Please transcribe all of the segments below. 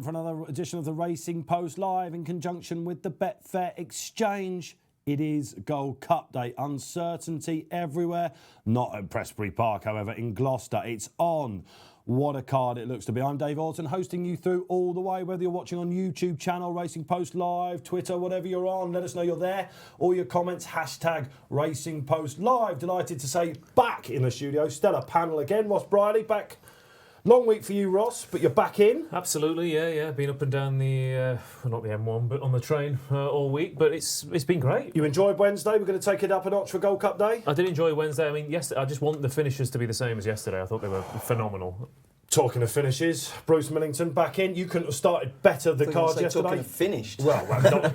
time for another edition of the Racing Post Live in conjunction with the Betfair Exchange. It is Gold Cup Day. Uncertainty everywhere. Not at Prestbury Park, however, in Gloucester. It's on. What a card it looks to be. I'm Dave Orton, hosting you through all the way, whether you're watching on YouTube channel, Racing Post Live, Twitter, whatever you're on. Let us know you're there. All your comments, hashtag Racing Post Live. Delighted to say back in the studio, stellar panel again. Ross Brierley back. Long week for you, Ross, but you're back in. Absolutely, yeah. Been up and down the, not the M1, but on the train all week. But it's been great. You enjoyed Wednesday? We're going to take it up a notch for Gold Cup Day? I did enjoy Wednesday. I mean, yesterday, I just want the finishes to be the same as yesterday. I thought they were phenomenal. Talking of finishes, Bruce Millington back in. You couldn't have started better the card yesterday. Talking of finished. Well,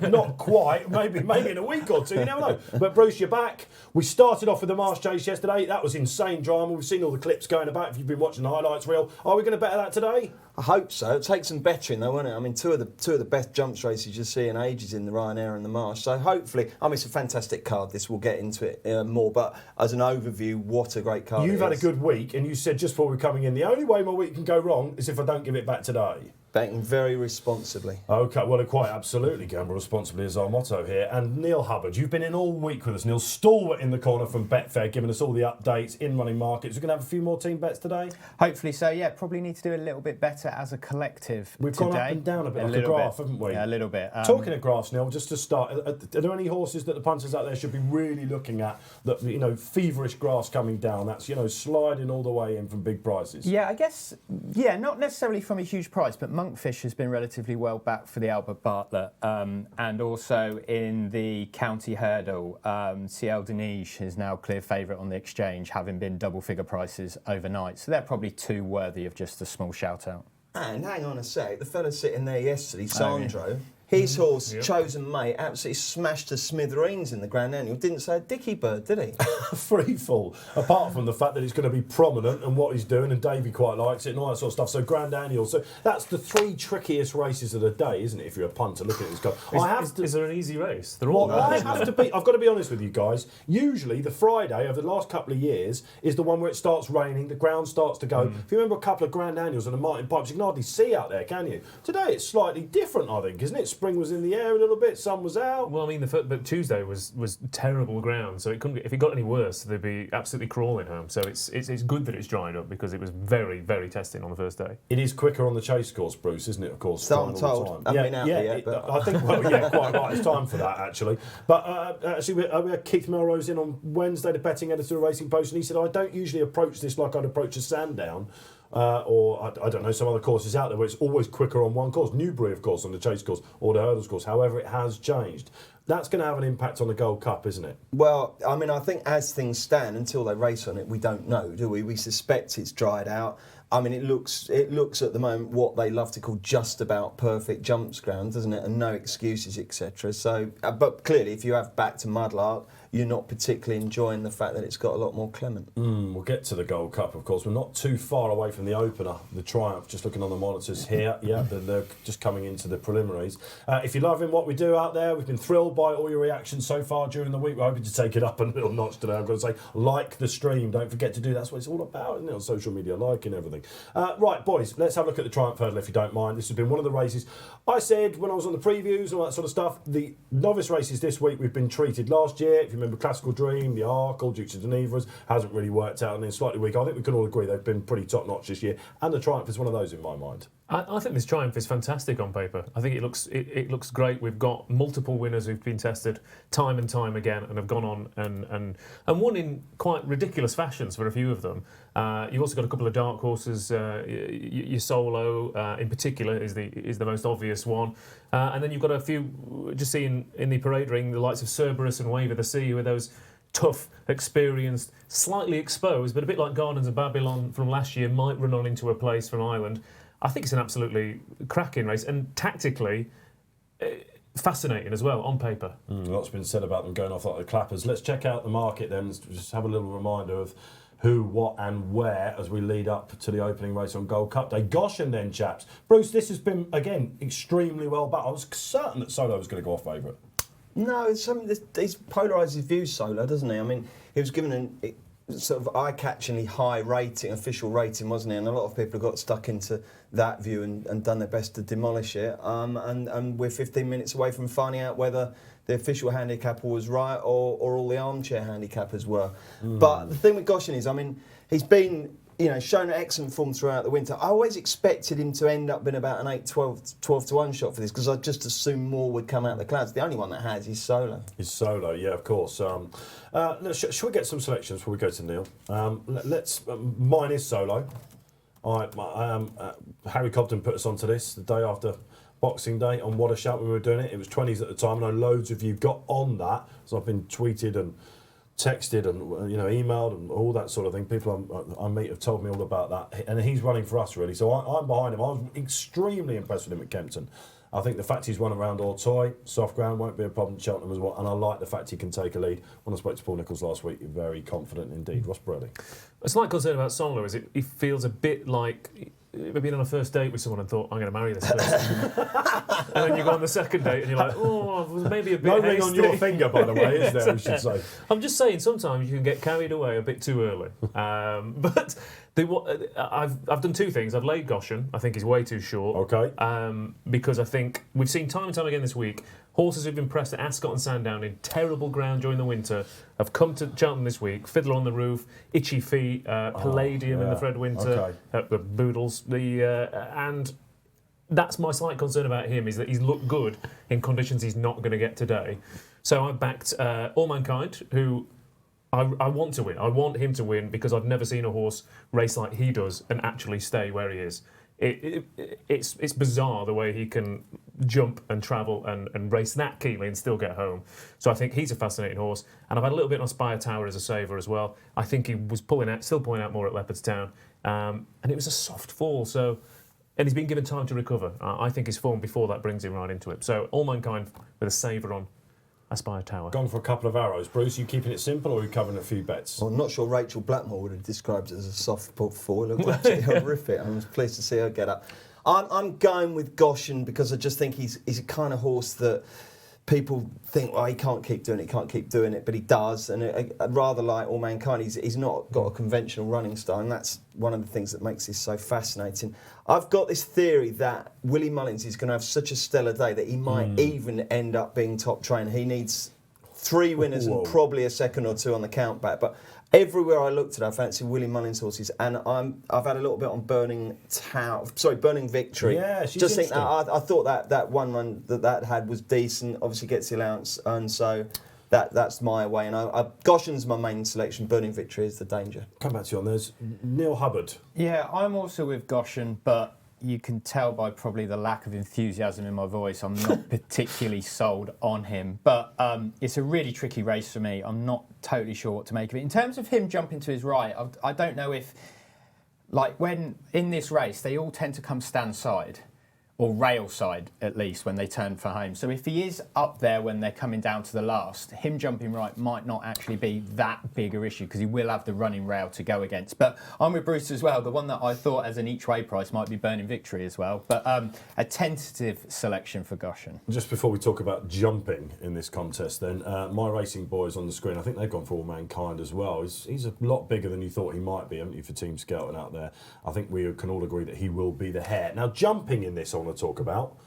not quite. Maybe in a week or two. You never know. But Bruce, you're back. We started off with the Marsh Chase yesterday. That was insane drama. We've seen all the clips going about. If you've been watching the highlights reel, are we going to better that today? I hope so. It takes some bettering though, won't it? I mean, two of the best jumps races you see in ages in the Ryanair and the Marsh. So hopefully, I mean, it's a fantastic card. This we'll get into it more. But as an overview, what a great card! You've had a good week, and you said just before we're coming in, the only way my week can go wrong is if I don't give it back today. Betting very responsibly. OK, well, quite absolutely. Gamble responsibly is our motto here. And Neil Hubbard, you've been in all week with us. Neil, stalwart in the corner from Betfair, giving us all the updates in running markets. We're going to have a few more team bets today? Hopefully so, yeah. Probably need to do a little bit better as a collective We've today. gone up and down a bit, like a graph, haven't we? Yeah, a little bit. Talking of graphs, Neil, just to start, are there any horses that the punters out there should be really looking at that, feverish graphs coming down? That's, sliding all the way in from big prices. Yeah, I guess, not necessarily from a huge price, but Monkfish has been relatively well back for the Albert Bartlett. And also in the county hurdle, Ciel Denige is now clear favourite on the exchange, having been double figure prices overnight. So they're probably two worthy of just a small shout out. And hang on a sec, the fella sitting there yesterday, Sandro, his horse, Chosen Mate, absolutely smashed to smithereens in the Grand Annual. Didn't say a dicky bird, did he? Free fall. Apart from the fact that he's going to be prominent and what he's doing, and Davey quite likes it and all that sort of stuff. So Grand Annual. So that's the three trickiest races of the day, isn't it? If you're a punter looking at this guy, Is there an easy race? They're all. I've got to be honest with you guys. Usually the Friday of the last couple of years is the one where it starts raining, the ground starts to go. If you remember a couple of Grand Annuals and the Martin Pipes, you can hardly see out there, can you? Today it's slightly different, I think, isn't it? Spring was in the air a little bit, sun was out. Well, I mean, but Tuesday was terrible ground, so it couldn't. If it got any worse, they'd be absolutely crawling home. So it's good that it's dried up because it was very, very testing on the first day. It is quicker on the chase course, Bruce, isn't it? Of course. So I'm told. I've been out there yet, but I think. Well, yeah, quite right. It's time for that actually. But actually, we had Keith Melrose in on Wednesday, the betting editor of Racing Post, and he said, "I don't usually approach this like I'd approach a Sandown." Or I don't know, some other courses out there where it's always quicker on one course. Newbury, of course, on the chase course or the hurdles course. However, it has changed. That's going to have an impact on the Gold Cup, isn't it? Well, I mean, I think as things stand, until they race on it, we don't know, do we? We suspect it's dried out. I mean, it looks at the moment what they love to call just about perfect jumps ground, doesn't it? And no excuses, etc. So, but clearly, if you have back to Mudlark, you're not particularly enjoying the fact that it's got a lot more clement. We'll get to the Gold Cup, of course. We're not too far away from the opener, the Triumph. Just looking on the monitors here. Yeah, they're just coming into the preliminaries. If you're loving what we do out there, we've been thrilled by all your reactions so far during the week. We're hoping to take it up a little notch today. I've got to say, like the stream. Don't forget to do that. That's what it's all about, isn't it? On social media, liking everything. Right, boys, let's have a look at the Triumph Hurdle, if you don't mind. This has been one of the races. I said when I was on the previews and all that sort of stuff, the novice races this week we've been treated last year. If you remember Classical Dream, the Arkle, Dukes of Genevra's, hasn't really worked out and then slightly weak. I think we can all agree they've been pretty top-notch this year. And the Triumph is one of those in my mind. I think this Triumph is fantastic on paper. I think it looks great. We've got multiple winners who've been tested time and time again and have gone on and won in quite ridiculous fashions for a few of them. You've also got a couple of dark horses. Your Solo, in particular, is the most obvious one. And then you've got a few, just seeing in the parade ring, the likes of Cerberus and Wave of the Sea, who are those tough, experienced, slightly exposed, but a bit like Gardens of Babylon from last year, might run on into a place from Ireland. I think it's an absolutely cracking race and tactically fascinating as well on paper. Lots been said about them going off like the clappers. Let's check out the market then. Just have a little reminder of who, what and where as we lead up to the opening race on Gold Cup Day. Gosh, and then, chaps. Bruce, this has been, again, extremely well backed. I was certain that Solo was going to go off favourite. No, he's polarised his views, Solo, doesn't he? I mean, he was given sort of eye-catchingly high rating, official rating, wasn't he? And a lot of people have got stuck into that view and done their best to demolish it. And we're 15 minutes away from finding out whether the official handicapper was right or all the armchair handicappers were. But the thing with Goshen is, I mean, he's been, shown excellent form throughout the winter. I always expected him to end up being about an 8-12 to 1 shot for this, because I just assumed more would come out of the clouds. The only one that has is Solo. His Solo, yeah, of course. Shall we get some selections before we go to Neil? Mine is Solo. Harry Cobden put us onto this the day after Boxing Day on What a Shout when we were doing it. It was 20s at the time. I know loads of you got on that, so I've been tweeted and texted and emailed and all that sort of thing. People I meet have told me all about that, and he's running for us really. So I'm behind him. I was extremely impressed with him at Kempton. I think the fact he's won around Ortoy, soft ground won't be a problem at Cheltenham as well, and I like the fact he can take a lead. When I spoke to Paul Nicholls last week, very confident indeed. Ross Brierley. A slight concern about Solo is he feels a bit like maybe on a first date with someone and thought, I'm going to marry this person. And then you go on the second date and you're like, oh, maybe a bit No ring hasty. on your finger, by the way, is there, we should say. I'm just saying, sometimes you can get carried away a bit too early. But I've done two things. I've laid Goshen. I think he's way too short. Okay. Because I think we've seen time and time again this week, horses who've been pressed at Ascot and Sandown in terrible ground during the winter have come to Cheltenham this week. Fiddler on the Roof, Itchy Feet, Palladium in the Fred Winter, the Boodles. And that's my slight concern about him, is that he's looked good in conditions he's not going to get today. So I backed All Mankind, who I want to win. I want him to win because I've never seen a horse race like he does and actually stay where he is. It's bizarre the way he can jump and travel and race that keenly and still get home. So I think he's a fascinating horse. And I've had a little bit on Spire Tower as a saver as well. I think he was still pulling out more at Leopardstown. And it was a soft fall. And he's been given time to recover. I think his form before that brings him right into it. So All Mankind with a saver on Aspire Tower. Gone for a couple of arrows. Bruce, you keeping it simple or are you covering a few bets? Well, I'm not sure Rachel Blackmore would have described it as a soft fall. It looked absolutely horrific. I was pleased to see her get up. I'm going with Goshen because I just think he's a kind of horse that people think, well, he can't keep doing it, but he does. And rather like All Mankind, he's not got a conventional running style, and that's one of the things that makes this so fascinating. I've got this theory that Willie Mullins is going to have such a stellar day that he might even end up being top trainer. He needs 3 winners and probably a second or 2 on the count back. But everywhere I looked at, I fancy Willie Mullins horses, and I've had a little bit on Burning Victory. Yeah, she's just think that I thought that one run that had was decent. Obviously gets the allowance, and so that's my way. And Goshen's my main selection. Burning Victory is the danger. Come back to you on those. Neil Hubbard. Yeah, I'm also with Goshen, but you can tell by probably the lack of enthusiasm in my voice, I'm not particularly sold on him. But it's a really tricky race for me. I'm not totally sure what to make of it. In terms of him jumping to his right, I don't know if, like when in this race, they all tend to come stand side, or rail side at least, when they turn for home. So if he is up there when they're coming down to the last, him jumping right might not actually be that bigger issue because he will have the running rail to go against. But I'm with Bruce as well. The one that I thought as an each way price might be Burning Victory as well. But a tentative selection for Goshen. Just before we talk about jumping in this contest then, My Racing Boys on the screen, I think they've gone for All Mankind as well. He's a lot bigger than you thought he might be, haven't you, for Team Scouting out there. I think we can all agree that he will be the hare. Now, jumping in this, I want to talk about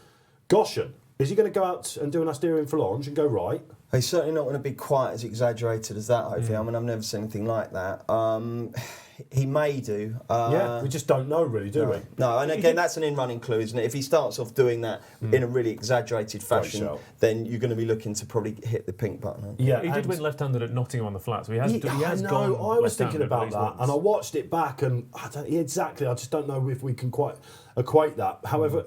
Goshen. Is he going to go out and do an Asterian Phalange and go right? He's certainly not going to be quite as exaggerated as that, hopefully. I mean, I've never seen anything like that. He may do. Yeah, we just don't know really, do we? No, and again, that's an in-running clue, isn't it? If he starts off doing that in a really exaggerated fashion, then you're going to be looking to probably hit the pink button. Yeah, he did win left-handed at Nottingham on the flat, so he has gone. I was thinking about that, and I watched it back, and I just don't know if we can quite equate that. However,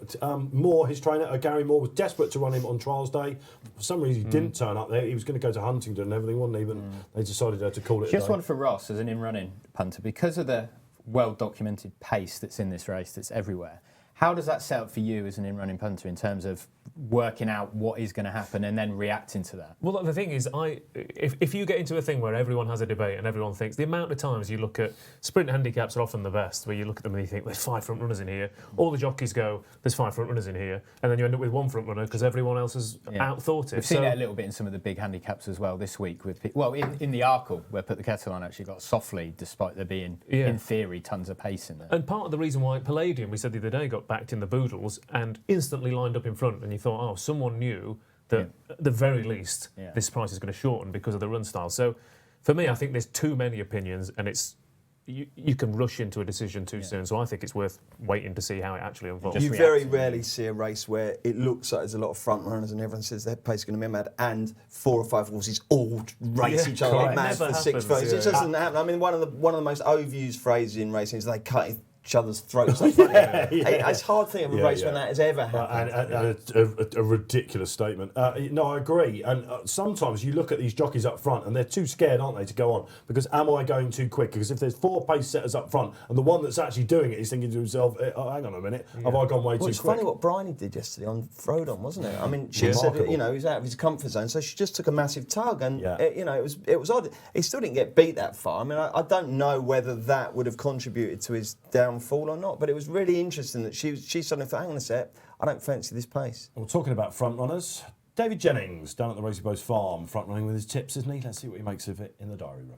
Moore, his trainer, Gary Moore, was desperate to run him on trials day. For some reason, he didn't turn up there. He was going to go to Huntingdon and everything, wasn't he? But they decided to call it. Just one for Ross as an in-running punter, because of the well-documented pace that's in this race, that's everywhere. How does that set up for you as an in-running punter in terms of working out what is going to happen and then reacting to that? Well, the thing is, if you get into a thing where everyone has a debate and everyone thinks, the amount of times you look at sprint handicaps are often the best, where you look at them and you think, there's 5 front runners in here. All the jockeys go, there's 5 front runners in here, and then you end up with 1 front runner because everyone else has outthought it. We've seen it a little bit in some of the big handicaps as well this week. In the Arkle, where Put the Kettle On actually got soft lead, despite there being, in theory, tons of pace in there. And part of the reason why Palladium, we said the other day, got backed in the boodles and instantly lined up in front, and you thought, oh, someone knew that at the very least this price is going to shorten because of the run style. So for me, I think there's too many opinions, and it's you can rush into a decision too soon. So I think it's worth waiting to see how it actually unfolds. You very rarely see a race where it looks like there's a lot of front runners and everyone says their pace is going to be mad, and 4 or 5 horses all race each other like mad for 6 firsts. It just doesn't happen. I mean, one of the most overused phrases in racing is they cut each other's throats. It's hard to think of a race when that has ever happened. And a ridiculous statement. No, I agree. And sometimes you look at these jockeys up front and they're too scared, aren't they, to go on? Because am I going too quick? Because if there's 4 pace setters up front and the one that's actually doing it is thinking to himself, hang on a minute, have I gone way too quick? It's funny what Brierley did yesterday on Frodon, wasn't it? I mean, she said, he was out of his comfort zone, so she just took a massive tug, and it was odd. He still didn't get beat that far. I mean, I don't know whether that would have contributed to his downfall or not, but it was really interesting that she suddenly thought, hang on a sec, I don't fancy this pace. Well, talking about front runners, David Jennings down at the Racing Post Farm, front running with his tips, isn't he? Let's see what he makes of it in the diary room.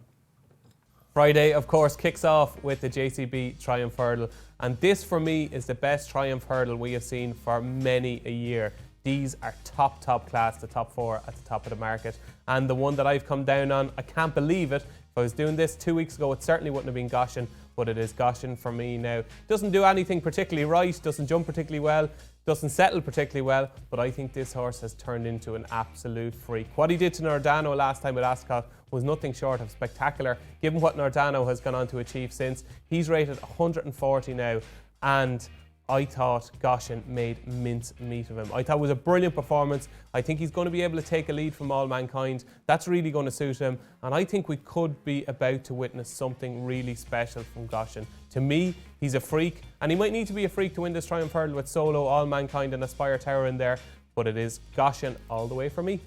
Friday, of course, kicks off with the JCB Triumph Hurdle, and this for me is the best Triumph Hurdle we have seen for many a year. These are top class, the top 4 at the top of the market, and the one that I've come down on, I can't believe it. If I was doing this 2 weeks ago, it certainly wouldn't have been Goshen, but it is Goshen for me now. Doesn't do anything particularly right, doesn't jump particularly well, doesn't settle particularly well, but I think this horse has turned into an absolute freak. What he did to Nordano last time at Ascot was nothing short of spectacular, given what Nordano has gone on to achieve since. He's rated 140 now, and I thought Goshen made mince meat of him. I thought it was a brilliant performance. I think he's going to be able to take a lead from All Mankind. That's really going to suit him. And I think we could be about to witness something really special from Goshen. To me, he's a freak. And he might need to be a freak to win this Triumph Hurdle with Solo, All Mankind and Aspire Tower in there. But it is Goshen all the way for me.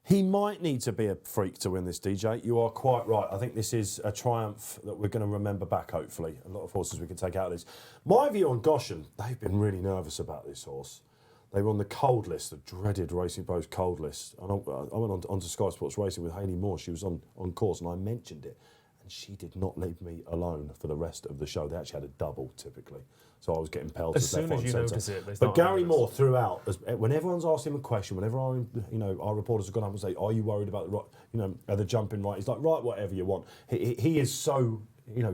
He might need to be a freak to win this, DJ. You are quite right. I think this is a triumph that we're going to remember back, hopefully. A lot of horses we can take out of this. My view on Goshen, they've been really nervous about this horse. They were on the cold list, the dreaded Racing Post cold list. And I went on to Sky Sports Racing with Hayley Moore. She was on course and I mentioned it. And she did not leave me alone for the rest of the show. They actually had a double, typically. So I was getting pelted. As soon as you notice it, but Gary Moore throughout, when everyone's asked him a question, whenever our reporters have gone up and say, "Are you worried about the jumping right?" He's like, "Right, whatever you want." He is so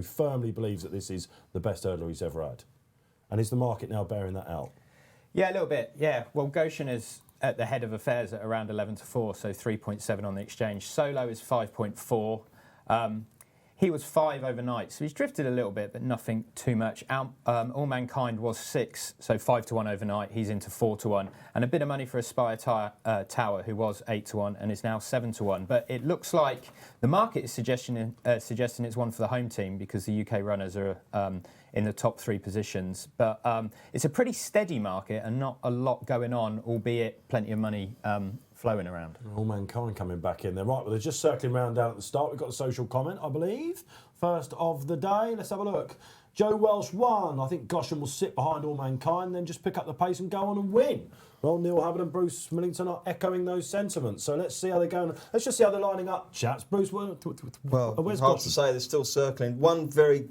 firmly believes that this is the best hurdler he's ever had, and is the market now bearing that out? Yeah, a little bit. Yeah. Well, Goshen is at the head of affairs at around 11-4, so 3.7 on the exchange. Solo is 5.4. He was 5 overnight, so he's drifted a little bit, but nothing too much. All Mankind was 6, so 5-1 overnight. He's into 4-1, and a bit of money for Aspire Tower, who was 8-1 and is now 7-1. But it looks like the market is suggesting it's one for the home team because the UK runners are in the top 3 positions. But it's a pretty steady market and not a lot going on, albeit plenty of money flowing around. All Mankind coming back in there. Right, well, they're just circling around down at the start. We've got a social comment, I believe. First of the day. Let's have a look. Joe Welsh won. I think Goshen will sit behind All Mankind, then just pick up the pace and go on and win. Well, Neil Hubbard and Bruce Millington are echoing those sentiments. So let's see how they're going. Let's just see how they're lining up, chaps. Bruce, well, where's hard Goshen? to say. They're still circling. One very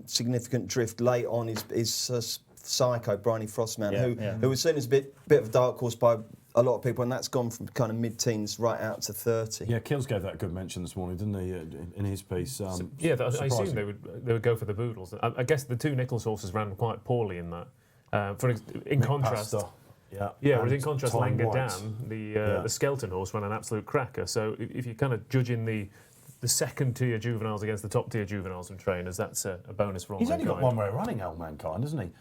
significant drift late on is Psycho, Bryony Frostman, who was seen as a bit of a dark horse by a lot of people, and that's gone from kind of mid-teens right out to 30. Yeah, Kills gave that a good mention this morning, didn't he, in his piece? I assume they would go for the Boodles. I guess the 2 Nichols horses ran quite poorly in that. In contrast, whereas in contrast, Langer Dan, the Skelton horse, ran an absolute cracker. So if you're kind of judging the second-tier juveniles against the top-tier juveniles and trainers, that's a bonus for all. He's only got one way of running, All Mankind, hasn't he?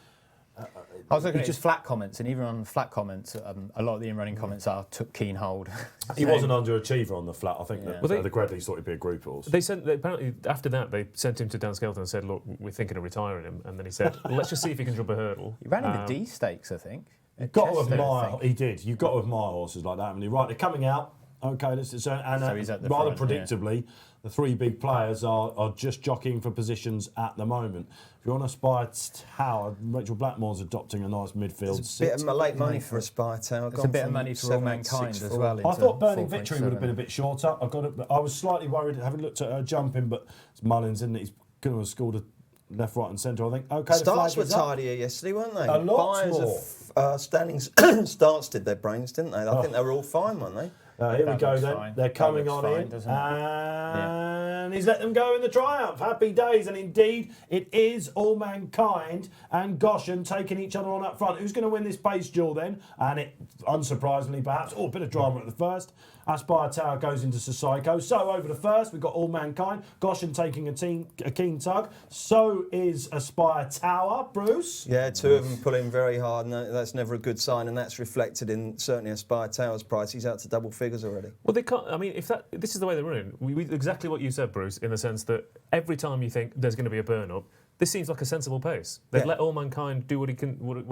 I was looking at just flat comments, and even on flat comments, a lot of the in-running comments are took keen hold. He was an underachiever on the flat. I think Yeah. the Gredleys thought he'd be a group horse. Apparently after that they sent him to Dan Skelton and said, look, we're thinking of retiring him, and then he said, well, let's just see if he can jump a hurdle. He ran in the D stakes, I think. You've got to admire. He did. You've got to admire horses like that. I mean, right, they're coming out. Okay, so he's at the rather front, predictably, the three big players are just jockeying for positions at the moment. If you're on Aspire Tower, Rachel Blackmore's adopting a nice midfield. It's a bit of late money for Aspire Tower. It's a bit of money for All Mankind as well. I thought Burning Victory would have been a bit shorter. I was slightly worried having looked at her jumping, but it's Mullins, isn't it? He's going to have scored a left, right, and centre. I think. Okay, starts were tidier yesterday, weren't they? A lot Buyers more. of standings starts did their brains, didn't they? I think they were all fine, weren't they? Here we go then. Fine. They're coming on in. And he's let them go in the Triumph. Happy days. And indeed, it is All Mankind and Goshen taking each other on up front. Who's going to win this pace duel then? And it, unsurprisingly perhaps, a bit of drama at the first. Aspire Tower goes into Psycho. So over the first, we've got All Mankind. Goshen taking a keen tug. So is Aspire Tower. Bruce? Yeah, two of them pulling very hard, and that's never a good sign, and that's reflected in certainly Aspire Tower's price. He's out to double figures already. Well, they can't. I mean, this is the way they're running. Exactly what you said, Bruce, in the sense that every time you think there's going to be a burn-up, this seems like a sensible pace. They've let All Mankind do what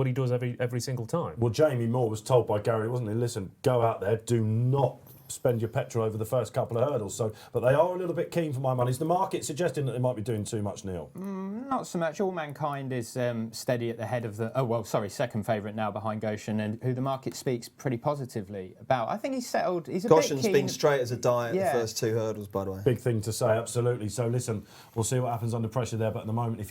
he does every single time. Well, Jamie Moore was told by Gary, wasn't he? Listen, go out there, do not spend your petrol over the first couple of hurdles. But they are a little bit keen for my money. Is the market suggesting that they might be doing too much, Neil? Not so much. All Mankind is steady at the head of the... second favourite now behind Goshen, and who the market speaks pretty positively about. I think he's settled. He's a Goshen's bit keen. been straight as a die at the first two hurdles, by the way. Big thing to say, absolutely. So listen, we'll see what happens under pressure there. But at the moment, if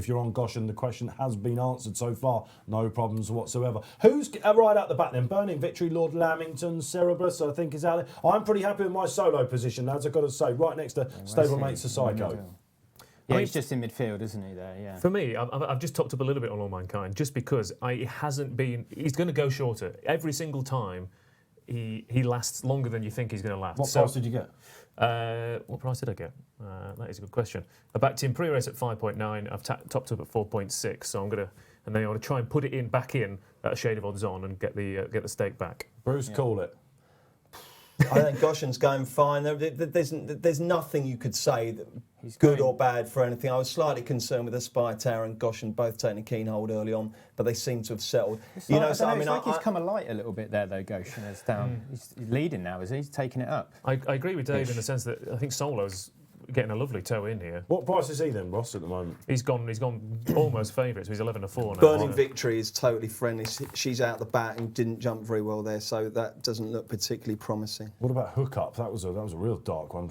you're on Goshen, the question has been answered so far. No problems whatsoever. Who's right out the back then? Burning Victory, Lord Lamington, Cerebrus, I think is out there. I'm pretty happy with my solo position, lads, I've got to say, right next to stablemate Psycho. Yeah, he's just in midfield, isn't he, there? Yeah. For me, I've just topped up a little bit on All Mankind, just because it hasn't been... He's going to go shorter. Every single time, he lasts longer than you think he's going to last. What price did you get? What price did I get? That is a good question. I backed in pre-race at 5.9. I've topped up at 4.6, so I'm going to... And then I want to try and put it back in at a shade of odds on and get the stake back. Bruce, call it. I think Goshen's going fine. There's nothing you could say that he's good or bad for anything. I was slightly concerned with Aspire Tower and Goshen both taking a keen hold early on, but they seem to have settled. It's like he's come alight a little bit there, though. Goshen is down. He's leading now, is he? He's taking it up. I agree with Dave in the sense that I think Solo's getting a lovely toe in here. What price is he then, Ross, at the moment? He's gone almost favourite, so he's 11-4 now. Burning Victory is totally friendly. She's out the back and didn't jump very well there, so that doesn't look particularly promising. What about Hookup? That was a real dark one.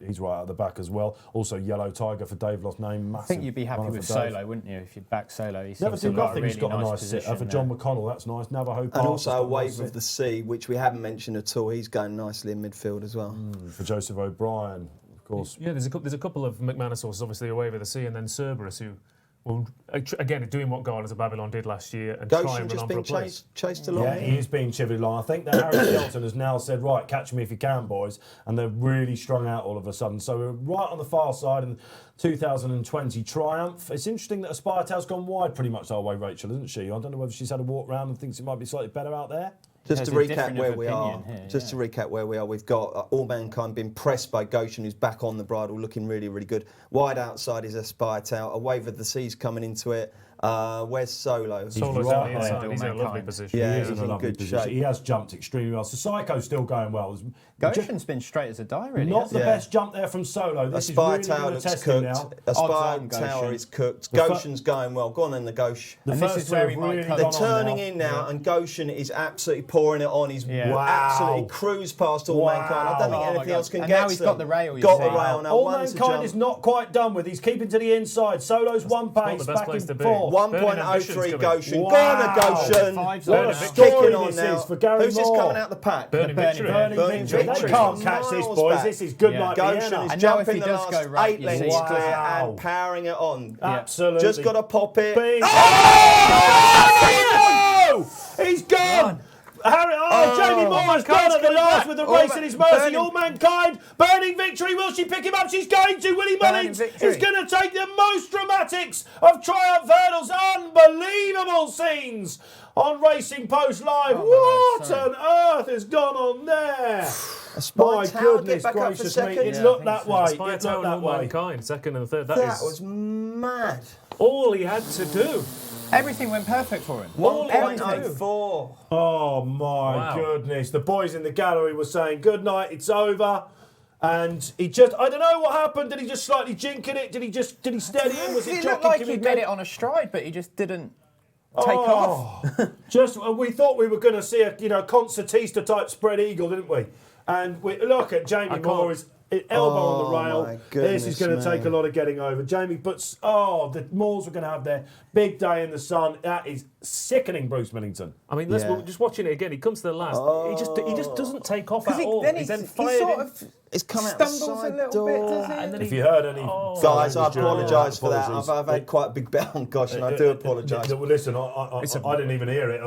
He's right out the back as well. Also Yellow Tiger for Dave, lost name. Massive. I think you'd be happy with Solo, wouldn't you, if you'd back Solo? He Never do nothing. Really He's got a nice position for John McConnell. That's nice. Navajo Pass. And also a Wave of the Sea, which we haven't mentioned at all. He's going nicely in midfield as well. For Joseph O'Brien. Course. Yeah, there's a couple of McManus horses, obviously away over the sea, and then Cerberus, who will again doing what Gardens of Babylon did last year and try and run on for a place. Chased along. Yeah, he is being chivied along. I think that Harry Skelton has now said, right, catch me if you can, boys, and they're really strung out all of a sudden. So we're right on the far side in 2020 Triumph. It's interesting that Aspire Tower's gone wide pretty much our way, Rachel, isn't she? I don't know whether she's had a walk round and thinks it might be slightly better out there. Just to recap where we are, to recap where we are, we've got All Mankind being pressed by Goshen, who's back on the bridle, looking really, really good. Wide outside is Aspire Tower. A Wave of the Sea's coming into it. Where's Solo? Solo's on the inside. He's in a lovely position. Yeah, he's in a good shape. He has jumped extremely well. So Psycho's still going well. Goshen's been straight as a die, really. Not the best jump there from Solo. This Aspire is Tower really looks cooked. Aspire Tower is cooked. Goshen's going well. Go on then, the Goshen. This is where he might come. They're turning in now, and Goshen is absolutely pouring it on. He's absolutely cruised past All Mankind. I don't think anything else can get to them. Now he's got the rail. Got the rail now. All Mankind is not quite done with. He's keeping to the inside. Solo's one pace, back in four. 1.03 Goshen. Go on, Goshen. What a story this is for Gary Moore. Who's just coming out the pack? Burning Victory. Burning Victory. They can't catch this, boys. This is good like Goshen is jumping the last 8 lengths clear and powering it on. Absolutely. Just got to pop it. Oh! He's gone! Jamie Moore has gone at the last with the race in his mercy. All Mankind, burning victory. Will she pick him up? She's going to. Willie Mullins is going to take the most dramatics of Triumph Hurdles. Unbelievable scenes on Racing Post Live. What on earth has gone on there? My goodness gracious me. It looked that way. It looked that way. Mankind, second and third. That was mad. All he had to do. Everything went perfect for him. 1.04. Oh my goodness. The boys in the gallery were saying, good night, it's over. And he just, I don't know what happened. Did he just slightly jinking it? Did he steady him? Was it looked like he made it on a stride, but he just didn't take off. We thought we were going to see a concertista type spread eagle, didn't we? And we look at Jamie Moore's elbow on the rail. This is going to take a lot of getting over. Jamie, but the Moors were going to have their big day in the sun. That is sickening, Bruce Millington. I mean, just watching it again. He comes to the last. He just doesn't take off at all. Then he's come out stumbles a little bit, does he? And then if you heard any guys, I apologise for that. I've had quite a big bet on Gosh, and I do apologise. Listen, I didn't even hear it.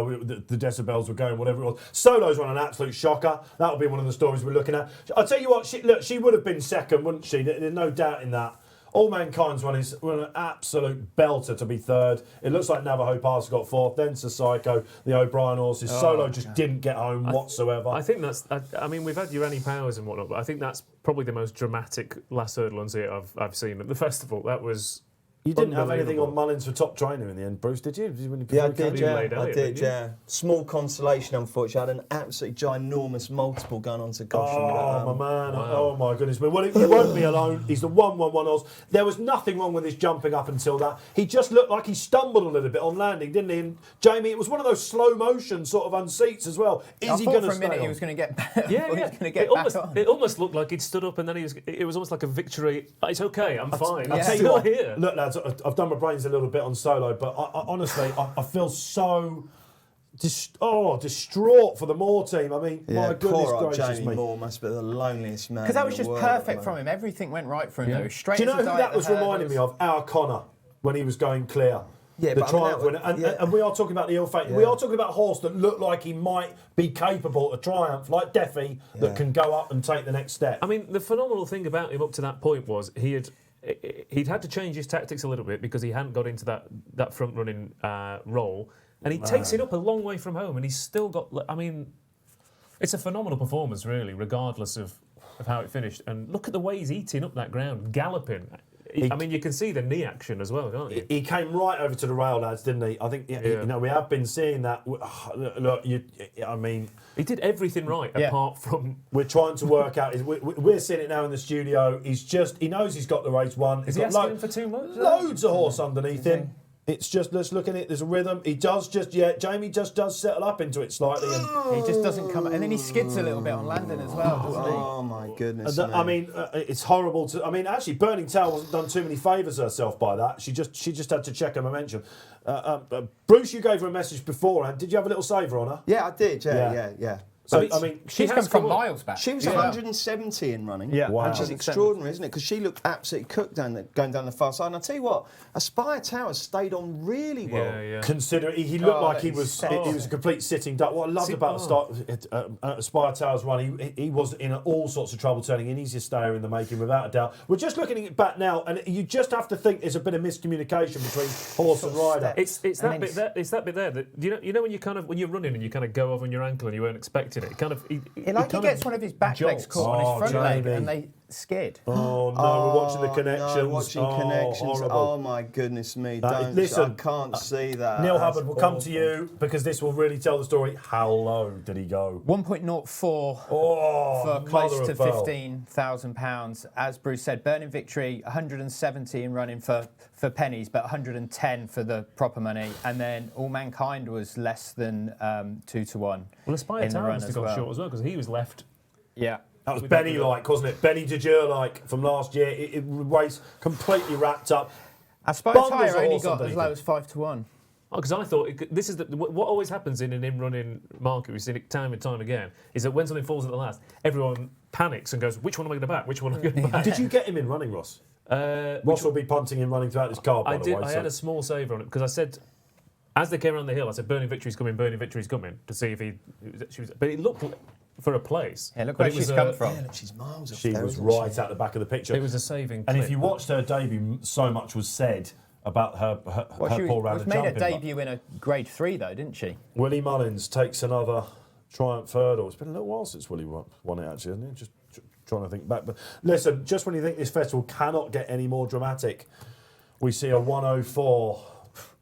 The decibels were going, whatever it was. Solo's run an absolute shocker. That'll be one of the stories we're looking at. I'll tell you what, she would have been second, wouldn't she? There's no doubt in that. All Mankind's run is an absolute belter to be third. It looks like Navajo Pass got fourth, then Psycho, the O'Brien horses. Solo just didn't get home whatsoever. I think that's. I mean, we've had Urani Powers and whatnot, but I think that's probably the most dramatic last hurdle on seat I've seen at the festival. That was. You didn't have anything on Mullins for top trainer in the end, Bruce, did you? I did. Small consolation, unfortunately. I had an absolutely ginormous multiple going on to Gosh. Oh, my man. Wow. Oh, my goodness. Well, he won't be alone. He's the 1-1-1 Oz. There was nothing wrong with his jumping up until that. He just looked like he stumbled a little bit on landing, didn't he? And Jamie, it was one of those slow motion sort of unseats as well. Is he going to stay on? For a minute he was going to get back. It almost looked like he'd stood up and then it was almost like a victory. It's okay, I'm fine. I'll tell you what, here. Look, lads, I've done my brains a little bit on Solo, but honestly, I feel so distraught for the Moore team. I mean, my goodness gracious Jamie me. Moore must be the loneliest man. Because that was just perfect from him. Everything went right for him. Though. Straight. Do you know who that was reminding me of? Our Connor when he was going clear. Yeah, the Triumph winner. And we are talking about the ill fate. We are talking about a horse that looked like he might be capable of Triumph, like Deffy, that can go up and take the next step. I mean, the phenomenal thing about him up to that point was he'd had to change his tactics a little bit because he hadn't got into that front running role, and he takes it up a long way from home, and he's still got. I mean, it's a phenomenal performance, really, regardless of how it finished. And look at the way he's eating up that ground, galloping. I mean, you can see the knee action as well, can't you? He came right over to the rail, lads, didn't he? I think we have been seeing that. Look, I mean, he did everything right apart from. We're trying to work out. We're seeing it now in the studio. He knows he's got the race won. Is he asking him for too much? Loads of horse underneath him. It's just, let's look at it, there's a rhythm. Jamie just does settle up into it slightly. And he just doesn't come, and then he skids a little bit on landing as well, doesn't he? Oh my goodness. I mean, it's horrible to, actually, Burning Tail wasn't done too many favours herself by that. She just had to check her momentum. Bruce, you gave her a message beforehand. Did you have a little saver on her? Yeah, I did, yeah. So, she's come from miles back. She was 170 in running. Yeah, wow. Which is extraordinary, isn't it? Because she looked absolutely cooked going down the far side. And I tell you what, Aspire Tower stayed on really well. Yeah. Considering he looked like he was a complete sitting duck. What I loved about the start Aspire Tower's run, he was in all sorts of trouble, turning an easier stayer in the making, without a doubt. We're just looking at it back now, and you just have to think there's a bit of miscommunication between horse and rider. It's that bit there. It's that bit there that you know when you're running and you kind of go over on your ankle and you weren't expecting it. He gets one of his back legs caught on his front leg and they skid. Oh no, we're watching the connections. No, watching connections. Horrible. Oh my goodness me! Listen, I can't see that. Neil Hubbard will come to you because this will really tell the story. How low did he go? 1.04 for close to £15,000. As Bruce said, Burning Victory, 170 in running for pennies, but 110 for the proper money. And then All Mankind was less than 2 to 1. Well, Aspire Tower must have got short as well because he was left. Yeah. That was Benny-like, wasn't it? Benny DeJure-like from last year. It race completely wrapped up. Aspire Tower only got as low as 5 to 1. Oh, because I thought this is what always happens in an in-running market. We've seen it time and time again. Is that when something falls at the last, everyone panics and goes, "Which one am I going to back? Which one am I going to back?" Did you get him in running, Ross? Ross will be punting and running throughout this car. By the way, I had a small saver on it because I said As they came around the hill, I said, Burning Victory's coming, to see if she was. But it looked for a place. Yeah, look but where she's come from. Yeah, look, she's miles off She there, was isn't right she? at the back of the picture. It was a saving And if clip. you watched her debut, so much was said about her She poor round was of made her jumping. but debut in a Grade 3 though, didn't she? Willie Mullins takes another Triumph hurdle. It's been a little while since Willie won it, actually, hasn't it? Just trying to think back. But listen, just when you think this festival cannot get any more dramatic, we see a 104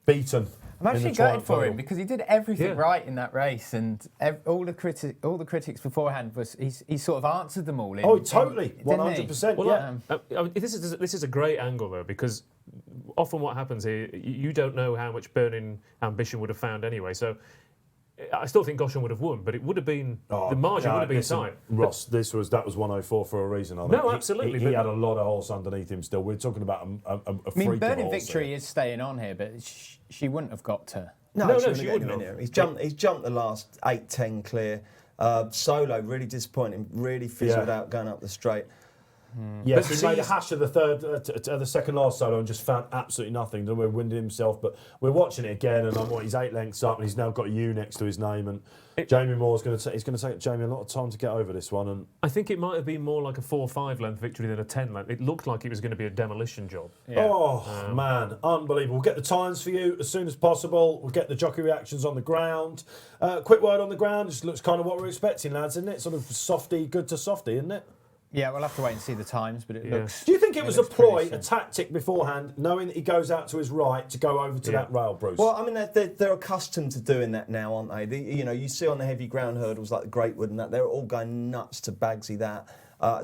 beaten. I'm actually in the gutted Triumph for hurdle. him because he did everything Yeah. right in that race, and all the critics beforehand was he sort of answered them all. Oh, totally, didn't he? 100%. Well, yeah. I mean, this is a great angle though, because often what happens here, you don't know how much burning ambition would have found anyway. So I still think Goshen would have won, but it would have been the margin would have been listen, tight. Ross, that was 104 for a reason. I think. No, absolutely, He but- had a lot of horse underneath him still. We're talking about a I freak mean, of a Burning horse Victory here. is staying on here, but she wouldn't have got to. No, she she wouldn't wouldn't have. have. He's jumped the last 8-10 clear. Solo, really disappointing. Really fizzled out going up the straight. Yes, But he made a sees- hash of the the second last solo and just found absolutely nothing. Then we're winding himself, but we're watching it again, and he's 8 lengths up, and he's now got a U next to his name. And Jamie Moore's going to take Jamie a lot of time to get over this one. And I think it might have been more like a 4 or 5 length victory than a 10 length. It looked like it was going to be a demolition job. oh man, unbelievable! We'll get the times for you as soon as possible. We'll get the jockey reactions on the ground. Quick word on the ground. Just looks kind of what we're expecting, lads, isn't it? Sort of softy, good to softy, isn't it? Yeah, we'll have to wait and see the times, but it looks. Do you think it was a looks pretty ploy, soon. a tactic beforehand, knowing that he goes out to his right to go over to that rail, Bruce? Well, I mean, they're accustomed to doing that now, aren't they? You see on the heavy ground hurdles like the Greatwood and that, they're all going nuts to Bagsy that.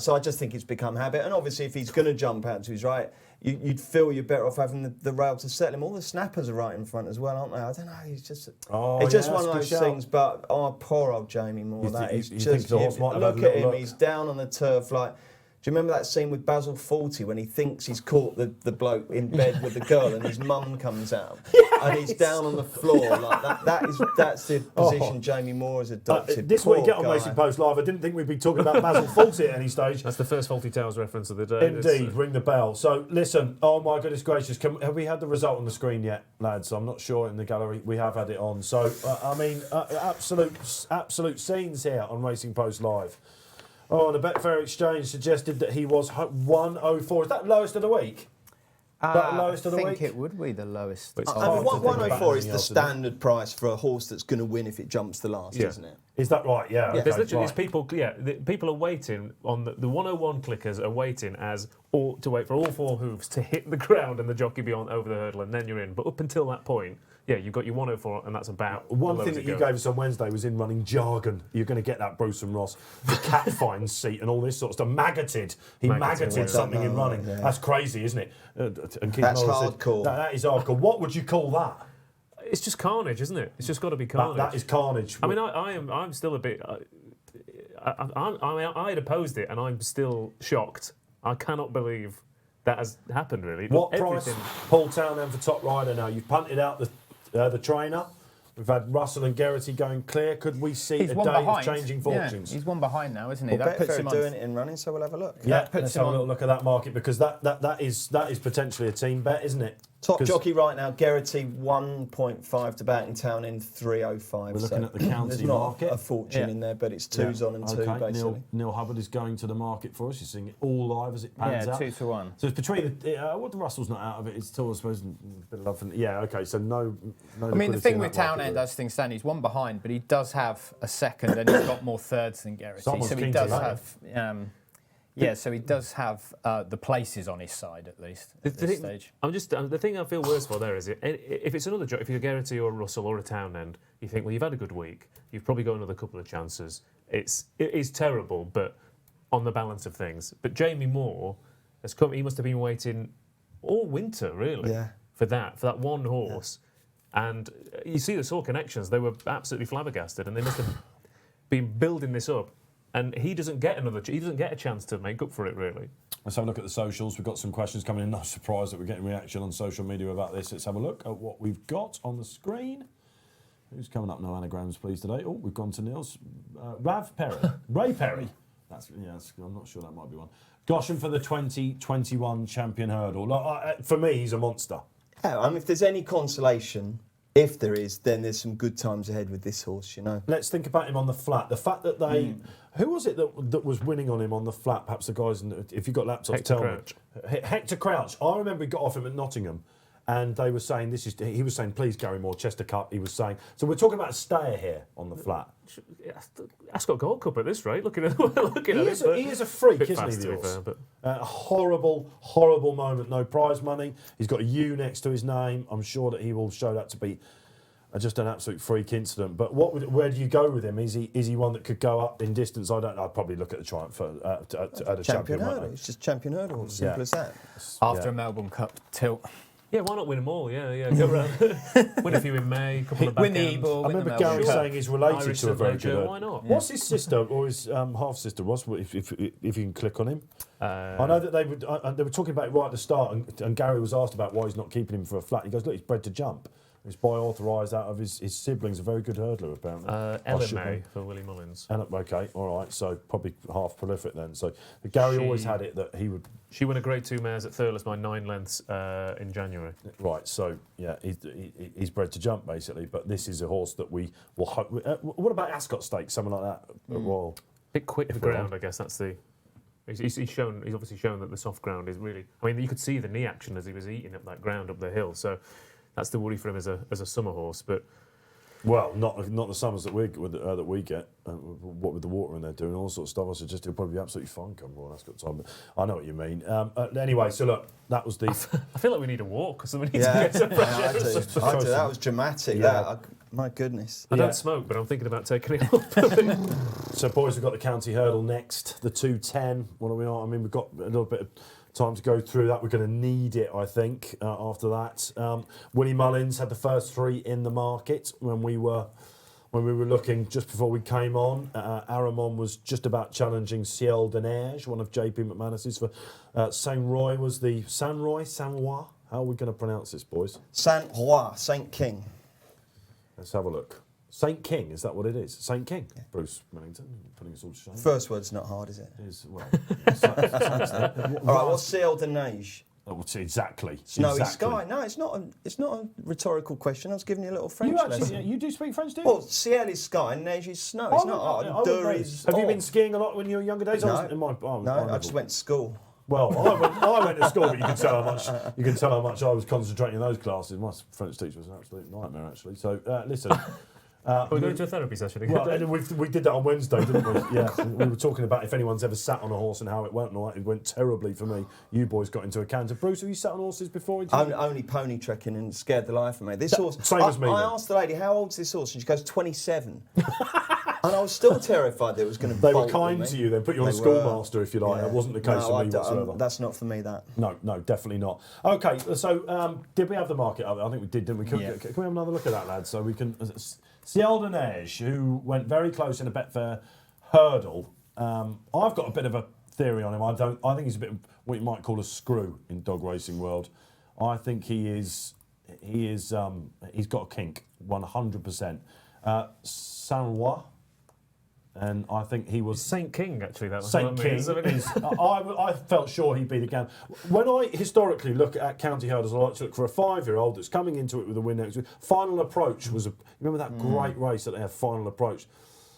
So I just think it's become habit. And obviously, if he's going to jump out to his right, you'd feel you're better off having the rail to settle him. All the snappers are right in front as well, aren't they? I don't know. He's just Oh, it's just yeah, one of that's those a good things. But poor old Jamie Moore. You That think- is you think just the horse might have had look a at little him. look? He's down on the turf like. Do you remember that scene with Basil Fawlty when he thinks he's caught the bloke in bed with the girl and his mum comes out and he's down on the floor like that? That's the position Jamie Moore has adopted. This is what you Poor get on guy. Racing Post Live. I didn't think we'd be talking about Basil Fawlty at any stage. That's the first Faulty Tales reference of the day. Indeed, ring the bell. So, listen, oh my goodness gracious, have we had the result on the screen yet, lads? I'm not sure in the gallery. We have had it on. So, I mean, absolute scenes here on Racing Post Live. Oh, and the Betfair Exchange suggested that he was 104. Is that lowest of the week? That lowest of the I week? think it would be the lowest. But it's I mean, hard to think about 104 is anything the else, isn't it? standard price for a horse that's going to win if it jumps the last, Yeah. isn't it? Is that right? Yeah. Okay, There's literally right. these people. Yeah, people are waiting on the 101 clickers are waiting to wait for all 4 hooves to hit the ground and the jockey be on over the hurdle, and then you're in. But up until that point, yeah, you've got your 104, and that's about One the thing lowest that it you goes. gave us on Wednesday was in running jargon. You're going to get that, Bruce and Ross. The cat finds seat and all this sort of stuff. Maggoted. He maggoted yeah. something in running. Yeah. That's crazy, isn't it? And Keith That's Morris said, hardcore. that is hardcore. What would you call that? It's just carnage, isn't it? It's just got to be carnage. That is carnage. I mean, I'm still a bit. I had opposed it, and I'm still shocked. I cannot believe that has happened. Really, what Everything. price Paul Townend for top rider now? You've punted out the trainer. We've had Russell and Geraghty going clear. Could we see He's a one day behind. of changing fortunes? Yeah, he's one behind now, isn't he? Well, that puts Betfair him are on. doing it in running, so we'll have a look. Yeah, puts let's him have a on- little look at that market because that is potentially a team bet, isn't it? Top 'Cause jockey right now, Geraghty 1.5 to back in town in 305. We're looking at the county there's not market. a fortune Yeah. in there, but it's twos on and two Okay, basically. Neil Hubbard is going to the market for us. You're seeing it all live as it pans Yeah, out. 2 to 1. So it's between what the Russell's not out of it. It's still, I suppose, a bit of love. Yeah, okay. So no. I mean, the thing with Townend, as things stand, he's one behind, but he does have a second, and he's got more thirds than Geraghty. Someone's So he keen to does that. have. So he does have the places on his side at least at this stage. The thing I feel worse for there is if it's another job, if you're a Geraghty or a Russell or a Townend, you think, well, you've had a good week, you've probably got another couple of chances. It is terrible, but on the balance of things. But Jamie Moore has come. He must have been waiting all winter, really, Yeah. for that one horse. And you see the Saw connections; they were absolutely flabbergasted, and they must have been building this up. And he doesn't get a chance to make up for it, really. Let's have a look at the socials. We've got some questions coming in. No surprise that we're getting reaction on social media about this. Let's have a look at what we've got on the screen. Who's coming up? No anagrams, please, today. Oh, we've gone to Neil's. Rav Perry. Ray Perry. I'm not sure that might be one. Goshen for the 2021 champion hurdle. For me, he's a monster. Yeah, I mean, if there's any consolation, if there is, then there's some good times ahead with this horse, you know. Let's think about him on the flat. The fact that they... Who was it that was winning on him on the flat? Perhaps the guys... If you've got laptops, Hector tell Crouch. me. Hector Crouch. I remember he got off him at Nottingham. And they were saying, he was saying, please, Gary Moore, Chester Cup. He was saying... So we're talking about a stayer here on the flat. Ascot Gold Cup at this rate, looking at it. He is a freak, Bit isn't he, fast, the to be horse? fair, but- A horrible moment. No prize money. He's got a U next to his name. I'm sure that he will show that to be just an absolute freak incident. But where do you go with him? Is he one that could go up in distance? I'd probably look at the Triumph at a champion. hurdle. It's just champion hurdle. Simple as that. After a Melbourne Cup tilt. Yeah, why not win them all? Yeah. Go around. Win a few in May, a couple of back Win the ends. E-ball. I win the remember Melbourne Gary Cup. saying he's related Irish to a very St. good. Why not? What's his sister or his half sister? If you can click on him. I know that they were talking about it right at the start, and Gary was asked about why he's not keeping him for a flat. He goes, look, he's bred to jump. He's by authorised out of his siblings, a very good hurdler apparently. LMA for Willie Mullins. Okay, all right, so probably half prolific then. So Gary always had it that he would. She won a Grade 2 mares at Thurles by 9 lengths in January. Right, so yeah, he's bred to jump basically, but this is a horse that we will hope. What about Ascot Stakes, something like that at Royal? Bit quick If the we're ground, on. I guess that's the. He's obviously shown that the soft ground is really. I mean, you could see the knee action as he was eating up that ground up the hill. So that's the worry for him as a summer horse. But Well, not the summers that we get. What with the water in there doing all sorts of stuff, I suggest he'll probably be absolutely fine come Royal Ascot time. But I know what you mean. Anyway, so look, that was the. I feel like we need a walk, so we need to Yeah, get some fresh air. I do. That was dramatic. Yeah. My goodness. I Yeah. don't smoke, but I'm thinking about taking it off. So, boys, we've got the county hurdle next, the 210. What do we know? I mean, we've got a little bit of time to go through that. We're going to need it, I think, after that. Willie Mullins had the first three in the market when we were looking just before we came on. Aramon was just about challenging Ciel de Neige, one of JP McManus's. For Saint Roy was the Saint Roy. How are we going to pronounce this, boys? Saint Roi, Saint King. Let's have a look. Saint King, is that what it is? Saint King. Yeah. Bruce Millington, putting us all to shame. First word's not hard, is it? It is, well. All right, what's Ciel de Neige? Oh, exactly. Snowy exactly. sky. No, it's not a rhetorical question. I was giving you a little French You actually, lesson. you do speak French, do you? Well, Ciel is sky and Neige is snow. It's not hard. Dur is. Have you or. been skiing a lot when you were younger days? No, I I just went to school. Well, I went to school, but you can tell how much I was concentrating in those classes. My French teacher was an absolute nightmare, actually. So listen. We're going to a therapy session again. Well, and we did that on Wednesday, didn't we? Yeah, we were talking about if anyone's ever sat on a horse and how it went. And it went terribly for me. You boys got into a canter. Bruce, have you sat on horses before? Only pony trekking and scared the life of me. This horse. same as me, I then. asked the lady, "How old's this horse?" And she goes, 27. And I was still terrified that it was going to. They were kind to you. They put you on a schoolmaster, if you like. Yeah. That wasn't the case for me whatsoever. That's not for me. That. No, definitely not. Okay, so did we have the market up? I think we did, didn't we? Can we have another look at that, lads? So we can. Ciel de Neige, who went very close in a Betfair hurdle. I've got a bit of a theory on him. I think he's a bit of what you might call a screw in dog racing world. I think he's got a kink, 100%. Saint Roi. And I think he was Saint King, actually. That was Saint King is. I felt sure he'd be the Gamble. When I historically look at county hurdles, I like to look for a 5-year-old that's coming into it with a win next week. Final Approach was remember that great race that they had. Final Approach.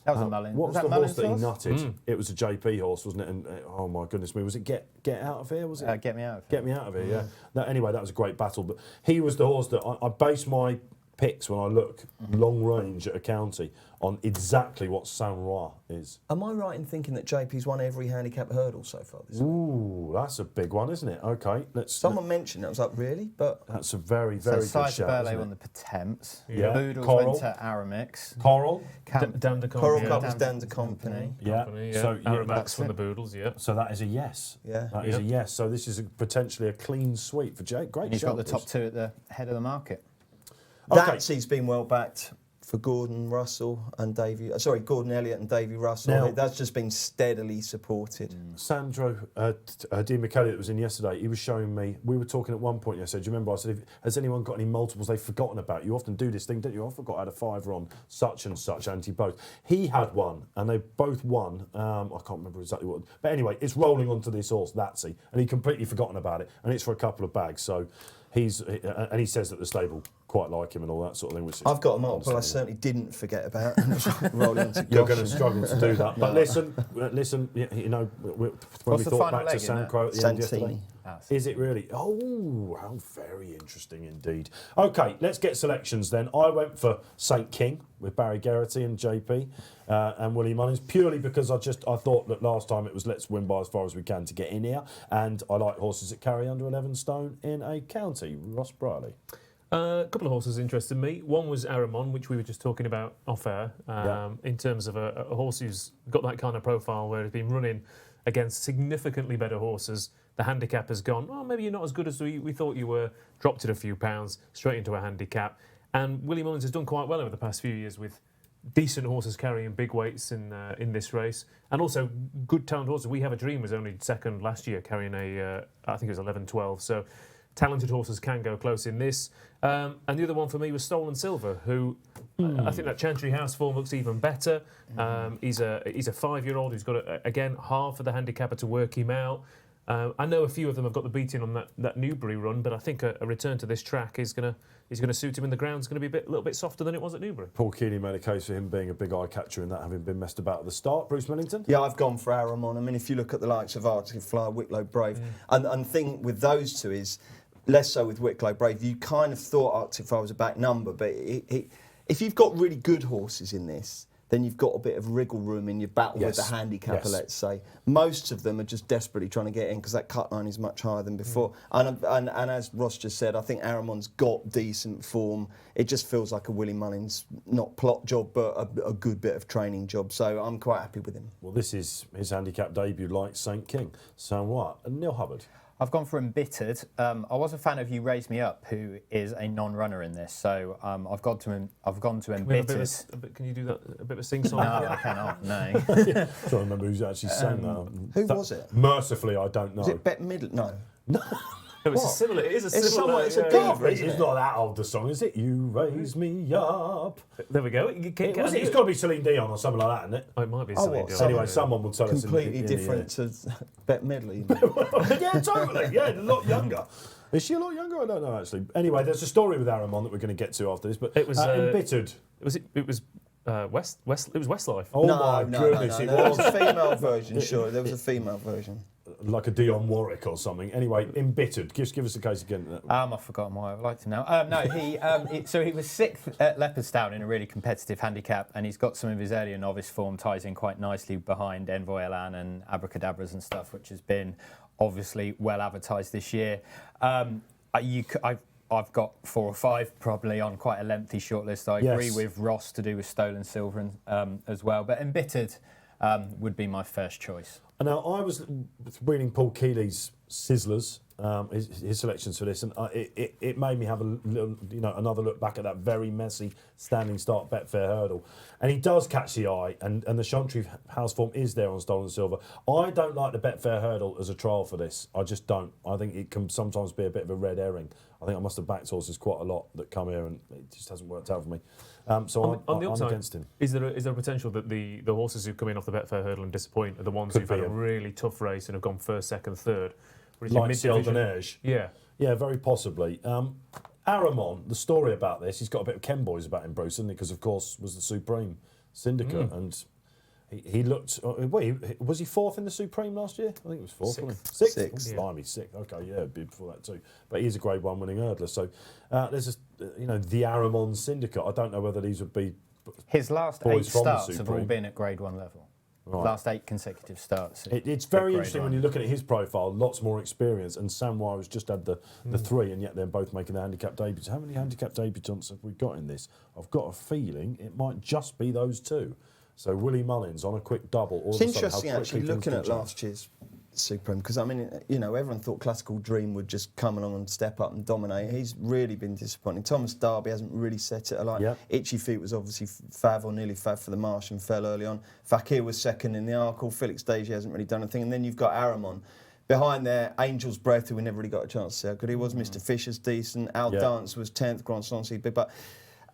That was a Mullins. What was the horse that he nutted? Mm. It was a JP horse, wasn't it? And oh my goodness me, was it Get Out of Here? Was it? Get Me Out of Here. Get Me Out of Here. Yeah. Anyway, that was a great battle. But he was the horse that I base my picks when I look long range at a county on exactly what Saint Roi is. Am I right in thinking that JP's won every handicap hurdle so far this week? Ooh, that's a big one, isn't it? Okay, Someone mentioned it. I was like, really? But That's a very, So very good Side shout. Belle isn't won it? the Potemps. Yeah. Boodles Coral. went to Aramix. Coral. Dan de Coral Company, Cup was Dan's down to company. Yeah. So Aramax that's from it. the Boodles, yeah. So that is a yes. Yeah. That is a yes. So this is potentially a clean sweep for Jake. Great He's shout, got the top Bruce. two at the head of the market. Okay. He's been well backed for Gordon Russell and Gordon Elliott and Davy Russell. Now- That's just been steadily supported. Sandro Di Michele that was in yesterday, he was showing me, we were talking at one point yesterday, do you remember I said, has anyone got any multiples they've forgotten about? You often do this thing, don't you? I forgot I had a 5 on such and such anti-both. He had one, and they both won. I can't remember exactly what. But anyway, it's rolling onto this horse, that's he. And he completely forgotten about it, and it's for a couple of bags. So and he says that the stable quite like him and all that sort of thing. Which I've got a multiple I certainly didn't forget about. Rolling into You're Gosh. going to struggle to do that. But listen, you know, when What's we the thought final back to leg in that? Sancro at the end Santini. yesterday. Is it really? Oh, how very interesting indeed. Okay, let's get selections then. I went for St King with Barry Geraghty and JP and Willie Mullins, purely because I thought that last time it was let's win by as far as we can to get in here, and I like horses that carry under 11 stone in a county. Ross Brierley. A couple of horses interested me. One was Aramon, which we were just talking about off air, in terms of a horse who's got that kind of profile where he's been running against significantly better horses. The handicap has gone, oh, maybe you're not as good as we thought you were, dropped it a few pounds, straight into a handicap. And Willie Mullins has done quite well over the past few years with decent horses carrying big weights in this race. And also good talent horses. We Have a Dream was only second last year, carrying I think it was 11-12. So talented horses can go close in this. And the other one for me was Stolen Silver, who I think that Chantry House form looks even better. He's a 5-year-old who's got, again, half of the handicapper to work him out. I know a few of them have got the beating on that Newbury run, but I think a return to this track is going to suit him, and the ground's going to be a little bit softer than it was at Newbury. Paul Keeley made a case for him being a big eye catcher and that having been messed about at the start. Bruce Millington? Yeah, I've gone for Aramon. I mean, if you look at the likes of Arctic Flyer, Wicklow Brave, and the thing with those two is, less so with Wicklow Brave, you kind of thought Arctic Flyer was a back number, but if you've got really good horses in this, then you've got a bit of wriggle room in your battle with the handicapper, let's say. Most of them are just desperately trying to get in because that cut line is much higher than before. And as Ross just said, I think Aramon's got decent form. It just feels like a Willie Mullins, not plot job, but a good bit of training job. So I'm quite happy with him. Well, this is his handicap debut like St King. So what? And Neil Hubbard? I've gone for Embittered. I was a fan of You Raise Me Up, who is a non-runner in this. So I've gone to Embittered. Can you do that? A bit of a sing-song? No, I cannot. No. I'm trying to remember who's actually sang that. Who was it? Mercifully, I don't know. Was it Bette Midler? No. It is a similar. It's a diva, isn't It's it? not that old, the song, is it? You raise me up. There we go. It's got to be Celine Dion or something like that, isn't it? Oh, it might be. Oh, Celine what? Dion. Anyway, someone will tell us. Completely in the different to Bette Midler. You know. Yeah, totally. Yeah, a lot younger. Is she a lot younger? I don't know, actually. Anyway, there's a story with Aramon that we're going to get to after this, but It was Embittered. It was Westlife. Oh my goodness, it There was was a female version, sure. There was a female version. like a Dion Warwick or something. Anyway, Embittered. Just give us the case again. I've forgotten why I would like to know. No, he was sixth at Leopardstown in a really competitive handicap, and he's got some of his earlier novice form ties in quite nicely behind Envoy Elan and Abracadabras and stuff, which has been obviously well advertised this year. I've got 4 or 5 probably on quite a lengthy shortlist. I agree with Ross to do with Stolen Silver as well, but Embittered would be my first choice. Now, I was reading Paul Keeley's Sizzlers, his selections for this, and it made me have a little, another look back at that very messy standing start Betfair hurdle. And he does catch the eye, and the Chantry House form is there on Stolen Silver. I don't like the Betfair hurdle as a trial for this. I just don't. I think it can sometimes be a bit of a red herring. I think I must have backed horses quite a lot that come here, and it just hasn't worked out for me. So on the I'm upside, against him. Is there a potential that the horses who come in off the Betfair hurdle and disappoint are the ones who've had a really tough race and have gone first, second, third? Like Cheltenham. Yeah. Yeah, very possibly. Aramon, the story about this, he's got a bit of Ken Boys about him, Bruce, isn't he? Because, of course, was the Supreme Syndicate, and he looked... was he 4th in the Supreme last year? I think it was 4th, wasn't he? 6th? Yeah. Blimey, 6th. OK, yeah, before that too. But he's a Grade 1 winning hurdler. So there's the Aramon Syndicate. I don't know whether these would be... His last 8 boys from the starts have all Supreme. been at Grade 1 level. Right. Last 8 consecutive starts. It's very Grade interesting 1. when you're looking at his profile, lots more experience, and Sam Wyer's just had the 3, and yet they're both making their handicap debuts. How many handicap debutants have we got in this? I've got a feeling it might just be those 2. So Willie Mullins on a quick double. It's interesting actually looking at last year's Supreme, because I mean, everyone thought Classical Dream would just come along and step up and dominate. He's really been disappointing. Thomas Darby hasn't really set it alight. Yep. Itchy Feet was obviously fav or nearly fav for the Marsh and fell early on. Fakir was second in the Arkle. Felix Dagy hasn't really done anything. And then you've got Aramon. Behind there, Angel's Breath, who we never really got a chance to see how good he was. Mr. Fisher's decent. Al Dance was 10th, Grand Sancy. But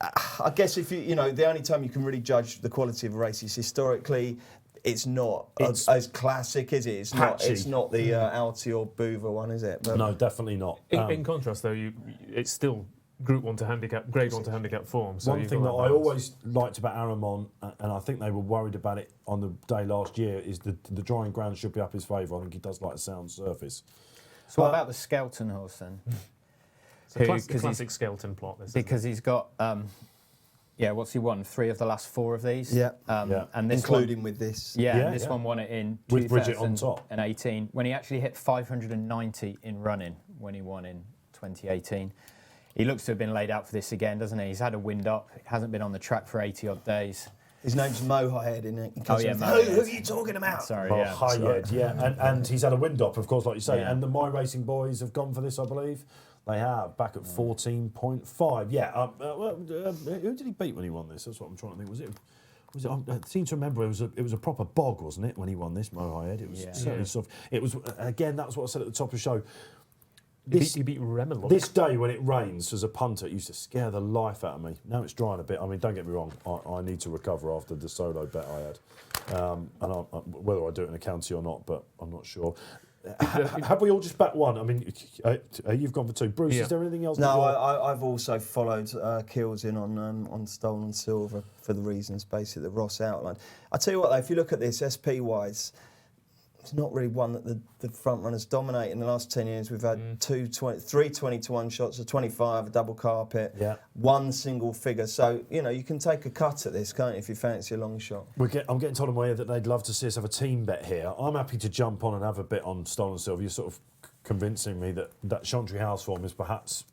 I guess if the only time you can really judge the quality of a race is historically. it's not It's as classic, is it? It's patchy. not the Alti or Boover one, is it? But No, definitely not. In contrast, though, it's still Group 1 to handicap, Grade 1 to handicap form. So One thing that I always liked about Aramon, and I think they were worried about it on the day last year, is the drying ground should be up his favour. I think he does like a sound surface. So what about the Skelton horse then? It's a classic Skelton plot. This, Because he's got, what's he won? 3 of the last 4 of these. Yeah. And this including with this. this one won it in With Bridget on top. 2018 when he actually hit 590 in running when he won in 2018. He looks to have been laid out for this again, doesn't he? He's had a wind up. Hasn't been on the track for 80 odd days. His name's Mohied, isn't it? Oh, yeah, Who Mohied. are you talking about? Sorry, Well, yeah. Hayed, yeah, and he's had a wind up, of course, like you say. Yeah. And the My Racing boys have gone for this, I believe. They have, back at 14.5. Yeah, who did he beat when he won this? That's what I'm trying to think. Was it? I seem to remember it was a proper bog, wasn't it, when he won this, Mohied? It was certainly soft. It was, again, that's what I said at the top of the show. he beat Remelot. This day when it rains, as a punter, it used to scare the life out of me. Now it's drying a bit. I mean, don't get me wrong, I need to recover after the solo bet I had. Whether I do it in a county or not, but I'm not sure. Have we all just backed one? I mean, you've gone for 2. Bruce, is there anything else? No, I've also followed Kills in on Stolen Silver for the reasons basically that Ross outlined. I tell you what, though, if you look at this SP-wise, it's not really one that the front runners dominate. In the last 10 years, we've had 3 20-to-1 shots, a 25, a double carpet, one single figure. So, you can take a cut at this, can't you, if you fancy a long shot? I'm getting told on my ear that they'd love to see us have a team bet here. I'm happy to jump on and have a bit on Stolen Silver. You're sort of convincing me that Chantry House form is perhaps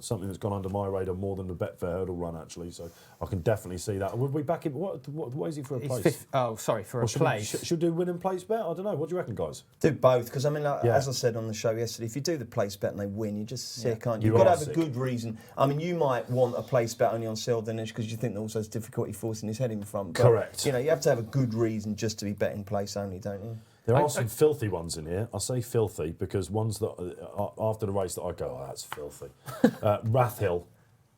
something that's gone under my radar more than the Betfair hurdle run, actually. So I can definitely see that. Would we back him? What is he for a place? For a place. Should we do win and place bet? I don't know. What do you reckon, guys? Do both, because I mean, as I said on the show yesterday, if you do the place bet and they win, you're just sick, aren't you? You've got to have a good reason. I mean, you might want a place bet only on Seldenish because you think that also has difficulty forcing his head in front. But, Correct. You have to have a good reason just to be betting place only, don't you? There are some filthy ones in here. I say filthy because ones that after the race that I go, that's filthy. Rathhill,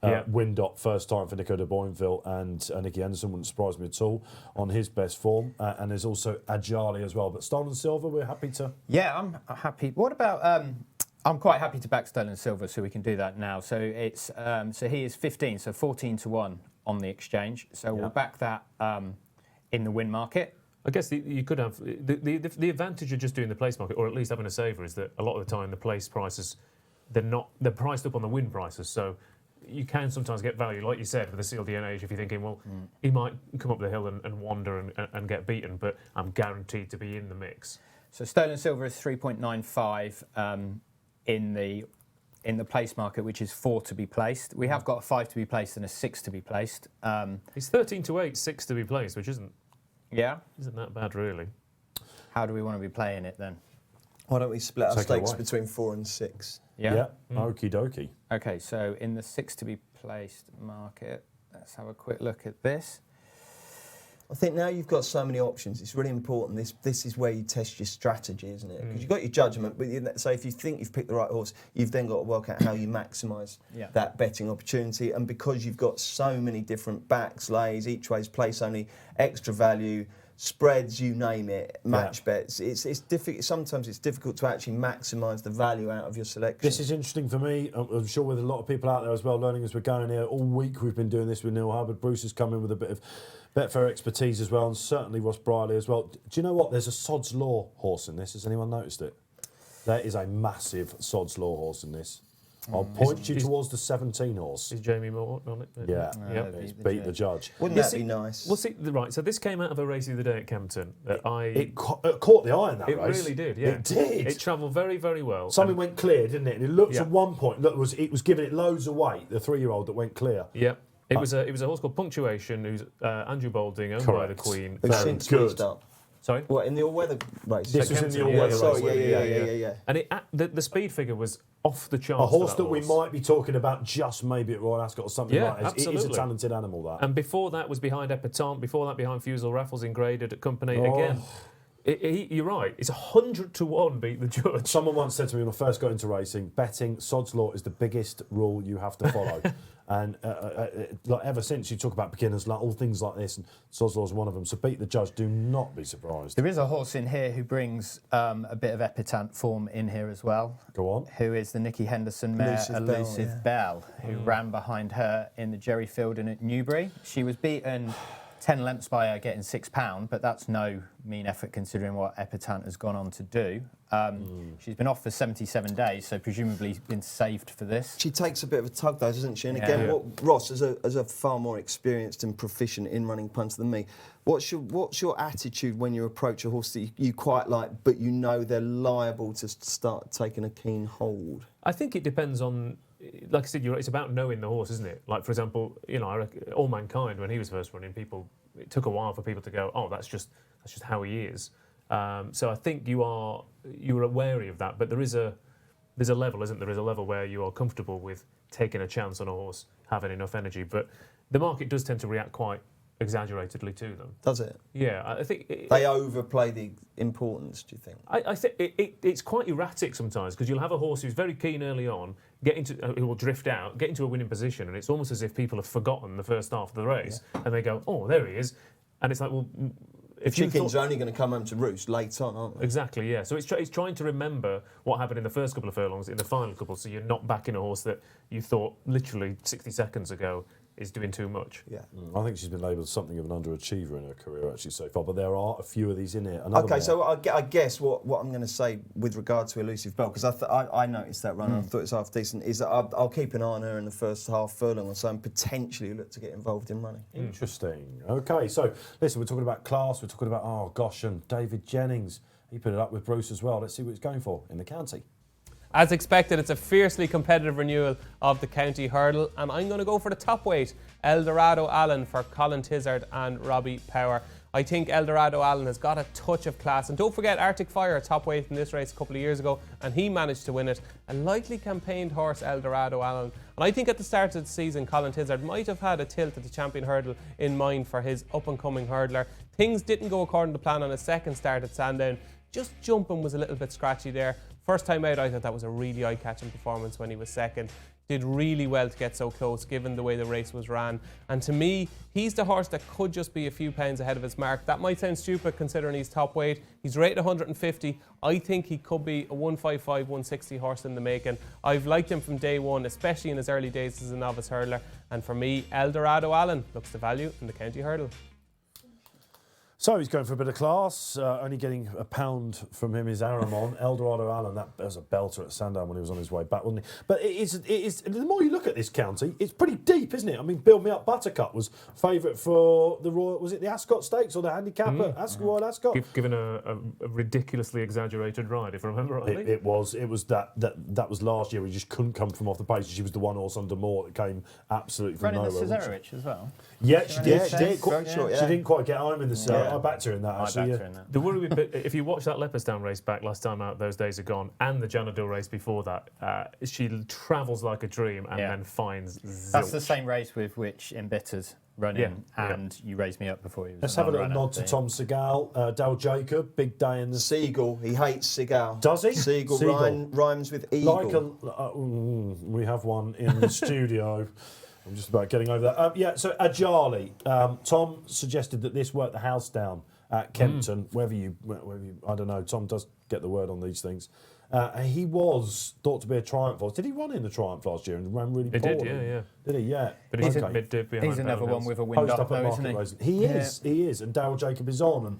Windop, first time for Nico de Boinville, and Niki Henderson wouldn't surprise me at all on his best form. And there's also Ajali as well. But Stolen Silver, we're happy to. Yeah, I'm happy. What about? I'm quite happy to back Stolen Silver, so we can do that now. So it's so he is 15, so 14-to-1 on the exchange. So we'll back that in the win market. I guess you could have the advantage of just doing the place market, or at least having a saver, is that a lot of the time the place prices they're priced up on the win prices, so you can sometimes get value, like you said, with the sealed DNH. If you're thinking, well, he might come up the hill and wander and get beaten, but I'm guaranteed to be in the mix. So Stolen Silver is 3.95 in the place market, which is 4 to be placed. We have got a 5 to be placed and a 6 to be placed. He's 13-to-8, 6 to be placed, which isn't that bad, really. How do we want to be playing it then? Why don't we split our Take it stakes away. between 4 and 6? Okie dokie. Okay, so in the 6 to be placed market, let's have a quick look at this. I think now you've got so many options, it's really important. This is where you test your strategy, isn't it? Because you've got your judgment, but so if you think you've picked the right horse, you've then got to work out how you maximise that betting opportunity. And because you've got so many different backs, lays, each way's place only, extra value, spreads, you name it, match bets. It's difficult. Sometimes it's difficult to actually maximise the value out of your selection. This is interesting for me. I'm sure with a lot of people out there as well, learning as we're going here. All week we've been doing this with Neil Hubbard. Bruce has come in with a bit of Betfair expertise as well, and certainly Ross Brierley as well. Do you know what? There's a Sod's Law horse in this. Has anyone noticed it? There is a massive Sod's Law horse in this. I'll point you towards the 17 horse. Is Jamie Moore on it? Yeah, it's beat the judge. Wouldn't that be nice? Well, see, right. So this came out of a race the other day at Kempton that It caught the eye in that It race. really did. Yeah, It did. It travelled very, very well. Something went clear, didn't it? And it looked Yeah. at one point. Look, it was giving it loads of weight. The 3-year-old that went clear. Yeah. It was a horse called Punctuation, who's Andrew Balding, owned by the Queen. Who's Very since good. moved up. Sorry? What, in the all-weather race? This was in the all-weather race. Sorry, yeah. And the speed figure was off the charts. A horse for that we might be talking about just maybe at Royal Ascot or something Yeah, like that. It is a absolutely. talented animal, that. And before that was behind Epatante, before that behind Fusel Raffles in Graded at Company. Again, You're right. It's 100 to 1 beat the judge. Someone once said to me when I first got into racing, betting, sod's law is the biggest rule you have to follow. And like ever since, you talk about beginners, like all things like this, and sod's law is one of them. So beat the judge, do not be surprised. There is a horse in here who brings a bit of epitaph form in here as well. Go on. Who is the Niki Henderson mare, Elusive Belle, who ran behind her in the Jerry Fielding at Newbury. She was beaten 10 lengths by her getting £6, but that's no mean effort considering what Epitaph has gone on to do. She's been off for 77 days, so presumably been saved for this. She takes a bit of a tug, though, doesn't she? And again, what, Ross, as a far more experienced and proficient in running punts than me, what's your attitude when you approach a horse that you quite like, but you know they're liable to start taking a keen hold? I think it depends on, like I said, it's about knowing the horse, isn't it? Like, for example, I reckon All Mankind, when he was first running, it took a while for people to go, oh, that's just how he is. So I think you are wary of that, but there's a level, isn't there? There is a level where you are comfortable with taking a chance on a horse having enough energy, but the market does tend to react quite exaggeratedly to them. Does it? Yeah, I think they overplay the importance. Do you think? I think it's quite erratic sometimes because you'll have a horse who's very keen early on, who will drift out, get into a winning position, and it's almost as if people have forgotten the first half of the race, and they go, "Oh, there he is," and it's like, well. If chickens are only going to come home to roost late on, aren't they? Exactly, yeah. So it's trying to remember what happened in the first couple of furlongs, in the final couple, so you're not backing a horse that you thought literally 60 seconds ago is doing too much. Yeah. I think she's been labelled something of an underachiever in her career actually so far, but there are a few of these in here. So I guess what I'm going to say with regard to Elusive Belle, because I noticed that run, I thought it's half decent, is that I'll keep an eye on her in the first half furlong or so and potentially look to get involved in running. Interesting. Okay, so listen, we're talking about class, we're talking about, oh gosh, and David Jennings. He put it up with Bruce as well. Let's see what he's going for in the county. As expected, it's a fiercely competitive renewal of the county hurdle, and I'm going to go for the top weight, Eldorado Allen for Colin Tizard and Robbie Power. I think Eldorado Allen has got a touch of class, and don't forget Arctic Fire, top weight in this race a couple of years ago, and he managed to win it. A lightly campaigned horse, Eldorado Allen, and I think at the start of the season Colin Tizard might have had a tilt at the champion hurdle in mind for his up-and-coming hurdler. Things didn't go according to plan on his second start at Sandown. Just jumping was a little bit scratchy there. First time out, I thought that was a really eye-catching performance when he was second. Did really well to get so close, given the way the race was ran. And to me, he's the horse that could just be a few pounds ahead of his mark. That might sound stupid considering he's top weight. He's rated 150. I think he could be a 155, 160 horse in the making. I've liked him from day one, especially in his early days as a novice hurdler. And for me, Eldorado Allen looks the value in the county hurdle. So he's going for a bit of class, only getting £1 from him is Aramon. Eldorado Allen, that was a belter at Sandown when he was on his way back, wasn't he? But it is, the more you look at this county, it's pretty deep, isn't it? I mean, Build Me Up Buttercup was favourite for the Royal, was it the Ascot Stakes or the handicap at Royal Ascot? Given a ridiculously exaggerated ride, if I remember rightly. It was that was last year. We just couldn't come from off the pace. She was the one horse under Moore that came absolutely from Running nowhere. the Cesarewitch as well. Yeah, she did. She Yeah. didn't quite get home in the I backed her in that, actually. The worry with, if you watch that Leopardstown race back last time out, those days are gone, and the Janadil race before that, she travels like a dream and then finds zilch. That's the same race with which Embittered running, and You Raised Me Up before he was. Let's have a little nod to Tom Segal, Dale Jacob, big day in the Seagull, he hates Seagal. Does he? Seagull rhymes with eagle. We have one in the studio. I'm just about getting over that. So Ajali, Tom suggested that this worked the house down at Kempton. Whether you, I don't know. Tom does get the word on these things. He was thought to be a Triumph horse. Did he run in the Triumph last year and ran really poorly? He did, yeah. Did he? Yeah. But he's mid-dip behind. He's another one with a wind Post up, up at though, isn't Market he? Racing. He is. And Darryl Jacob is on. And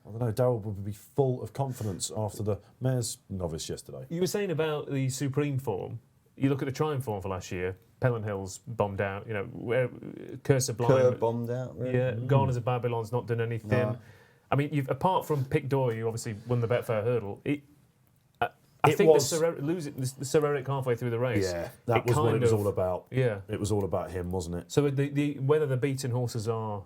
I don't know, Darryl would be full of confidence after the Mayor's novice yesterday. You were saying about the Supreme form. You look at the Triumph form for last year. Pelham Hill's bombed out. Where Curse of Blind. Kerr bombed out. Really. Yeah, Gone as a Babylon's not done anything. No. I mean, apart from Pick Door, you obviously won the Betfair hurdle. I think losing the Sir Eric halfway through the race. Yeah, that was what it was all about. Yeah, it was all about him, wasn't it? So whether the beaten horses are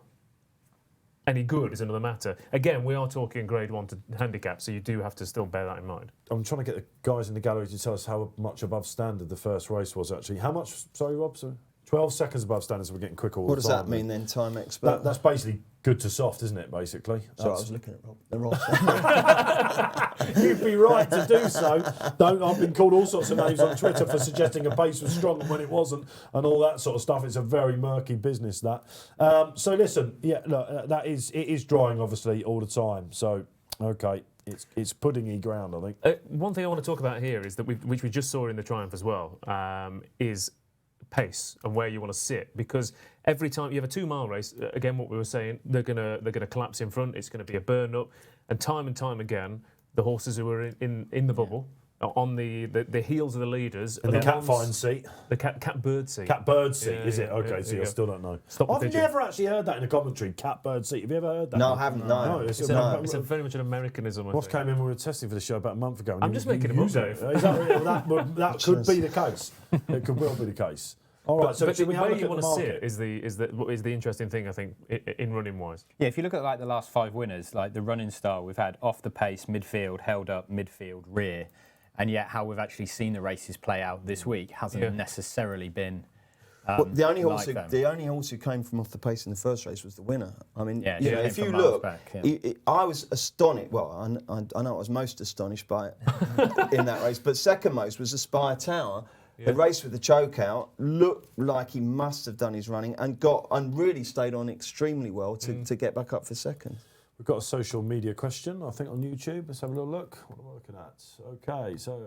any good is another matter. Again, we are talking Grade 1 to handicap, so you do have to still bear that in mind. I'm trying to get the guys in the gallery to tell us how much above standard the first race was, actually. How much, sorry, Rob? Sorry? 12 seconds above standard, so we're getting quick all What the does time. that mean then, time expert? That's basically good to soft, isn't it, basically? Sorry, I was looking at the wrong side. You'd be right to do so. I've been called all sorts of names on Twitter for suggesting a pace was strong when it wasn't, and all that sort of stuff. It's a very murky business, that. So listen, look, it is drying obviously all the time. So okay, it's puddingy ground, I think. One thing I want to talk about here is that which we just saw in the Triumph as well, is pace and where you want to sit, because every time you have a 2 mile race, again what we were saying, they're gonna collapse in front. It's going to be a burn up, and time again, the horses who are in the bubble are on the heels of the leaders. And the cat fine seat. The cat bird seat. Cat bird seat, Yeah, is it? yeah, Okay, yeah, so yeah. I still don't know. Stop the I've pigeon. never actually heard that in a commentary, cat bird seat. Have you ever heard that? No, I haven't. No, it's It's a very much an Americanism. I Ross think. came in when we were testing for the show about a month ago. And I'm he just was making him up, using Dave. it. Is that could be the case. It could well be the case. All right, so but should we have a where look you at the want to market? sit is the interesting thing, I think, in running wise. Yeah, if you look at like the last 5 winners, like the running style, we've had off the pace, midfield, held up, midfield, rear, and yet how we've actually seen the races play out this week hasn't necessarily been. Well, the only horse like who came from off the pace in the first race was the winner. I mean, Yeah, you she know, came if you from miles look, back, yeah. I was astonished. Well, I know I was most astonished by it in that race, but second most was Aspire Tower. The race with the choke out looked like he must have done his running and really stayed on extremely well to get back up for second. We've got a social media question, I think, on YouTube. Let's have a little look. What am I looking at? Okay, so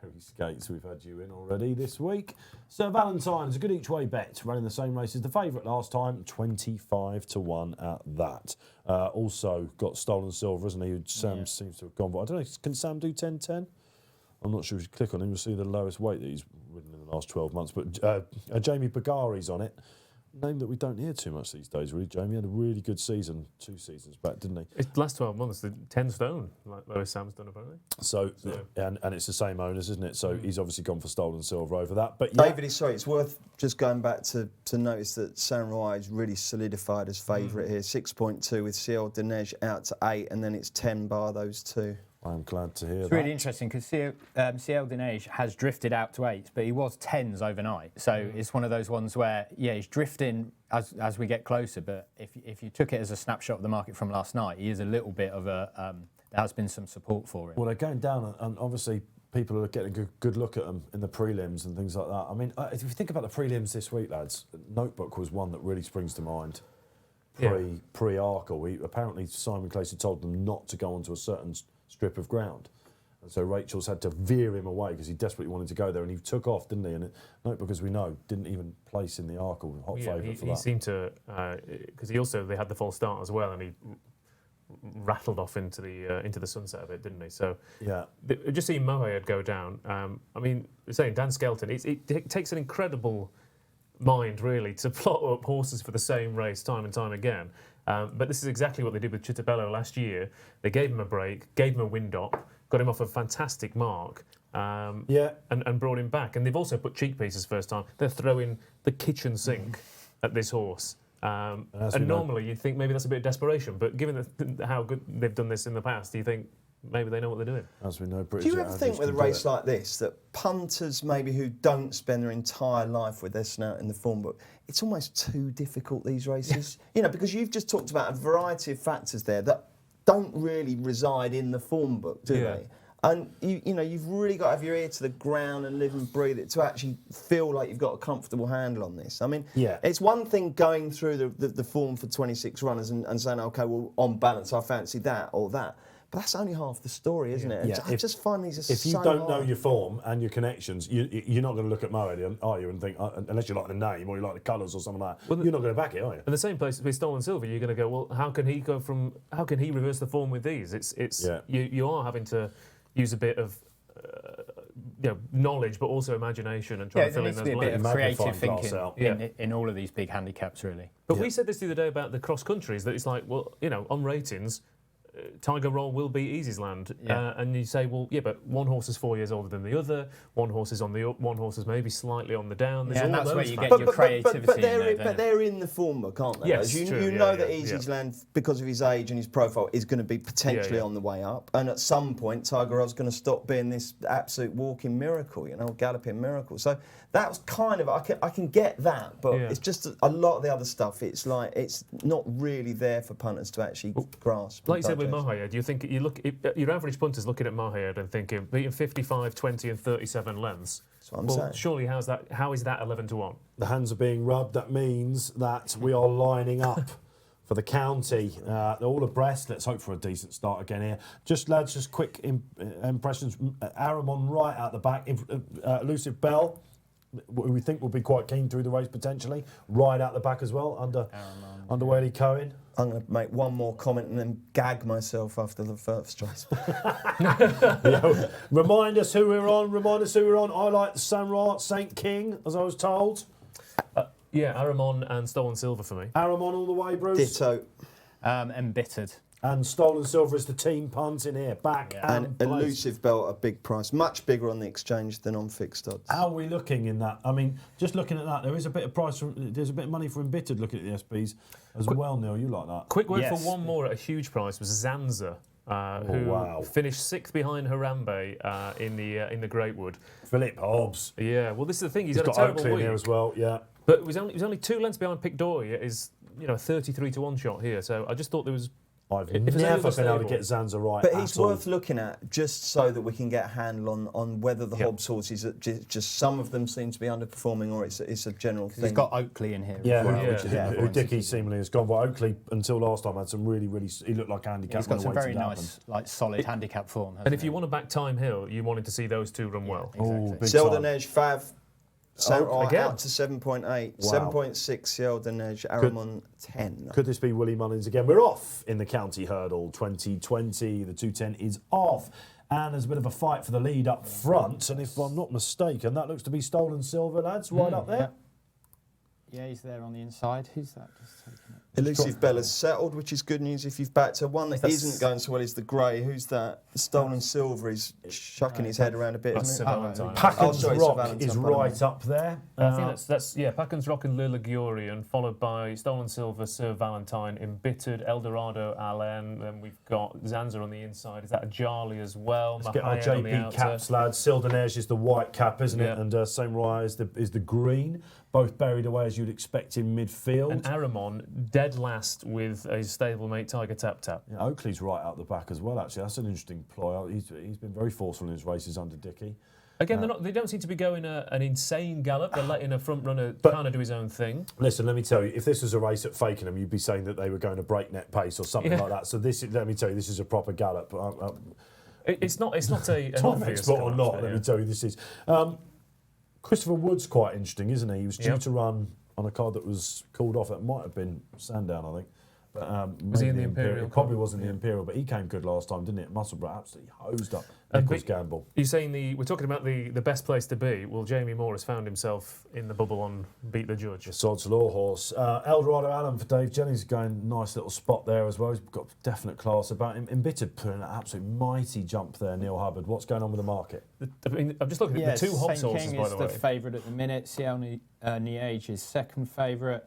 Kerry Skates, we've had you in already this week. Sir Valentine's, a good each way bet, running the same race as the favourite last time, 25 to 1 at that. Also got Stolen Silver, isn't he? Who Sam seems to have gone for. I don't know, can Sam do 10-10? I'm not sure if you click on him, you'll see the lowest weight that he's ridden in the last 12 months. But Jamie Bagari's on it. Name that we don't hear too much these days, really. Jamie had a really good season 2 seasons back, didn't he? It's the last 12 months, the 10 stone, like Lewis Sam's done apparently. So and it's the same owners, isn't it? So he's obviously gone for Stolen Silver over that. But David, it's worth just going back to notice that Saint-Roy is really solidified as favourite here. 6.2 with CL Dinesh out to 8, and then it's 10 bar those two. I'm glad to hear It's that. really interesting because CL Dinesh has drifted out to 8s, but he was 10s overnight. So it's one of those ones where, he's drifting as we get closer. But if you took it as a snapshot of the market from last night, he is a little bit of a. There has been some support for him. Well, they're going down, and obviously people are getting a good look at them in the prelims and things like that. I mean, if you think about the prelims this week, lads, Notebook was one that really springs to mind. Pre-Arkle, apparently Simon Clasey told them not to go onto a certain strip of ground. And so Rachel's had to veer him away because he desperately wanted to go there, and he took off, didn't he? And Notebook, as we know, didn't even place in the Arkle, hot favourite for that. He seemed to, because they had the false start as well, and he rattled off into the sunset a bit, didn't he? So just seeing Moayed go down. I mean, saying Dan Skelton, it takes an incredible mind really to plot up horses for the same race time and time again. But this is exactly what they did with Chitabello last year. They gave him a break, gave him a wind up, got him off a fantastic mark, and brought him back. And they've also put cheek pieces first time. They're throwing the kitchen sink at this horse. And normally you'd think maybe that's a bit of desperation, but given how good they've done this in the past, do you think maybe they know what they're doing? As we know, Do you ever think with a race like this that punters maybe who don't spend their entire life with their snout in the form book, it's almost too difficult, these races? You know, because you've just talked about a variety of factors there that don't really reside in the form book, do they? And you've really got to have your ear to the ground and live and breathe it to actually feel like you've got a comfortable handle on this. I mean, it's one thing going through the form for 26 runners and saying, okay, well, on balance, I fancy that or that. But that's only half the story, isn't it? I just find these are so If you don't know hard. your form and your connections, you're not going to look at Moed, are you, and think, unless you like the name or you like the colours or something like that, you're not going to back it, are you? In the same place with Stolen Silver, you're going to go, well, how can he reverse the form with these? You are having to use a bit of knowledge, but also imagination and try to fill in those a bit of blanks. creative thinking in all of these big handicaps, really. But we said this the other day about the cross countries, that it's like, well, on ratings, Tiger Roll will be Easy's land. Yeah. And you say, well, yeah, but one horse is 4 years older than the other, one horse is on the up, one horse is maybe slightly on the down. There's Yeah, all and that's those where you factors. get your creativity but in there, but they're in the form book, aren't they? Yes, you true, you yeah, know yeah, that Easy's yeah. land, because of his age and his profile, is going to be potentially Yeah. on the way up. And at some point, Tiger Roll's going to stop being this absolute walking miracle, galloping miracle. So that was kind of, I can get that, but Yeah. it's just a lot of the other stuff. It's like it's not really there for punters to actually grasp. Like you said with digest. Mahayed, do you think your average punter's looking at Mahayed and thinking beating 55, 20, and 37 lengths? That's what I'm well, saying. surely how is that 11-1? The hands are being rubbed. That means that we are lining up for the county. They're all abreast. Let's hope for a decent start again here. Lads, just quick impressions. Aramon right out the back. Elusive Belle, who we think will be quite keen through the race potentially, right out the back as well under Whaley Cohen. I'm going to make one more comment and then gag myself after the first race. Remind us who we're on. I like the Saint King, as I was told. Yeah, Aramon and Stolen Silver for me. Aramon all the way, Bruce. Ditto. Embittered. And Stolen Silver is the team punt in here. Back And placed. Elusive Belt, a big price, much bigger on the exchange than on fixed odds. How are we looking in that? I mean, just looking at that, there is a bit of there's a bit of money for embittered looking at the SPs as well, Neil. You like that? Quick word Yes. for one more at a huge price was Zanza, who finished 6th behind Harambe in the Greatwood. Philip Hobbs. Yeah, well, this is the thing. He's He's had a got terrible Oakley in week, here as well, yeah. but it was only 2 lengths behind Pick Dory. It is 33-1 shot here. So I just thought there was. I've If it's never over been able to stable. get Zanza right But at he's all. worth looking at just so that we can get a handle on whether the Yep. Hobbs horses, just some of them seem to be underperforming, or it's a general thing. He's got Oakley in here. Yeah, as well, who, which is yeah. who important. Dickey seemingly has gone. But Oakley, until last time, had some really, he looked like a handicap. He's got when some the very weighting nice, solid handicap form. And if hasn't you he? want to back Time Hill, you wanted to see those two run well. Exactly. Oh, big Sheldon time. Edge, Fav, again. out to 7.8, Wow. 7.6 Sheldon Edge, Aramon 10. Could this be Willie Mullins again? We're off in the County Hurdle 2020. The 210 is off. And there's a bit of a fight for the lead up front. And if I'm not mistaken, that looks to be Stolen Silver, lads, right up there. Yeah, he's there on the inside. Who's that? Just taking it. Elusive Bella's settled, which is good news if you've backed her. One that That's- isn't going so well is the grey. Who's that? Stolen Silver is chucking his head around a bit, That's isn't Sir it? Valentine. Packen's sorry, Sir Rock Valentine, is pardon right me. up there. I think that's Packen's Rock and Le Ligurian, followed by Stolen Silver, Sir Valentine, Embittered, Eldorado, Allen. Then we've got Zanza on the inside. Is that a Jarly as well? Let's get our Mahayed on the JP outer. caps, lads. Sildenage is the white cap, isn't it? Yeah. And Saint Roy is the green. Both buried away as you'd expect in midfield. And Aramon dead last with a stablemate Tiger Tap Tap. Yeah, Oakley's right out the back as well, actually. That's an interesting ploy. He's been very forceful in his races under Dickey. Again, they don't seem to be going an insane gallop. They're letting a front runner kind of do his own thing. Listen, let me tell you, if this was a race at Fakenham, you'd be saying that they were going to breakneck pace or something like that. So let me tell you, this is a proper gallop. It's not an Time obvious expert or gallop, not, but let yeah. me tell you, this is. Christopher Wood's quite interesting, isn't he? He was due to run on a card that was called off. It might have been Sandown, I think. But, Was he in maybe the Imperial? It probably wasn't the Imperial, but he came good last time, didn't it? Musselburgh absolutely hosed up And Nichols Gamble. You're saying we're talking about the best place to be. Well, Jamie Moore has found himself in the bubble on Beat the Judge. The Sod's Law horse. Eldorado Allen for Dave Jennings going nice little spot there as well. He's got definite class about him. Embittered put an absolute mighty jump there, Neil Hubbard. What's going on with the market? I mean, I'm just looking at the two Hobbs Saint horses, King by is the the way. favourite at the minute. Ciel Niege is second favourite.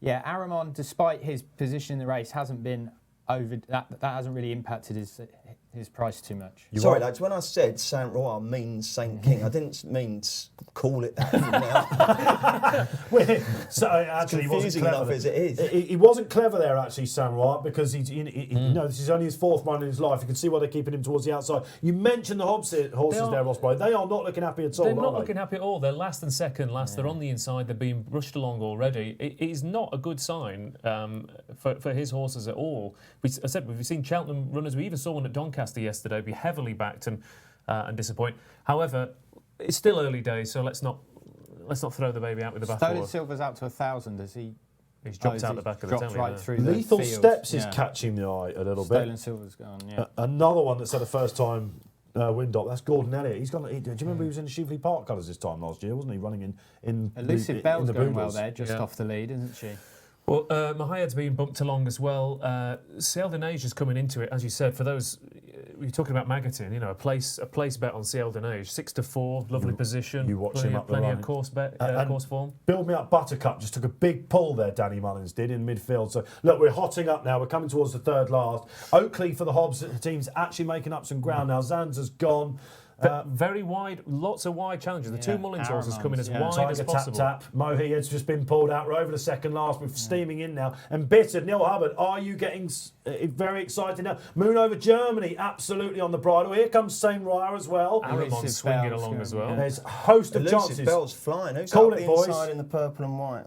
Yeah, Aramon, despite his position in the race, hasn't been over. That hasn't really impacted his price too much. Sorry, lads, when I said Saint Royal means Saint King, I didn't mean call it that now. So actually, he wasn't confusing clever enough there. as it is. He wasn't clever there, actually, Sam Wright, because this is only his fourth run in his life. You can see why they're keeping him towards the outside. You mentioned the horses there, Ross Boy. They are not looking happy at all. They're not are they? looking happy at all. They're last and second last. They're on the inside. They're being brushed along already. It is not a good sign for his horses at all. I said we've seen Cheltenham runners. We even saw one at Doncaster yesterday be heavily backed and disappoint. However, it's still early days, so let's not throw the baby out with the Stolen bathwater. Silver's out to 1,000 as he. He's dropped out the back of the dropped telly. right there. through the Lethal field. Steps is Yeah. catching the eye a little Stolen bit. Silver's gone. Yeah. Another one that's had a first time wind up. That's Gordon Elliott. He's gone. Do you remember he was in the Shively Park colours this time last year, wasn't he? Running in Elusive in Belle's the going well Boodles. there, just Yeah. off the lead, isn't she? Well, Mahayad's been bumped along as well. Cheltenham is coming into it, as you said. For those, we're talking about Magatin, you know, a place bet on Cheltenham, 6-4, lovely position. You watch plenty, him up the plenty line. of course form. Build Me Up Buttercup just took a big pull there, Danny Mullins did, in midfield. So, look, we're hotting up now. We're coming towards the third last. Oakley for the Hobbs team's actually making up some ground now. Zanza's gone. Very wide, lots of wide challenges. The two Mullins horses coming as wide as Tiger possible. tap. Mohead's just been pulled out. We're over the second last. We're steaming in now. Embittered. Neil Hubbard, are you getting very excited now? Moon over Germany, absolutely on the bridle. Here comes Saint Ryer as well. Aramon swinging along as well. There's a host of Elusive chances. Belle's flying. Who's Call up it, the boys. inside in the purple and white?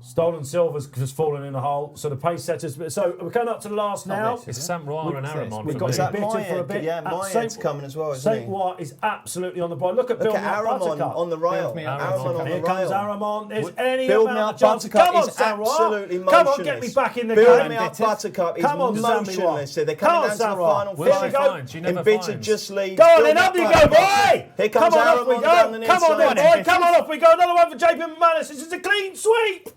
Stolen Silver's just fallen in a hole. So the pace setters. So we're coming up to the last now. It's Sam Ryer and Aramon. We've for got me. Is that Embittered for a bit. Yeah, Mohead's coming as well, isn't Saint he? Ryer is absolutely on the bridle. Look at Look Bill at Aramon on the rail. Aramon on the Here comes rail. Aramon. There's any Build Me amount Up of chances. Buttercup Come on, is Sam Ryer. absolutely Come on, get me motionless. back in the Build game. Me Up Buttercup is Come on, Sam Ryer. motionless. They're Come coming on, down to the Sam Ryer. final Will she finish. find? She never Embittered finds. just leads. Go on, Build then Me up Up you go, Buttercup. boy! Here Come comes on, off we Aramon down go. the Come on, then, inside. boy. Come on, off we go. Another one for JP McManus. This is a clean sweep.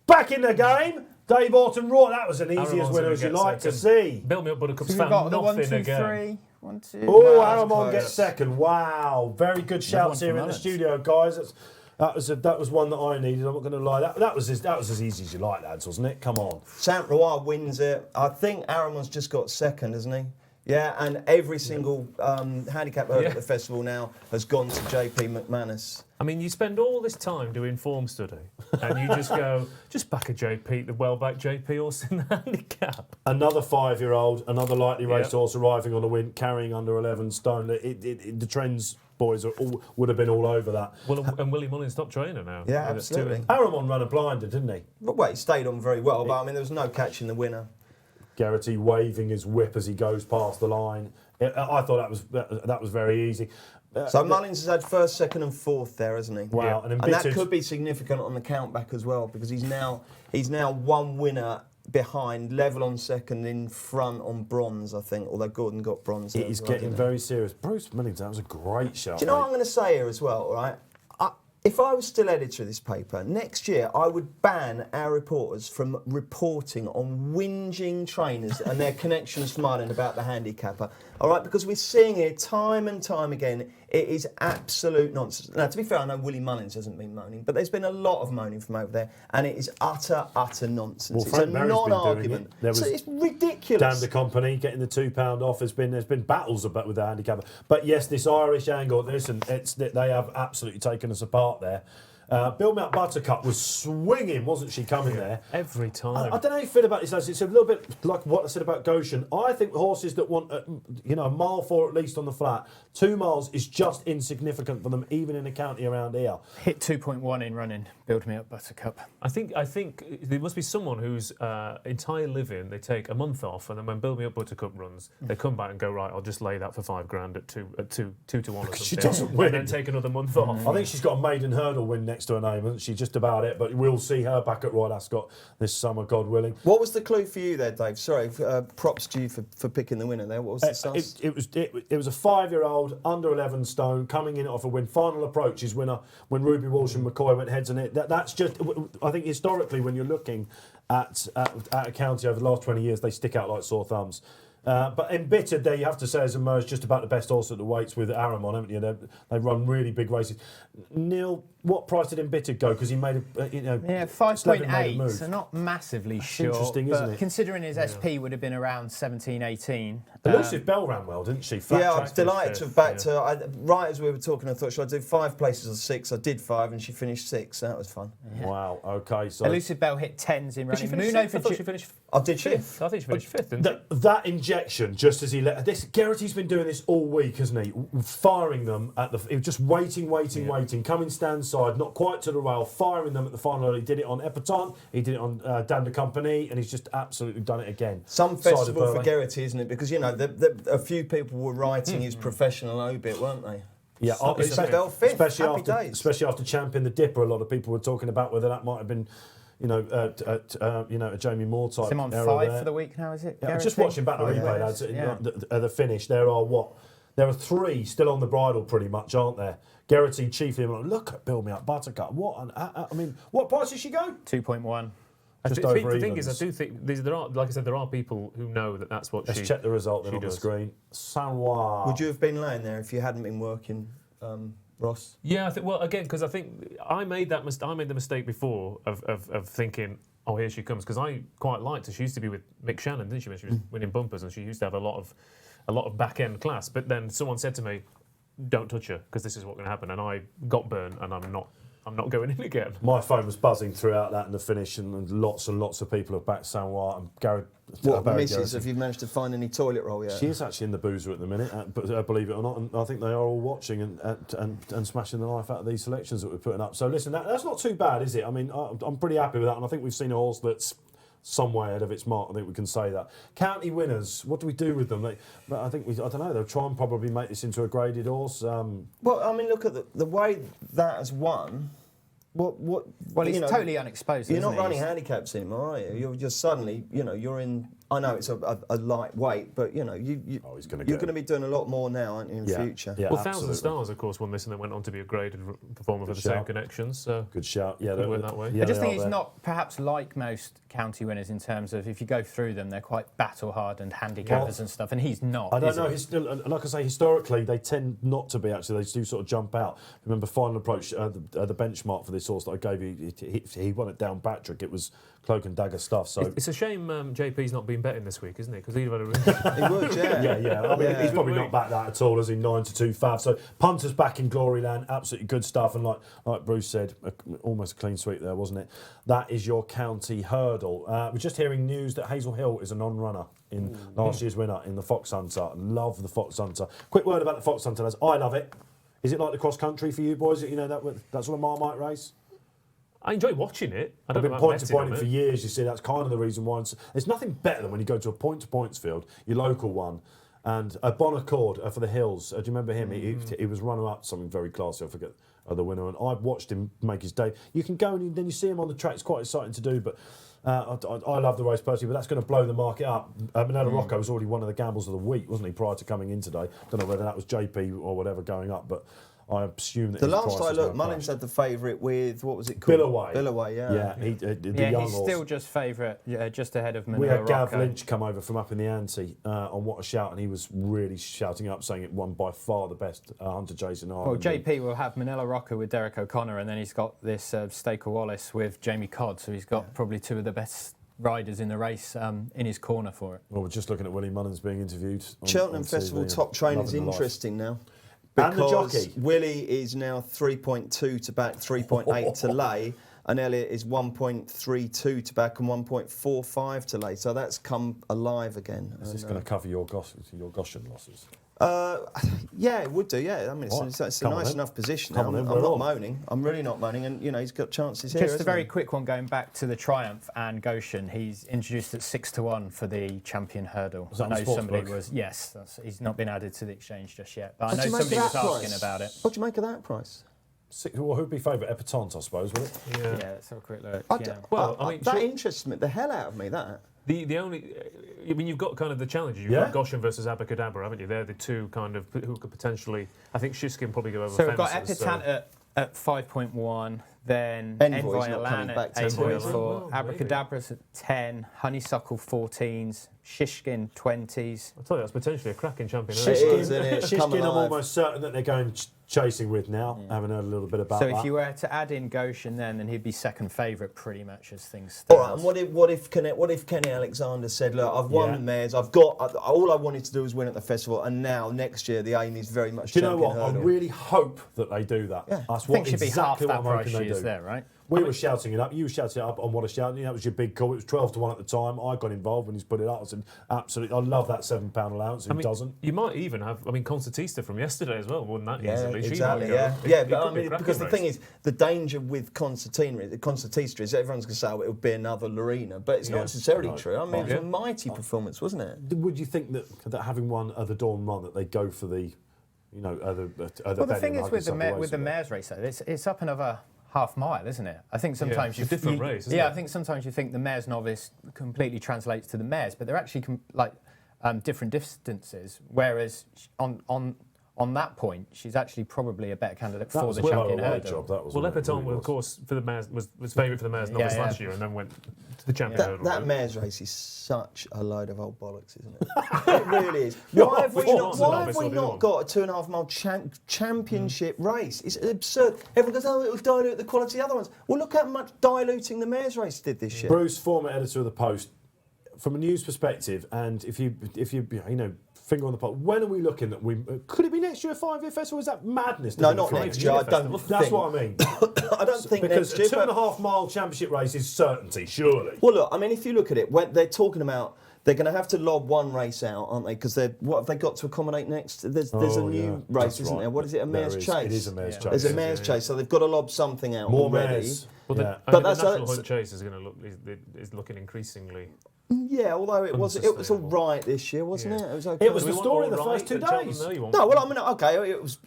Back in the game. Dave Orton Raw. That was an easy as Aramon's winner gonna as you get like to second. see. Build Me Up Buttercup's We've found got the 1, nothing 2, again. 3. 1, 2. Oh, Wow, Aramon close. gets second. Wow, very good shouts one here for in the Mullins. studio, guys. That was one that I needed. I'm not going to lie. That was as easy as you like, lads, wasn't it? Come on. Saint Roi wins it. I think Aramon's just got second, hasn't he? Yeah, and every single handicap at the festival now has gone to JP McManus. I mean, you spend all this time doing form study, and you just go, just back a JP, the well-backed JP horse in the handicap. Another 5-year-old, another lightly raced Yep. horse arriving on the win, carrying under 11 stone. The trends, boys, would have been all over that. Well, and Willie Mullins top trainer now. Yeah, And it's two absolutely. in. Aramon ran a blinder, didn't he? But wait, he stayed on very well, but I mean, there was no catching the winner. Garrity waving his whip as he goes past the line. I thought that was very easy. So Mullins has had first, second, and fourth there, hasn't he? Wow, Yeah. and And that embittered. could be significant on the count back as well, because he's now one winner behind, level on second, in front on bronze, I think. Although Gordon got bronze. It there is as well, getting didn't very serious. Bruce Millington, that was a great shout. he? Do you know what mate. I'm going to say here as well, right? If I was still editor of this paper, next year I would ban our reporters from reporting on whinging trainers and their connections smiling about the handicapper. All right, because we're seeing it time and time again. It is absolute nonsense. Now, to be fair, I know Willie Mullins hasn't been moaning, but there's been a lot of moaning from over there, and it is utter nonsense. Well, It's Frank a Berry's been doing non-argument. it. There was It's ridiculous. Damn the company getting the £2 off. There's been battles about with the handicapper. But yes, this Irish angle, listen, they have absolutely taken us apart there. Build Me Up Buttercup was swinging, wasn't she, coming there? Every time. I don't know how you feel about this, lads. It's a little bit like what I said about Goshen. I think horses that want, a mile 4 at least on the flat, 2 miles is just insignificant for them, even in a county around here. Hit 2.1 in running. Build Me Up Buttercup. I think there must be someone whose entire living they take a month off, and then when Build Me Up Buttercup runs, they come back and go, right, I'll just lay that for £5,000 at 2 to 1 or something. She doesn't win. And then take another month off. I think she's got a maiden hurdle win next to her name, hasn't she? Just about it. But we'll see her back at Royal Ascot this summer, God willing. What was the clue for you there, Dave? Sorry, props to you for picking the winner there. What was the stance? It was a 5-year-old under 11 stone coming in off a win. Final approach is winner when Ruby Walsh and McCoy went heads on it. That's just, I think historically when you're looking at a county over the last 20 years, they stick out like sore thumbs. But Embittered, there you have to say, has emerged just about the best horse at the weights with Aramon, haven't you? They run really big races. Neil, what price did Embittered go? Because he made Yeah, Slevin made a 5.8, move. so not massively short. interesting, but isn't it? considering his SP would have been around 17, 18. Elusive Belle ran well, didn't she? Flat Yeah, I track was delighted to fifth, back to. Right as we were talking, I thought, should I do 5 places or 6? I did 5, and she finished 6. So that was fun. Wow. Okay. So Elusive Bell hit 10s in Did she running. finish Muno fifth? for I thought she finished Oh, did she? fifth. I think she finished fifth, didn't she? that injection, just as he let this, Garrity's been doing this all week, hasn't he? Firing them at the, he was just waiting, coming stand side, not quite to the rail, firing them at the final. He did it on Epatante, he did it on Dan de Company, and he's just absolutely done it again. Some Side of festival for Burley. Garrity, isn't it? Because, you know, a few people were writing his professional obit, weren't they? Yeah, Elusive Bell fifth. especially Happy after days. Champion the Dipper, a lot of people were talking about whether that might have been, a Jamie Moore type. him on error 5 there. for the week now, is it? Yeah, I'm just Garrity? watching back the replay, yeah. lads. Yeah. The finish. There are 3 still on the bridle, pretty much, aren't there? Garrity chiefly. Look at Build Me Up Buttercup. What price did she go? 2.1. Just The over thing is, I evens. do think there are, like I said, there are people who know that that's what Let's check the result then she on the does. screen. Saint-Ouen. Would you have been laying there if you hadn't been working, Ross? Yeah, I think. Well, again, because I think I made the mistake before of thinking, oh, here she comes, because I quite liked her. She used to be with Mick Shannon, didn't she? When she was winning bumpers, and she used to have a lot of back end class. But then someone said to me, "Don't touch her, because this is what's going to happen." And I got burned, and I'm not going in again. My phone was buzzing throughout that and the finish, and lots of people have backed Saint-Ouen and Gareth. What, Barry missus, Garrison. have you managed to find any toilet roll yet? She is actually in the boozer at the minute, but believe it or not, and I think they are all watching and smashing the life out of these selections that we're putting up. So listen, that's not too bad, is it? I mean, I'm pretty happy with that, and I think we've seen a horse that's some way ahead of its mark. I think we can say that. County winners, what do we do with them? I don't know. They'll try and probably make this into a graded horse. Well, I mean, look at the way that has won. What? Well, he's totally unexposed. You're isn't not he? running handicaps anymore, are you? You're just suddenly, you're in. I know it's a lightweight, but he's gonna you're go. going to be doing a lot more now, aren't you, in future? Yeah, Well, absolutely. Thousand Stars, of course, won this and then went on to be a graded performer for the same shout. connections. So Good shout. Yeah, Could work that way. Yeah, I just they think are he's there. not perhaps like most county winners in terms of if you go through them, they're quite battle hardened handicappers and stuff, and he's not. I don't is know. he? He's still, like I say, historically they tend not to be. Actually, they do sort of jump out. Remember, final approach, the benchmark for this horse that I gave you, he won it down Patrick. It was cloak and dagger stuff. So it's a shame JP's not been betting this week, isn't it? Because he'd have had a really He would, yeah. yeah. I mean, Yeah. he's probably not back that at all, as he 9-2 fav. So punters back in Gloryland, absolutely good stuff. And like Bruce said, almost a clean sweep there, wasn't it? That is your county hurdle. We're just hearing news that Hazel Hill is a non-runner in last year's winner in the Fox Hunter. Love the Fox Hunter. Quick word about the Fox Hunter, lads. I love it. Is it like the cross country for you boys? You know that sort of Marmite race. I enjoy watching it. I I've don't been know about point to betting on pointing it. for years. You see, that's kind of the reason why. There's nothing better than when you go to a point-to-points field, your local one, and Bon Accord for the Hills. Do you remember him? He was runner-up, something very classy. I forget the winner. And I've watched him make his day. You can go and then you see him on the track. It's quite exciting to do, but. I love the race personally, but that's going to blow the market up. Manella Rocco was already one of the gambles of the week, wasn't he, prior to coming in today? Don't know whether that was JP or whatever going up, but I assume that The his last price I is looked, gonna Mullins crash. had the favourite with, what was it called? Billaway. Billaway, yeah. Yeah, the Yeah, young he's horse. still just favourite, just ahead of We Manila had Gav Rocco. Lynch come over from up in the ante on What a Shout, and he was really shouting up, saying it won by far the best Hunter Chase in Well, Ireland. JP will have Manila Rocco with Derek O'Connor, and then he's got this Staker Wallace with Jamie Codd, so he's got probably two of the best riders in the race in his corner for it. Well, we're just looking at Willie Mullins being interviewed. Cheltenham on Festival TV, top train is loving the life. interesting now. And the Because jockey. Willie is now 3.2 to back, 3.8 to lay, and Elliot is 1.32 to back and 1.45 to lay. So that's come alive again. Is this going to cover your Goshen losses? Yeah, it would do. Yeah, I mean, Right. it's a Come on nice then. enough position. Come on I'm then, we're not on. moaning. I'm really not moaning, and he's got chances here. Just a hasn't very he? quick one going back to the Triumph and Goshen. He's introduced at 6-1 for the champion hurdle. Was that I on know Sportsbook? somebody was, yes, he's not been added to the exchange just yet. But I What do know you make of somebody was that asking price? about it. What do you make of that price? Well, who'd be favourite? Epatante, I suppose, would it? Yeah. Yeah, let's have a quick look. I yeah. don't- Well, I mean, that sure- interests me the hell out of me. That. The only, I mean, you've got kind of the challenges. You've Yeah. got Goshen versus Abacadabra, haven't you? They're the two kind of who could potentially. I think Shiskin probably go over. So we've got fences, Epitante at 5.1, then Envoy's Envoy not coming Alan back at to 10. 8.4, Well, Abracadabra's at 10, Honeysuckle 14s, Shishkin 20s. I'll tell you, that's potentially a cracking champion. It isn't it? is, isn't it? Come Shishkin, I'm alive. almost certain that they're going chasing with now. Haven't heard a little bit about So that. if you were to add in Goshen then he'd be second favourite pretty much as things All stand. right, and what if Kenny Alexander said, look, I've won Yeah. the mares, I've got all I wanted to do was win at the festival, and now next year the aim is very much Do you know champion what? I hurdle. really hope that they do that. Yeah. That's I think should be exactly half what that I'm price hoping she they is do. there, right? We were shouting it up. You were shouting it up on What a Shout. That was your big call. It was 12-1 at the time. I got involved when he's put it up. I said, absolutely. I love that £7 allowance. Who I mean, doesn't? You might even have. I mean, Concertista from yesterday as well. Wouldn't that Yeah, easily? She exactly. might go. Yeah, It- yeah. it But could I be a mean, cracking because the race. thing is, the danger with Concertista is everyone's going to say, oh, it would be another Lorena, but it's not Yeah. necessarily No. true. I mean, it was Yeah. a mighty performance, wasn't it? Would you think that having won the Dawn Run, that they go for the, other Well, the thing betting is with the like with the mares race, though, it's up another half mile, isn't it? I think sometimes it's a different you, race, isn't yeah, it? I think sometimes you think the mares novice completely translates to the mares, but they're actually different distances. Whereas on on that point, she's actually probably a better candidate for the well champion away hurdle. job. That was Well, what it Epiton, really of course, for the mares was favourite for the mares novice last year, and then went to the champion hurdle. That mare's race is such a load of old bollocks, isn't it? It really is. Why have we not got a 2.5 mile championship race? It's absurd. Everyone goes, oh, it'll dilute the quality of the other ones. Well, look how much diluting the mare's race did this year. Bruce, former editor of the Post, from a news perspective, and if you finger on the pot, when are we looking that could it be next year a 5-year festival? Is that madness? No, not next year. I don't think. That's what I mean. I don't think because next year. a 2.5 mile championship race is certainty, surely. Well, look, I mean, if you look at it, when they're talking about. They're going to have to lob one race out, aren't they? Because what have they got to accommodate next? There's a new race, isn't there? What is it? A mare's chase. It is a mare's chase. There's a mare's chase, so they've got to lob something out. More already. mares. Well, yeah. but the National Hunt Chase is looking increasingly. Yeah, although it was all right this year, wasn't it? It was okay. It was the story of the first 2 days. No, well, I mean, okay, it was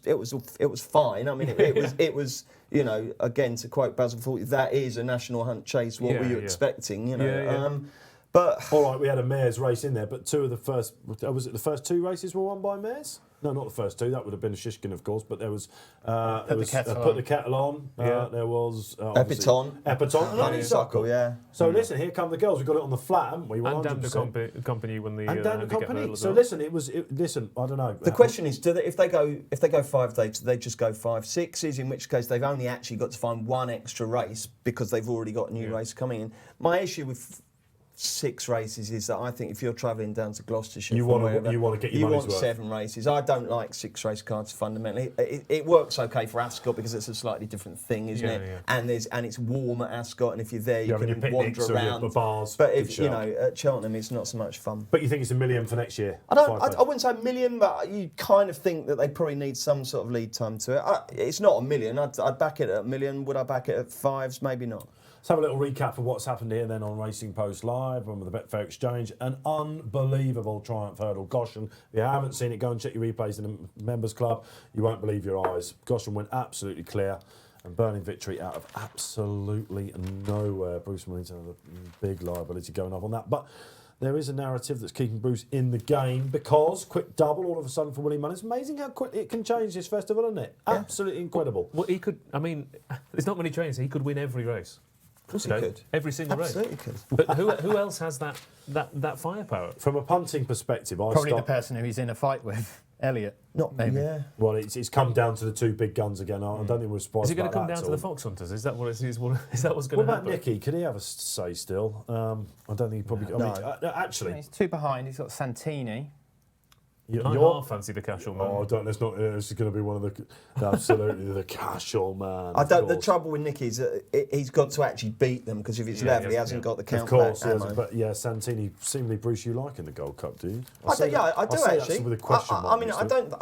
it was fine. I mean, it was again to quote Basil Fawlty, that is a National Hunt Chase. What were you expecting? But all right, we had a mares race in there, but 2 of the first was it the first 2 races were won by mares? No, not the first 2. That would have been a Shishkin, of course. But there was Put the Kettle On. There was Epiton, Honeysuckle. Yeah. So listen, here come the girls. We got it on the flat, haven't we? 100%. And Dan Company when the and Dan Company. So well. listen, listen. I don't know. The question is, if they go 5 days, do they just go 5 6s? In which case, they've only actually got to find one extra race because they've already got a new race coming in. My issue with 6 races is that I think if you're travelling down to Gloucestershire, you want to get your money's worth. 7 races. I don't like 6 race cards fundamentally. It works okay for Ascot because it's a slightly different thing, isn't it? Yeah. And it's warm at Ascot, and if you're there, you can wander or around. your bars. But if at Cheltenham, it's not so much fun. But you think it's $1 million for next year? I wouldn't say $1 million, but you kind of think that they probably need some sort of lead time to it. It's not $1 million. I'd back it at $1 million. Would I back it at 5s? Maybe not. Let's have a little recap of what's happened here then on Racing Post Live and with the Betfair Exchange. An unbelievable Triumph hurdle. Goshen, if you haven't seen it, go and check your replays in the Members Club. You won't believe your eyes. Goshen went absolutely clear and burning victory out of absolutely nowhere. Bruce Millington had a big liability going off on that. But there is a narrative that's keeping Bruce in the game because quick double all of a sudden for Willie Mullins. It's amazing how quickly it can change this festival, isn't it? Yeah. Absolutely incredible. Well, he could, I mean, there's not many trains. He could win every race. Of course he could. Every single Absolutely race. Could. But who else has that firepower? From a punting perspective, probably the person who he's in a fight with, Elliot. Not maybe. Yeah. Well, it's come down to the 2 big guns again. I don't think we're surprised. Is it going to come down to the Fox Hunters? Is that what it is? Is that what's going to happen? What about Niki? Could he have a say still? I don't think he probably. No. I mean, actually, He's 2 behind. He's got Santini. I fancy the Cashel man. Oh, don't. Let's not. This is going to be one of the absolutely the Cashel man. The trouble with Niki is that he's got to actually beat them because if it's level, he hasn't got the count. Of course, ammo. but Santini. Seemingly, Bruce, you like in the Gold Cup, do you? I do actually. With a question mark I mean, I don't.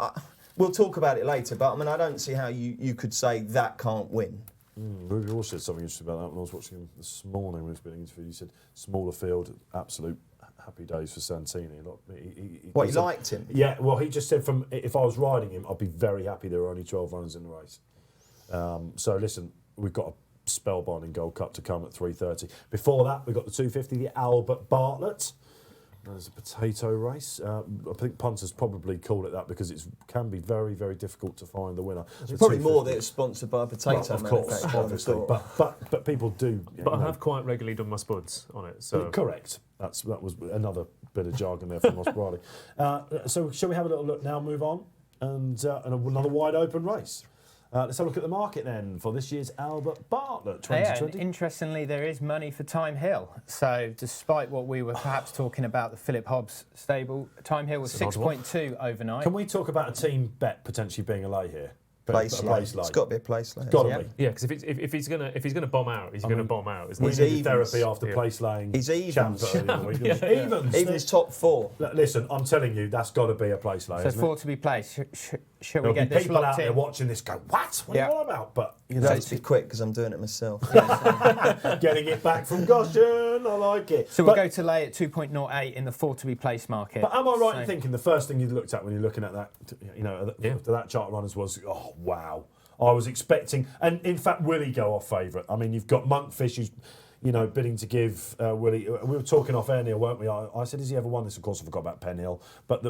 We'll talk about it later, but I mean, I don't see how you could say that can't win. Ruby also said something interesting about that when I was watching him this morning when he was being interviewed. He said smaller field, absolute happy days for Santini. He liked him? Yeah, well, he just said if I was riding him, I'd be very happy there were only 12 runners in the race. So listen, we've got a spellbinding Gold Cup to come at 3:30. Before that, we've got the 250, the Albert Bartlett. There's a potato race. I think punters probably call it that because it can be very, very difficult to find the winner. It's probably more that it's sponsored by a potato of course, obviously. But people do. But I have quite regularly done my spuds on it. So correct. That was another bit of jargon there from Ross Brierley. So shall we have a little look now? Move on and another wide open race. Let's have a look at the market then for this year's Albert Bartlett 2020. Yeah, interestingly, there is money for Time Hill. So, despite what we were perhaps talking about the Philip Hobbs stable, Time Hill was 6.2 overnight. Can we talk about a team bet potentially being a lay here? Place lay. It's got to be a place lay. Got to be. Yeah, because if he's gonna bomb out, he's gonna bomb out. Isn't He's he? therapy after place laying. He's evens. Evens. Evens top 4. Listen, I'm telling you, that's got to be a place lay. So 4 to be placed. Shall we There'll get be this people out locked there in? watching this go, what? What are you on about? But you You know, have to be quick because I'm doing it myself. getting it back from Goshen, I like it. So we'll go to lay at 2.08 in the 4 to be placed market. But am I right in thinking the first thing you looked at when you're looking at that, that chart of runners was, oh wow, I was expecting, and in fact Willie go off favourite. I mean, you've got Monkfish who's, bidding to give Willie. We were talking off air, Neil, weren't we? I said, has he ever won this? Of course, I forgot about Penhill, but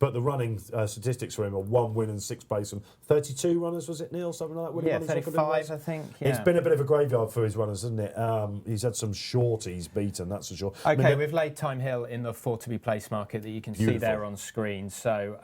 But the running statistics for him are 1 win and 6 pace from 32 runners, was it, Neil? Something like that? Willie Yeah, Mullins record 35, was? I think. It's Yeah. been a bit of a graveyard for his runners, hasn't it? He's had some shorties beaten, that's for sure. Okay, we've laid Time Hill in the 4 to be placed market that you can see Beautiful. there on screen. So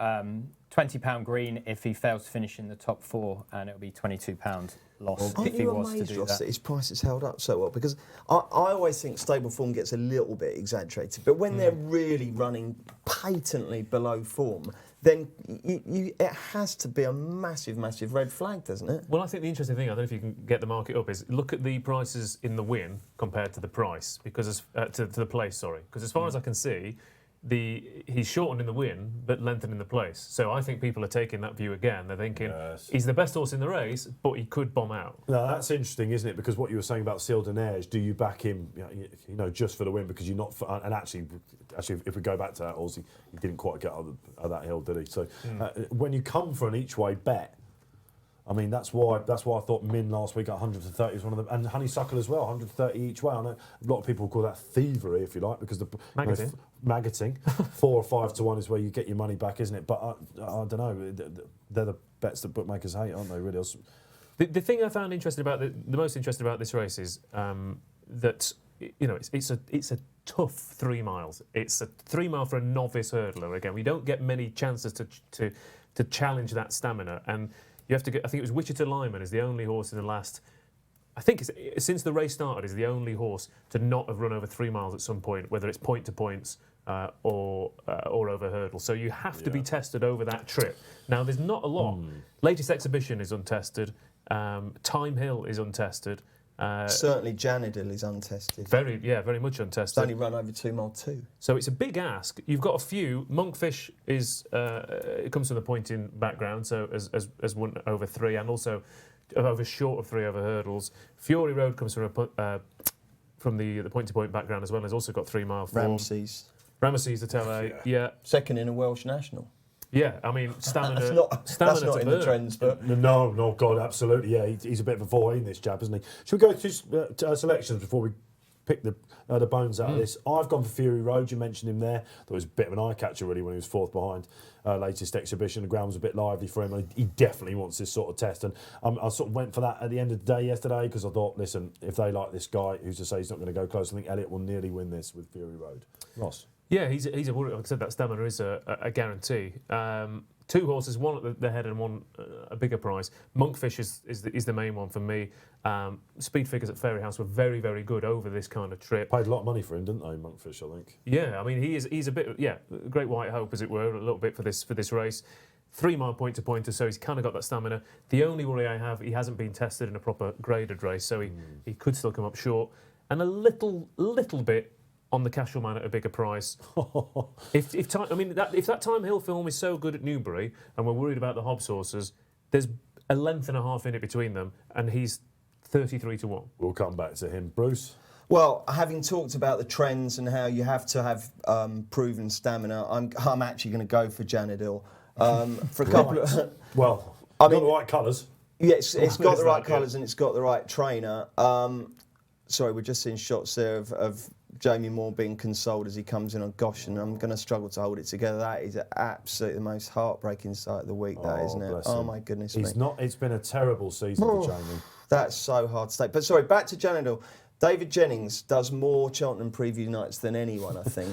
£20 green if he fails to finish in the top 4, and it'll be £22 loss if he was to do Ross, that. his price has held up so well? Because I always think stable form gets a little bit exaggerated, but when they're really running patently below form, then it has to be a massive, massive red flag, doesn't it? Well, I think the interesting thing, I don't know if you can get the market up, is look at the prices in the win compared to the price, because to the place, sorry. Because as far as I can see, he's shortened in the win, but lengthened in the place. So I think people are taking that view again. They're thinking he's the best horse in the race, but he could bomb out. No, that's interesting, isn't it? Because what you were saying about Seal de Neige, do you back him, just for the win? Because you're not. And actually, if we go back to that horse, he didn't quite get on that hill, did he? So when you come for an each way bet, I mean, that's why I thought Min last week at 130 was one of them, and Honeysuckle as well, 130 each way. I know a lot of people call that thievery, if you like, because the maggoting 4 or 5 to 1 is where you get your money back, isn't it? But I don't know, they're the bets that bookmakers hate, aren't they? Really. The thing I found interesting about the most interesting about this race is that it's a tough 3 miles. It's a 3 mile for a novice hurdler. Again, we don't get many chances to challenge that stamina, and you have to get. I think it was Wichita Lyman is the only horse in the last. I think since the race started, is the only horse to not have run over 3 miles at some point, whether it's point to points or over hurdles. So you have to be tested over that trip. Now there's not a lot. Latest Exhibition is untested. Time Hill is untested. Certainly, Janidil is untested. Very much untested. It's only run over 2 mile 2. So it's a big ask. You've got a few. Monkfish is it comes from the pointing background, so as 1 over 3, and also over short of 3 over hurdles. Fury Road comes from the point to point background as well. Has also got 3 mile form. Ramesses the Tele, yeah. Second in a Welsh national. Yeah, I mean, stamina. That's not to in burn. the trends, but No, God, absolutely. Yeah, he's a bit of a 14, this chap, isn't he? Should we go through selections before we pick the bones out of this? I've gone for Fury Road. You mentioned him there. That was a bit of an eye catcher, really, when he was 4th behind Latest Exhibition. The ground was a bit lively for him. He definitely wants this sort of test. And I sort of went for that at the end of the day yesterday because I thought, listen, if they like this guy, who's to say he's not going to go close? I think Elliott will nearly win this with Fury Road. Ross? Yeah, he's a like I said, that stamina is a guarantee. 2 horses, one at the head and one a bigger price. Monkfish is the main one for me. Speed figures at Fairy House were very, very good over this kind of trip. Paid a lot of money for him, didn't they, Monkfish, I think? Yeah, I mean he's a bit great white hope, as it were, a little bit for this race. 3 mile point to pointer, so he's kind of got that stamina. The only worry I have, he hasn't been tested in a proper graded race, so he could still come up short, and a little bit on the Casual Man at a bigger price. if that Time Hill film is so good at Newbury, and we're worried about the Hobbs horses, there's a length and a half in it between them, and he's 33 to 1. We'll come back to him. Bruce? Well, having talked about the trends and how you have to have proven stamina, I'm actually going to go for Janidil for a couple of. Well, I got mean, the right colours. Yes, it's got the right that, colours and it's got the right trainer. Sorry, we're just seeing shots there of Jamie Moore being consoled as he comes in on Goshen. I'm going to struggle to hold it together. That is absolutely the most heartbreaking sight of the week, isn't it? Oh, my goodness me. It's been a terrible season for Jamie. That's so hard to take. But sorry, back to Janidil. David Jennings does more Cheltenham preview nights than anyone, I think.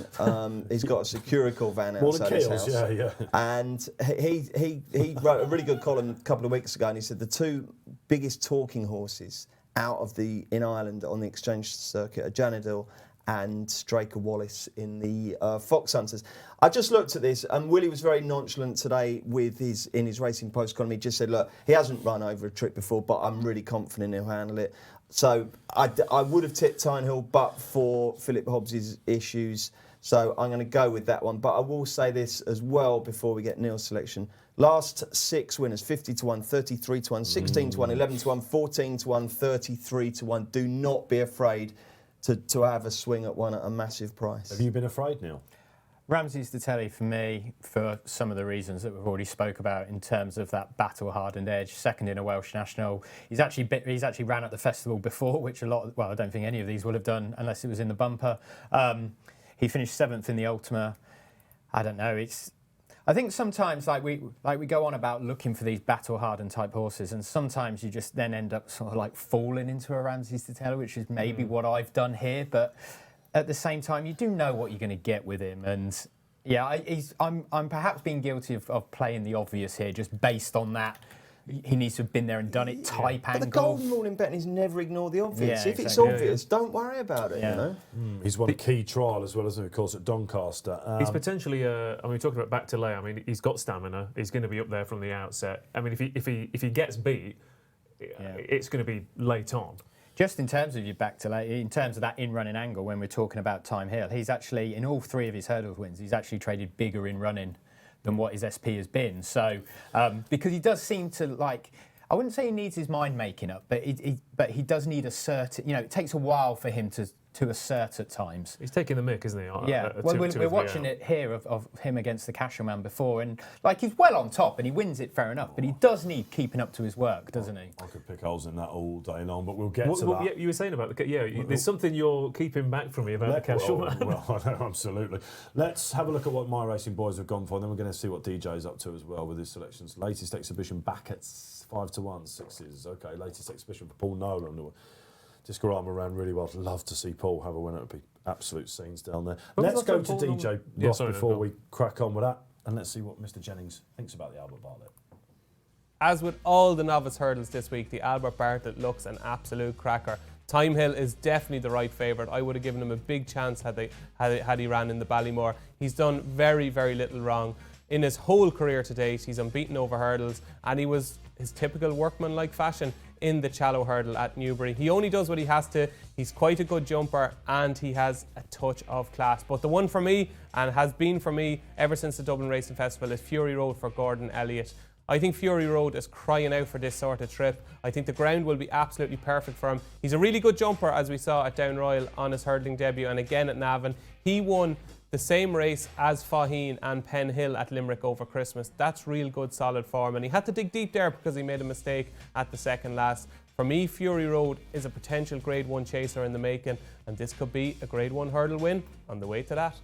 He's got a Securical van outside his house. Yeah. And he wrote a really good column a couple of weeks ago, and he said the 2 biggest talking horses out in Ireland on the exchange circuit are Janidil and Straker Wallace in the Fox Hunters. I just looked at this, and Willie was very nonchalant today in his Racing Post column. He just said, look, he hasn't run over a trip before, but I'm really confident he'll handle it. So I would have tipped Tyne Hill, but for Philip Hobbs' issues. So I'm going to go with that one. But I will say this as well before we get Neil's selection. Last 6 winners, 50 to 1, 33 to 1, 16 to 1, 11 to 1, 14 to 1, 33 to 1. Do not be afraid to have a swing at one at a massive price. Have you been afraid, Neil? Ramesses the Telly for me, for some of the reasons that we've already spoke about in terms of that battle-hardened edge. Second in a Welsh national. He's actually ran at the festival before, which I don't think any of these will have done unless it was in the bumper. He finished 7th in the Ultima. I don't know. I think sometimes like we go on about looking for these battle-hardened type horses, and sometimes you just then end up sort of like falling into a Ramsey's to Taylor, which is maybe what I've done here. But at the same time, you do know what you're going to get with him, and yeah, I'm perhaps being guilty of playing the obvious here, just based on that. He needs to have been there and done it type But angle. the golden rule in betting is never ignore the obvious. Yeah, if it's exactly. obvious, don't worry about it. You know. He's won a key trial as well, isn't he, of course, at Doncaster. He's potentially, I mean, talking about back to lay. I mean, he's got stamina. He's going to be up there from the outset. I mean, if he gets beat, it's going to be late on. Just in terms of your back to late, in terms of that in-running angle, when we're talking about Time Hill, he's actually, in all 3 of his hurdles wins, he's actually traded bigger in running than what his SP has been. So, because he does seem to like, I wouldn't say he needs his mind making up, but he does need a certain, it takes a while for him to assert at times. He's taking the mick, isn't he? Yeah, well, we're watching it here of him against the Cashel before, and like he's well on top and he wins it, fair enough, but he does need keeping up to his work, doesn't he? I could pick holes in that all day long, but we'll get to that. Yeah, you were saying about there's something you're keeping back from me about the Cashel. Well, I know, absolutely. Let's have a look at what My Racing boys have gone for, and then we're going to see what DJ's up to as well with his selections. Latest exhibition back at 5-1, 6s. Okay, latest exhibition for Paul Nolan. Discorama ran really well. I'd love to see Paul have a win. It would be absolute scenes down there. Let's go to DJ Ross before we crack on with that, and let's see what Mr. Jennings thinks about the Albert Bartlett. As with all the novice hurdles this week, the Albert Bartlett looks an absolute cracker. Time Hill is definitely the right favourite. I would have given him a big chance had he ran in the Ballymore. He's done very, very little wrong. In his whole career to date, he's unbeaten over hurdles, and he was his typical workman-like fashion in the Challow hurdle at Newbury. He only does what he has to. He's quite a good jumper, and he has a touch of class. But the one for me, and has been for me ever since the Dublin Racing Festival, is Fury Road for Gordon Elliott. I think Fury Road is crying out for this sort of trip. I think the ground will be absolutely perfect for him. He's a really good jumper, as we saw at Down Royal on his hurdling debut, and again at Navan. He won the same race as Faheen and Penn Hill at Limerick over Christmas. That's real good solid form, and he had to dig deep there because he made a mistake at the second last. For me, Fury Road is a potential Grade 1 chaser in the making, and this could be a Grade 1 hurdle win on the way to that.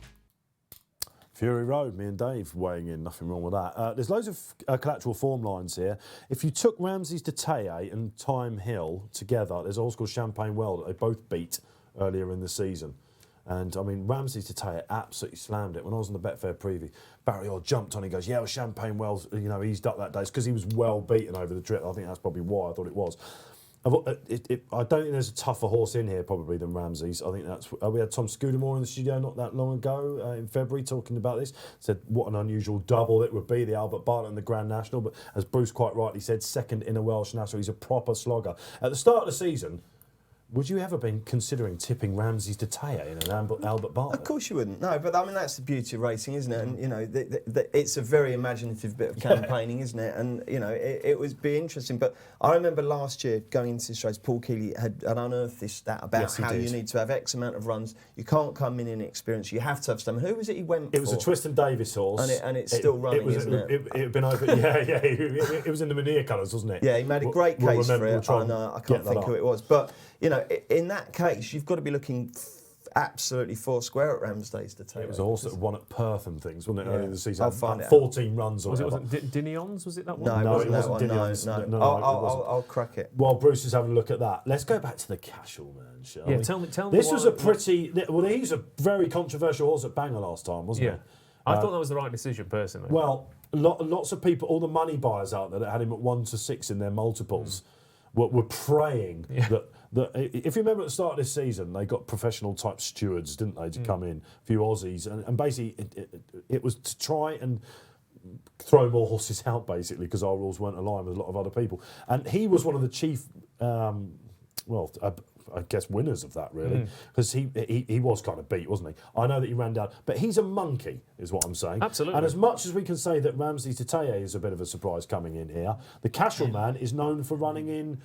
Fury Road, me and Dave weighing in, nothing wrong with that. There's loads of collateral form lines here. If you took Ramsey's de Taille and Time Hill together, there's a horse called Champagne Well that they both beat earlier in the season. And, I mean, Ramsey's de Taille absolutely slammed it. When I was on the Betfair preview, Barry Orr jumped on, he goes, yeah, well, Champagne Wells, eased up that day. It's because he was well beaten over the trip. I think that's probably why I thought it was. I don't think there's a tougher horse in here probably than Ramsey's. I think that's... we had Tom Scudamore in the studio not that long ago in February talking about this. Said what an unusual double it would be, the Albert Bartlett and the Grand National. But as Bruce quite rightly said, second in a Welsh National. He's a proper slogger. At the start of the season, would you ever been considering tipping Ramsey's de Taille in an Albert Bartlett? Of course you wouldn't. No, but I mean that's the beauty of racing, isn't it? And it's a very imaginative bit of campaigning, isn't it? And it would be interesting. But I remember last year going into this race, Paul Keeley had unearthed this stat about how you need to have X amount of runs. You can't come in inexperienced. You have to have stamina. Who was it he went for? It was a Twiston Davis horse, and it's still running, isn't it? It had been over. It was in the Manea colours, wasn't it? Yeah, he made a great case for it. I can't think who it was, but. In that case, you've got to be looking absolutely four square at Ramsday's to take. It was a horse that won at Perth and things, wasn't it, earlier in the season? I'll find it 14 runs or Was whatever. it Dinions? Was it that one? No, it wasn't Dinions. No. I'll crack it. While Bruce is having a look at that, let's go back to the Cashel, man, shall we? Tell me. This was a pretty... Well, he's a very controversial horse at Bangor last time, wasn't he? I thought that was the right decision, personally. Well, lots of people, all the money buyers out there that had him at 1-6 in their multiples were praying that if you remember at the start of this season, they got professional type stewards, didn't they, to come in, a few Aussies, and basically it was to try and throw more horses out, basically, because our rules weren't aligned with a lot of other people. And he was one of the chief, I guess, winners of that, really, because he was kind of beat, wasn't he? I know that he ran down, but he's a monkey, is what I'm saying. Absolutely. And as much as we can say that Ramsey's de Taille is a bit of a surprise coming in here, the Cashel man is known for running in,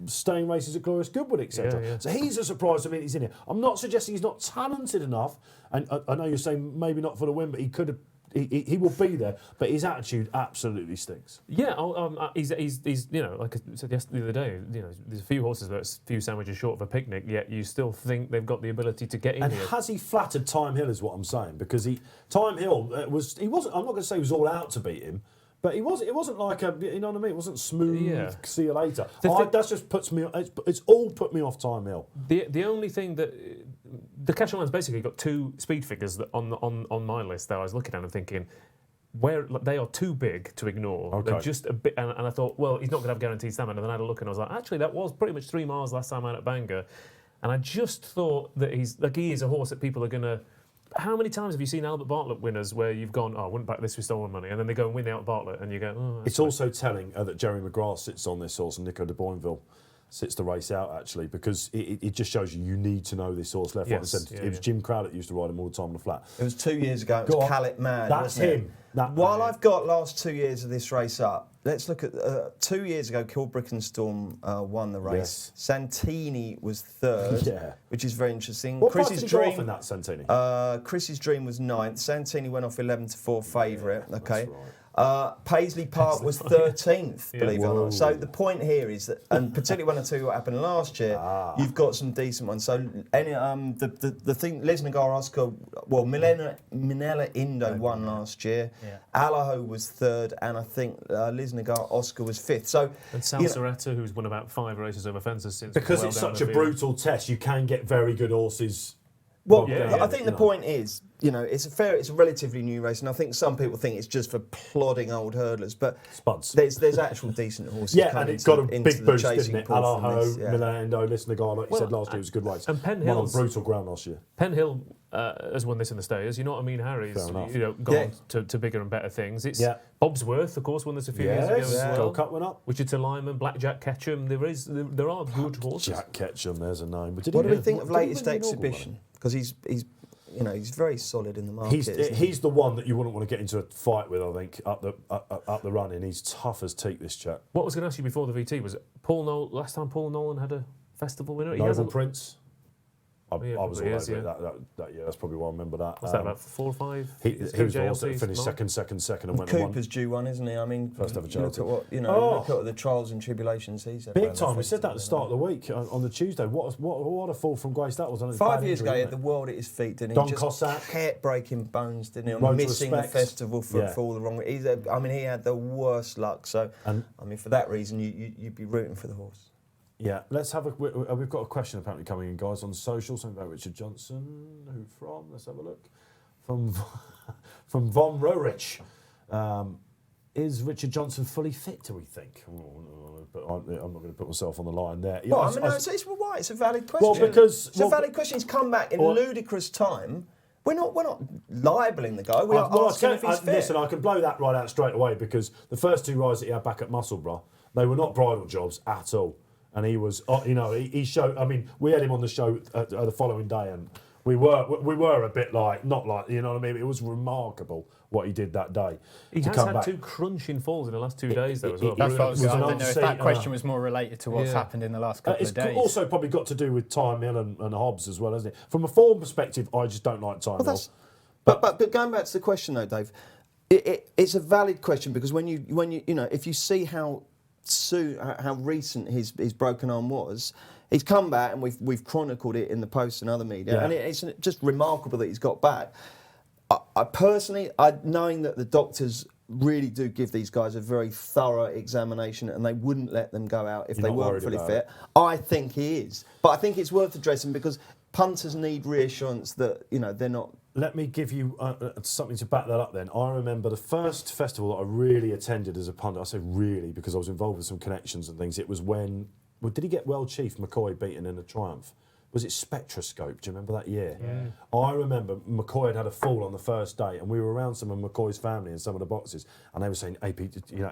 staying races at Glorious Goodwood, etc. Yeah. So he's a surprise to me that he's in here. I'm not suggesting he's not talented enough, and I know you're saying maybe not for the win, but he could have he will be there, but his attitude absolutely stinks. Yeah, he's you know, like I said the other day, you know, there's a few horses that's a few sandwiches short of a picnic, yet you still think they've got the ability to get in And here. has he flattered Time Hill is what I'm saying, because Time Hill wasn't, I'm not going to say he was all out to beat him, but it wasn't like a, you know what I mean, it wasn't smooth, Yeah. see you later. The That just puts me, it's all put me off Time Hill. The only thing that the Catch Line's basically got two speed figures that on my list that I was looking at and thinking, where they are too big to ignore. Okay. They're just a bit, and I thought, well, he's not going to have guaranteed stamina. And then I had a look and I was like, actually, that was pretty much 3 miles last time out at Bangor. And I just thought that he is a horse that people are going to. How many times have you seen Albert Bartlett winners where you've gone, oh, I wouldn't back this with stolen money, and then they go and win the Albert Bartlett, and you go, oh. It's also telling that Jerry McGrath sits on this horse and Nico de Boinville sits the race out, actually, because it just shows you need to know this horse left, right and Yes, centre. yeah, It was Jim Crowlett used to ride him all the time on the flat. It was 2 years ago. It Go was on. Callet Mad. That's wasn't it? him. That While man. I've got last 2 years of this race up, let's look at 2 years ago. Kilbrick and Storm won the race. Santini was third, Yeah. which is very interesting. What price Chris's did he go off Dream. in that, Santini? Chris's Dream was ninth. Santini went off 11-4 favourite. Yeah, Okay. that's right. Paisley Park was 13th, Yeah. believe it or Whoa. not. So the point here is that, and particularly when I tell you what happened last year, you've got some decent ones. So the thing, Lisnagar Oscar, well, Minella Indo won last year. Yeah. Allaho was third, and I think Lisnagar Oscar was fifth. So And Sal Soretta, who's won about 5 races over fences since. Because well it's down such the a field. brutal test, you can get very good horses. Well, Yeah, yeah, I think the point is, you know, it's a relatively new race, and I think some people think it's just for plodding old hurdlers, but Spuds. there's actual decent horses. Yeah, coming and it's into got a into big the boost, chasing didn't it? pool from this, Alaho, yeah. Milando, Lisnagar, like you Well, said last year, it was a good race. and Penn Won on Hill's- brutal ground last year. Penn Hill has won this in the Stayers. You know what I mean? Harry's Fair enough. gone Yeah. to bigger and better things. It's Yeah. Bobsworth, of course, won this a few years ago Yes, as well. Gold Cup went up. Wichita Lyman, Blackjack Ketchum. There are good horses. Jack Ketchum, there's a name. But did What he do we win- think of did he latest win the inaugural exhibition? Because he's very solid in the market. isn't he? He's the one that you wouldn't want to get into a fight with, I think, up the running. He's tough as teak, this chap. What I was going to ask you before the VT was Paul Nolan. Last time Paul Nolan had a festival winner, he Noble hasn't. Prince. I Yeah, was all probably is, over it yeah. that year. That's probably why I remember that. What's that, about 4 or 5? He It's was the horse JLC, that finished Mark? second, and went and won. Cooper's due one, isn't he? I mean, First ever look charity. at what Oh. look at the trials and tribulations he's had. Big around time. We said that at festival, the start of the week on the Tuesday. What a fall from grace that was. 5 years ago, he had the world at his feet, didn't he? Don Just Cossack. kept breaking bones, didn't he? Road On to missing the Respect. festival for Yeah. all the wrong. He had the worst luck. So, And- I mean, for that reason, you'd be rooting for the horse. Yeah, let's have we've got a question apparently coming in, guys, on social. Something about Richard Johnson. Who from? Let's have a look. From Von Rorich. Is Richard Johnson fully fit, do we think? But I'm not going to put myself on the line there. Yeah, Well, I mean, I- it's why it's a valid question. Well, because- it's a valid question. He's come back in ludicrous time. We're not libeling the guy. We are Well, asking if he's fit. listen, I can blow that right out straight away, because the first 2 rides that he had back at Musselburgh, they were not bridal jobs at all. And he was, he showed. I mean, we had him on the show the following day, and we were a bit like, not like, you know what I mean. It was remarkable what he did that day. He to has come had back. 2 crunching falls in the last 2 days, though, as well. That's what I was It was going. I an didn't know if unseen- that question was more related to what's Yeah. happened in the last couple It's of days. also probably got to do with Time Hill and Hobbs as well, hasn't it? From a form perspective, I just don't like Time Hill. But going back to the question though, Dave, it's a valid question, because when you if you see how recent his broken arm was, he's come back, and we've chronicled it in the Post and other media, Yeah. and it's just remarkable that he's got back. I personally, knowing that the doctors really do give these guys a very thorough examination, and they wouldn't let them go out if You're they not weren't worried fully about fit. it? I think he is, but I think it's worth addressing, because punters need reassurance that they're not. Let me give you something to back that up then. I remember the first festival that I really attended as a punter. I say really because I was involved with some connections and things. It was when, did he get World Chief McCoy beaten in a Triumph? Was it Spectroscope? Do you remember that year? Yeah. I remember McCoy had had a fall on the first day, and we were around some of McCoy's family in some of the boxes, and they were saying, AP,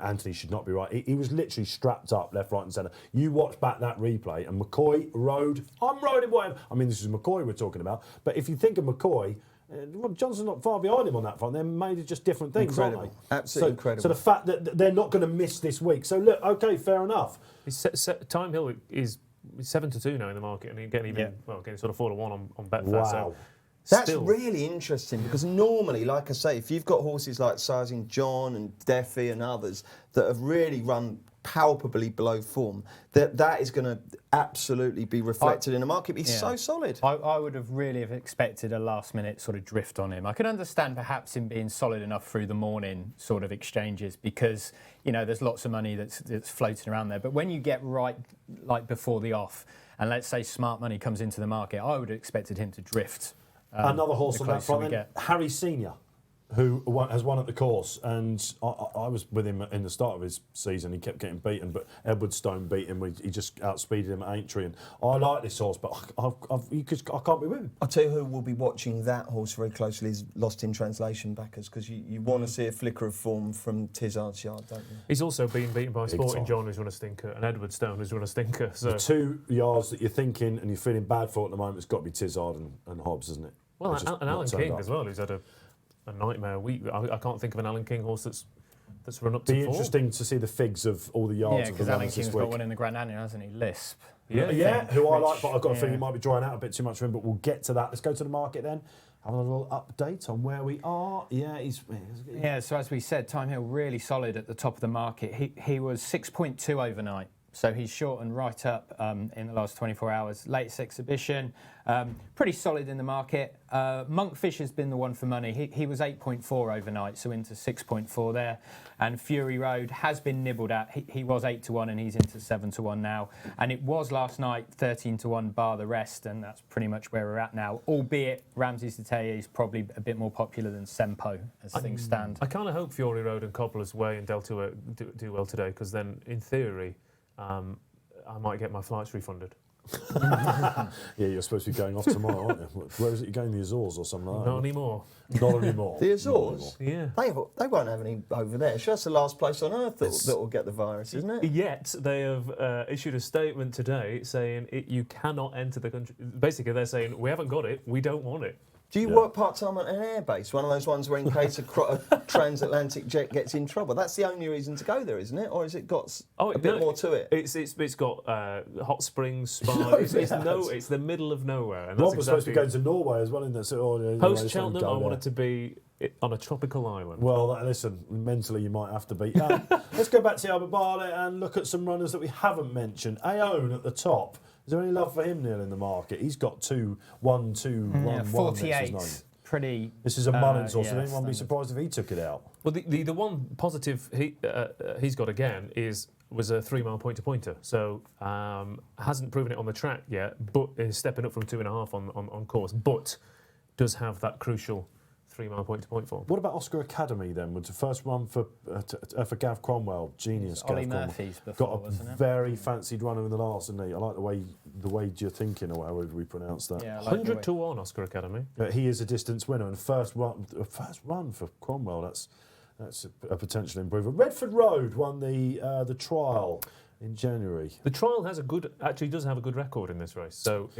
Anthony should not be right. He was literally strapped up left, right and centre. You watch back that replay, and McCoy rode, I'm riding whatever. I mean, this is McCoy we're talking about, but if you think of McCoy, Johnson's not far behind him on that front. They're made of just different things, Incredible. aren't they? Absolutely incredible. So the fact that they're not going to miss this week. So look, okay, fair enough. Time Hill is 7-2 now in the market, and getting sort of 4-1 on Betfair. Wow. So That's still. really interesting because normally, like I say, if you've got horses like Sizing John and Deffy and others that have really run palpably below form, that is going to absolutely be reflected in the market. He's so solid. I would have really expected a last-minute sort of drift on him. I could understand perhaps him being solid enough through the morning sort of exchanges because, you know, there's lots of money that's floating around there. But when you get right, like before the off, and let's say smart money comes into the market, I would have expected him to drift. Another horse the on that closer front we then, get. Harry Senior, who has won at the course, and I was with him in the start of his season. He kept getting beaten, but Edwardstone beat him. He just outspeeded him at Aintree, and I like this horse, but I can't be with him. I'll tell you who will be watching that horse very closely is Lost in Translation backers, because you want to see a flicker of form from Tizard's Yard, don't you? He's also been beaten by Sporting time. John, who's run a stinker, and Edwardstone, who's run a stinker. So. The 2 yards that you're thinking and you're feeling bad for at the moment, it's got to be Tizard and Hobbs, isn't it? Well, They're just and not Alan turned King up. as well, who's had a nightmare week. I can't think of an Alan King horse that's run up to Be 4. interesting to see the figs of all the yards Yeah, of the because Alan runners King's this got week. one in the Grand Annual, hasn't he? Lisp. Yeah. Who I like, Which- but I've got a feeling yeah. he might be drying out a bit too much for him, but we'll get to that. Let's go to the market then. Have a little update on where we are. Yeah, Yeah, so as we said, Time Hill really solid at the top of the market. He was 6.2 overnight, so he's shortened right up in the last 24 hours. Latest exhibition, pretty solid in the market. Monkfish has been the one for money. He was 8.4 overnight, so into 6.4 there. And Fury Road has been nibbled at. He was 8-1 and he's into 7-1 now. And it was last night 13-1 bar the rest, and that's pretty much where we're at now. Albeit Ramses Deteye is probably a bit more popular than Sempo as things stand. I kind of hope Fury Road and Cobbler's Way and Delta do well today, because then, in theory, I might get my flights refunded. Yeah, you're supposed to be going off tomorrow, aren't you? Where is it? You're going to the Azores or something like that? Not anymore. Not anymore. The Azores? Yeah. They won't have any over there. Sure, that's the last place on earth that will get the virus, isn't it? Yet they have issued a statement today saying you cannot enter the country. Basically, they're saying we haven't got it, we don't want it. Do you work part-time at an airbase? One of those ones where in case a transatlantic jet gets in trouble. That's the only reason to go there, isn't it? Or has it got a bit more to it? It's got hot springs, spa. It's the middle of nowhere. And Rob that's was supposed to be exactly going to Norway as well in this. post Cheltenham. I wanted to be on a tropical island. Well, listen, mentally you might have to be. Let's go back to Albert Barley and look at some runners that we haven't mentioned. Aoun at the top. Is there any love for him, Neil, in the market? He's got 2, 1, 2, 1, 1. 48. Pretty. This is a Mullins horse. yeah, Would anyone be standard. surprised if he took it out? Well, the one positive he's got again was a 3 mile pointer. So hasn't proven it on the track yet, but is stepping up from 2.5 on course. But does have that crucial 3 mile point form. What about Oscar Academy then? Was the first run for Gav Cromwell? Genius. Ollie Gav Cromwell. Murphy's before, Got a wasn't it? very fancied runner in the last, didn't he? I like the way you're thinking, or however we pronounce that. Yeah, I like the 100 to 1 Oscar Academy. He is a distance winner, and first run for Cromwell. That's a potential improver. Redford Road won the trial in January. The trial actually does have a good record in this race. So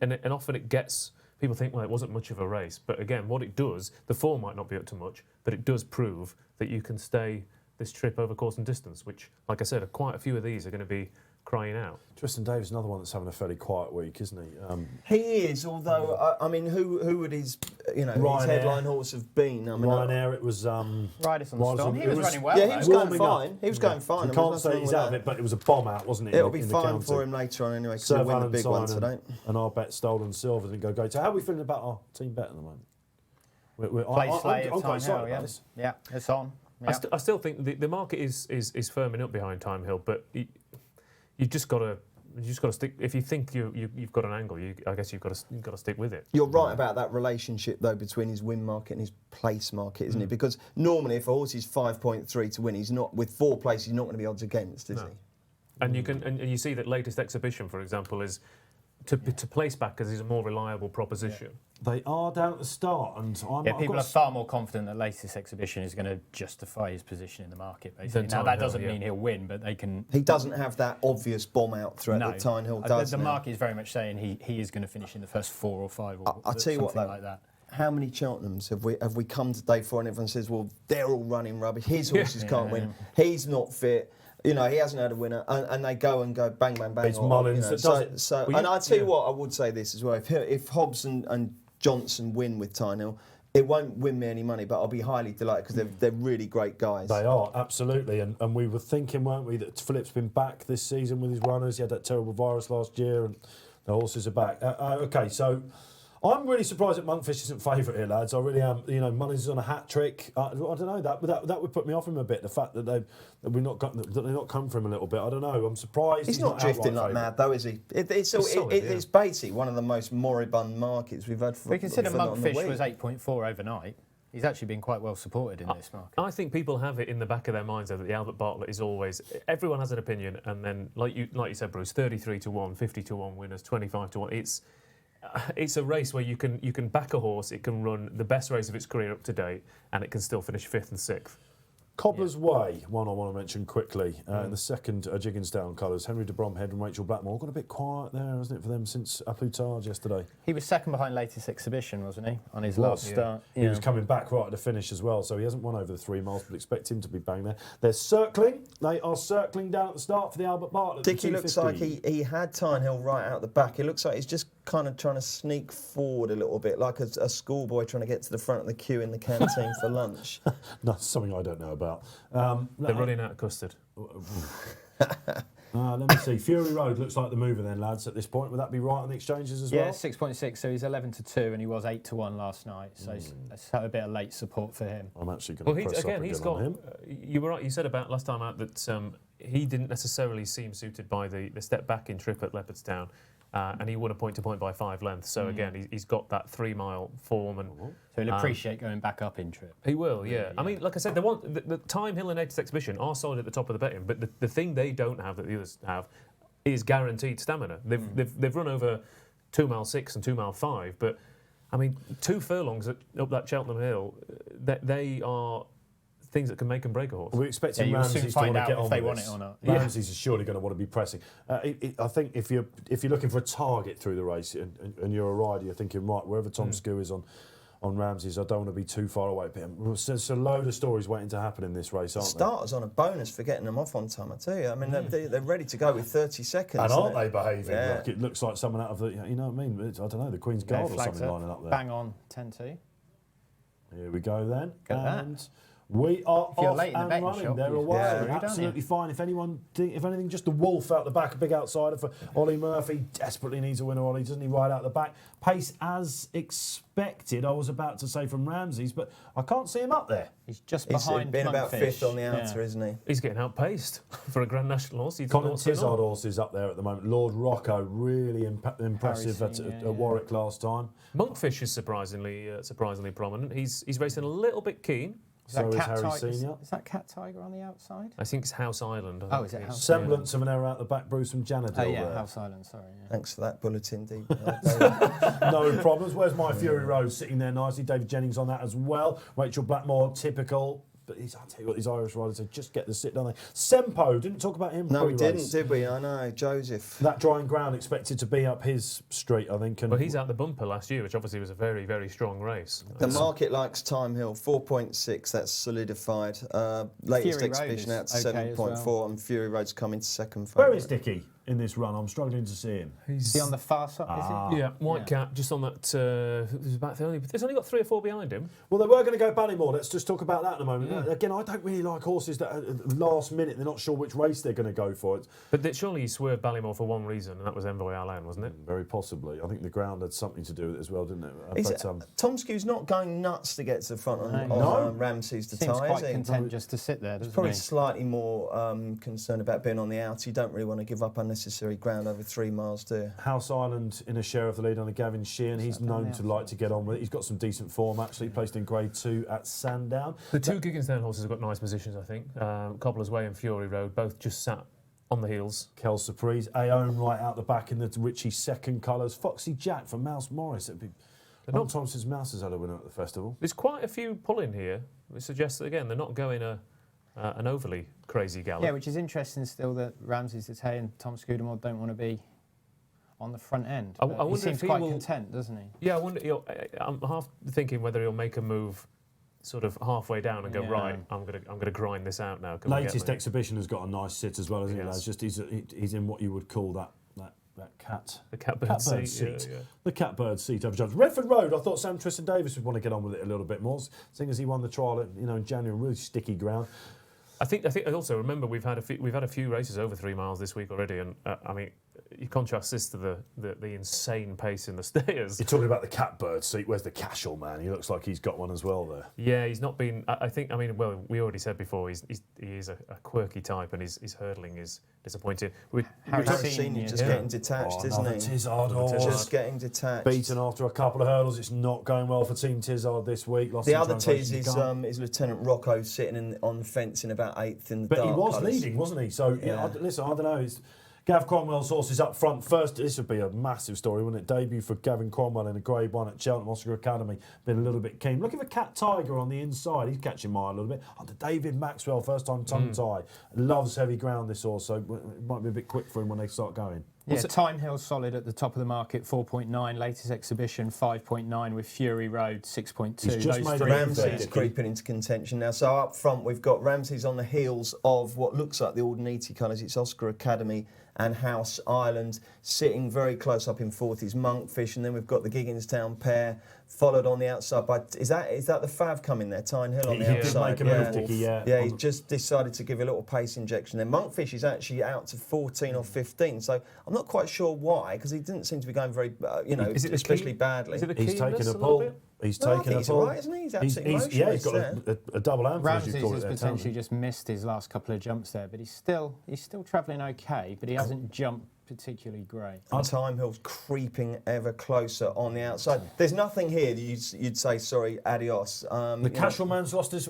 and often it gets. People think, well, it wasn't much of a race. But again, what it does, the form might not be up to much, but it does prove that you can stay this trip over course and distance, which, like I said, quite a few of these are going to be crying out. Tristan Davis, another one that's having a fairly quiet week, isn't he? He is, although I mean, who would his his Ryanair. headline horse have been? I mean, Ryanair, it was. Riders on the Riders Storm. on- He it was was- running well. yeah, he though. was going Warming up. fine. He was going fine. You There was can't say nothing he's wrong out of with it, but it was a bomb out, wasn't it? It'll in be the fine county? for him later on anyway, because Sir he'll win the big one Valentine today. and our bet Stolen Silver didn't go great. So how are we feeling about our team bet at the moment? Play slate I'm of quite Time excited Hill, about yeah. this. Yeah, it's on. Yeah. I still think the market is firming up behind Time Hill, but you just got to stick. If you think you've got an angle, I guess you've got to stick with it. You're right about that relationship, though, between his win market and his place market, isn't it? Because normally, if a horse is 5.3 to win, he's not with 4 places. He's not going to be odds against, is No. he? And you can and you see that latest exhibition, for example, is to place backers is a more reliable proposition. They are down at the start, and Yeah, people are far more confident that latest exhibition is going to justify his position in the market, basically. Than Now, Time that Hill, doesn't yeah. mean he'll win, but they can... He doesn't have that obvious bomb out threat that Tyne Hill does. The now. market is very much saying he is going to finish in the first 4 or 5 or I'll tell you what, something though. like that. How many Cheltenhams have we come to day 4 and everyone says, well, they're all running rubbish. His horses can't win. He's not fit. You know, he hasn't had a winner, and they go bang, bang, bang. It's Mullins that does it. So, Well, and I tell you what, I would say this as well. If Hobbs and Johnson win with Tyne Hill. It won't win me any money, but I'll be highly delighted because they're really great guys. They are, absolutely. And we were thinking, weren't we, that Philip's been back this season with his runners. He had that terrible virus last year and the horses are back. OK, so I'm really surprised that Monkfish isn't favourite here, lads. I really am. You know, Mullins is on a hat trick. I don't know, that would put me off him a bit. The fact that they've not come for him a little bit. I don't know. I'm surprised. He's not drifting like mad, though, is he? It's basically one of the most moribund markets we've had for. We consider Monkfish was 8.4 overnight. He's actually been quite well supported in this market. I think people have it in the back of their minds though, that the Albert Bartlett is always. Everyone has an opinion, and then like you said, Bruce, 33 to 1, 50 to 1 winners, 25 to 1. It's a race where you can back a horse, it can run the best race of its career up to date, and it can still finish 5th and 6th. Cobbler's Way, one I want to mention quickly. In the second Jigginsdown colours, Henry de Bromhead and Rachel Blackmore. Got a bit quiet there, hasn't it, for them since Aplutage yesterday? He was second behind latest exhibition, wasn't he, on his last start? He was coming back right at the finish as well, so he hasn't won over the 3 miles, but expect him to be bang there. They're circling. They are circling down at the start for the Albert Bartlett. Dickie looks like he had Tyne Hill right out the back. It looks like he's just kind of trying to sneak forward a little bit, like a schoolboy trying to get to the front of the queue in the canteen for lunch. That's something I don't know about. They're running out of custard. Let me see. Fury Road looks like the mover then, lads, at this point. Would that be right on the exchanges as well? Yeah, 6.6, so he's 11 to 2 and he was 8 to 1 last night, so let's have a bit of late support for him. I'm actually going to press up again on him. You were right, you said about last time out that he didn't necessarily seem suited by the step back in trip at Leopardstown. And he won a point-to-point by 5 lengths. So again, he's got that 3-mile form, and so he'll appreciate going back up in trip. He will, yeah. I mean, like I said, the Tyne Hill and Latest Exhibition are solid at the top of the betting, but the thing they don't have that the others have is guaranteed stamina. They've run over 2 mile 6 and 2 mile 5, but I mean, 2 furlongs up that Cheltenham Hill, they are things that can make and break a horse. We're expecting Ramsey's to want to get on if they with want this. it or not. Ramsey's is surely going to want to be pressing. I think if you're looking for a target through the race and you're a rider, you're thinking, right, wherever Tom Skoo is on Ramsey's, I don't want to be too far away. There's a load of stories waiting to happen in this race, aren't there? Starters on a bonus for getting them off on time, I tell you. I mean, they're ready to go with 30 seconds. And aren't they behaving? Yeah. Like it looks like someone out of the, you know what I mean? I don't know, the Queen's Guard or something lining up there. Bang on, 10-2. Here we go then. Get that. We are If you're off late in the and betting running. shop, They're you're away. screwed, aren't Absolutely fine. If anything, just the Wolf out the back, a big outsider for Ollie Murphy. Desperately needs a winner, Ollie, doesn't he? Right out the back. Pace as expected, I was about to say, from Ramsey's, but I can't see him up there. He's just He's behind been about Monkfish. 5th on the outer, isn't he? He's getting outpaced for a Grand National horse. Colin Tizard horses up there at the moment. Lord Rocco, really impressive at Warwick last time. Monkfish is surprisingly prominent. He's racing a little bit keen. So is Harry Senior. Is that Cat Tiger on the outside? I think it's House Island. Oh, is it House Semblance of an error out the back, Bruce from Janadil there. House Island, sorry. Yeah. Thanks for that bulletin, Deep. No problems. Where's My Fury Road sitting there nicely? David Jennings on that as well. Rachel Blackmore, typical. But I'll tell you what, these Irish riders, they just get the sit, don't they? Sempo, didn't talk about him. No, we pre-race. didn't, did we? I know, Joseph. That drying ground expected to be up his street, I think. And Well, he's out the bumper last year, which obviously was a very, very strong race. The market likes Tyne Hill, 4.6, that's solidified. Latest Fury Road exhibition is out to okay as 7.4, well. and Fury Road's coming to second. Where favourite. is Dickie in this run? I'm struggling to see him. Is he on the far side? Is he? Yeah, white cap, just on that. There's only got 3 or 4 behind him. Well, they were going to go Ballymore. Let's just talk about that in a moment. Again, I don't really like horses that at last minute, they're not sure which race they're going to go for. But surely he swerved Ballymore for one reason, and that was Envoy Alain, wasn't it? Very possibly. I think the ground had something to do with it as well, didn't it? Tom Skew's not going nuts to get to the front on No. Ramsey's to Seems tie, quite is he? content just to sit there, doesn't Probably he? slightly more concerned about being on the out. You don't really want to give up unnecessary ground over 3 miles, do you? House Island in a share of the lead under Gavin Sheehan. He's known to like to get on with it. He's got some decent form, actually. Placed in Grade 2 at Sandown. The 2 Gigginsdown horses have got nice positions, I think. Cobbler's Way and Fury Road, both just sat on the heels. Kel Surprise. Aown right out the back in the Richie second colours. Foxy Jack from Mouse Morris. It'd be a long time since Mouse has had a winner at the festival. There's quite a few pulling here, which suggests that, again, they're not going an overly crazy gallop. Yeah, which is interesting still that Ramsey's Detay and Tom Scudamore don't want to be on the front end. I He wonder seems if he quite will- content, doesn't he? Yeah, I wonder. I'm half thinking whether he'll make a move, sort of halfway down, and go, Yeah. right, I'm gonna grind this out now. Can we get Latest me? exhibition has got a nice sit as well, hasn't it? Yes. It's just he's in what you would call that The catbird seat. seat. Yeah. The catbird seat over Jones. Redford Road, I thought Sam Tristan-Davis would want to get on with it a little bit more, seeing as he won the trial in January, really sticky ground. I think also remember we've had a few races over 3 miles this week already, and I mean you contrast this to the insane pace in the stayers. You're talking about the catbird seat. Where's the Cashel man? He looks like he's got one as well there. Yeah, he's not been. We already said before he is a quirky type, and his hurtling is disappointing. Harry Senior just getting detached, isn't he? Tizard Just getting detached. beaten after a couple of hurdles. It's not going well for Team Tizard this week. The other Tiz is Lieutenant Rocco sitting on the fence in about 8th in the But dark he was colours. leading, wasn't he? So, listen, I don't know. Gav Cromwell's horses up front first. This would be a massive story, wouldn't it? Debut for Gavin Cromwell in a Grade 1 at Cheltenham Oscar Academy. Been a little bit keen. Looking for Cat Tiger on the inside. He's catching my eye a little bit. Under David Maxwell, first time tongue tie. Loves heavy ground, this horse, so it might be a bit quick for him when they start going. Yeah, Time Hill solid at the top of the market, 4.9. Latest exhibition, 5.9 with Fury Road, 6.2. He's just made Ramsey's creeping into contention now. So up front, we've got Ramsey's on the heels of what looks like the Ordinity colours. It's Oscar Academy and House Island. Sitting very close up in 4th is Monkfish, and then we've got the Gigginstown pair, followed on the outside by... Is that the Fav coming there? Tyne Hill on the outside. Did make a move, Dickie, Yeah, he just decided to give a little pace injection there. Monkfish is actually out to 14 or 15, so I'm not quite sure why, because he didn't seem to be going very, especially badly. Is it the He's keenness taken a a little pull. bit? He's No, I taken think a he's pull. all right, isn't he? He's absolutely he's got a double amp, as you Ramsey's call it has there, potentially just missed his last couple of jumps there, but he's still travelling okay, but he hasn't jumped particularly great. And Time Hill's creeping ever closer on the outside. There's nothing here that you'd say, sorry, adios. The Cashel man's lost his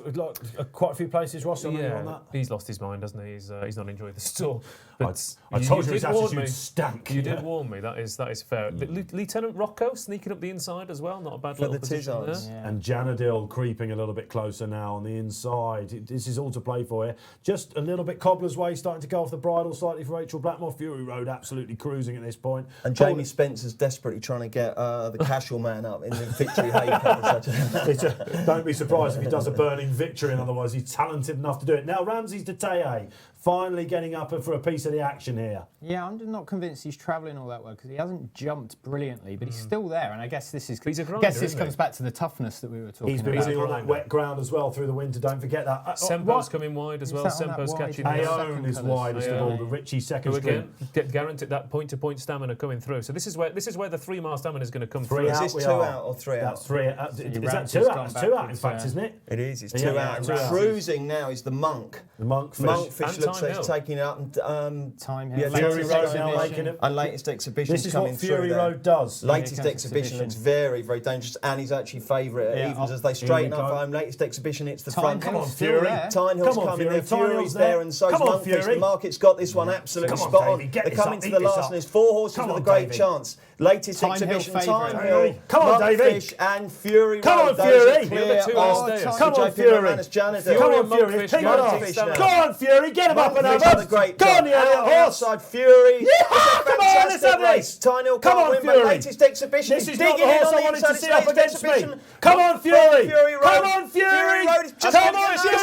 quite a few places, Ross, on that. He's lost his mind, hasn't he? He's not enjoying this at all. I told you his did warn attitude me. stank. You did warn me. That is fair. But Lieutenant Rocco sneaking up the inside as well. Not a bad For little the position there. Tizards. Yeah. And Janadil creeping a little bit closer now on the inside. This is all to play for here. Just a little bit Cobbler's Way, starting to go off the bridle slightly for Rachel Blackmore. Fury Road absolutely cruising at this point. And Jamie Spencer's desperately trying to get the Cashel man up in the Victory Hay. Don't be surprised if he does a burning victory, and otherwise he's talented enough to do it. Now Ramsey's de Teye finally getting up for a piece of the action here. Yeah, I'm just not convinced he's travelling all that well because he hasn't jumped brilliantly, but he's still there. And I guess this He's a grinder, this isn't comes he? back to the toughness that we were talking He's been about. busy on that wet ground as well through the winter. Don't forget that. Sempo's coming wide as well. Is that on that Sempo's wide? catching Yeah. the Aoun is Second widest of colours. all. The Richie second who string. again get guaranteed that point-to-point stamina coming through. So this is where the 3 mile stamina is going to come Three through. Is out. this we 2 are. out or 3 out? That's 3 out. Is that Ramsey's 2 out? gone It's 2 out, in backwards, fact, isn't it? It is, it's Yeah, 2 yeah, out. 2 out. Cruising now is the Monk. The Monkfish. Monkfish And looks Time like he's Hill. taking it up. And, Time yeah, Hill. Fury latest Road now exhibition. making it. And latest exhibition This is coming what through Fury there. Road does. Latest Here comes exhibition exhibition. looks very, very dangerous, and he's actually favourite at Yeah, evens as they here straighten we up go. home. Latest exhibition, it's the Time front. Hill's Come on, still Fury. there. Tyne Hill's Come on, coming Fury. there, Tyne Fury's Hill's there, there. and so's Come on, Monkfish. Fury. The market's got this one absolutely Come on, spot on. Davey, get They're this up, coming to eat the this last, up. and there's 4 horses Come with a on, great Davey. chance. Latest Time Hill exhibition, favourite. Tyne Hill, Come on, Davey. Monkfish, and Fury Come Road. on, Those Fury. are The clear other two of are stayers. Come on, JP Fury. Romanis, Janadil. Fury Come on, and Fury. Monkfish, Take it off. Monkfish now. Come on, Fury. Get him up and Monkfish over. on the great Go on, jump. the other Out horse. outside Fury. Yeah, It's a come on, let's fantastic have race. this. Tyne Hill Come can't on, win, but Fury. latest exhibition. This He's is not the digging in horse on I the wanted inside. to It's see up latest against me. exhibition. Come on, Fury. Fury Road. Come on, Fury. Fury Road is just Come getting on, it. Fury.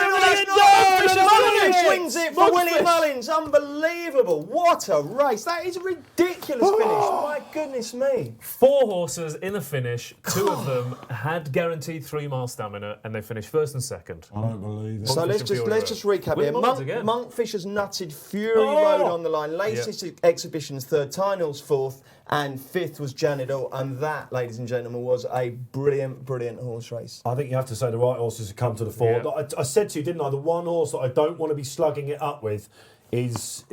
Mullins Mullins. wins it for Willie Mullins. Unbelievable. What a race. That is a ridiculous finish. My goodness me. 4 horses in the finish. 2 of them had guaranteed 3 mile stamina, and they finished first and second. I don't believe it. So let's Fury just Road. recap Willie here. Mullins again. Monkfish has nutted Fury Road on the line. Latest exhibition's 3rd, Tyne Hill's 4th, and 5th was Janadil. And that, ladies and gentlemen, was a brilliant, brilliant horse race. I think you have to say the right horses have come to the fore. Yeah. I said to you, didn't I? The one horse that I don't want to be slugging it up with is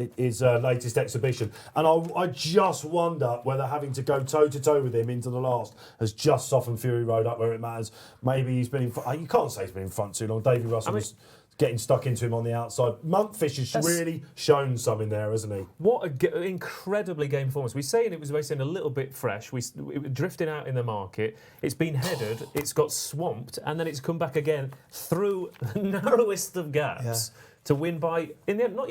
latest exhibition, and I just wonder whether having to go toe to toe with him into the last has just softened Fury Road up where it matters. Maybe he's been in front. You can't say he's been in front too long. Davy Russell was getting stuck into him on the outside. Monkfish has really shown some in there, hasn't he? What an incredibly game performance. We're saying it was racing a little bit fresh. It was drifting out in the market. It's been headed. It's got swamped, and then it's come back again through the narrowest of gaps to win by, in the end, not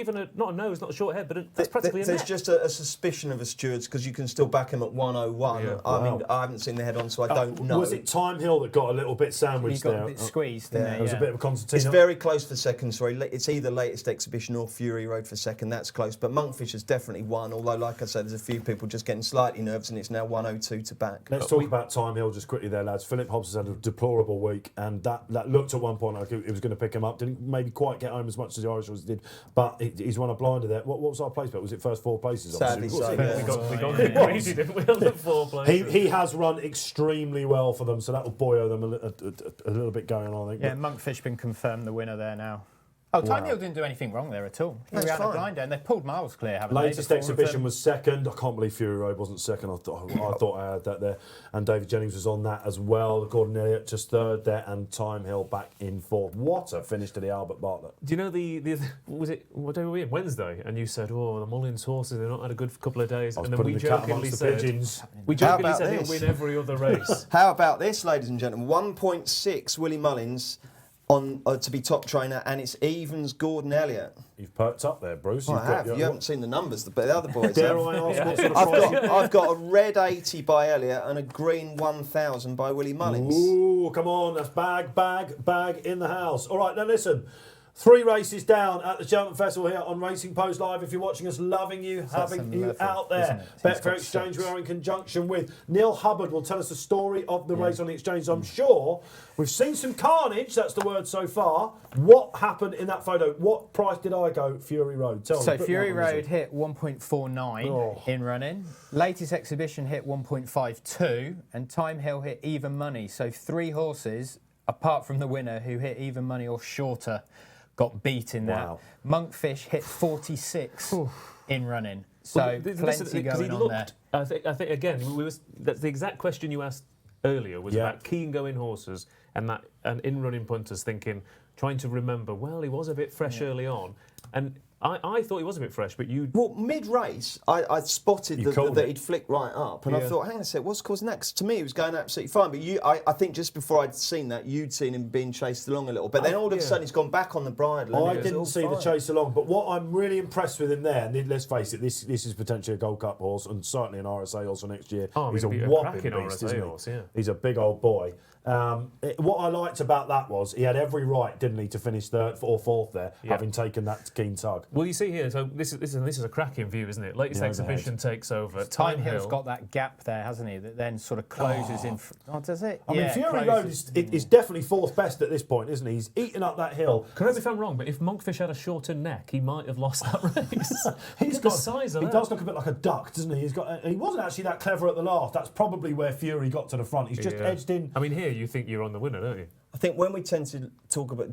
a nose, not a short head, but that's practically a There's neck. just a suspicion of a stewards because you can still back him at 101. Yeah. I mean, I haven't seen the head on, so I don't know. Was it Time Hill that got a little bit He sandwiched got there? a bit squeezed, Yeah. didn't There he? was a bit of a Constantine. It's very close for second, sorry. It's either Latest Exhibition or Fury Road for second. That's close. But Monkfish has definitely won, although, like I said, there's a few people just getting slightly nervous, and it's now 102 to back. Let's talk about Time Hill just quickly there, lads. Philip Hobbs has had a deplorable week, and that looked at one point like it was going to pick him up. Didn't maybe quite get home as much as the Irish did, but he's won a blinder there. What was our place bet? Was it first 4 places? Sadly obviously? so, Was it? yeah. We got a bit crazy, didn't we, on the 4 places? He has run extremely well for them, so that will buoy them a little bit going on, I think. Yeah, Monkfish been confirmed the winner there now. Oh, Time Hill didn't do anything wrong there at all. He That's ran a fine. blinder and they pulled miles clear, haven't Latest they? Exhibition was second. I can't believe Fury Road wasn't second. I thought I had that there. And David Jennings was on that as well. Gordon Elliott just third there, and Time Hill back in fourth. What a finish to the Albert Bartlett. Do you know what day were we in? Wednesday? And you said, the Mullins horses, they've not had a good couple of days. I was And then putting we the cat jokingly amongst the said, pigeons. about he'll win every other race. How about this, ladies and gentlemen? 1.6 Willie Mullins on to be top trainer, and it's evens Gordon Elliott. You've perked up there, Bruce. I have. You haven't seen the numbers, but the other boys Dare have. I ask what sort of price? I've got a red 80 by Elliott and a green 1,000 by Willie Mullins. Ooh, come on. That's bag in the house. All right, now listen. 3 races down at the Cheltenham Festival here on Racing Post Live. If you're watching us, loving you, having you 11th, out there. isn't it? He's Betfair got Exchange, 6. we are in conjunction with Neil Hubbard. Will tell us the story of the race on the Exchange. I'm sure we've seen some carnage. That's the word so far. What happened in that photo? What price did I go? Fury Road. Tell me. So Put me Fury up on this Road hit 1.49 Oh. in running. Latest Exhibition hit 1.52 and Time Hill hit even money. So 3 horses, apart from the winner, who hit even money or shorter, got beat in Wow. that. Monkfish hit 46 in running. So plenty going on there. I think again, that's the exact question you asked earlier was Yeah. about keen going horses and in running punters trying to remember. Well, he was a bit fresh early on, and I thought he was a bit fresh, but you. Well, mid-race, I spotted You called that it. he'd flicked right up, and I Yeah. thought, hang on a sec, what's causing that? 'Cause to me, he was going absolutely fine. But I think just before I'd seen that, you'd seen him being chased along a little. But then all of a sudden, he's gone back on the bridle. and I it was didn't all see the fine. chase along, but what I'm really impressed with him there, and let's face it, this is potentially a Gold Cup horse and certainly an RSA horse for next year. Oh, He's a he'd be a whopping cracking beast, RSA isn't he? horse, yeah. He's a big old boy. What I liked about that was he had every right, didn't he, to finish third or fourth there, Yeah. having taken that keen tug. Well, you see here. So this is a cracking view, isn't it? Latest Yeah, Exhibition takes over. Time Hill's got that gap there, hasn't he? That then sort of closes in. Oh, does it? I mean, Yeah, Fury closes. Road is definitely fourth best at this point, isn't he? He's eating up that hill. Correct me if I'm wrong, but if Monkfish had a shorter neck, he might have lost that race. He's the size of He that. does look a bit like a duck, doesn't he? He wasn't actually that clever at the last. That's probably where Fury got to the front. He's just Yeah. edged in. I mean, here you think you're on the winner, don't you? I think when we tend to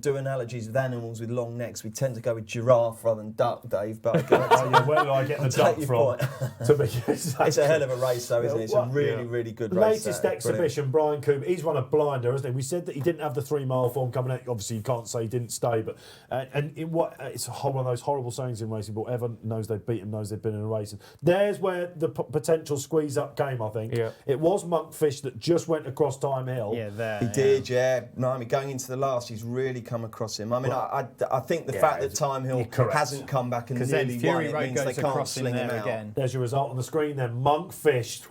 do analogies with animals with long necks, we tend to go with giraffe rather than duck, Dave. But I Oh, yeah, where did I get the duck your from? point. To be It's a hell of a race, though, isn't it? It's a really, really good race. Latest that. exhibition, Brian Cooper. He's run a blinder, hasn't he? We said that he didn't have the 3 mile form coming out. Obviously, you can't say he didn't stay, but it's one of those horrible sayings in racing. But whoever knows they've beaten knows they've been in a race. And there's where the potential squeeze up came. I think it was Monkfish that just went across Time Hill. Yeah, there. He did, yeah. No, I mean, going into the last, he's really come across him. I mean, I think the fact that Time Hill hasn't come back and Because nearly then won Fury it Road means they goes can't across in sling him there out. again. There's your result on the screen then. Monkfish,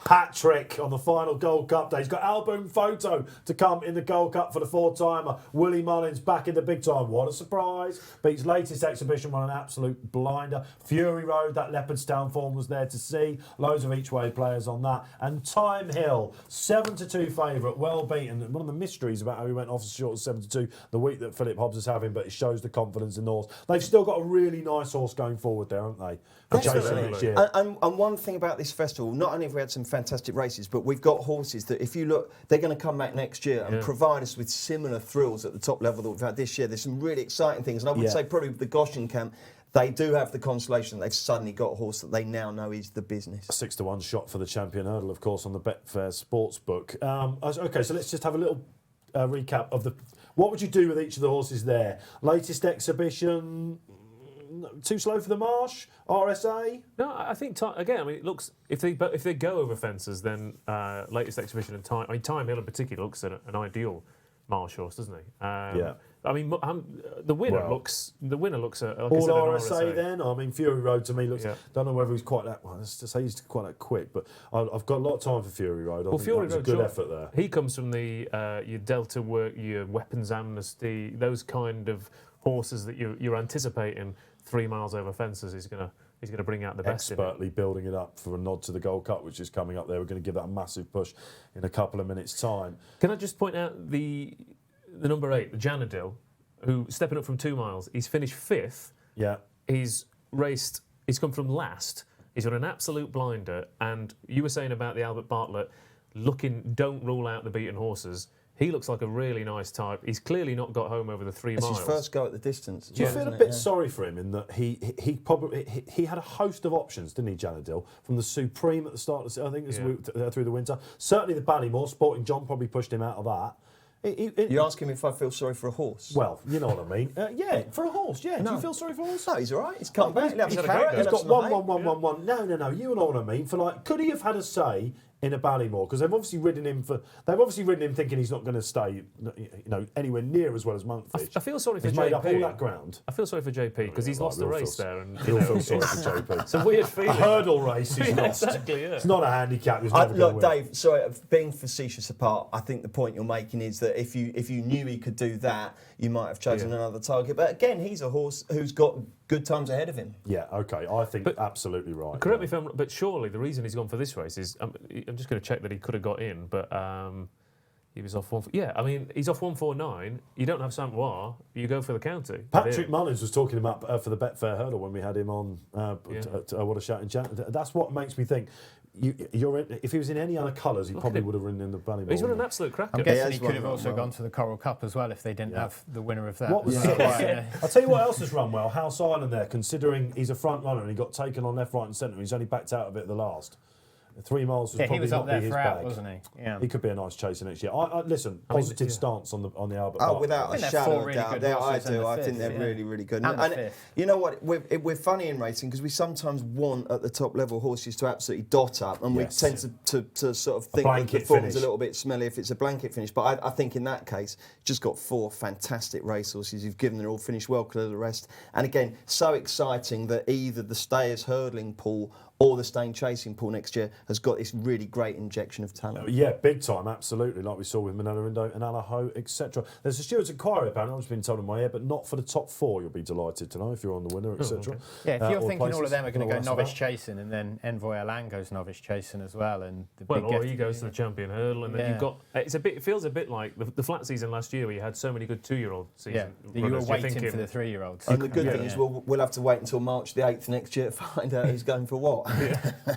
hat trick on the final Gold Cup day. He's got album photo to come in the Gold Cup for the 4-timer. Willie Mullins back in the big time. What a surprise. Beats Latest Exhibition, won an absolute blinder. Fury Road, that Leopardstown form was there to see. Loads of each way players on that. And Time Hill, 7-2 favourite, well beaten. One of the mysteries about how he went off as short as 7-2 the week that Philip Hobbs is having, but it shows the confidence in the horse. They've still got a really nice horse going forward there, haven't they? For chasing next year. And one thing about this festival, not only have we had some fantastic races, but we've got horses that, if you look, they're going to come back next year and provide us with similar thrills at the top level that we've had this year. There's some really exciting things, and I would say probably with the Goshen camp, they do have the consolation that they've suddenly got a horse that they now know is the business. 6-1 shot for the champion hurdle, of course, on the Betfair Sportsbook. Okay, so let's just have a little recap of what would you do with each of the horses there? Latest Exhibition, too slow for the marsh? RSA? No, I think again. I mean, it looks if they go over fences, then Latest Exhibition and Time Hill in particular looks at an ideal Marsh horse, doesn't he? Yeah. I mean, the winner Well, looks. The winner looks. Like All I said, an RSA then. I mean, Fury Road to me looks. Yeah. Don't know whether he's quite that. Well, let's just say he's quite that quick, but I've got a lot of time for Fury Road. I think Fury that was a Road, good sure. effort there. He comes from the your Delta work, your weapons amnesty, those kind of horses that you're anticipating 3 miles over fences. He's gonna bring out the best. Expertly building it up for a nod to the Gold Cup, which is coming up there. We're going to give that a massive push in a couple of minutes' time. Can I just point out the number 8, the Janadil, who stepping up from 2 miles. He's finished 5th. Yeah. He's come from last. He's got an absolute blinder. And you were saying about the Albert Bartlett don't rule out the beaten horses. He looks like a really nice type. He's clearly not got home over the 3 miles. It's his first go at the distance. Do you feel a bit sorry for him in that he had a host of options, didn't he, Janadil? From the Supreme at the start of the, I think, through the winter. Certainly the Ballymore, Sporting John probably pushed him out of that. You ask him if I feel sorry for a horse? Well, you know what I mean. Yeah, for a horse. Yeah. No. Do you feel sorry for a horse? No, he's all right. He's come back. He's got 1. No. You know what I mean. For like, could he have had a say in a Ballymore? Because they've obviously ridden him thinking he's not going to stay, anywhere near as well as Monkfish. I feel sorry for He's JP. made up all that ground. I feel sorry for JP because he's lost the race there. And He'll feel sorry for JP. It's a weird feeling. A hurdle race he's lost. Exactly, yeah. It's not a handicap. He's never Look, going to win. Dave, sorry, being facetious apart, I think the point you're making is that if you knew he could do that, you might have chosen another target. But again, he's a horse who's got good times ahead of him. Yeah, okay. I think absolutely right. Correct me if I'm wrong, but surely the reason he's gone for this race is I'm just going to check that he could have got in, but he was off 1. Yeah, I mean he's off 149. You don't have Saint-Loire, you go for the county. Patrick Mullins was talking about for the Betfair hurdle when we had him on. What a shouting chat! That's what makes me think. If he was in any other colours, he probably would have ridden in the Ballymore. He's run an absolute cracker. I'm guessing he Yeah, could have also gone to the Coral Cup as well if they didn't have the winner of that. What was So, I'll tell you what else has run well. House Island there, considering he's a front runner and he got taken on left, right, and centre. He's only backed out of it at the last. 3 miles was probably he was not up there be his throughout, bag. wasn't he? Yeah. He could be a nice chaser next year. Listen, positive stance on the Albert. Oh, Park. without a I think they're shadow four of really doubt. good I horses and do. the I think fifth, they're yeah. really, really good. And the fifth. You know what? We're funny in racing because we sometimes want at the top level horses to absolutely dot up, and Yes. we tend to sort of think that the blanket form's finish. a little bit smelly if it's a blanket finish. But I think in that case, just got 4 fantastic racehorses. You've given them all finished well, clear the rest. And again, so exciting that either the Stayers hurdling pool or the Staying chasing pool next year has got this really great injection of talent. Yeah, big time, absolutely, like we saw with Manila Indo and Alaho, etc. There's a Stewards inquiry apparently, I've just been told in my ear, but not for the top 4. You'll be delighted to know if you're on the winner, etc. Yeah, if you're or thinking all places. of them are going Don't to know go what that's novice about. chasing, and then Envoy Alan goes novice chasing as well, and the Well, big or get- he goes to the champion hurdle, and then you've got. It feels a bit like the flat season last year, where you had so many good 2-year-old season. you were runners. You're waiting thinking, for the 3-year-olds. And the good thing is we'll have to wait until March the 8th next year to find out who's going for what.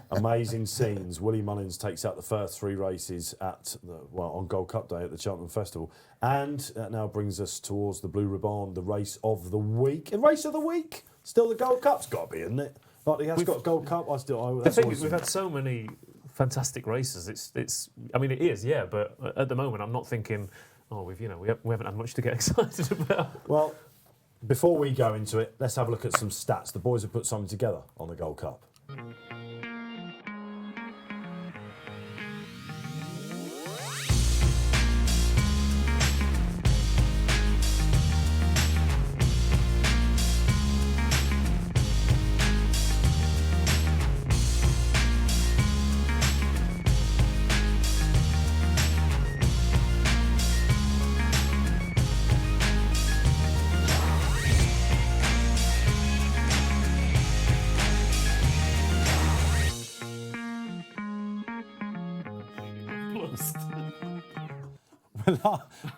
Amazing scenes. Willie Mullins takes out the first 3 races on Gold Cup Day at the Cheltenham Festival, and that now brings us towards the Blue Ribbon, the race of the week. Race of the week, still the Gold Cup's got to be, isn't it? Like he has got Gold Cup. The thing is, we've had so many fantastic races. It's. I mean, it is, yeah. But at the moment, I'm not thinking. Oh, we haven't had much to get excited about. Well, before we go into it, let's have a look at some stats. The boys have put something together on the Gold Cup.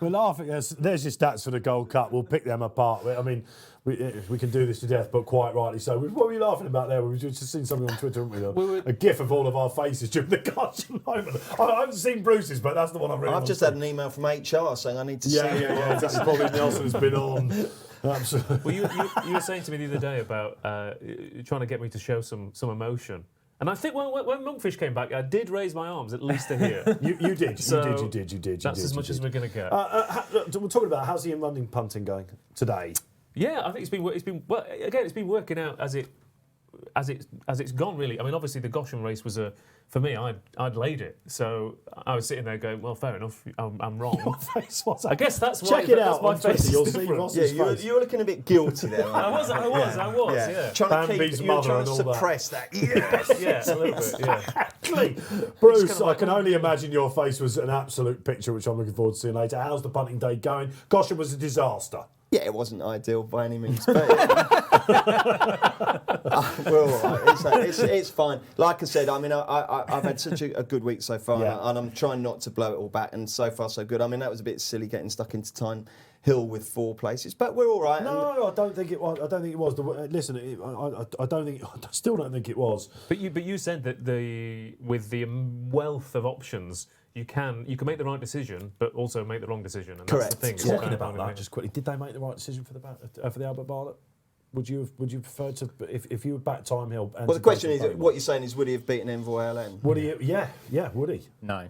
We're laughing. There's your stats for the Gold Cup. We'll pick them apart. I mean, we can do this to death, but quite rightly so. What were you laughing about there? We've just seen something on Twitter, haven't we? A gif of all of our faces during the Carson moment. I haven't seen Bruce's, but that's the one I'm really. I've just had an email from HR saying I need to see. Yeah. That's probably Nelson's been on. Absolutely. Well, you were saying to me the other day about trying to get me to show some emotion. And I think when Monkfish came back, I did raise my arms, at least to here. You did. So You did. That's as much as we're going to get. We're talking about how's the in-running punting going today? Yeah, I think it's been working out as it as it's gone, really. I mean, obviously the Gosham race was for me. I'd laid it, so I was sitting there going, well, fair enough, I'm wrong. Your face was I guess that's why. Check it out that's my on Twitter. face is You'll see different. Ross's face. you were looking a bit guilty there. I was, yeah. Trying to Bambi's keep, you were mother trying and to all that. suppress that. Yes. Yeah, a little bit, yeah. Exactly. Bruce, I can only imagine your face was an absolute picture, which I'm looking forward to seeing later. How's the punting day going? Gosh, it was a disaster. Yeah, it wasn't ideal by any means, but we're all right. It's fine. Like I said, I mean, I've had such a good week so far, and I'm trying not to blow it all back. And so far, so good. I mean, that was a bit silly getting stuck into Tyne Hill with 4 places, but we're all right. No, I don't think it was. I don't think it was. Listen, I don't think. I still don't think it was. But you said that with the wealth of options, you can make the right decision, but also make the wrong decision. And Correct. That's the thing. Talking about that, just quickly, did they make the right decision for the Albert Bartlett? Would you prefer to if you were back Time Hill? Well, the question is, what you're saying is, would he have beaten Envoy LN? Would he? Yeah, would he? No.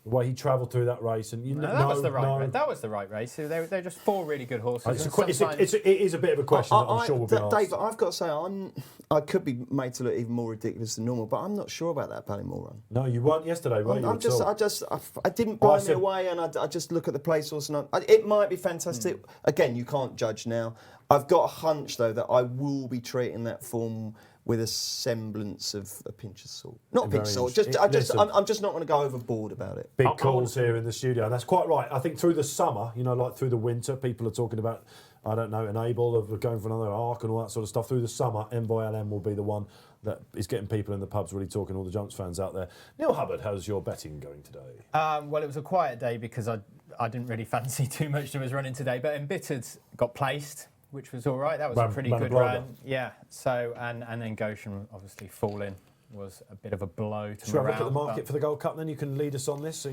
The way he travelled through that race, and That was the right race. So they're just 4 really good horses. It is a bit of a question that I'm sure will be asked. Dave, I've got to say, I could be made to look even more ridiculous than normal, but I'm not sure about that Ballymore run. No, you weren't yesterday, were you? I didn't blow me away, and I just look at the place horse, and it might be fantastic. Again, you can't judge now. I've got a hunch though that I will be treating that form with a semblance of a pinch of salt. Not a pinch of salt. I'm just not going to go overboard about it. Big calls here in the studio, and that's quite right. I think through the summer, like through the winter, people are talking about, I don't know, Enable of going for another arc and all that sort of stuff. Through the summer, Envoy LM will be the one that is getting people in the pubs really talking, all the Jumps fans out there. Neil Hubbard, how's your betting going today? Well, it was a quiet day because I didn't really fancy too much to his running today, but Embittered got placed, which was all right. That was a pretty good run. Yeah. So and then Goshen obviously falling was a bit of a blow to Shall morale. I look at the market for the Gold Cup? Then you can lead us on this.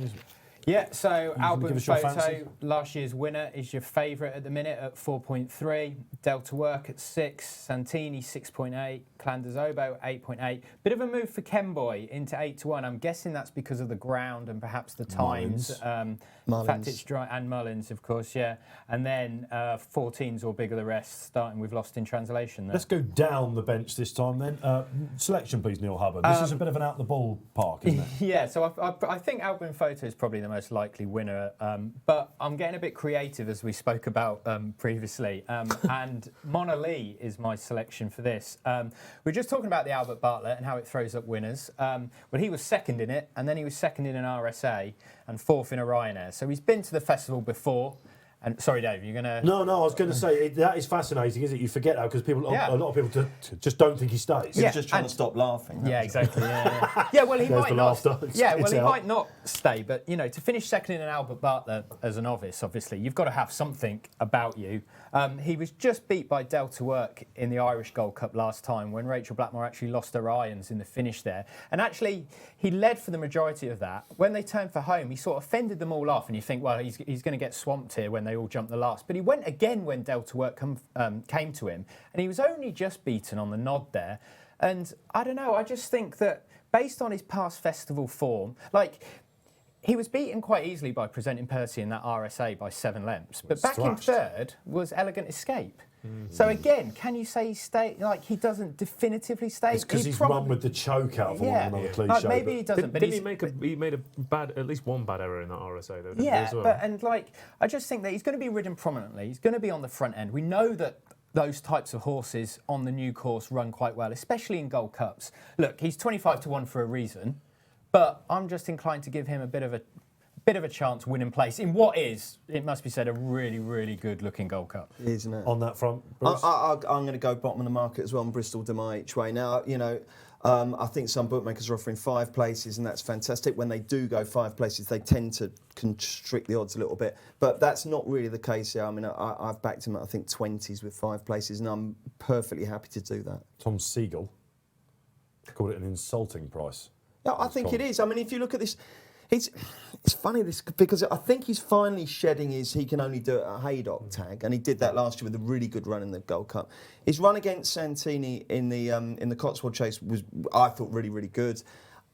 Yeah. So Albert give us your Photo, fancy? last year's winner, is your favourite at the minute at 4.3. Delta Work at 6. Santini 6.8. Clanders Obo 8.8. Bit of a move for Kenboy into 8-1. I'm guessing that's because of the ground and perhaps the times. Mullins. In fact, it's dry, and Mullins, of course, yeah. And then 14s or bigger the rest, starting with Lost in Translation there. Let's go down the bench this time then. Selection, please, Neil Hubbard. This is a bit of an out the ballpark, isn't it? Yeah, so I think Albin Photo is probably the most likely winner, but I'm getting a bit creative, as we spoke about previously. And Mona Lee is my selection for this. We're just talking about the Albert Bartlett and how it throws up winners. Well, he was second in it, and then he was second in an RSA and 4th in a Ryanair. So he's been to the festival before. And sorry, Dave, you're gonna. No, I was going to say that is fascinating, isn't it? You forget that because a lot of people just don't think he stays. He was just trying to stop laughing. Yeah, exactly. Yeah, well, he There's might the not. laughter. It's Might not stay, but to finish second in an Albert Bartlett as a novice, obviously, you've got to have something about you. He was just beat by Delta Work in the Irish Gold Cup last time when Rachel Blackmore actually lost her irons in the finish there. And actually, he led for the majority of that. When they turned for home, he sort of fended them all off, and you think, well, he's going to get swamped here when they all jump the last. But he went again when Delta Work came to him, and he was only just beaten on the nod there. And I don't know, I just think that based on his past festival form, he was beaten quite easily by Presenting Percy in that RSA by 7 lengths. But back in third was Elegant Escape. So again, can you say he doesn't definitively stay? It's because he's run with the choke out for one of another cliche. Maybe he doesn't. Didn't he made at least one bad error in that RSA though? Didn't he, as well? But I just think that he's going to be ridden prominently. He's going to be on the front end. We know that those types of horses on the new course run quite well, especially in Gold Cups. Look, he's 25-1 for a reason, but I'm just inclined to give him a bit of a chance winning place in what is, it must be said, a really, really good looking Gold Cup. Isn't it? On that front, Bruce? I'm going to go bottom of the market as well, and Bristol Demai each way. Now, I think some bookmakers are offering 5 places, and that's fantastic. When they do go 5 places, they tend to constrict the odds a little bit. But that's not really the case here. I mean, I've backed him at, I think, 20s with 5 places, and I'm perfectly happy to do that. Tom Siegel called it an insulting price. Yeah, I think it is. I mean, if you look at this, it's funny because I think he's finally shedding he can only do it at Haydock tag, and he did that last year with a really good run in the Gold Cup. His run against Santini in the Cotswold Chase was, I thought, really, really good.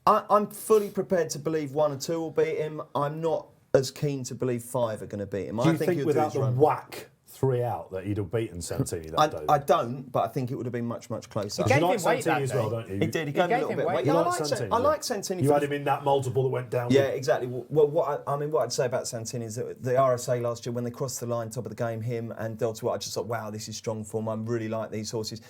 I'm fully prepared to believe 1 or 2 will beat him. I'm not as keen to believe 5 are going to beat him. Do you think without the whack 3 out that he'd have beaten Santini that day? I don't, but I think it would have been much, much closer. He You gave like him weight Santini that as well, day. don't you? He did. He gave him a little him bit of weight. weight. You Yeah, like Santini, I yeah. like Santini. You for had the- him in that multiple that went down. Yeah, exactly. Well, what I'd say about Santini is that the RSA last year, when they crossed the line, top of the game, him and Delta White, I just thought, wow, this is strong form. I really like these horses.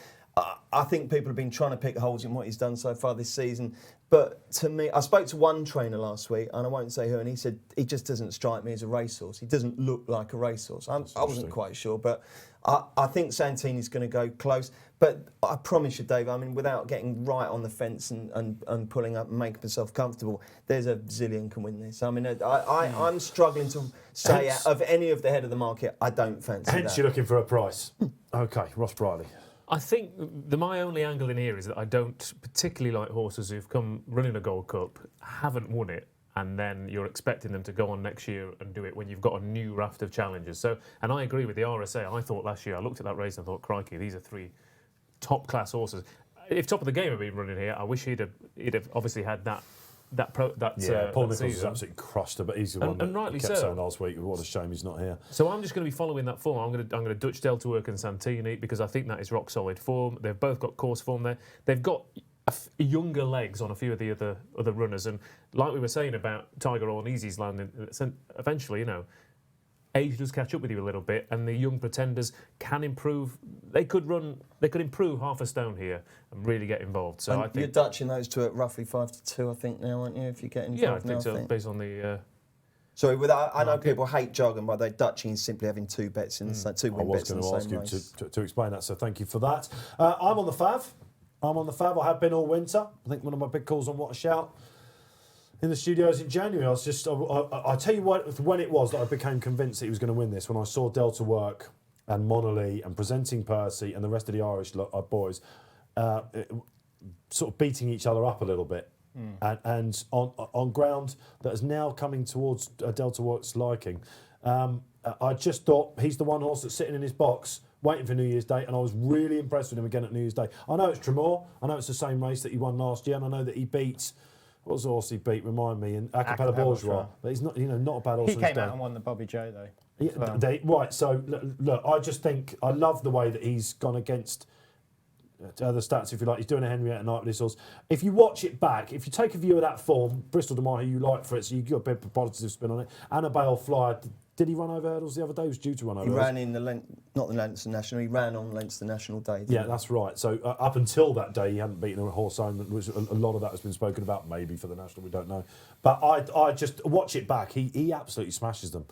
I think people have been trying to pick holes in what he's done so far this season. But to me, I spoke to one trainer last week, and I won't say who, and he said he just doesn't strike me as a racehorse. He doesn't look like a racehorse. I wasn't quite sure, but I think Santini's going to go close. But I promise you, Dave, I mean, without getting right on the fence and pulling up and making myself comfortable, there's a zillion can win this. I mean, I'm struggling to say of any of the head of the market, I don't fancy Hence, that. you're looking for a price. Okay, Ross Brierley. I think my only angle in here is that I don't particularly like horses who've come running a Gold Cup, haven't won it, and then you're expecting them to go on next year and do it when you've got a new raft of challengers. So, and I agree with the RSA. I thought last year, I looked at that race and I thought, crikey, these are 3 top-class horses. If Top of the Game had been running here, I wish he'd have obviously had that Paul that Nichols has season. absolutely crushed her, but he's the one And that rightly kept so. saying last week, what a shame he's not here. So I'm just going to be following that form. I'm going to Dutch Delta Work and Santini because I think that is rock solid form. They've both got course form there. They've got younger legs on a few of the other runners, and like we were saying about Tiger Orneezy's landing, eventually, you know, age does catch up with you a little bit, and the young pretenders can improve. They could improve half a stone here and really get involved. So And I think you're Dutching those two at roughly 5-2, I think now, aren't you? If you're getting yeah, I involved now, think so based on the. Sorry, I know people hate jargon, but Dutching is simply having 2 bets in the same, 2 I win was bets in going the to same ask you race. to explain that, so thank you for that. I'm on the Fav. I have been all winter. I think one of my big calls on What a Shout in the studios in January. I tell you what, when it was that I became convinced that he was going to win this, when I saw Delta Work and Monolith and Presenting Percy and the rest of the Irish boys sort of beating each other up a little bit. And on ground that is now coming towards Delta Work's liking. I just thought he's the one horse that's sitting in his box waiting for New Year's Day, and I was really impressed with him again at New Year's Day. I know it's Tremor, I know it's the same race that he won last year, and I know that he beat, what was the horse he beat, remind me, in Acapella Bourgeois. But he's not, not a bad horse. He came out and won the Bobby Joe, though. Yeah, right, so look, I just think, I love the way that he's gone against other stats, if you like. He's doing a Henrietta Knight with this horse. If you watch it back, if you take a view of that form, Bristol de Mai, who you like for it, so you've got a bit of a positive spin on it. Annabelle Flyer, did he run over hurdles the other day? He was due to run over He hurdles. ran in the not the Leinster National, he ran on Leinster National Day. didn't Yeah, he? that's right. So up until that day, he hadn't beaten a horse home, which a lot of that has been spoken about, maybe for the National, we don't know. But I just watch it back. He absolutely smashes them.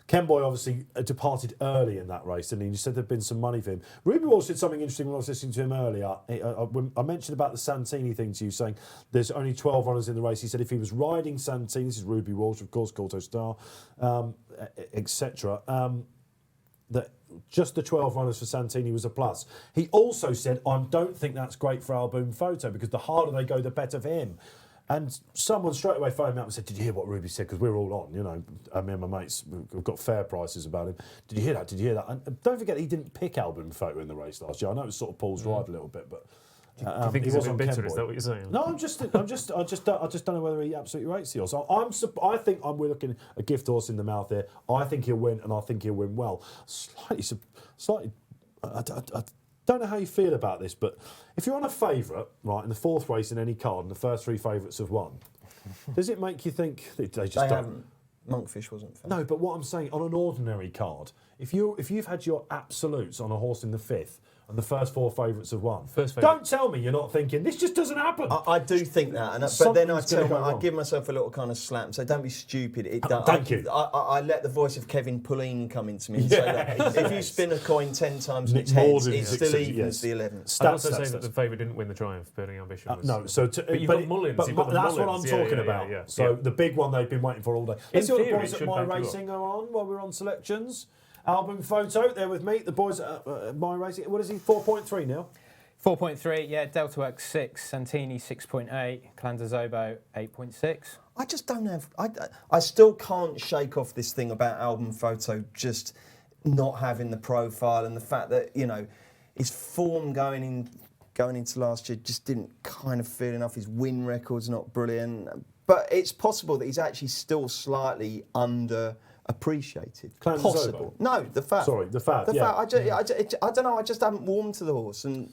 Ken Boy obviously departed early in that race, and he said there'd been some money for him. Ruby Wall said something interesting when I was listening to him earlier. I mentioned about the Santini thing to you, saying there's only 12 runners in the race. He said if he was riding Santini, this is Ruby Walsh, of course, Corto Star, etc., that just the 12 runners for Santini was a plus. He also said, I don't think that's great for Album Photo, because the harder they go, the better for him. And someone straight away phoned me up and said, did you hear what Ruby said? Because we're all on, me and my mates, we've got fair prices about him. Did you hear that? Did you hear that? And don't forget, he didn't pick Album Photo in the race last year. I know it was sort of Paul's ride a little bit, but Do you think he he's a was bit on bitter? Ken Is Boy. that what you're saying? No, I just don't know whether he absolutely rates the horse. I think we're looking at a gift horse in the mouth here. I think he'll win, and I think he'll win well. Slightly. I don't know how you feel about this, but if you're on a favourite, right, in the 4th race in any card, and the first 3 favourites have won, does it make you think they just They don't? haven't. Monkfish wasn't fair. No, but what I'm saying, on an ordinary card, if you've had your absolutes on a horse in the 5th, and the first 4 favourites have won, First favourite. don't tell me you're not thinking this just doesn't happen. I do think that, but then I Something's gonna go I wrong. give myself a little kind of slap and say, don't be stupid. Thank you. I let the voice of Kevin Pulleen come into me and Yeah, say that if you spin a coin 10 times and it's More heads, than it six, still yes. evens the 11th. I'd also say that the favourite didn't win the Triumph. Burning Ambition was. No, so but you've got Mullins. But you've got the that's what I'm Mullins. talking Yeah, about. yeah. So the big one they've been waiting for all day. In Let's see what the theory, boys it at should My back you up. Racing are on while we're on selections. Album Photo, they're with me. The boys at My Racing. What is he? 4.3 now. 4.3, yeah, Delta Works 6, Santini 6.8, Clandazobo 8.6. I just don't have. I still can't shake off this thing about Album Photo just not having the profile, and the fact that his form going into last year just didn't kind of feel enough. His win record's not brilliant, but it's possible that he's actually still slightly under appreciated. Clan Possible. Zobo? No, the fat. Sorry, the fat. The yeah. fat. I don't know. I just haven't warmed to the horse, and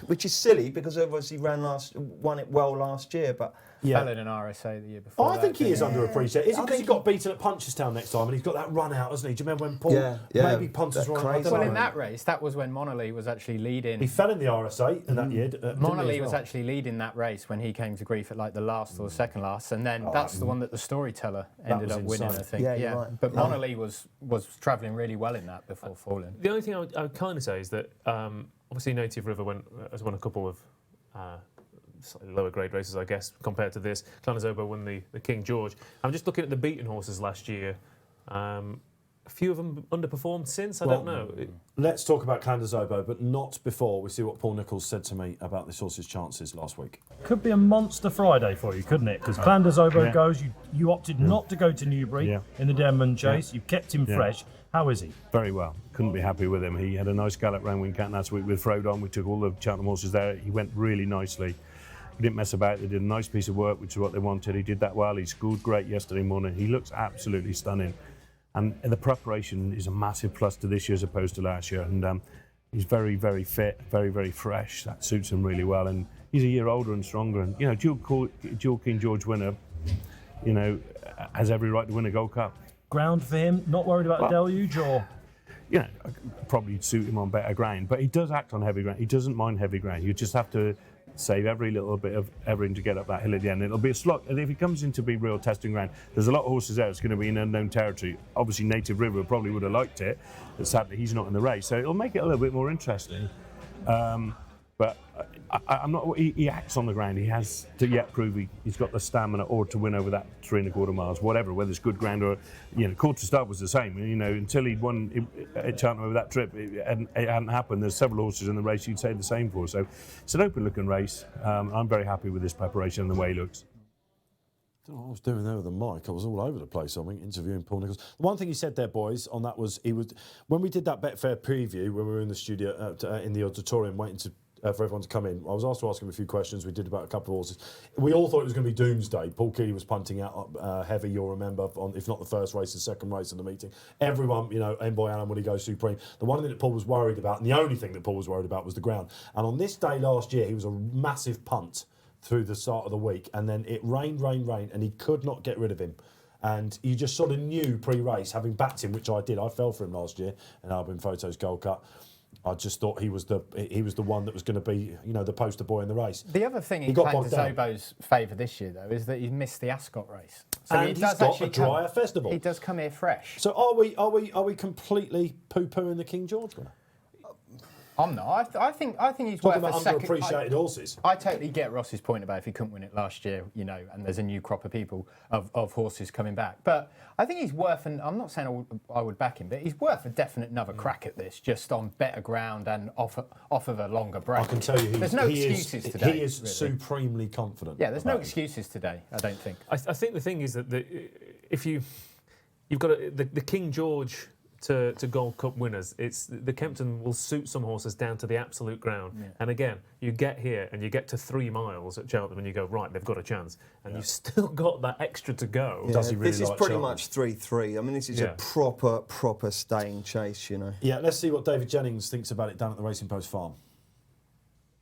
which is silly because obviously won it well last year, but. Yeah. Fell in an RSA the year before. I think he is underappreciated. Is it I because he think got beaten at Punchestown next time and he's got that run out, hasn't he? Do you remember when Paul maybe punters that run? crazy Well, run. in that race, that was when Monolly was actually leading. He fell in the RSA in that year. Monolly was actually leading that race when he came to grief at like the last or second last, and then that's the one that the storyteller ended was up winning, insane. I think. Yeah, you're right. But Monolly was travelling really well in that before falling. The only thing I would kind of say is that obviously Native River has won a couple of slightly lower grade races, I guess, compared to this. Clan-Zobo won the King George. I'm just looking at the beaten horses last year. A few of them underperformed since, I don't know. Let's talk about Clan-Zobo, but not before we see what Paul Nicholls said to me about this horse's chances last week. Could be a monster Friday for you, couldn't it? Because Clan-Zobo goes, you opted not to go to Newbury in the Denman Chase. You've kept him fresh. How is he? Very well. Couldn't be happy with him. He had a nice gallop round Wincanton last week with Frodon. We took all the Cheltenham horses there. He went really nicely. He didn't mess about. They did a nice piece of work, which is what they wanted. He did that well. He scored great yesterday morning. He looks absolutely stunning. And the preparation is a massive plus to this year as opposed to last year. And he's very, very fit, very, very fresh. That suits him really well. And he's a year older and stronger. And, you know, dual King George winner, you know, has every right to win a Gold Cup. Ground for him? Not worried about a deluge or? You know, probably suit him on better ground. But he does act on heavy ground. He doesn't mind heavy ground. You just have to save every little bit of everything to get up that hill at the end. It'll be a slog. And if he comes in to be real testing ground, there's a lot of horses there. It's going to be in unknown territory. Obviously, Native River probably would have liked it, but sadly he's not in the race. So it'll make it a little bit more interesting. But I'm not. He acts on the ground. He has to yet prove he's got the stamina or to win over that 3.25 miles, whatever. Whether it's good ground or, you know, Court to Start was the same. You know, until he'd won at Cheltenham over that trip, it hadn't happened. There's several horses in the race you'd say the same for. So it's an open-looking race. I'm very happy with this preparation and the way he looks. I don't know what I was doing there with the mic. I was all over the place, I think, interviewing Paul Nicholls. One thing he said there, boys, on that was when we did that Betfair preview, when we were in the studio in the auditorium waiting for everyone to come in, I was asked to ask him a few questions. We did about a couple of horses. We all thought it was going to be doomsday. Paul Keeley was punting out heavy, you'll remember, if not the first race, the second race of the meeting. Everyone, you know, Envoy Allen, would he go supreme? The one thing that Paul was worried about, and the only thing that Paul was worried about, was the ground. And on this day last year, he was a massive punt through the start of the week, and then it rained, and he could not get rid of him. And you just sort of knew pre-race, having backed him, which I did. I fell for him last year in Albin Photo's Gold Cup. I just thought he was the one that was going to be, you know, the poster boy in the race. The other thing in Clan-Zobo's favour this year, though, is that he's missed the Ascot race. So and he's got a drier festival. He does come here fresh. So are we completely poo-pooing the King George winner? I'm not. I think he's Talking worth about a second. underappreciated horses. I totally get Ross's point about if he couldn't win it last year, you know, and there's a new crop of people of horses coming back. But I think he's worth, and I'm not saying I would back him, but he's worth a definite another crack at this, just on better ground and off of a longer break. I can tell you, there's no excuses today. He is really supremely confident. Yeah, there's no excuses today, I don't think. I think the thing is that if you've got the King George to Gold Cup winners, it's the Kempton will suit some horses down to the absolute ground. Yeah. And again, you get here and you get to 3 miles at Cheltenham and you go, right, they've got a chance. And you've still got that extra to go. Yeah, Does he really this is like pretty Cheltenham? much 3-3. I mean, this is a proper staying chase, you know. Yeah, let's see what David Jennings thinks about it down at the Racing Post Farm.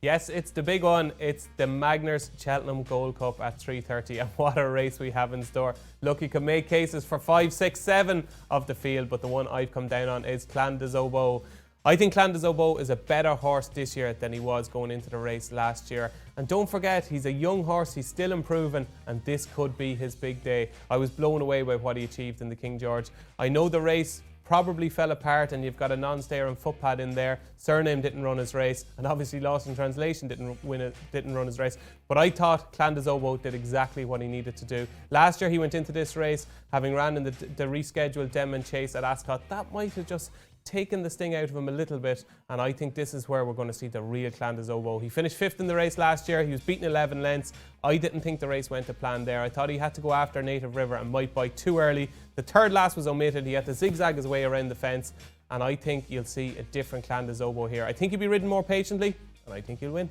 Yes, it's the big one. It's the Magners Cheltenham Gold Cup at 3:30, and what a race we have in store. Look, you can make cases for 5, 6, 7 of the field, but the one I've come down on is Clan-Zobo. I think Clan-Zobo is a better horse this year than he was going into the race last year. And don't forget, he's a young horse, he's still improving, and this could be his big day. I was blown away by what he achieved in the King George. I know the race probably fell apart, and you've got a non-stayer and footpad in there. Surname didn't run his race, and obviously Lost in Translation didn't run his race. But I thought Clan-Zobo did exactly what he needed to do. Last year he went into this race having ran in the rescheduled Denman Chase at Ascot. That might have just taken the sting out of him a little bit, and I think this is where we're going to see the real Clan-Zobo. He finished 5th in the race last year. He was beaten 11 lengths. I didn't think the race went to plan there. I thought he had to go after Native River and might bite too early. The third last was omitted. He had to zigzag his way around the fence, and I think you'll see a different Clan-Zobo here. I think he'll be ridden more patiently, and I think he'll win.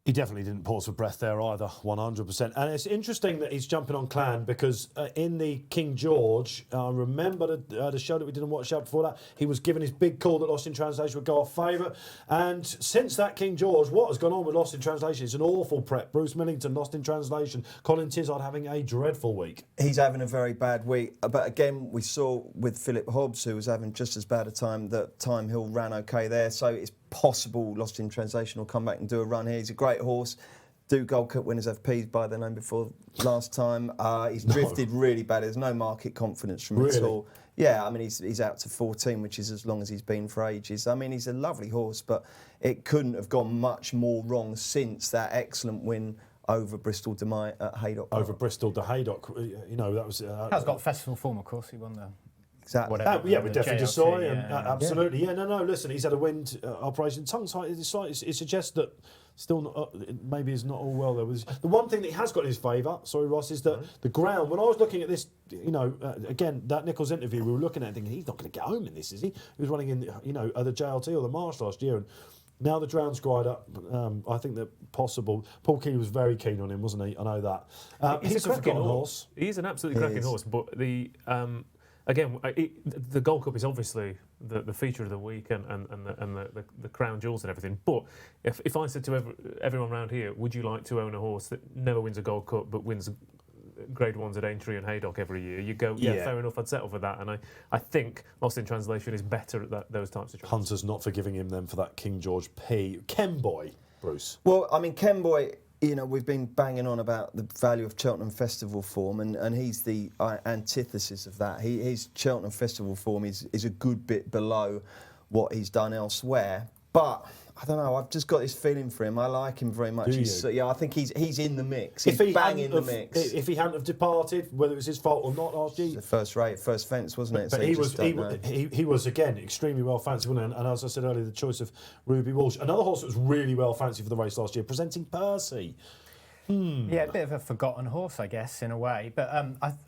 He definitely didn't pause for breath there either, 100%. And it's interesting that he's jumping on Clan because in the King George, I remember the show that we did on Watch Out before that, he was given his big call that Lost in Translation would go off favourite. And since that King George, what has gone on with Lost in Translation? It's an awful prep. Bruce Millington, Lost in Translation. Colin Tizard having a dreadful week. He's having a very bad week. But again, we saw with Philip Hobbs, who was having just as bad a time, that Time Hill ran okay there. So it's possible Lost in Translation will come back and do a run here. He's a great horse. Do Gold Cup winners have peas by their name before last time? He's drifted really bad. There's no market confidence from him at all. Yeah, I mean, he's out to 14, which is as long as he's been for ages. I mean, he's a lovely horse, but it couldn't have gone much more wrong since that excellent win over Bristol de Mai at Haydock. Over Bristol de Haydock, you know, that was... Has got festival form, of course. He won the... Exactly. Yeah, with Definitely Soy, absolutely. Yeah. Yeah, no, listen, he's had a wind operation. Tongue-tied, it suggests that still not, maybe it's not all well there. The one thing that he has got in his favour, sorry Ross, is that the ground, when I was looking at this, you know, again, that Nichols interview, we were looking at it thinking, he's not going to get home in this, is he? He was running in, you know, the JLT or the Marsh last year, and now the drown's dried up. I think that possible. Paul Key was very keen on him, wasn't he? I know that. He's a cracking horse. He's an absolutely cracking horse, but the... Again, the Gold Cup is obviously the feature of the week and the crown jewels and everything. But if I said to everyone around here, would you like to own a horse that never wins a Gold Cup but wins Grade 1s at Aintree and Haydock every year? You go, yeah, fair enough, I'd settle for that. And I think Lost in Translation is better at those types of tracks. Hunter's not forgiving him then for that King George P. Kemboy, Bruce. Well, I mean, Kemboy... You know, we've been banging on about the value of Cheltenham Festival form, and he's the antithesis of that. His Cheltenham Festival form is a good bit below what he's done elsewhere. But I don't know. I've just got this feeling for him. I like him very much. Yeah, I think he's in the mix. He's bang in the mix. If he hadn't have departed, whether it was his fault or not last year, the first fence, wasn't it? But so he was again extremely well fancied, wasn't he? And as I said earlier, the choice of Ruby Walsh, another horse that was really well fancied for the race last year, presenting Percy. Yeah, a bit of a forgotten horse, I guess, in a way. But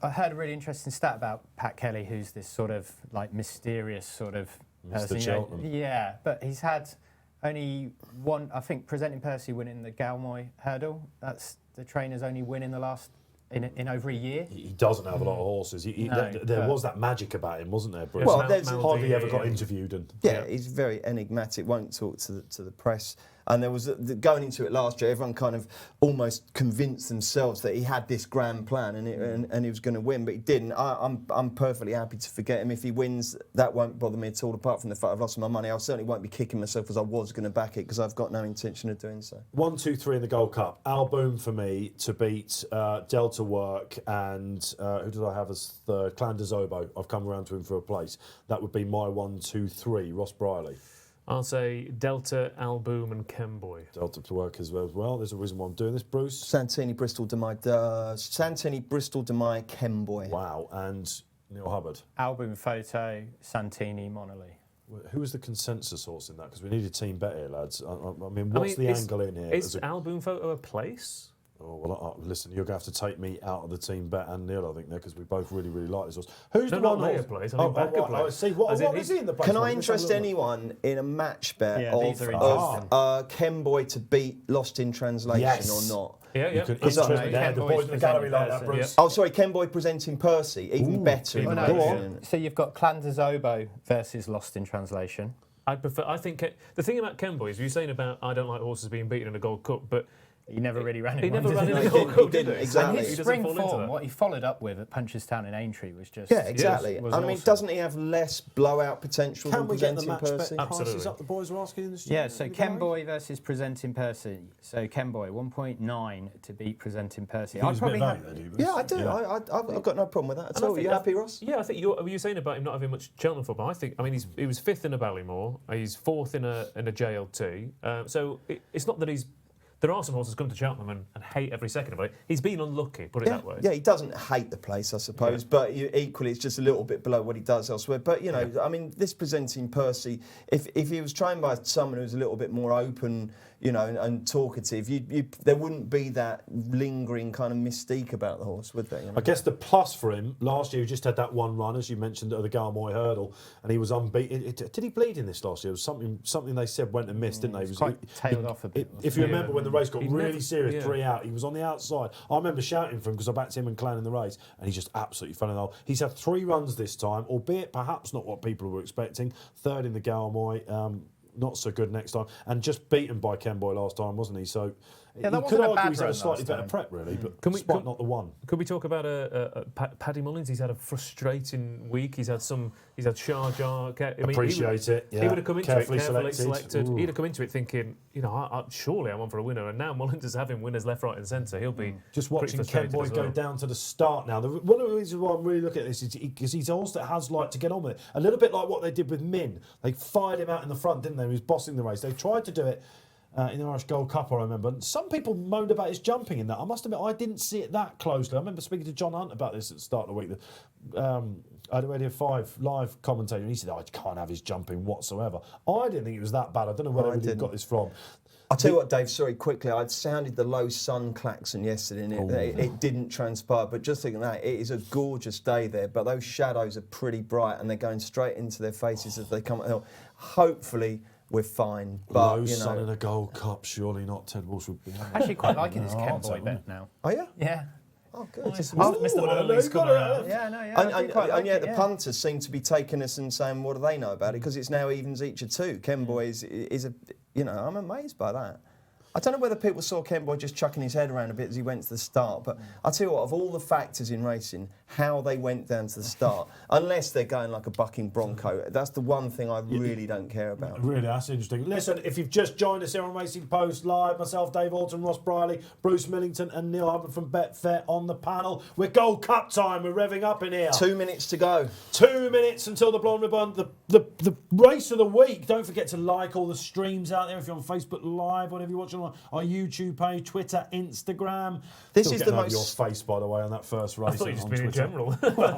I heard a really interesting stat about Pat Kelly, who's this sort of like mysterious sort of person. Mr. Cheltenham. Yeah, but he's had only one, I think, presenting Percy winning the Galmoy hurdle. That's the trainer's only win in the last in over a year. He doesn't have a lot of horses. There was that magic about him, wasn't there, Bruce? Well, there's hardly ever got interviewed. And he's very enigmatic. Won't talk to the press. And there was going into it last year, everyone kind of almost convinced themselves that he had this grand plan and he was going to win, but he didn't. I'm perfectly happy to forget him. If he wins, that won't bother me at all. Apart from the fact I've lost my money, I certainly won't be kicking myself as I was going to back it because I've got no intention of doing so. 1, 2, 3 in the Gold Cup. Alboom for me to beat Delta Work and who did I have as third? Clan de Zobo. I've come around to him for a place. That would be my 1, 2, 3. Ross Brierley. I'll say Delta, Alboom and Kemboy. Delta to work as well. There's a reason why I'm doing this, Bruce. Santini, Bristol de Mai, Kemboy. Wow, and Neil Hubbard. Alboom, Photo, Santini, Monolly. Who was the consensus horse in that? Because we need a team bet here, lads. I mean, what's the angle in here? Is Alboom Photo a place? Oh, well, listen, you're going to have to take me out of the team bet and Neil, I think, there, because we both really, really like this horse. Who's the one player place? I mean, backer place. See, what is he in the place? Can I interest anyone in a match bet of Kemboy to beat Lost in Translation or not? Yeah. You can interest me there. The boys in the gallery like that, Bruce. Oh, sorry, Kemboy presenting Percy. Even better. Go on. So you've got Clan de Zobo versus Lost in Translation. I think the thing about Kemboy is you're saying about I don't like horses being beaten in a Gold Cup, but he never really ran in He one, never ran in he? a Gold Cup, did he? Exactly. And his spring form, what he followed up with at Punchestown in Aintree was just... Yeah, exactly. Was I mean, awesome. Doesn't he have less blowout potential than Can we get the presenting match Percy? bet prices up? The boys are asking in the studio. Yeah, so Kemboy versus presenting Percy. So Kemboy, 1.9 to beat presenting Percy. I'd probably have... Yeah, I do. Yeah. I've got no problem with that at all. Are you happy, Ross? Yeah, I think you're saying about him not having much Cheltenham football. I mean, he was 5th in a Ballymore. He's 4th in a JLT. So it's not that he's... There are some horses come to Cheltenham and hate every second of it. He's been unlucky, put it that way. Yeah, he doesn't hate the place, I suppose, but equally it's just a little bit below what he does elsewhere. But, I mean, this presenting Percy, if he was trained by someone who's a little bit more open, you know, and talkative, there wouldn't be that lingering kind of mystique about the horse, would there? You know? I guess the plus for him last year, he just had that one run, as you mentioned, at the Garmoy Hurdle, and he was unbeaten. Did he bleed in this last year? It was something they said went and missed, didn't they? He was quite tailed off a bit. If you remember when the race got really serious, yeah. 3 out, he was on the outside. I remember shouting for him because I backed him and Clan in the race, and he just absolutely fell in love. He's had 3 runs this time, albeit perhaps not what people were expecting. 3rd in the Garmoy. Not so good next time, and just beaten by Ken Boy last time, wasn't he? So Yeah, that you wasn't could a argue bad he's had a run slightly last better time. prep, really, but Can we- despite can- not the one. Could we talk about Paddy Mullins? He's had a frustrating week. He's had Sharjah. I mean, Appreciate it. He Yeah. would have come into Carefully it carefully selected. selected. Ooh. He'd have come into it thinking, you know, surely I'm on for a winner. And now Mullins is having winners left, right, and centre. He'll be Just pretty watching Ken frustrated Boy as go well. down to the start now. One of the reasons why I'm really looking at this is because he's a horse that has like to get on with it. A little bit like what they did with Min. They fired him out in the front, didn't they? He was bossing the race. They tried to do it in the Irish Gold Cup, I remember. And some people moaned about his jumping in that. I must admit, I didn't see it that closely. I remember speaking to John Hunt about this at the start of the week. I had a Radio 5 live commentator, and he said, I can't have his jumping whatsoever. I didn't think it was that bad. I don't know where he got this from. I'll tell you what, Dave, sorry, quickly, I'd sounded the low sun klaxon yesterday and it didn't transpire, but just thinking that, it is a gorgeous day there, but those shadows are pretty bright and they're going straight into their faces as they come up the hill. Hopefully we're fine, but, Low you sun know. in a Gold Cup, surely not. Ted Walsh would be. Actually, quite liking this Ken Hard, Boy that, bet now. Oh, yeah? Yeah. Oh, good. Mr. Ooh, Mullins got coming it. around. Yeah, no, yeah. I do quite like And yet it, the yeah. punters seem to be taking us and saying, what do they know about it? Because it's now evens each of 2. Ken Boy is a, you know, I'm amazed by that. I don't know whether people saw Ken Boy just chucking his head around a bit as he went to the start, but I'll tell you what, of all the factors in racing, how they went down to the start, unless they're going like a bucking bronco, that's the one thing I really don't care about. Really, that's interesting. Listen, if you've just joined us here on Racing Post Live, myself, Dave Orton, Ross Brierley, Bruce Millington and Neil Hubbard from Betfair on the panel. We're Gold Cup time, we're revving up in here. 2 minutes to go. 2 minutes until the Blonde Ribbon, the race of the week. Don't forget to like all the streams out there if you're on Facebook Live, whatever you're watching on our YouTube page, Twitter, Instagram. This Still is getting the over most- your face, by the way, on that first race. I thought you just on been in Twitter. general.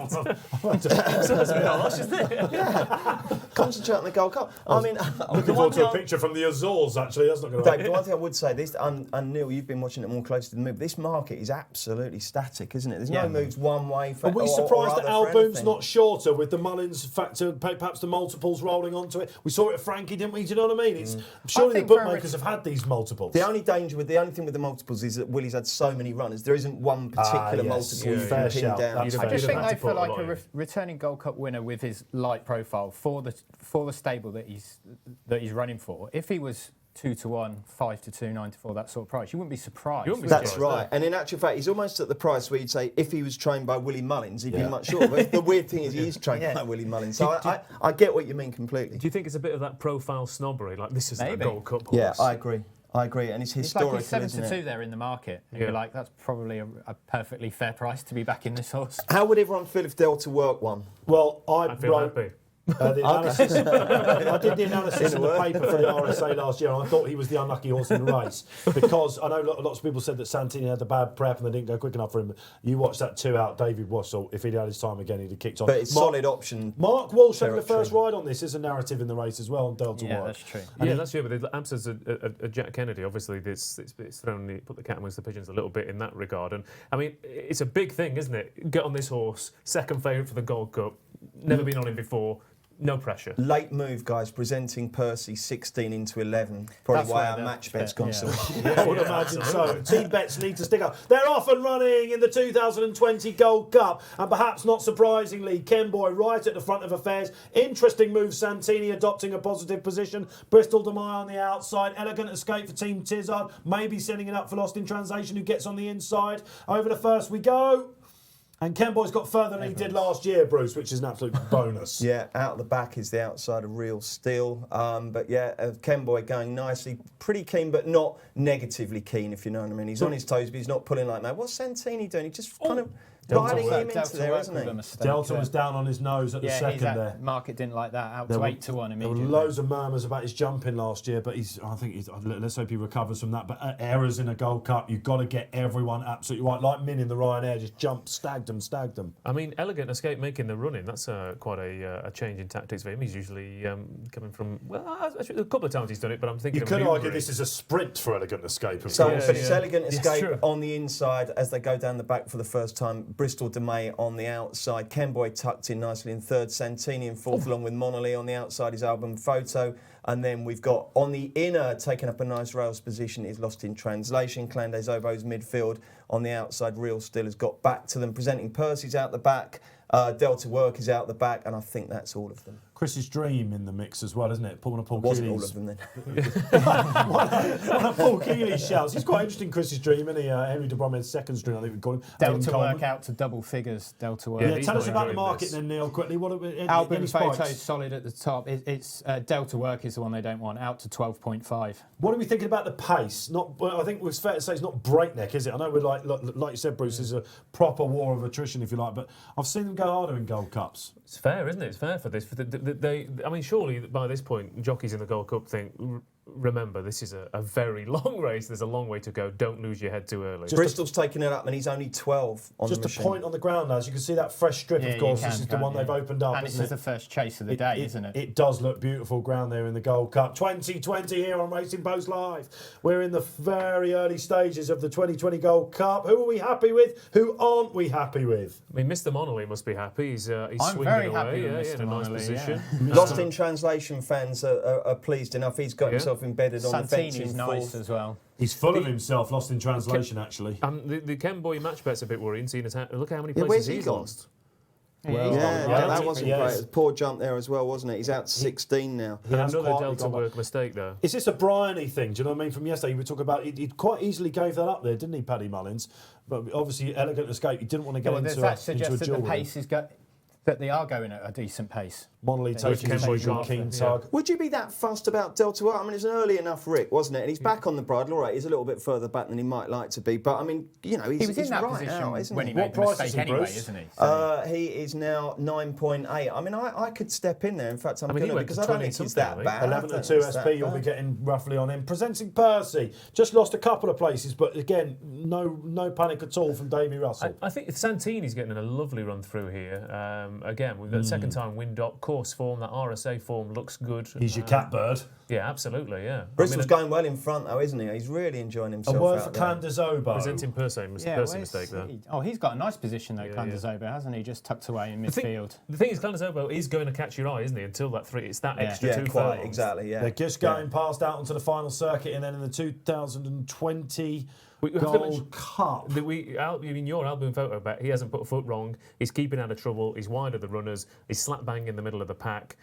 So that's a bit harsh, isn't it? Concentrate on the Gold Cup. I mean, Looking forward to a picture from the Azores, actually. That's not going to Dave, the one thing I would say, this, and Neil, you've been watching it more closely than me, but this market is absolutely static, isn't it? There's no moves one way for Are we or surprised that other for Alboom's anything. not shorter with the Mullins factor, perhaps the multiples rolling onto it? We saw it at Frankie, didn't we? Do you know what I mean? It's surely the think for a bookmakers have had these multiples. The only thing with the multiples is that Willie's had so many runners. There isn't one particular yes. multiple you Fair can pin shout. down. That's You'd fair. have I just You'd think have they to feel put a like lot a in. returning Gold Cup winner with his light profile for the stable that he's running for. If he was 2-1, 5-2, 9-4, that sort of price, you wouldn't be surprised. You wouldn't be That's surprised, right. And in actual fact, he's almost at the price where you'd say if he was trained by Willie Mullins, he'd be much shorter. But the weird thing is he is trained by Willie Mullins. So I get what you mean completely. Do you think it's a bit of that profile snobbery? Like, this is a Maybe. Gold Cup horse. Yeah, I agree. And it's It's like historical, he's 7 isn't to 2 it? there in the market. And Yeah. you're like, that's probably a perfectly fair price to be backing this horse. How would everyone feel if Delta work one? Well, I feel happy. The analysis. I did the analysis in the paper for the RSA last year, and I thought he was the unlucky horse in the race because I know lots of people said that Santini had the bad prep and they didn't go quick enough for him. You watched that 2 out, David Wassell. If he'd had his time again, he'd have kicked on. But it's solid option. Mark Walsh having the territory. first ride on this is a narrative in the race as well on Delta Yeah, White. that's true. Yeah, that's true. But the absence of Jack Kennedy, obviously, it's thrown put the cat amongst the pigeons a little bit in that regard. And I mean, it's a big thing, isn't it? Get on this horse, second favourite for the Gold Cup, never been on him before. No pressure. Late move, guys, presenting Percy 16 into 11. Probably That's why why our the- match bet's gone yeah. so I would imagine so. Team bets need to stick up. They're off and running in the 2020 Gold Cup. And perhaps not surprisingly, Ken Boy right at the front of affairs. Interesting move, Santini adopting a positive position. Bristol Demai on the outside. Elegant escape for Team Tizard. Maybe sending it up for Lost in Translation, who gets on the inside. Over the first we go. And Ken Boy's got further than he did last year, Bruce, which is an absolute bonus. Yeah, out the back is the outside of Real Steel. But yeah, Ken Boy going nicely. Pretty keen, but not negatively keen, if you know what I mean. He's on his toes, but he's not pulling like that. What's Santini doing? He just kind of riding him into Delta there, worked isn't with a he? mistake Delta there. was down on his nose at the second there. Market didn't like that. Out There to were- 8-1 There were immediately. loads of murmurs about his jumping last year, but let's hope he recovers from that. But errors in a Gold Cup, you've got to get everyone absolutely right. Like Min in the Ryanair, just jumped, stagged them. I mean, Elegant Escape making the run-in, that's quite a change in tactics for him. He's usually coming from, actually, a couple of times he's done it, but I'm thinking You of could an argue Uber. this is a sprint for Elegant Escape. So, Yeah, but it's yeah. Elegant Yes, Escape true. on the inside as they go down the back for the first time. Bristol de May on the outside. Kenboy tucked in nicely in third. Santini in fourth, along with Monolly on the outside. His album Photo. And then we've got on the inner, taking up a nice rails position, is Lost in Translation. Clandes Zobo's midfield on the outside. Real Still has got back to them, presenting Percy's out the back. Delta Work is out the back, and I think that's all of them. Chris's Dream in the mix as well, isn't it? Paul Wasn't all Keeley's. of them then. One of Paul Keeley's shouts. He's quite interesting, Chris's Dream, isn't he? Henry de Bromhead's second string, I think we call him. Delta Coleman. Work out to double figures. Delta Work. Yeah, he's tell us not about the enjoying market this. then, Neil, quickly. Album any Photo spikes? solid at the top. It's Delta Work is the one they don't want. Out to 12.5. What are we thinking about the pace? I think it's fair to say it's not breakneck, is it? I know we're like you said, Bruce, there's a proper war of attrition, if you like, but I've seen them go harder in Gold Cups. It's fair, isn't it? It's fair for this. I mean, surely by this point, jockeys in the Gold Cup think, remember, this is a very long race. There's a long way to go. Don't lose your head too early. Bristol's taking it up, and he's only 12 on Just the a machine. point on the ground, lads. You can see that fresh strip, Yeah, of you course. can, This is the can't one you? they've opened up, And this isn't is the it? first chase of the day, isn't it? It does look beautiful ground there in the Gold Cup. 2020 here on Racing Post Live. We're in the very early stages of the 2020 Gold Cup. Who are we happy with? Who aren't we happy with? I mean, Mr. Monolly must be happy. He's I'm swinging very away. happy with In Mr. a nice Monolly, position. Lost in Translation fans are pleased enough. He's got Yeah. himself embedded on the fence Santini's in nice fourth. as well. He's full of himself, lost in translation, actually. The Kenboy match bet's a bit worrying, seeing as look how many Yeah, places where's he he's gone? lost. Well, Yeah, yeah, that wasn't yes. great. It was a poor jump there as well, wasn't it? He's out to 16 now. He has Another quietly Delta gone Work back. mistake, though. Is this a Bryony thing? Do you know what I mean? From yesterday, we talk about he quite easily gave that up there, didn't he, Paddy Mullins? But obviously, Elegant Escape, he didn't want to get Well, does into that a suggest that duel the with him. pace is that they are going at a decent pace? Monolly taking his Kenboy usual gone. keen Yeah. tug. Would you be that fussed about Delta Work? I mean, it's an early enough Rick, wasn't it? And he's back on the bridle. All right, he's a little bit further back than he might like to be. But, I mean, you know, He was he's in that right position now, isn't when he he? made the price is mistake he, anyway, Bruce? isn't he? He is now 9.8. I mean, I could step in there. In fact, I'm I mean, he going to, went because to I don't 20 think he's something, that I think. bad. 11 I to don't 2 think he's SP, that you'll be bad. getting roughly on him. Presenting Percy, just lost a couple of places, but again, no panic at all from Davy Russell. I think Santini's getting a lovely run through here. Again, we've got the second time wind up, course form, that RSA form looks good. He's your catbird. Yeah, absolutely, yeah. Bristol's going well in front, though, isn't he? He's really enjoying A himself word out for there. Candazobo. Presenting Percy where's mistake there. he? Oh, he's got a nice position though, Yeah, Candazobo, hasn't he? Just tucked away in The thing- midfield. The thing is, Candazobo is going to catch your eye, isn't he? Until that three, it's that extra Yeah, two quite, furlongs. exactly, yeah. They're just going past out onto the final circuit, and then in the 2020 We have to Gold mention- Cup. Your album photo back, he hasn't put a foot wrong. He's keeping out of trouble. He's wide of the runners. He's slap bang in the middle of the pack.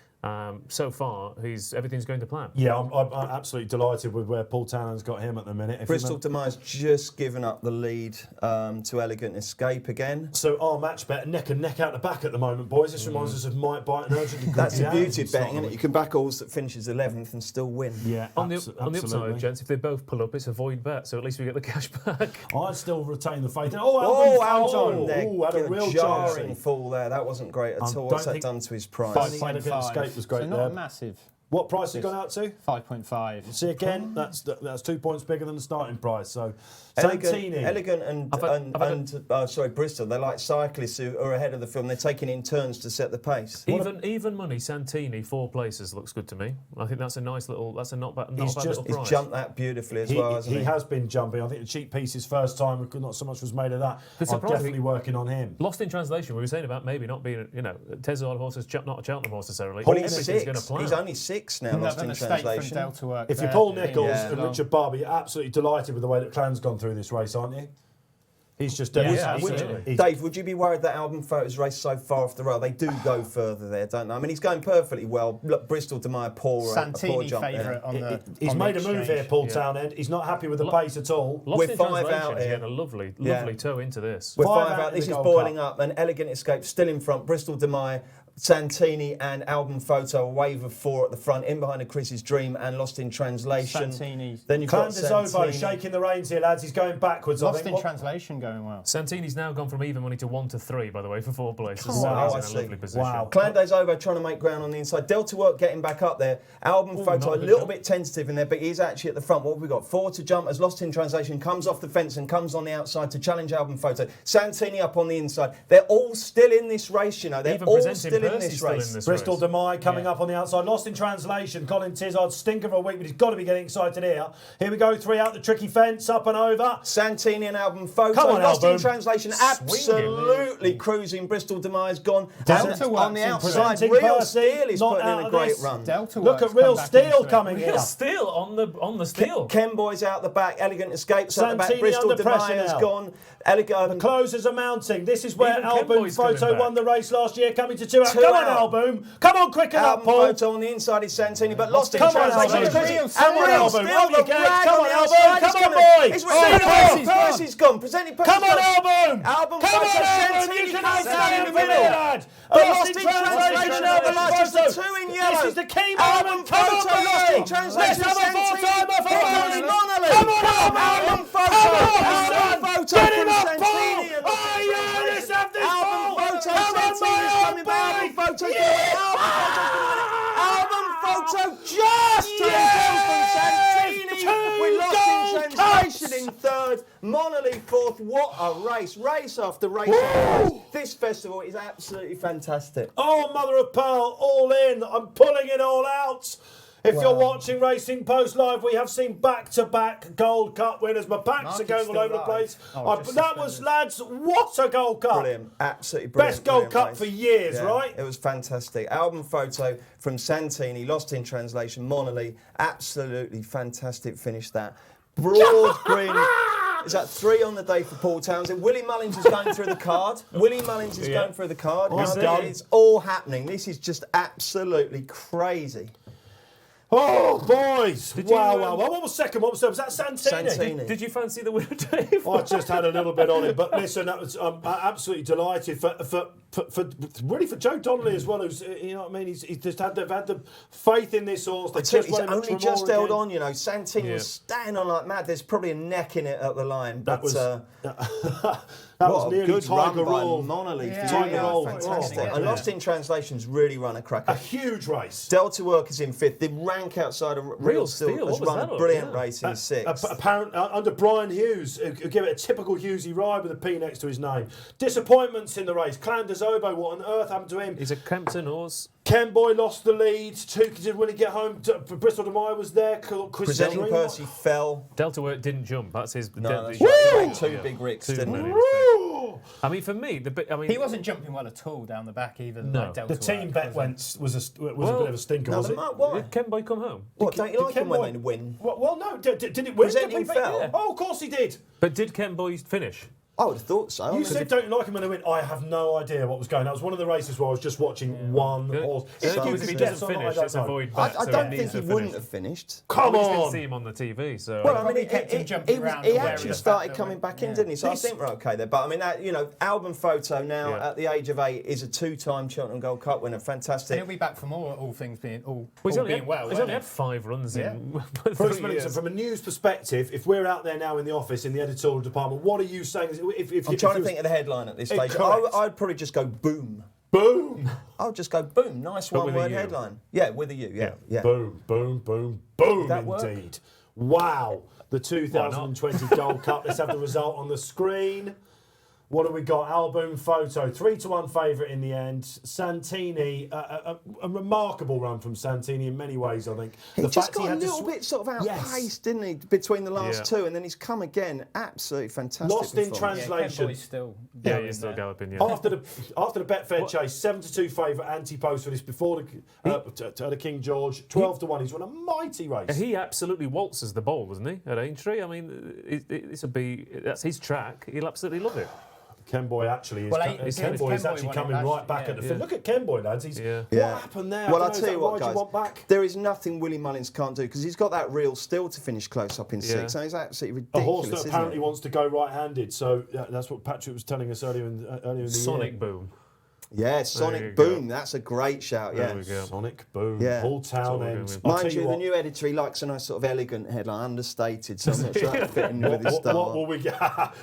So far, everything's going to plan. Yeah, I'm absolutely delighted with where Paul Tannen's got him at the minute. If you Bristol remember- Demise just given up the lead to Elegant Escape again. So our match bet, neck and neck out the back at the moment, boys. This reminds us of Mike Bite and Urgent. That's the beauty of It's betting, not isn't it? You can back a horse that finishes 11th and still win. Yeah, On the absolutely. upside, gents, if they both pull up, it's a void bet, so at least we get the cash back. I still retain the faith. Oh, Alton Alton! had a real jarring chance. fall there. That wasn't great at all. don't What's that think- done to his price? Finding Elegant Escape was great so not there. massive. What price has it gone out to? 5.5. See again, that's 2 points bigger than the starting price. So Elegant Santini. and Bristol, they're like cyclists who are ahead of the film. They're taking in turns to set the pace. Even money, Santini, 4 places looks good to me. I think that's a nice little, that's a not bad He's little He's price. jumped that beautifully as well, hasn't he? He has been jumping. I think the cheap piece his first time, not so much was made of that. But I'm surprisingly- definitely working on him. Lost in translation, we were saying about maybe not being, Tesla horse is not a Cheltenham horse necessarily. Well, but he's everything's going to 6. plan. He's only 6 now, lost Another in mistake from translation. Delta Work. If you're there. Paul Nichols Yeah. and Richard Barber, you're absolutely delighted with the way that Clan's gone through this race, aren't you? He's just Yeah, absolutely. absolutely. Dave, would you be worried that Album Photos raced so far off the rail? They do go further there, don't they? I mean, he's going perfectly well. Look, Bristol to my poor Santini jump there. favourite on the. He's on made the a move exchange. here, Paul Yeah. Townend. He's not happy with the Lo- pace at all. Lost We're in 5 translation, out he's here. getting a lovely Yeah. toe into this. We're Five 5 out out. in This the is Gold boiling Cup. up. An Elegant Escape still in front. Bristol Demai Santini and Album Photo, a wave of 4 at the front, in behind a Chris's Dream and Lost in Translation. Santini. Then you've got Clandezovo Santini. shaking the reins here, lads. He's going backwards. Lost in Translation going well. Santini's now gone from even money to 1 to 3, by the way, for 4 places. Come So on, he's I in a see. lovely position. Wow. Clandezovo trying to make ground on the inside. Delta Work getting back up there. Album Photo not a a good little jump. bit tentative in there, but he's actually at the front. What have we got? 4 to jump as Lost in Translation comes off the fence and comes on the outside to challenge Album Photo. Santini up on the inside. They're all still in this race, you know. They're Even all Presenting still in Percy's this still in race. this Bristol race. Demai coming up on the outside. Lost in Translation. Colin Tizard, stinker of a week, but he's got to be getting excited here. Here we go, 3 out the tricky fence, up and over. Santini and Album Photo. Come on, Lost in Album. Translation. Absolutely cruising. Bristol Demai's gone. Delta And Works on the in outside, Presenting Real Percy, Steel is not putting out in a of great this. run. Delta Look Works at Real come back Steel into it. coming here. Real Steel on the steel. Ken Boy's out the back. Elegant Escapes out the back. Santini Bristol under pressure Demai has now. gone. The closers are mounting. This is where Even Album Kenboy's coming Photo back. won the race last year, coming to 2 out. Two Come on, out. Album. Come on, quicken up, Album Paul. Photo on the inside is Santini, but Lost in Come on, Translation. Album. is Chrissy. Real And Come on, Real Album. Steel, Up you the go. rag Come on on, the Album. outside. Come It's on, coming. boy. It's Oh, Percy's gone. Presenting Percy's Come on, gone. Album. Album Come on, Photo, Album. Santini You can comes have down in the that, middle. lad. But Lost in Translation, Album Just the Photo. 2 in This yellow. is the key Album moment. Come on, Photo, Lost in Belle. Translation. Let's have a four-timer for Monolith. Monolith. Come Come on, Album Photo. Come on, Album son. Photo Get him from up, Santini. Paul. Oh, yeah, let's have this Album ball. Photo, Come on, Santini's my coming back. Album boy. Photo. Yeah. Album Photo just turned from Santini. We lost in Translation in 3rd. Monolith 4th. What a race. Race after race after race. This festival is absolutely fantastic. Oh, mother of pearl, all in. I'm pulling it all out. If you're watching Racing Post Live, we have seen back-to-back Gold Cup winners. My backs are going all over the place. That was, lads, what a Gold Cup. Brilliant, absolutely brilliant. Best Gold brilliant Cup race. for years, right? It was fantastic. Album Photo from Santini, Lost in Translation, Monolith, absolutely fantastic finish that. Broad green. Is that 3 on the day for Paul Townsend? Willie Mullins is going through the card. Willie Mullins is going through the card. Well You know, done. it's all happening. This is just absolutely crazy. Oh, boys. Did you, Wow. What was second? What was third? Was that Santini? Santini. Did you fancy the winner, Dave? I just had a little bit on it, but listen, that was I'm absolutely delighted for really for Joe Donnelly as well. Who's you know what I mean? He's just had the faith in this horse. They He's just won him at only Tremor just held again. on, you know. Santini was staying on like mad. There's probably a neck in it at the line. That But, was what was a nearly good run Tiger by Roll. Monolith. Tiger Roll. Fantastic. Oh, And yeah. Lost in Translation's really run a cracker. A huge race. Delta Work is in 5th. The rank outside of Real Steel Steel, has what was run that a on? brilliant Yeah. race in 6th. Apparent under Brian Hughes, who gave it a typical Hughesy ride with a P next to his name. Disappointments in the race. Clandezovo, what on earth happened to him? He's a Kempton horse. Ken Boy lost the lead. Tuki did when he get home. Bristol Demai was there. Chris Presenting Dream. Percy fell. Delta Work didn't jump. That's his. No, that's Woo! right. He made 2 big ricks, Two didn't he? big Woo! I mean, for me, He wasn't jumping well at all down the back either. No. Like Delta The team Work, bet was it? was a bit of a stinker, No, was the it? why? Did Kenboy come home? What, don't you Did like Ken him when Boy- they win? Well, no. Did it win? Presenting Did they- fell. Yeah. Oh, of course he did. But did Kenboy finish? I would have thought so. You said don't you like him when they win. I have no idea what was going on. That was one of the races where I was just watching one horse. If So he it's- doesn't I finish, don't it's know. a void I bet. so don't needs think he to wouldn't finish. have finished. Come We just didn't on. see him on the TV, so. Well, I Probably mean, kept him jumping around he and wearing actually the started fact coming that back in, yeah. didn't he? So I think we're okay there. But I mean, that, you know, Album Photo now Yeah. at the age of 8 is a 2-time Cheltenham Gold Cup winner. And Fantastic. he'll be back for more, all things being He's only being had, well. he's won't only he? had 5 runs in Bruce 3 Millington, years. from a news perspective, if we're out there now in the office, in the editorial department, what are you saying? If I'm trying to think of the headline at this stage. Correct. I'd probably just go boom. Boom. I'll just go boom. Nice But with a one-word U. headline. Yeah, with a U. Yeah. Boom, boom, boom, boom, that work? indeed. Wow. The 2020 Gold Cup. Let's have the result on the screen. What have we got? Album Photo. 3-1 favourite in the end. Santini, a remarkable run from Santini in many ways, I think. He The just fact got a had to little bit sort of Yes. outpaced, didn't he, between the last Yeah. 2, and then he's come again. Absolutely fantastic. Lost in performance. translation. Kenboy's still Yeah, going he's still there. galloping, yeah. After the Betfair chase, 7-2 favourite anti-post for this before the King George, 12-1. He's won a mighty race. He absolutely waltzes the ball, doesn't he, at Aintree? I mean, that's his track. He'll absolutely love it. Ken Boy actually is. Well, Ken Boy is Ken Boy actually won it coming last right year, back yeah. at the fin. Look at Ken Boy, lads. He's Yeah. Yeah. what happened there? Well, I I'll don't know, tell is you that what, ride guys. you want back? There is nothing Willie Mullins can't do because he's got that real still to finish close up in 6. So it's absolutely A ridiculous. horse that isn't apparently it? wants to go right-handed. So that's what Patrick was telling us earlier in the Sonic year. boom. Yeah, Sonic Boom. That's a great shout. There Yeah. we go. Sonic Boom. Yeah. Paul what we're Townend. going with. I'll Mind tell you, what, the new editor, he likes a nice sort of elegant headline, understated, so I'm not sure that'll fit in with his what style. will we get?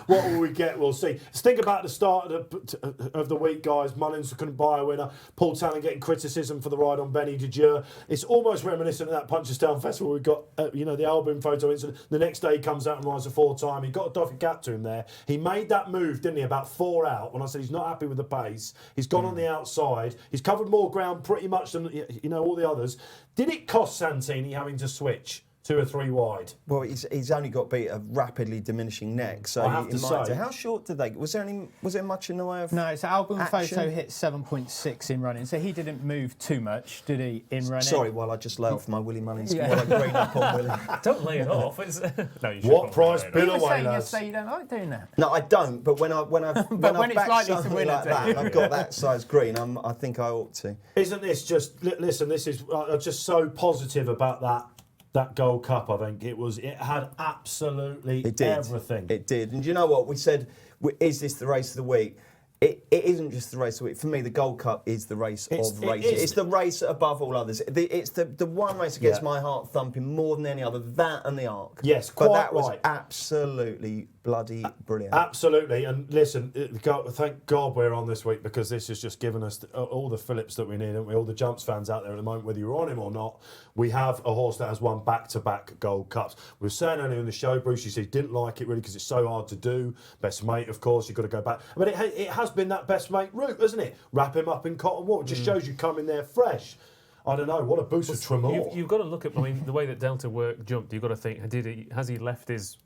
What will we get? We'll see. Let's think about the start of the week, guys. Mullins couldn't buy a winner. Paul Townend getting criticism for the ride on Benny Didier. It's almost reminiscent of that Punchestown Festival. We've got, the album photo incident. The next day he comes out and rides a 4-time. He got a doffy cap to him there. He made that move, didn't he? About 4 out. When I said he's not happy with the pace, he's gone on the outside. He's covered more ground pretty much than all the others. Did it cost Santini having to switch 2 or 3 wide? Well, he's only got beat a rapidly diminishing neck, so I have to say, how short did they? Was there much in the way of? No, it's album action? photo hit 7.6 in running, so he didn't move too much, did he? In running. Sorry, while I just lay off my Willie Mullins, Yeah. while I green up on Willie. Don't lay it off. It's, no, you should What price probably lay it bill off. You were away, saying lads? yesterday you don't like doing that. No, I don't. But when I've when it's backed likely to something win like it, that, and I've got that size green, I think I ought to. Isn't this just? Listen, this is just so positive about that Gold Cup. I think it had absolutely everything. It did. And do you know what we said? Is this the race of the week? It isn't just the race of the week. For me, the Gold Cup is the race of races. It's the race above all others. It's the one race that gets my heart thumping more than any other. That and the Arc. Yes, but quite that was right. absolutely bloody brilliant. Absolutely, and listen, thank God we're on this week, because this has just given us all the Phillips that we need, haven't we? All the Jumps fans out there at the moment, whether you're on him or not, we have a horse that has won back-to-back Gold Cups. We were saying earlier in the show, Bruce, you said he didn't like it really because it's so hard to do. Best mate, of course, you've got to go back. But it has been that best mate route, hasn't it? Wrap him up in cotton wool. It just shows you come in there fresh. I don't know, what a boost of Tremor. You've got to look at, the way that Delta jumped, you've got to think, has he left his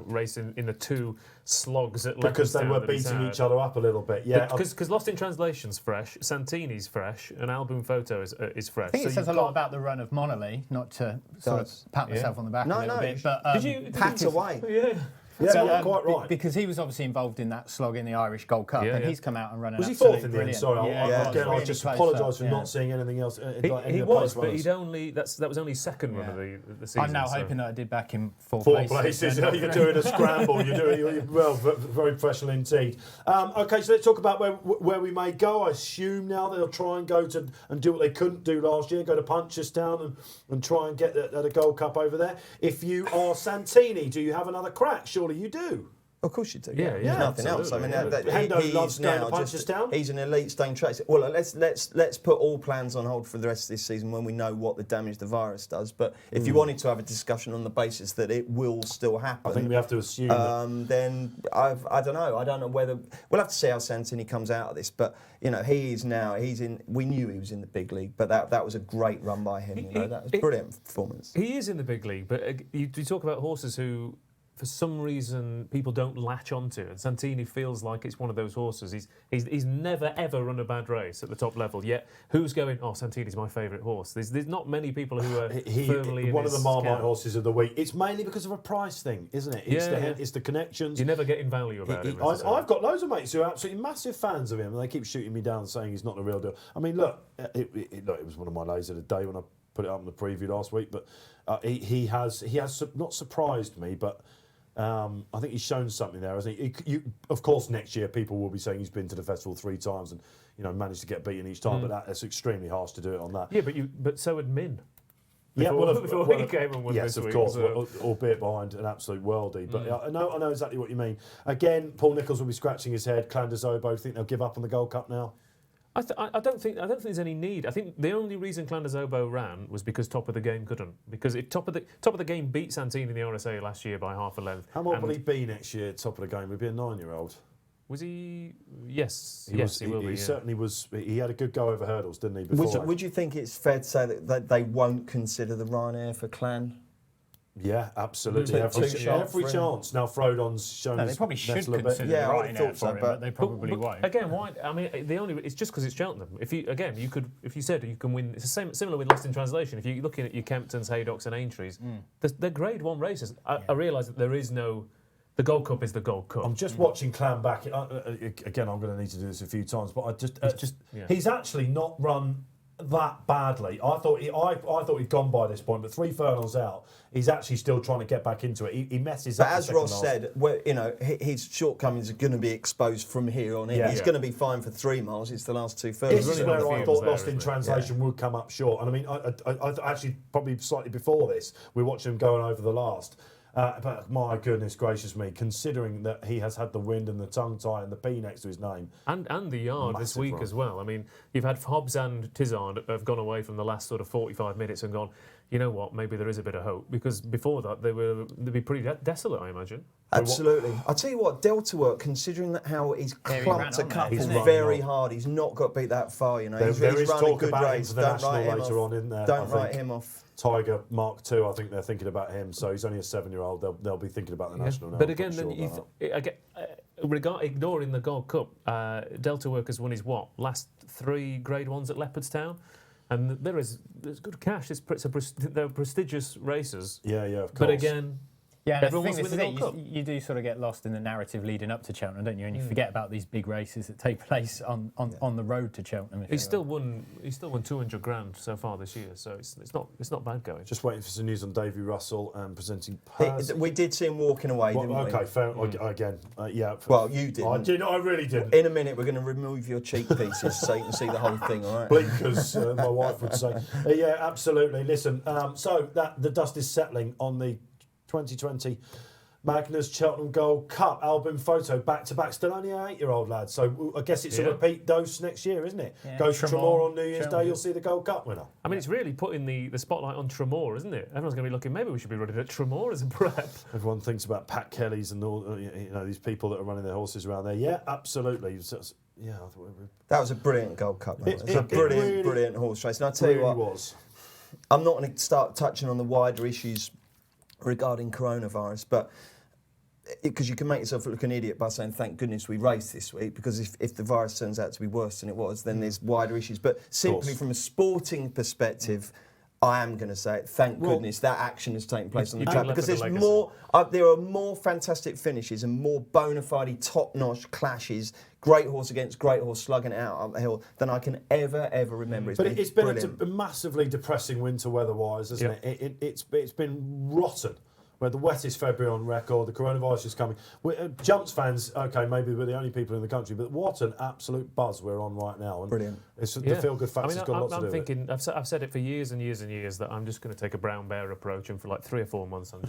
race in the 2 slogs at Because they Leopardstown were that he's beating had? each other up a little bit, yeah. Because Lost in Translation's fresh, Santini's fresh, and Album Photo is fresh. I think it says a lot about the run of Monolith, not to sort of pat myself on the back a little bit, but Did you Pat away. Yeah. Yeah, quite right. Because he was obviously involved in that slog in the Irish Gold Cup, and he's come out and run an Was he absolute 4th in the end? brilliant. Sorry, Yeah, I just apologise for not seeing anything else. He was, but that was only second run of the season. I'm now hoping that I did back in 4 places. You're doing a scramble. You're well, very professional indeed. Okay, so let's talk about where we may go. I assume now they'll try and go to and do what they couldn't do last year, go to Punchestown and try and get a Gold Cup over there. If you are Santini, do you have another crack? Surely you do. Of course you do. Yeah, Nothing else. I mean, Hendo loves going to Punchestown. He's an elite staying track. Well, let's put all plans on hold for the rest of this season when we know what the damage the virus does. But if you wanted to have a discussion on the basis that it will still happen, I think we have to assume. then I don't know. I don't know whether we'll have to see how Santini comes out of this. But he is now. We knew he was in the big league, but that was a great run by him. That was a brilliant performance. He is in the big league, but you talk about horses who, for some reason, people don't latch onto, and Santini feels like it's one of those horses. He's never ever run a bad race at the top level. Yet who's going? Oh, Santini's my favourite horse. There's not many people who are firmly in one of the his Marmite camp. horses of the week. It's mainly because of a price thing, isn't it? It's the connections. You're never getting value about him. I've got loads of mates who are absolutely massive fans of him, and they keep shooting me down saying he's not the real deal. I mean, look, it was one of my lows of the day when I put it up in the preview last week, but he has not surprised me, but. I think he's shown something there, hasn't he? Of course, next year people will be saying he's been to the festival 3 times and managed to get beaten each time, but that's extremely harsh to do it on that. Yeah, but so had Min. Before he came and won yes, this of week, course, so. albeit behind an absolute worldie. But I know exactly what you mean. Again, Paul Nicholls will be scratching his head. Clandazobo, think they'll give up on the Gold Cup now? I don't think there's any need. I think the only reason Clandazobo ran was because Top of the Game couldn't. Because if Top of the Game beat Santini in the RSA last year by half a length. How old will he be next year? Top of the Game, would he be a 9-year-old? Was he? Yes, he will be. He certainly was. He had a good go over hurdles, didn't he? Before. Would you think it's fair to say that they won't consider the Ryanair for Clan? Yeah, absolutely. Every chance. Now Frodon's shown. They probably should consider Yeah, I Ryanair thought so, for him, but they probably won't. Again, why? I mean, it's just because it's Cheltenham. If you said you can win, it's the same. Similar with Lost in Translation. If you're looking at your Kemptons, Haydocks, and Aintreys, they're Grade 1 races. I realise that there is no. The Gold Cup is the Gold Cup. I'm just watching Clan back. Again, I'm going to need to do this a few times, but he's actually not run that badly. I thought he'd gone by this point, but 3 furlongs out, he's actually still trying to get back into it. He messes up. But as Ross said, his shortcomings are going to be exposed from here on in. Yeah. He's going to be fine for 3 miles. It's the last 2 furlongs. This is really where not I the thought fumes Lost there, in isn't it? Translation would come up short. And I mean, I actually probably slightly before this, we watched him going over the last. But my goodness gracious me, considering that he has had the wind and the tongue tie and the P next to his name. And the yard this Massive week run. as well. I mean, you've had Hobbs and Tizard have gone away from the last sort of 45 minutes and gone, you know what, maybe there is a bit of hope. Because before that, they'd be pretty desolate, I imagine. Absolutely. I'll tell you what, Delta work, considering that how he's Yeah, he clumped ran a on couple there, isn't he? very hard, he's not got beat that far, you know. There He's is run a talk good about him race. for the Don't national write him later off. on in there. Don't I write think. him off. Tiger Mark II, I think they're thinking about him. So he's only a 7-year-old. They'll be thinking about the national now. But I'm again, pretty then sure about that. ignoring the Gold Cup, Delta Workers won his last 3 Grade 1s at Leopardstown. And there's good cash. They're prestigious races. Yeah, of course. But again, Yeah, everyone the wants thing to is, win the Gold Cup. you do sort of get lost in the narrative leading up to Cheltenham, don't you? And you forget about these big races that take place on the road to Cheltenham. He's still won 200 grand so far this year, so it's not bad going. Just waiting for some news on Davy Russell and presenting Percy. We did see him walking away, didn't we? Okay, fair. Again, yeah. Well, you didn't. I really didn't. In a minute, we're going to remove your cheek pieces so you can see the whole thing, all right? Blinkers, my wife would say. Yeah, absolutely. Listen, so the dust is settling on the 2020 Magnus Cheltenham Gold Cup album photo back-to-back. Still only an 8-year-old lad, so I guess it's a repeat dose next year, isn't it? Yeah. Goes to Tremor, Tremor on New Year's Day, you'll see the Gold Cup winner. I mean, it's really putting the spotlight on Tremor, isn't it? Everyone's going to be looking, maybe we should be running at Tremor as a prep. Everyone thinks about Pat Kelly's and all, these people that are running their horses around there. Yeah, absolutely. Yeah, I thought That was a brilliant Gold Cup, mate. It It's a really- brilliant horse race. And I'll it tell really you what, was. I'm not going to start touching on the wider issues regarding coronavirus, but because you can make yourself look an idiot by saying, thank goodness we raced this week, because if the virus turns out to be worse than it was, then there's wider issues. But simply from a sporting perspective, I am going to say it, thank goodness that action has taken place on the you track, left because with there's a more. There are more fantastic finishes and more bona fide top-notch clashes, great horse against great horse slugging it out up the hill, than I can ever remember. But it's been brilliant. a massively depressing winter weather-wise, hasn't it? It's been rotten. We're the wettest February on record. The coronavirus is coming. Jumps fans, okay, maybe we're the only people in the country, but what an absolute buzz we're on right now. And Brilliant. It's the feel-good factor has got a lot to do I'm with it. thinking, I've said it for years and years and years that I'm just going to take a brown bear approach, and for like 3 or 4 months, I'm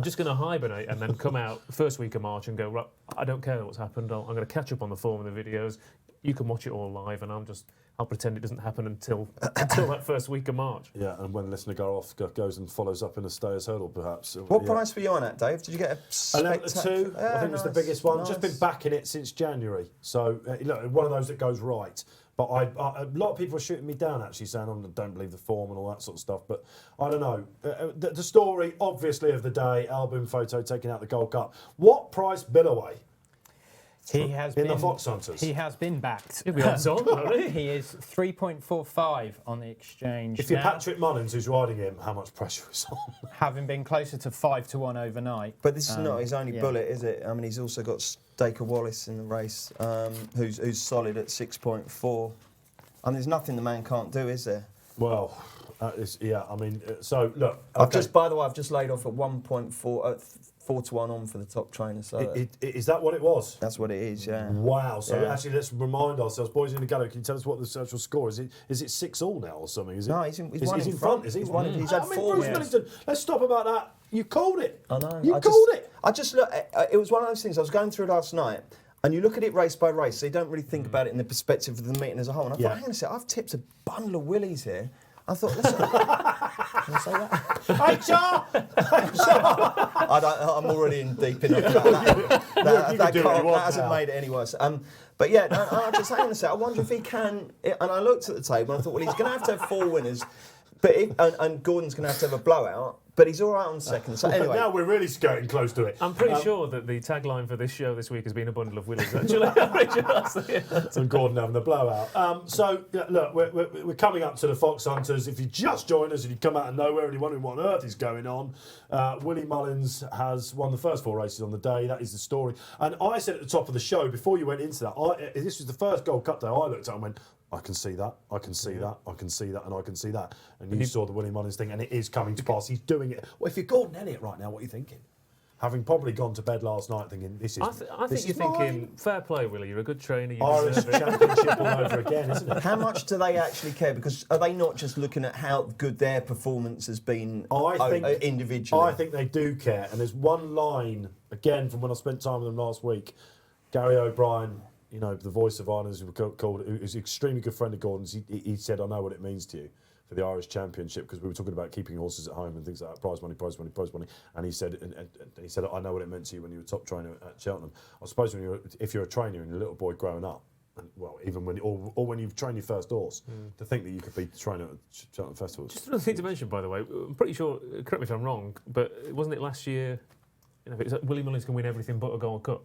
just going to hibernate and then come out first week of March and go, right, I don't care what's happened. I'm going to catch up on the form and the videos. You can watch it all live, and I'll pretend it doesn't happen until that first week of March. Yeah, and when Listener goes and follows up in a stayers hurdle, perhaps. What price were you on at, Dave? Did you get a 11 to 2, I think was the biggest one. Nice. Just been backing it since January. So, one of those that goes right. But a lot of people are shooting me down, actually, saying I don't believe the form and all that sort of stuff. But I don't know. The story, obviously, of the day, album photo taking out the Gold Cup. What price Billaway? He has In been the Fox Hunters. He has been backed. He'll be on top, won't he? He is 3.45 on the exchange. If you're now, Patrick Mullins, who's riding him, how much pressure is on? having been closer to 5-1 overnight. But this is not his only yeah. bullet, is it? I mean, he's also got Staker Wallace in the race, who's solid at 6.4. I mean, there's nothing the man can't do, is there? Well, I mean, so look. By the way, I've just laid off at 1.4, 4-1 on for the top trainer. So Is that what it was? that's what it is, yeah. Wow. So Yeah. actually, let's remind ourselves, boys in the gallery. Can you tell us what the actual score is? Is it 6-all now or something? Is it? No, he's one in in front. Is he? He's one in- he's had I mean, 4 Bruce wins. Millington. Let's stop about that. You called it. I know. You called it. I just look. It was one of those things. I was going through last night, and you look at it race by race, so you don't really think about it in the perspective of the meeting as a whole. And I thought, hang on a second, I've tipped a bundle of willies here. I thought, listen, can I say that? I'm already in deep enough. That hasn't made it any worse. But yeah, I just hang on a second. I wonder if he can. And I looked at the table and I thought, well, he's going to have 4 winners, but and Gordon's going to have a blowout. But he's all right on second. So anyway, Now we're really skirting close to it. I'm pretty sure that the tagline for this show this week has been a bundle of willies, actually. I'm pretty sure And Gordon having the blowout. Look, we're coming up to the Fox Hunters. If you just join us and you come out of nowhere and you're wondering what on earth is going on, Willie Mullins has won the first 4 races on the day. That is the story. And I said at the top of the show, before you went into that, this was the first Gold Cup day I looked at and went, I can see that, I can see that, I can see that, and I can see that. And you saw the Willie Mullins thing, and it is coming to pass. He's doing it. Well, if you're Gordon Elliott right now, what are you thinking? Having probably gone to bed last night thinking, this is I think you're thinking, fair play, Willie, you're a good trainer. You Irish deserve it. Championship all over again, isn't it? How much do they actually care? Because are they not just looking at how good their performance has been individually? I think they do care. And there's one line, again, from when I spent time with them last week. Gary O'Brien, you know, the voice of Ireland, as we called it, who's an extremely good friend of Gordon's, he said, I know what it means to you for the Irish Championship, because we were talking about keeping horses at home and things like that, prize money, prize money, prize money. And he said, I know what it meant to you when you were top trainer at Cheltenham. I suppose if you're a trainer and you're a little boy growing up, and, well, even when when you've trained your first horse, to think that you could be the trainer at Cheltenham Festival. Just another thing to mention, by the way, I'm pretty sure, correct me if I'm wrong, but wasn't it last year, you know, Willie Mullins can win everything but a Gold Cup?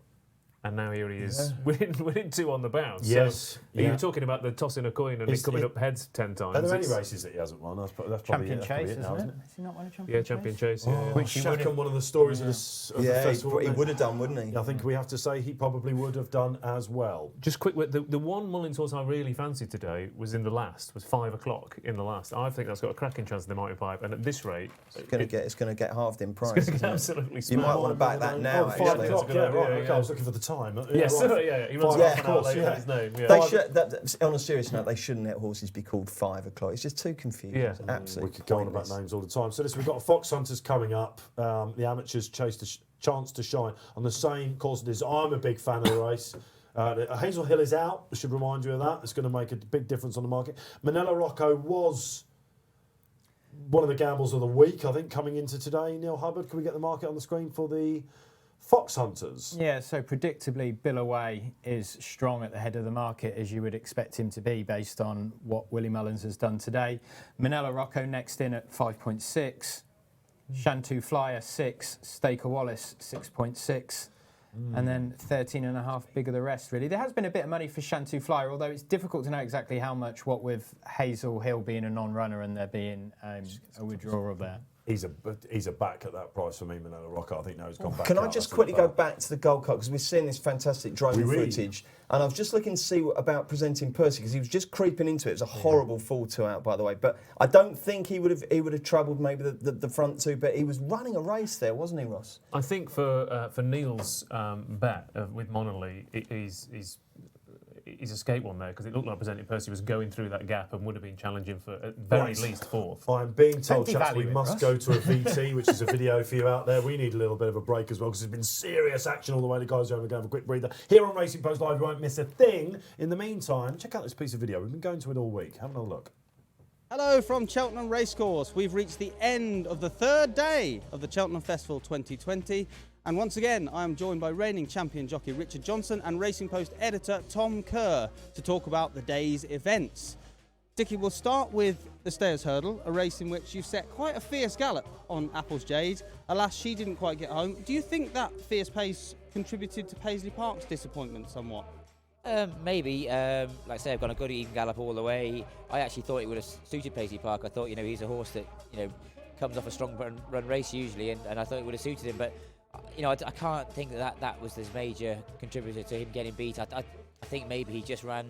And now here he is, winning 2 on the bounce. Yes. So you were talking about the tossing a coin and it coming up heads 10 times. Are there any races that he hasn't won? That's probably Champion it Chase, now, isn't it? Has he not won a Champion Chase? Yeah, Champion Chase. Which Shaq, one of the stories of the festival. he would have done, wouldn't he? I think we have to say he probably would have done as well. Just quick, the one Mullins horse I really fancied today was 5 o'clock in the last. I think that's got a cracking chance of the Mighty Pipe, and at this rate, It's going to get halved in price. it's going to get isn't it? absolutely You smashed. might want to back that now. 5 Actually. o'clock, That's a yeah, good right. idea, Okay, yeah. I was looking for the time. Yes, right. yeah, he runs Yeah, half of an hour course, later yeah. than his name. Yeah. They should, on a serious note, they shouldn't let horses be called 5 o'clock. It's just too confusing. Yeah. It's absolutely We could go on about pointless. names all the time. So listen, we've got Fox Hunters coming up. The amateurs chance to shine on the same course as I'm a big fan of the race. Hazel Hill is out. I should remind you of that. It's going to make a big difference on the market. Manella Rocco was one of the gambles of the week, I think, coming into today. Neil Hubbard, can we get the market on the screen for the Fox Hunters? Yeah, so predictably, Bill Away is strong at the head of the market, as you would expect him to be based on what Willie Mullins has done today. Manella Rocco next in at 5.6. Shantou Flyer 6. Staker Wallace 6.6. And then 13.5 bigger the rest, really. There has been a bit of money for Shantou Flyer, although it's difficult to know exactly how much, what with Hazel Hill being a non-runner and there being a withdrawal there. He's a back at that price for me, Manella Rocco. I think now he's gone back. Can I out. just That's quickly not go bad. back to the Gold Cup, because we're seeing this fantastic driving Oui, oui. footage, and I was just looking to see about presenting Percy, because he was just creeping into it. It was a horrible fall two out, by the way, but I don't think he would have troubled maybe the front two, but he was running a race there, wasn't he, Ross? I think for Neil's bet with Monolly, he's escaped one there, because it looked like Presenting Percy was going through that gap and would have been challenging for at very least fourth. I'm being told, Plenty chaps, we value in must Russ. go to a VT, which is a video for you out there. We need a little bit of a break as well, because there's been serious action all the way. The guys are going to have a quick breather. Here on Racing Post Live, you won't miss a thing. In the meantime, check out this piece of video. We've been going to it all week. Have another look. Hello from Cheltenham Racecourse. We've reached the end of the 3rd day of the Cheltenham Festival 2020. And once again, I am joined by reigning champion jockey Richard Johnson and Racing Post editor Tom Kerr to talk about the day's events. Dickie, we'll start with the Stayers Hurdle, a race in which you set quite a fierce gallop on Apple's Jade. Alas, she didn't quite get home. Do you think that fierce pace contributed to Paisley Park's disappointment somewhat? Maybe. Like I say, I've gone a good even gallop all the way. I actually thought it would have suited Paisley Park. I thought, he's a horse that, comes off a strong run race usually, and I thought it would have suited him. But, I can't think that was his major contributor to him getting beat. I think maybe he just ran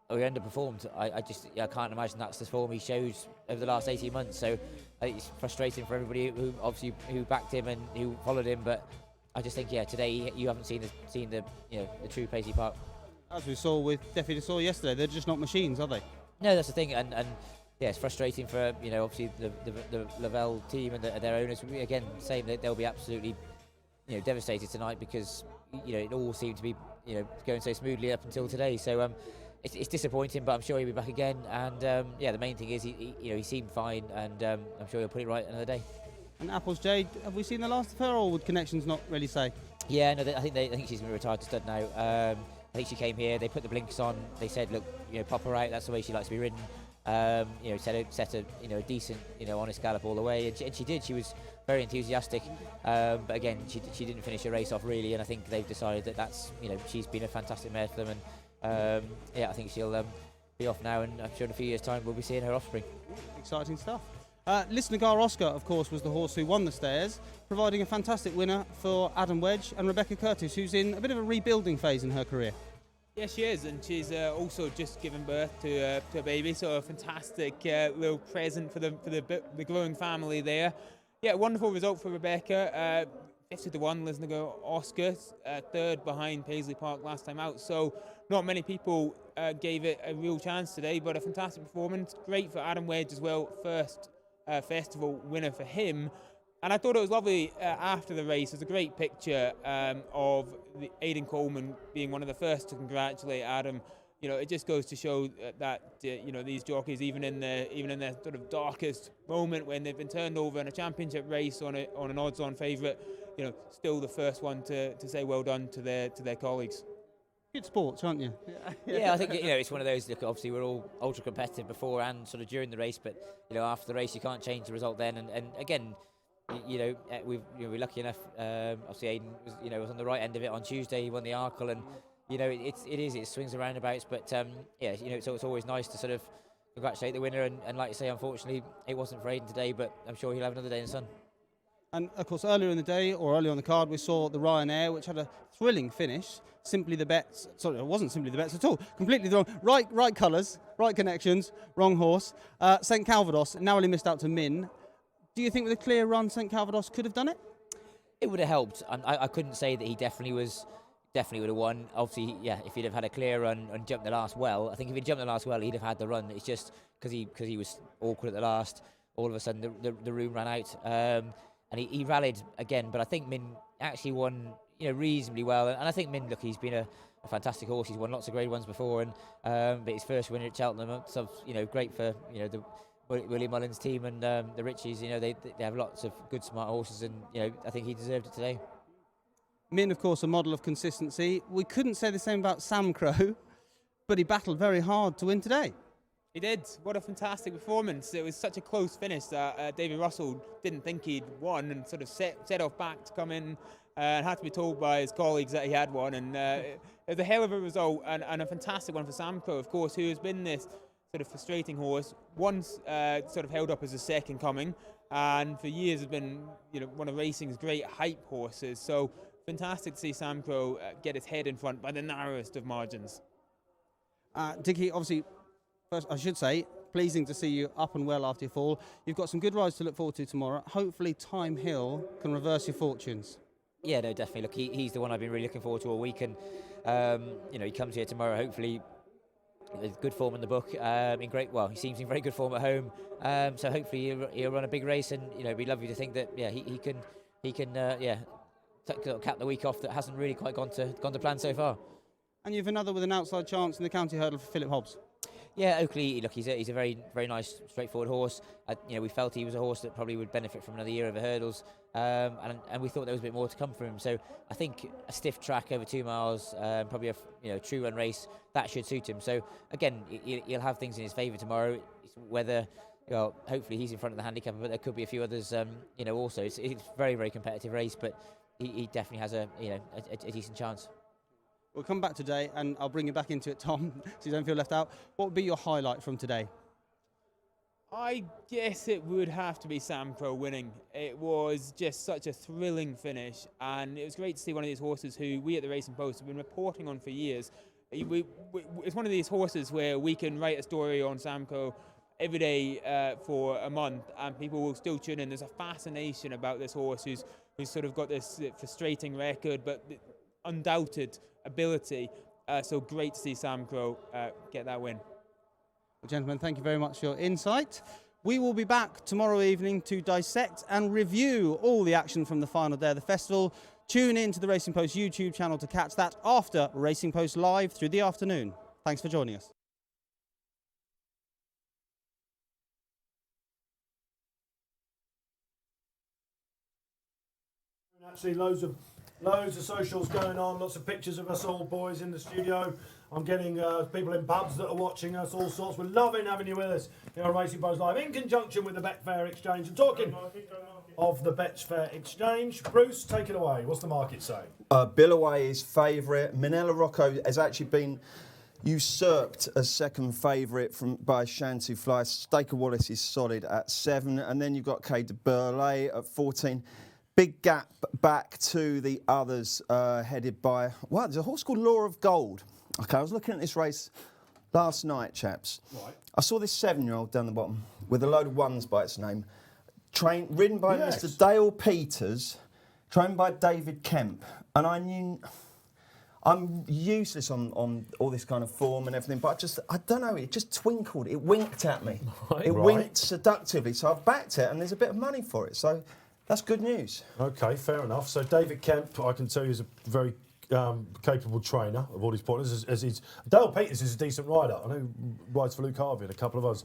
or he underperformed. I can't imagine that's the form he showed over the last 18 months. So it's frustrating for everybody who backed him and who followed him. But I just think, today you haven't seen the true Paisley Park. As we saw with Defi de Saw yesterday, they're just not machines, are they? No, that's the thing, and it's frustrating for obviously the Lavelle team and their owners. Again, saying that they'll be absolutely devastated tonight, because it all seemed to be going so smoothly up until today. So it's disappointing, but I'm sure he'll be back again. And the main thing is he seemed fine, and I'm sure he'll put it right another day. And Apple's Jade, have we seen the last of her, or would connections not really say? Yeah, no, I think she's going to retire to stud now. I think she came here. They put the blinkers on. They said, look, pop her out. That's the way she likes to be ridden. Set a decent, honest gallop all the way, and she did. She was very enthusiastic, but again, she didn't finish her race off really. And I think they've decided that that's she's been a fantastic mare for them, and I think she'll be off now. And I'm sure in a few years' time we'll be seeing her offspring. Exciting stuff. Listnagar Oscar, of course, was the horse who won the Stayers, providing a fantastic winner for Adam Wedge and Rebecca Curtis, who's in a bit of a rebuilding phase in her career. Yeah, she is, and she's also just given birth to a baby, so a fantastic little present for the growing family there. Yeah, wonderful result for Rebecca. 50-1, Lisnago Oscar, third behind Paisley Park last time out. So not many people gave it a real chance today, but a fantastic performance. Great for Adam Wedge as well, first festival winner for him. And I thought it was lovely after the race. There's a great picture of Aidan Coleman being one of the first to congratulate Adam. You know, it just goes to show that you know, these jockeys, even in their sort of darkest moment when they've been turned over in a championship race on an odds-on favourite, you know, still the first one to say well done to their colleagues. Good sports, aren't you? Yeah, I think, you know, it's one of those. Look, obviously we're all ultra competitive before and sort of during the race, but you know, after the race you can't change the result then. And again, you know, we're lucky enough. Obviously, Aidan was on the right end of it on Tuesday. He won the Arkle, and you know, it swings and roundabouts. But yeah, you know, so it's always nice to sort of congratulate the winner. And like you say, unfortunately, it wasn't for Aidan today, but I'm sure he'll have another day in the sun. And of course, earlier in the day or earlier on the card, we saw the Ryanair, which had a thrilling finish. Simply the Bets. Sorry, it wasn't Simply the Bets at all. Completely the wrong. Right colours, right connections, wrong horse. St Calvados narrowly missed out to Min. Do you think with a clear run, St Calvados could have done it? It would have helped. I couldn't say that he definitely would have won. Obviously, yeah, if he'd have had a clear run and jumped the last well, I think if he'd jumped the last well, he'd have had the run. It's just because he was awkward at the last. All of a sudden, the room ran out, and he rallied again. But I think Min actually won, you know, reasonably well. And I think Min, look, he's been a fantastic horse. He's won lots of Grade 1s before, and but his first win at Cheltenham, so you know, great for, you know, the Willie Mullins team and the Richies. You know, they have lots of good, smart horses, and you know, I think he deserved it today. Min, of course, a model of consistency. We couldn't say the same about Sam Crow, but he battled very hard to win today. He did. What a fantastic performance. It was such a close finish that David Russell didn't think he'd won and sort of set off back to come in and had to be told by his colleagues that he had won. And it was a hell of a result and a fantastic one for Sam Crow, of course, who has been this sort of frustrating horse, once sort of held up as a second coming, and for years has been, you know, one of racing's great hype horses. So fantastic to see Sam Crow get his head in front by the narrowest of margins. Dickie, obviously, first I should say, pleasing to see you up and well after your fall. You've got some good rides to look forward to tomorrow. Hopefully Time Hill can reverse your fortunes. Yeah, no, definitely. Look, he's the one I've been really looking forward to all week, and you know, he comes here tomorrow, hopefully with good form in the book, he seems in very good form at home. So hopefully he'll run a big race, and you know, it'd be lovely to think that he can cap the week off that hasn't really quite gone to plan so far. And you've another with an outside chance in the county hurdle for Philip Hobbs. Yeah, Oakley, look, he's a very, very nice, straightforward horse. You know, we felt he was a horse that probably would benefit from another year over hurdles, and we thought there was a bit more to come from him. So I think a stiff track over 2 miles, probably a true run race, that should suit him. So again, he'll have things in his favour tomorrow. It's whether, well, hopefully he's in front of the handicapper, but there could be a few others. You know, also it's a very, very competitive race, but he definitely has a decent chance. We'll come back today, and I'll bring you back into it, Tom, so you don't feel left out. What would be your highlight from today? I guess it would have to be Sam Crow winning. It was just such a thrilling finish, and it was great to see one of these horses who we at the Racing Post have been reporting on for years. It's one of these horses where we can write a story on Sam Crow every day for a month, and people will still tune in. There's a fascination about this horse who's sort of got this frustrating record, but undoubted ability. So great to see Sam Crow get that win. Well, gentlemen, thank you very much for your insight. We will be back tomorrow evening to dissect and review all the action from the final day of the festival. Tune in to the Racing Post YouTube channel to catch that after Racing Post Live through the afternoon. Thanks for joining us. Actually, loads of socials going on, lots of pictures of us all boys in the studio. I'm getting people in pubs that are watching us, all sorts. We're loving having you with us here on Racing Post Live in conjunction with the Betfair Exchange. And talking of the Betfair Exchange, Bruce, take it away. What's the market saying? Billaway is favourite. Minella Rocco has actually been usurped as second favourite by Shanty Fly. Staker Wallace is solid at 7, and then you've got Kay de Burleigh at 14. Big gap back to the others, headed by, there's a horse called Law of Gold. Okay, I was looking at this race last night, chaps. Right. I saw this 7-year-old down the bottom with a load of ones by its name, ridden by Yes. Mr. Dale Peters, trained by David Kemp, and I knew I'm useless on all this kind of form and everything, but I don't know, it just twinkled, it winked at me. It winked seductively, so I've backed it and there's a bit of money for it, so that's good news. Okay, fair enough. So David Kemp, I can tell you, is a very capable trainer of all these pointers. Dale Peters is a decent rider. I know he rides for Luke Harvey and a couple of others.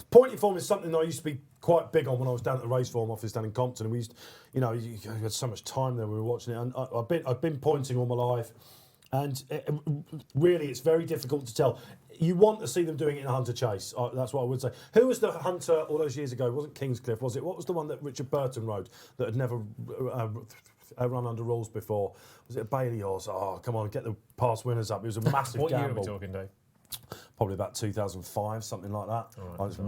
Pointing form is something that I used to be quite big on when I was down at the race form office down in Compton. And we used, you had so much time there when we were watching it. And I've been pointing all my life, and really, it's very difficult to tell. You want to see them doing it in a hunter chase. That's what I would say. Who was the hunter all those years ago? It wasn't Kingscliff, was it? What was the one that Richard Burton rode that had never run under rules before? Was it a Bailey horse? Oh, come on, get the past winners up. It was a massive What gamble. year are we talking, Dave? Probably about 2005, something like that.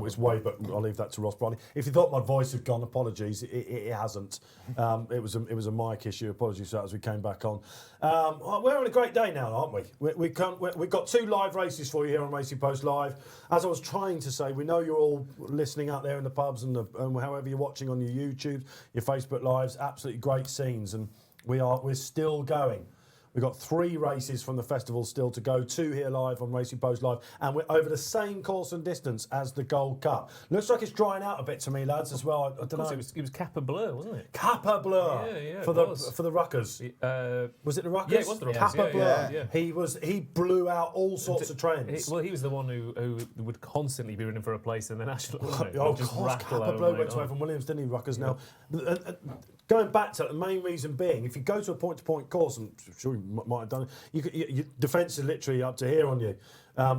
It's way, but I'll leave that to Ross Brierley. If you thought my voice had gone, apologies. It hasn't. It was a mic issue. Apologies for that as we came back on. We're on a great day now, aren't we? We've got 2 live races for you here on Racing Post Live. As I was trying to say, we know you're all listening out there in the pubs and however you're watching on your YouTube, your Facebook Lives. Absolutely great scenes, and we're still going. We've got 3 races from the festival still to go, 2 here live on Racing Post Live, and we're over the same course and distance as the Gold Cup. Looks like it's drying out a bit to me, lads, as well. I don't know. It was Kappa Bleu, wasn't it? Kappa Bleu. Yeah, for the Ruckers. Was it the Ruckers? Yeah, it was the Ruckers. Kappa Bleu. Yeah. He blew out all sorts of trends. He was the one who would constantly be running for a place in the national. Wasn't it? Oh, Just of course, rattle Kappa over Bleu and went to on. Evan Williams, didn't he, Ruckers now? Going back to it, the main reason being, if you go to a point-to-point course, and I'm sure you might have done it, your defence is literally up to here on you.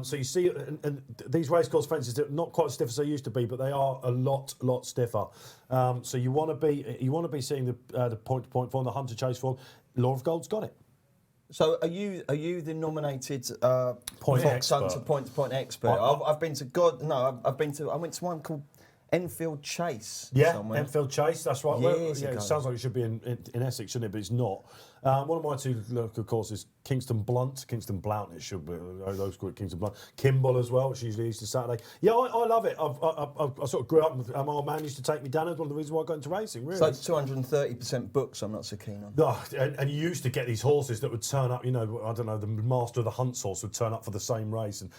So you see, and these racecourse fences are not quite as stiff as they used to be, but they are a lot stiffer. So you want to be seeing the point-to-point form, the hunter chase form. Law of Gold's got it. So are you the nominated Point Fox expert. Hunter point-to-point expert? I've been to I went to one called Enfield Chase. Yeah, somewhere. Enfield Chase, that's right. Years It ago. sounds like it should be in Essex, shouldn't it? But it's not. One of my 2 local courses, Kingston Blunt, it should be. Those call it Kingston Blunt. Kimball as well, which usually Easter Saturday. Yeah, I love it. I sort of grew up with my old man used to take me down. It's one of the reasons why I got into racing, really. So it's 230% books I'm not so keen on. Oh, and you used to get these horses that would turn up, I don't know, the master of the Hunts horse would turn up for the same race and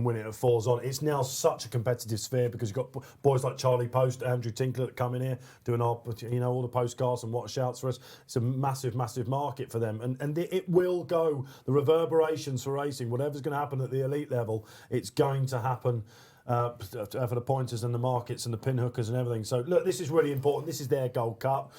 win it at 4s on. It's now such a competitive sphere because you've got boys like Charlie Post, Andrew Tinkler that come in here doing all the postcards and what shouts for us. It's a massive market for them. And it will go, the reverberations for racing, whatever's going to happen at the elite level, it's going to happen for the pointers and the markets and the pinhookers and everything. So, look, this is really important. This is their Gold Cup.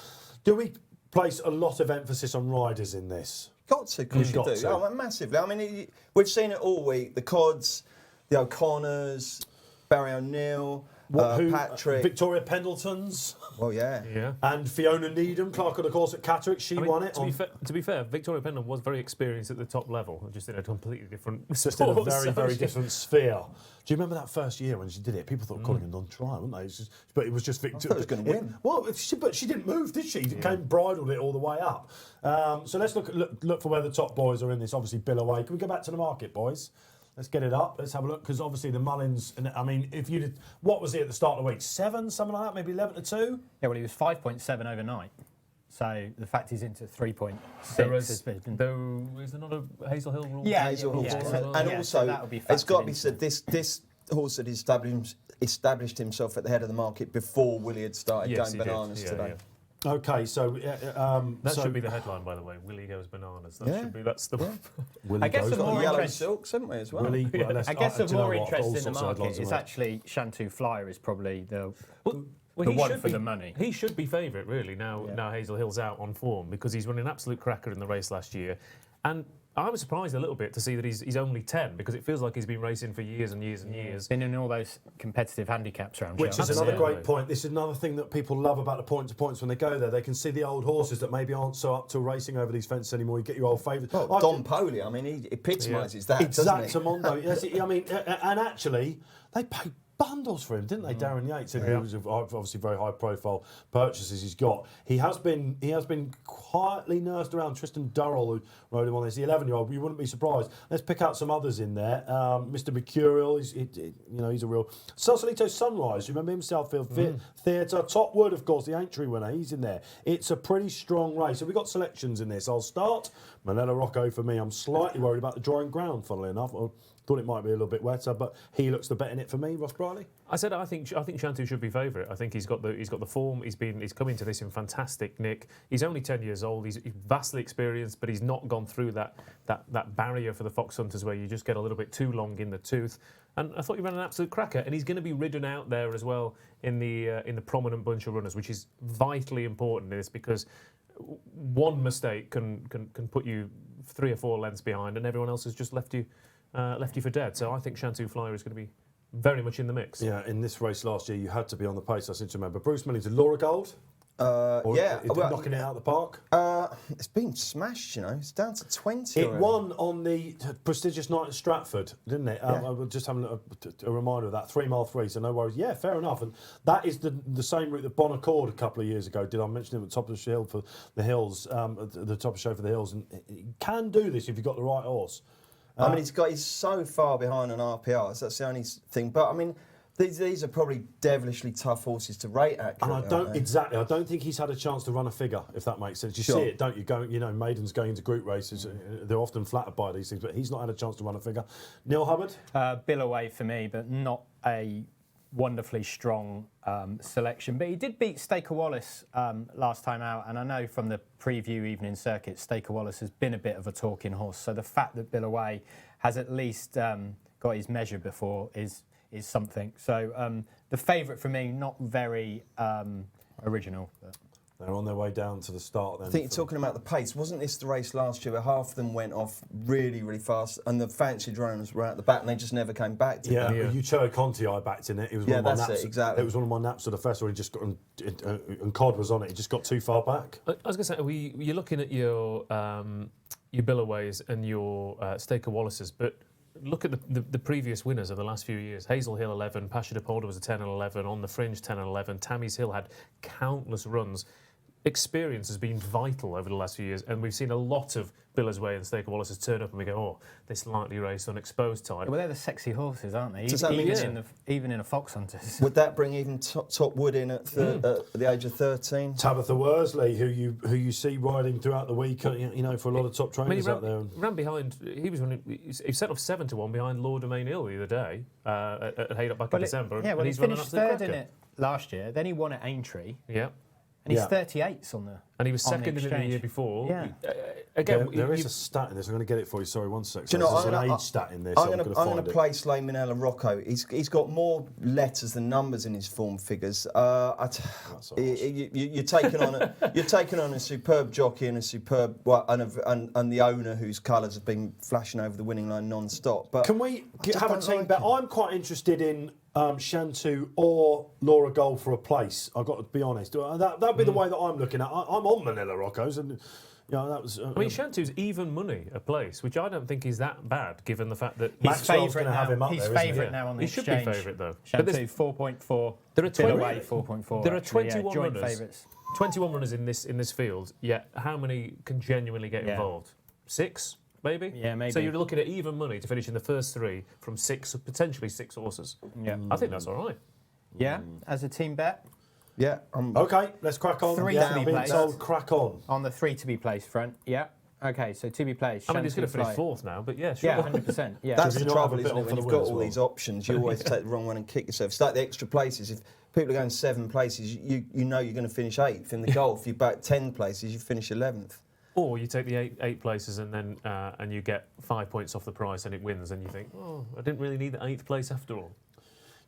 Do we place a lot of emphasis on riders in this? Got to, because you do. Oh, massively. I mean, we've seen it all week. The Cods, the O'Connors, Barry O'Neill, Patrick. Victoria Pendletons. Well, yeah. And Fiona Needham, Clark of the course at Catterick, she won it. To be fair, Victoria Pendleton was very experienced at the top level, just in a completely different Just in a very different sphere. Do you remember that first year when she did it? People thought calling her non-trial, weren't they? But it was just Victoria. I thought it was going to win. Well, but she didn't move, did she? Bridled it all the way up. So let's look for where the top boys are in this. Obviously, Bill away. Can we go back to the market, boys? Let's get it up. Let's have a look, because obviously the Mullins. And I mean, if you did, what was he at the start of the week? 7, something like that, maybe 11-2. Yeah, well, he was 5.7 overnight. So the fact he's into 3.6 There has been. is there not a Hazel Hill rule? Yeah, Hazel Hill. so Also, that would be it's got to factored be into said, this horse had established himself at the head of the market before Willie had started going bananas today. Okay, so that should be the headline, by the way. Willie goes bananas. That's the one. I guess of more Yellow interest. silks, haven't we, as well? Willie, I guess of more interest All in the sorts of market headlines is about it. actually Shantou Flyer is probably the Well, he one should for be- the money. He should be favourite, really, now Hazel Hill's out on form, because he's run an absolute cracker in the race last year. And I was surprised a little bit to see that he's only 10, because it feels like he's been racing for years and years and years. Been in all those competitive handicaps around. Which is Cheltenham. another Absolutely. great point. This is another thing that people love about the point-to-points when they go there. They can see the old horses that maybe aren't so up to racing over these fences anymore. You get your old favourites. Well, Don Poli, I mean, he epitomises that, doesn't he? Exactamundo. Yes, I mean, and actually, they pay bundles for him, didn't they? Darren Yates, and he was obviously very high profile purchases he's got. He has been quietly nursed around. Tristan Durrell, who rode him on this, the 11-year-old. You wouldn't be surprised. Let's pick out some others in there. Mr. Mercurial, he's a real Sausalito Sunrise. You remember him? Southfield Theatre. Top Wood, of course, the Aintree winner. He's in there. It's a pretty strong race. So we've got selections in this. I'll start. Manila Rocco for me. I'm slightly worried about the drawing ground, funnily enough. Thought it might be a little bit wetter, but he looks the bet in it for me. Ross Brierley. I think Shantou should be favourite. I think he's got the form. He's come into this in fantastic nick. He's only 10 years old. He's vastly experienced, but he's not gone through that barrier for the fox hunters where you just get a little bit too long in the tooth. And I thought he ran an absolute cracker. And he's going to be ridden out there as well in the prominent bunch of runners, which is vitally important in this because one mistake can put you 3 or 4 lengths behind, and everyone else has just left you for dead. So I think Shantou Flyer is going to be very much in the mix. Yeah, in this race last year, you had to be on the pace, I seem to remember. Bruce Millington, Laura Gold? Knocking it out of the park? It's been smashed, It's down to 20. It won on the prestigious night at Stratford, didn't it? I was just having a reminder of that. 3 mile 3, so no worries. Yeah, fair enough. And that is the same route that Bonaccord a couple of years ago did. I mentioned him at the top of the hill for the hills, the top of the show for the hills. And he can do this if you've got the right horse. He's so far behind on RPRs. That's the only thing. But these are probably devilishly tough horses to rate accurately. And I don't think he's had a chance to run a figure, if that makes sense. You see it, don't you? Maidens going into group races, they're often flattered by these things, but he's not had a chance to run a figure. Neil Hubbard? Bill away for me, but not a wonderfully strong selection. But he did beat Staker Wallace last time out, and I know from the preview evening circuit, Staker Wallace has been a bit of a talking horse. So the fact that Bill away has at least got his measure before is something. So the favourite for me, not very original. But. They're on their way down to the start then. I think you're talking about the pace. Wasn't this the race last year where half of them went off really, really fast and the fancied runners were out the back and they just never came back to them? Yeah, Ucho Conti I backed in it. It was one of my naps. Exactly. It was one of my naps of the festival. He just got, and Cod was on it. He just got too far back. I was going to say, you're looking at your Billaways and your Staker Wallaces, but look at the previous winners of the last few years. Hazel Hill 11, Pasha de Polder was a 10 and 11, On the Fringe 10 and 11, Tammy's Hill had countless runs. Experience has been vital over the last few years, and we've seen a lot of Biller's Way and Staker Wallace's turn up and we go, oh, this lightly raced unexposed type. Well, they're the sexy horses, aren't they? Does that mean even in a Fox Hunters. Would that bring even Top Wood in at the age of 13? Tabitha Worsley, who you see riding throughout the week, for a lot of top trainers out there. Ran behind. He set off 7 to 1 behind Lord Domain Hill the other day at Haydock back in December. Yeah, well, he finished third in it last year. Then he won at Aintree. Yeah. And he's 38s on the. And he was second in it the year before. Yeah. Again, there is a stat in this. I'm going to get it for you. Sorry, one sec. There's an age stat in this. I'm going to place Lane Manella Rocco. He's got more letters than numbers in his form figures. You're taking on a superb jockey and a superb and the owner whose colours have been flashing over the winning line non-stop. But can we have a team bet? I'm quite interested in Shantou or Laura Gold for a place. I've got to be honest. That'd be the way that I'm looking at. I'm on Manila Roccos, and that was. Shantou's even money a place, which I don't think is that bad, given the fact that he's favourite now. He's favourite now on the exchange. He should be favourite though. Shantou 4.4. There are 4.4. There are 21 joint runners. Favourites. 21 runners in this field. Yet how many can genuinely get involved? 6. Maybe? Yeah, maybe. So you're looking at even money to finish in the first 3 from potentially 6 horses. Yeah. I think that's all right. Yeah, as a team bet. Yeah. Okay, let's crack on. 3 to be placed. Told, crack on. On the 3 to be placed front. Yeah. Okay, so to be placed. I mean, he's going to finish 4th now, but yeah, sure. Yeah, 100%. Yeah. That's the trouble, isn't it? When you've got all these options, you always take the wrong one and kick yourself. It's like the extra places. If people are going 7 places, you know you're going to finish 8th. In the golf, you back 10 places, you finish 11th. Or you take the 8 places and then and you get 5 points off the price and it wins, and you think, oh, I didn't really need the 8th place after all.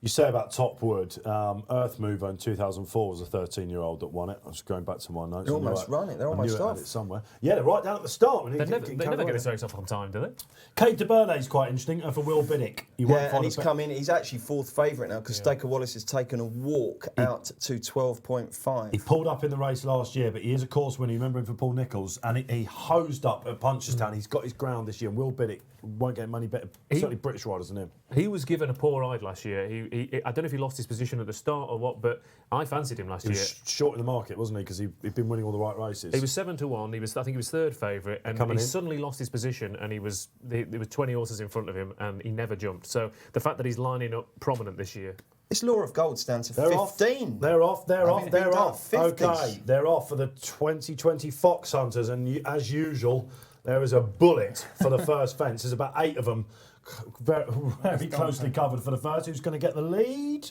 You say about Top Wood, Earth Mover in 2004 was a 13-year-old that won it. I was going back to my notes. They're almost run it. They're almost off. It somewhere. Yeah, they're right down at the start. They never get this race off on time, do they? Kate de Bernay's quite interesting for Will Binnick. And he's come in. He's actually 4th favourite now because Staker Wallace has taken a walk out to 12.5. He pulled up in the race last year, but he is a course winner. You remember him for Paul Nicholls, and he hosed up at Punchestown. He's got his ground this year. And Will Binnick won't get many better, certainly British riders than him. He was given a poor ride last year. I don't know if he lost his position at the start or what, but I fancied him last He year. was short in the market, wasn't he? Because he'd been winning all the right races. He was 7-1. I think he was third favourite, and he suddenly lost his position, and there was 20 horses in front of him, and he never jumped. So the fact that he's lining up prominent this year. This Law of Gold's down to 15. They're off. They're off. $50s. Okay, they're off for the 2020 Fox Hunters, and as usual, there is a bullet for the first fence. There's about 8 of them, very closely covered for the first. Who's going to get the lead?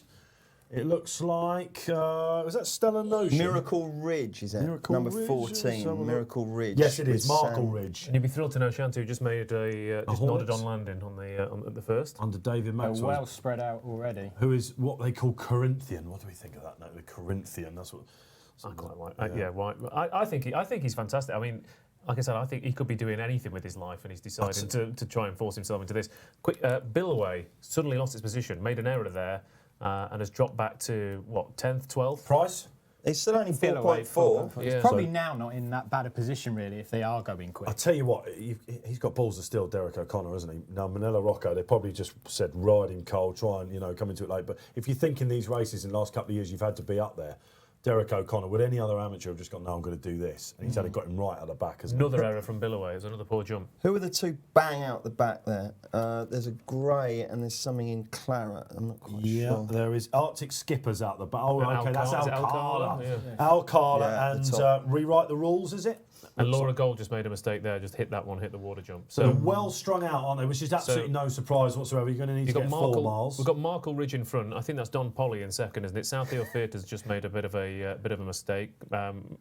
It looks like was that Stella Notion? Miracle Ridge is it? Number 14. Miracle Ridge. Yes, it is. Markle Ridge. And you'd be thrilled to know Shantu just made just nodded on landing at the first under David Maxwell. Well spread out already. Who is what they call Corinthian? What do we think of that now? The Corinthian. That's what. I quite like. I think he's fantastic. I mean, like I said, I think he could be doing anything with his life, and he's decided to try and force himself into this. Billaway suddenly lost his position, made an error there. And has dropped back to, 10th, 12th? Price? It's still only 4.4. It's probably now not in that bad a position, really, if they are going quick. I'll tell you what, he's got balls to steal Derek O'Connor, hasn't he? Now, Manila Rocco, they probably just said ride him cold, try and, come into it late. But if you think in these races in the last couple of years you've had to be up there, Derek O'Connor, would any other amateur have just gone, no, I'm going to do this? And he's only got him right at the back, hasn't Another error from Billaway. It was another poor jump. Who are the two bang out the back there? There's a grey and there's something in claret. I'm not quite sure. There is Arctic Skippers out the back. Oh, okay, that's Alcala. Yeah. Alcala and rewrite the rules, is it? And Laura Gold just made a mistake there, just hit that one, hit the water jump. So they're well strung out, aren't they? Which is absolutely no surprise whatsoever. You're going to need to get 4 miles. We've got Markle Ridge in front. I think that's Don Polly in second, isn't it? Southfield Theatre's just made a bit of a mistake.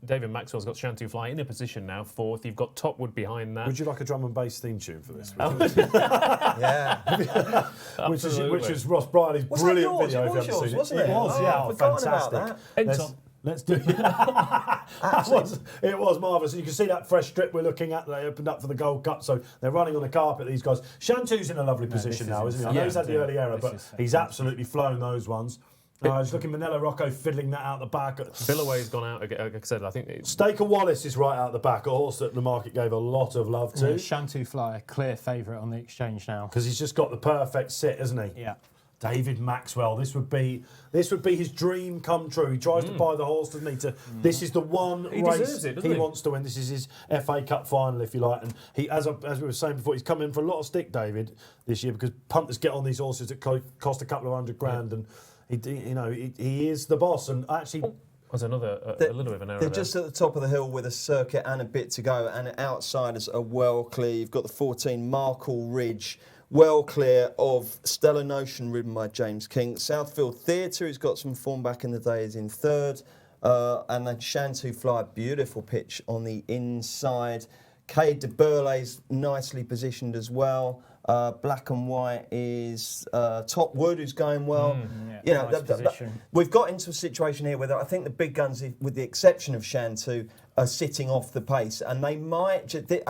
David Maxwell's got Shantu Fly in a position now, 4th. You've got Topwood behind that. Would you like a drum and bass theme tune for this? Yeah. which is Ross Brierley's brilliant video. It was yours, wasn't it? It was, yeah, fantastic. Let's do it. It was marvellous. You can see that fresh strip we're looking at. They opened up for the Gold Cup, so they're running on the carpet, these guys. Shantu's in a lovely position now, isn't he? I know he's had the early error, but he's absolutely flown those ones. He's looking Manila Rocco fiddling that out the back. Billaway's gone out, like I said, I think... Staker Wallace is right out the back, a horse that the market gave a lot of love to. Shantu Fly, clear favourite on the exchange now. Because he's just got the perfect sit, hasn't he? Yeah. David Maxwell, this would be his dream come true. He tries to buy the horse, doesn't he? This is the one race he wants to win. This is his FA Cup final, if you like. And he, as we were saying before, he's come in for a lot of stick, David, this year, because punters get on these horses that cost a couple of $100,000, and he is the boss. And actually. Was a little bit of an error. They're just at the top of the hill with a circuit and a bit to go, and outsiders are well clear. You've got the 14 Markle Ridge, well clear of Stella Notion, ridden by James King. Southfield Theatre, who's got some form back in the day, is in 3rd. And then Shantu Fly, beautiful pitch on the inside. Cade de Burley's nicely positioned as well. Black and White is Topwood, who's going well. We've got into a situation here where I think the big guns, with the exception of Shantu, are sitting off the pace, and they might at the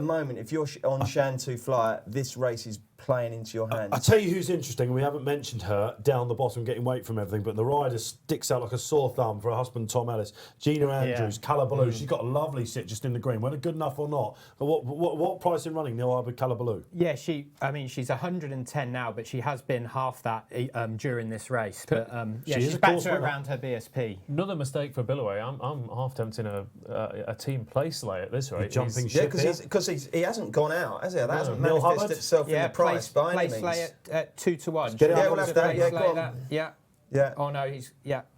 moment, if you're on Shantu Fly, this race is playing into your hands. I'll tell you who's interesting. We haven't mentioned her down the bottom, getting weight from everything, but the rider sticks out like a sore thumb for her husband Tom Ellis. Gina Andrews, Calabaloo. She's got a lovely sit just in the green. Whether good enough or not. But what price in running, Neil, with Calabaloo? Yeah, she's 110 now, but she has been half that during this race. But she's back to around her BSP. Another mistake for Billaway. I'm half tempting a team place lay at this rate. Jumping ship. Because he hasn't gone out, has he? That hasn't manifested itself in the price by any means. Place lay at 2-1. We'll have that. Yeah. Oh no,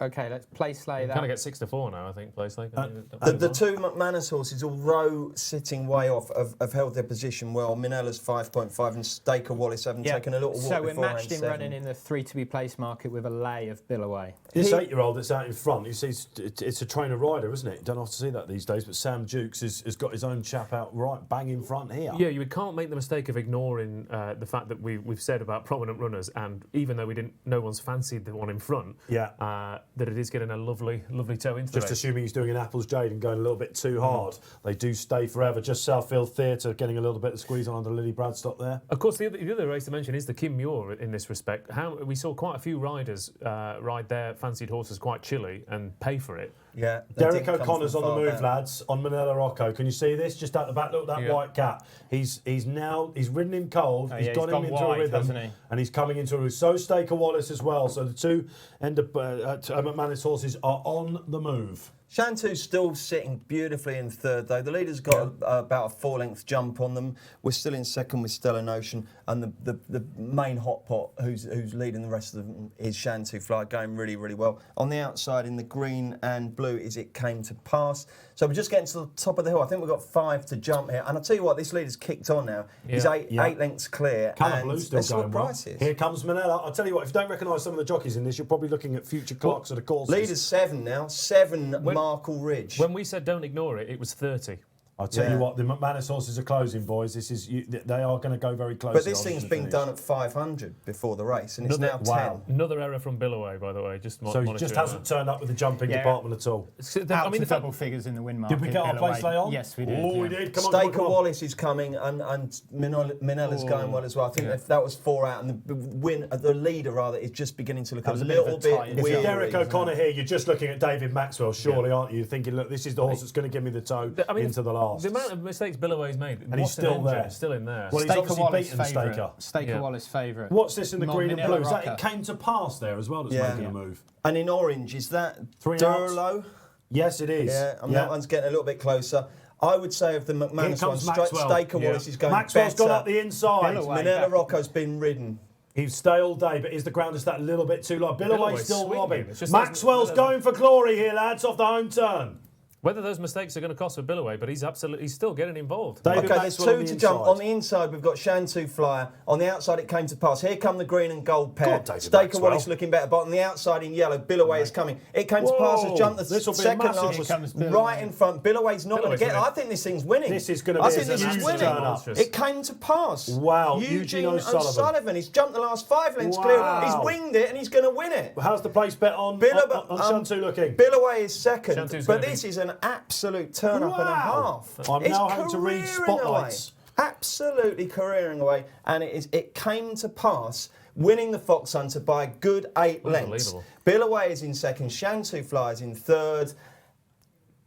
okay. Let's place lay that. Kind of get 6-4 now, I think. Place lay. The two McManus horses, although sitting way off, have held their position well. Minella's 5.5 and Staker Wallace haven't taken a little walk. So we're matched in running in the 3 to be placed market with a lay of Billaway. This 8-year-old that's out in front, you see, it's a trainer rider, isn't it? You don't have to see that these days. But Sam Dukes has got his own chap out right bang in front here. Yeah, you can't make the mistake of ignoring the fact that we've said about prominent runners, and even though no one's fancied the one in front, that it is getting a lovely toe into Just the race. assuming he's doing an Apple's Jade and going a little bit too hard. They do stay forever. Just Southfield Theatre getting a little bit of squeeze on under Lily Bradstock there. Of course, the other race to mention is the Kim Muir in this respect. We saw quite a few riders ride there fancied horses quite chilly and pay for it. Yeah. they Derek didn't come O'Connor's from on the far move, down. lads, on Manila Rocco. Can you see this? Just out the back, look, that white cat. He's ridden him cold, he's got him into a rhythm, hasn't he? and he's coming into a rhythm. So Staker Wallace as well. So the two McManus horses are on the move. Shantu's still sitting beautifully in third, though. The leader's got about a 4-length jump on them. We're still in second with Stellar Notion, and the main hot pot, who's leading the rest of them, is Shantu Fly, going really, really well. On the outside, in the green and blue, is It Came to Pass. So we're just getting to the top of the hill. I think we've got 5 to jump here. And I'll tell you what, this leader's kicked on now. He's eight lengths clear. Colour and Blue still let's see what going well. price is. Here comes Manila. I'll tell you what, if you don't recognise some of the jockeys in this, you're probably looking at future clocks of the courses. Leader's 7 now. 7 Markle Ridge. When we said don't ignore it, it was 30. I'll tell you what, the McManus horses are closing, boys. They are going to go very close. But this thing's been done at 500 before the race, and it's now 10. Another error from Billaway, by the way. So he just hasn't turned up with the jumping department at all. Out to double figures in the win market. Did we get our place lay on? Yes, we did. Oh, we did. Come on, Staker Wallace is coming, and Minella's going well as well. I think if that was 4 out, and the leader rather is just beginning to look a little bit If weird. you're Derek O'Connor here, you're just looking at David Maxwell, surely, aren't you? Thinking, look, this is the horse that's going to give me the toe into the last. The amount of mistakes Billaway's made, and he's still there. Still in there. Well, he's obviously beaten Staker. Staker Wallace favourite. What's this in the green and Manila blue? Is that Rocker. It Came to Pass there as well that's making a move? And in orange, is that 3 Durlow? Yes, it is. Yeah, and that one's getting a little bit closer. I would say of the McManus one, Maxwell. Staker Wallace is going Maxwell's better. gone up the inside. Manila Rocco's been ridden. He's stay all day, but is the ground just that little bit too low? Billaway's still swinging. robbing. It's just Maxwell's going for glory here, lads, off the home turn. Whether those mistakes are going to cost for Billaway, but he's still getting involved. Okay, there's 2 to jump. On the inside, we've got Shantu Flyer. On the outside, It Came to Pass. Here come the green and gold pair. Staker Wallace looking better, but on the outside in yellow, Billaway is coming. It Came to Pass has jumped the second last, right in front. Billaway's not going to get it. I think this thing's winning. This is going to be a huge turn up. It Came to Pass. Wow, Eugene O'Sullivan. He's jumped the last 5 lengths clear. He's winged it and he's going to win it. How's the place bet on Shantu looking? Billaway is second, Shantu's but this is an absolute turn up and a half. I'm now having to read spotlights. Absolutely careering away, and it came to pass, winning the Fox Hunter by a good 8 lengths. Billaway is in second, Shantu Flies in third.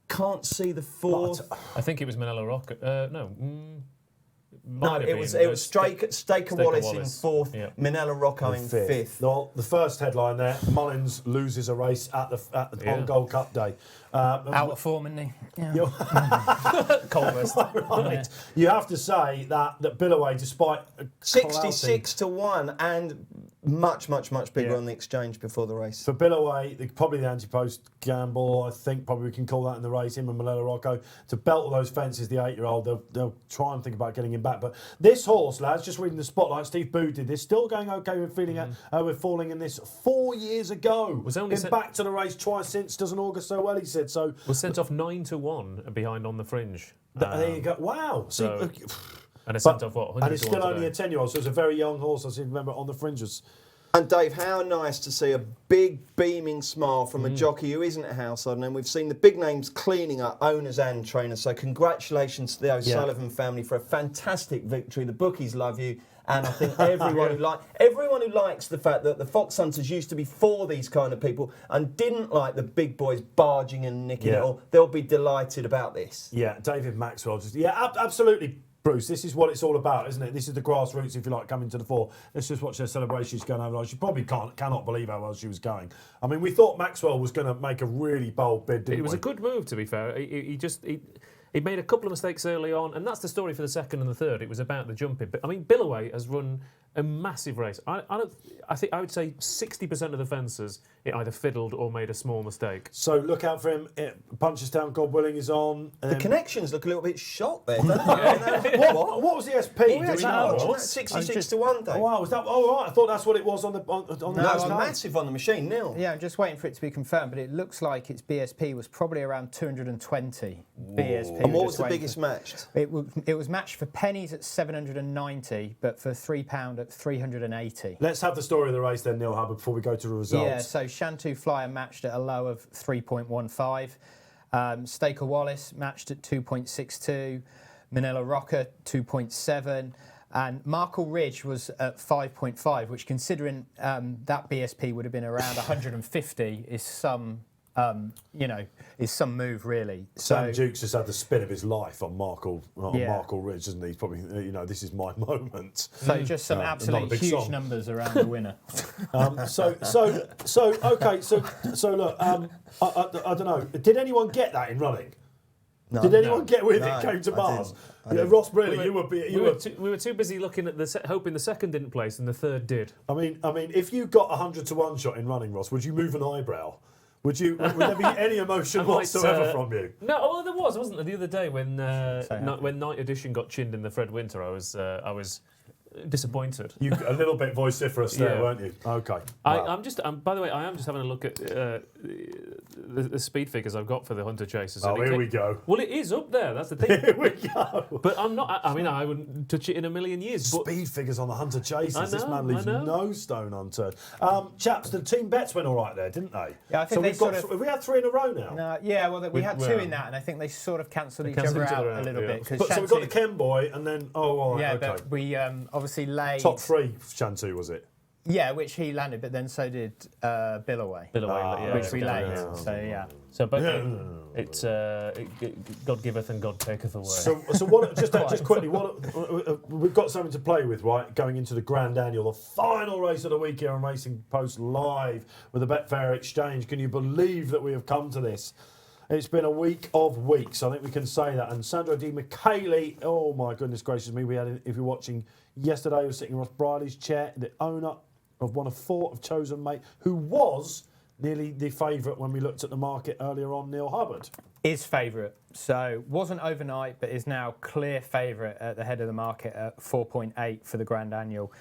Can't see the fourth. I think it was Manila Rock. No, it was Staker Wallace in fourth, Manila Rocco in fifth. Well, the first headline there: Mullins loses a race on Gold Cup Day. Out of form, isn't he? Coldest. Right. You have to say that Billaway, despite 66 to 1 and much bigger on the exchange before the race. For Billaway, probably the anti-post gamble, I think probably we can call that in the race, him and Manila Rocco, to belt all those fences, the 8-year-old, they'll try and think about getting him back. But this horse, lads, just reading the spotlight, Steve Booth did this, still going okay with with falling in this 4 years ago. Was only been back to the race twice since, doesn't augur so well, he said. So was sent off 9 to 1 behind On the Fringe. There you go. Wow. So, and it's sent off what? And it's still only a 10-year-old, so it's a very young horse. I seem to remember On the Fringe was. And Dave, how nice to see a big beaming smile from a jockey who isn't a household name. We've seen the big names cleaning up, owners and trainers. So congratulations to the O'Sullivan family for a fantastic victory. The bookies love you. And I think everyone who likes the fact that the Fox Hunters used to be for these kind of people and didn't like the big boys barging and nicking it all, they'll be delighted about this. Yeah, David Maxwell absolutely. Bruce, this is what it's all about, isn't it? This is the grassroots, if you like, coming to the fore. Let's just watch their celebrations going over. She probably cannot believe how well she was going. I mean, we thought Maxwell was going to make a really bold bid, didn't we? It was a good move, to be fair. He made a couple of mistakes early on, and that's the story for the second and the third. It was about the jumping. But I mean, Billaway has run a massive race. I think I would say 60% of the fences it either fiddled or made a small mistake. So look out for him. Punches down. God willing is on. The connections look a little bit shot there, don't they? What was the SP? Do we know? 66 to 1, Dave. Oh, wow, was that? Oh, right. I thought that's what it was on the. No, it was massive on the machine. Nil. Yeah, I'm just waiting for it to be confirmed, but it looks like its BSP was probably around 220 BSP. And what was the biggest matched? It was matched for pennies at 790, but for £3 at 380. Let's have the story of the race then, Neil Hubbard, before we go to the results. Yeah, so Shantu Flyer matched at a low of 3.15. Staker Wallace matched at 2.62. Manila Rocker 2.7. And Markle Ridge was at 5.5, which, considering that BSP would have been around 150, is some move really. Sam Dukes has had the spin of his life on Markle Ridge, hasn't he? He's probably, this is my moment. So just some absolutely huge numbers around the winner. So look, I don't know. Did anyone get that in running? No, did anyone get with it? Came to Mars. Ross Brierley, we were too busy looking at hoping the second didn't place and the third did. I mean, if you got 100 to 1 shot in running, Ross, would you move an eyebrow? Would there be any emotion whatsoever from you? No, there was, wasn't there, the other day when Night Edition got chinned in the Fred Winter? I was disappointed. You a little bit vociferous there, weren't you? Okay. Wow. By the way, I am just having a look at the speed figures I've got for the Hunter Chasers. Oh, here we go. Well, it is up there. That's the thing. Here we go. But I'm not. I mean, I wouldn't touch it in a million years. Speed figures on the Hunter Chasers. This man leaves no stone unturned. Chaps, the team bets went all right there, didn't they? Yeah, I think have we had 3 in a row now? No, yeah, well, we had 2 in that, and I think they sort of cancelled each other out a little bit. So we've got the Ken boy, and then but we obviously laid top 3. Shantu, was it? Yeah, which he landed, but then so did Billaway. Which we laid. So yeah. So, but it's God giveth and God taketh away. So what? Just quickly, we've got something to play with, right? Going into the Grand Annual, the final race of the week here on Racing Post Live with the Betfair Exchange. Can you believe that we have come to this? It's been a week of weeks, I think we can say that. And Sandro Di Michele, oh my goodness gracious me, we had, if you're watching yesterday, we were sitting in Ross Brierley's chair, the owner of one of 4 of Chosen Mate, who was nearly the favourite when we looked at the market earlier on, Neil Hubbard. Is favourite. So wasn't overnight, but is now clear favourite at the head of the market at 4.8 for the Grand Annual.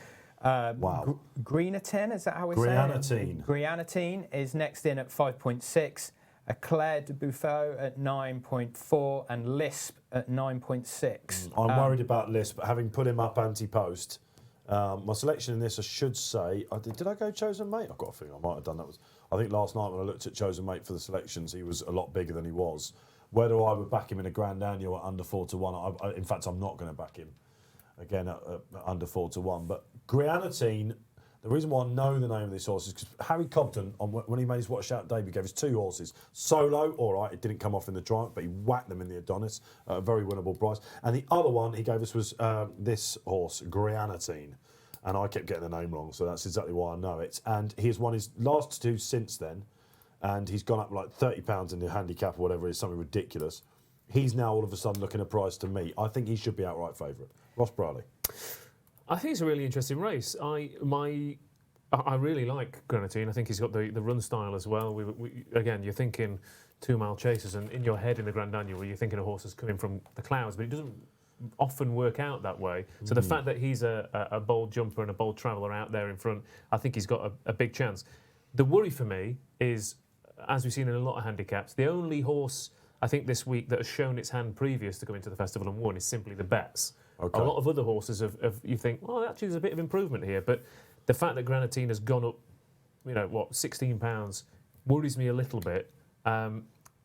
Wow. Greenatine, is that how we say it? Greenatine is next in at 5.6. Eclair de Buffo at 9.4 and Lisp at 9.6. I'm worried about Lisp, but having put him up anti-post, my selection in this, I should say, did I go Chosen Mate? I've got a feeling I might have done that. I think last night when I looked at Chosen Mate for the selections, he was a lot bigger than he was. Whether I would back him in a Grand Annual at under 4 to 1, in fact, I'm not going to back him again at under 4 to 1. But Greenatine, the reason why I know the name of this horse is because Harry Cobden, when he made his Watch Out debut, gave us 2 horses. Solo, all right, it didn't come off in the Triumph, but he whacked them in the Adonis at a very winnable price. And the other one he gave us was this horse, Greenatine. And I kept getting the name wrong, so that's exactly why I know it. And he has won his last 2 since then, and he's gone up like £30 in the handicap or whatever it is, something ridiculous. He's now all of a sudden looking a price to me. I think he should be outright favourite. Ross Brierley. I think it's a really interesting race. I really like Greenatine. I think he's got the run style as well. Again, you're thinking 2 mile chasers, and in your head in the Grand Annual, where you're thinking a horse is coming from the clouds, but it doesn't often work out that way. So the fact that he's a bold jumper and a bold traveller out there in front, I think he's got a big chance. The worry for me is, as we've seen in a lot of handicaps, the only horse I think this week that has shown its hand previous to coming to the festival and won is Simply the Bets. Okay. A lot of other horses have you think, well, actually there's a bit of improvement here, but the fact that Greenatine has gone up, £16 worries me a little bit. There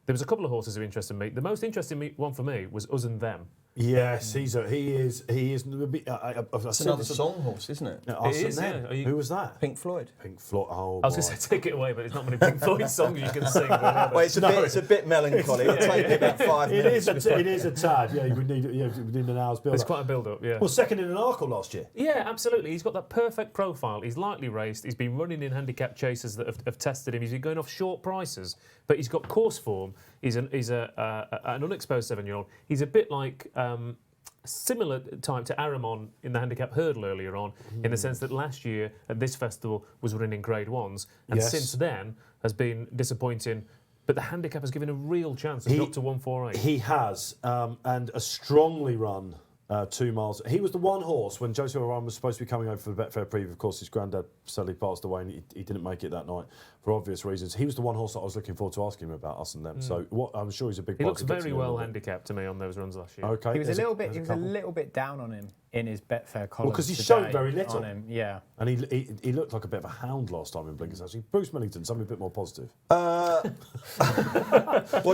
was a couple of horses who interested me. The most interesting one for me was Us and Them. Yes, he is. It's another song horse, isn't it? It is, yeah. Who was that? Pink Floyd. Pink Floyd. Oh, I was going to say Take It Away, but it's not many Pink Floyd songs you can sing. Well, it's a bit melancholy. It'll take me about 5 minutes. It is a tad. Yeah, we need an hour's build-up. It's quite a build-up, yeah. Well, second in an Arkle last year. Yeah, absolutely. He's got that perfect profile. He's lightly raced. He's been running in handicap chasers that have tested him. He's been going off short prices, but he's got course form. He's an unexposed 7-year-old. He's a bit like similar type to Aramon in the handicap hurdle earlier on, in the sense that last year at this festival was running Grade 1s, and since then has been disappointing. But the handicap has given a real chance. It's got to 148. He has, and a strongly run 2 miles. He was the one horse when Joseph O'Ryan was supposed to be coming over for the Betfair preview. Of course, his granddad sadly passed away, and he didn't make it that night for obvious reasons. He was the one horse that I was looking forward to asking him about Us and Them. So I'm sure he's a big. He looks very well handicapped to me on those runs last year. Okay, he was a little bit down on him in his Betfair column. Well, because he today showed very little. on him. Yeah. And he looked like a bit of a hound last time in Blinkers, actually. Bruce Millington, something a bit more positive. What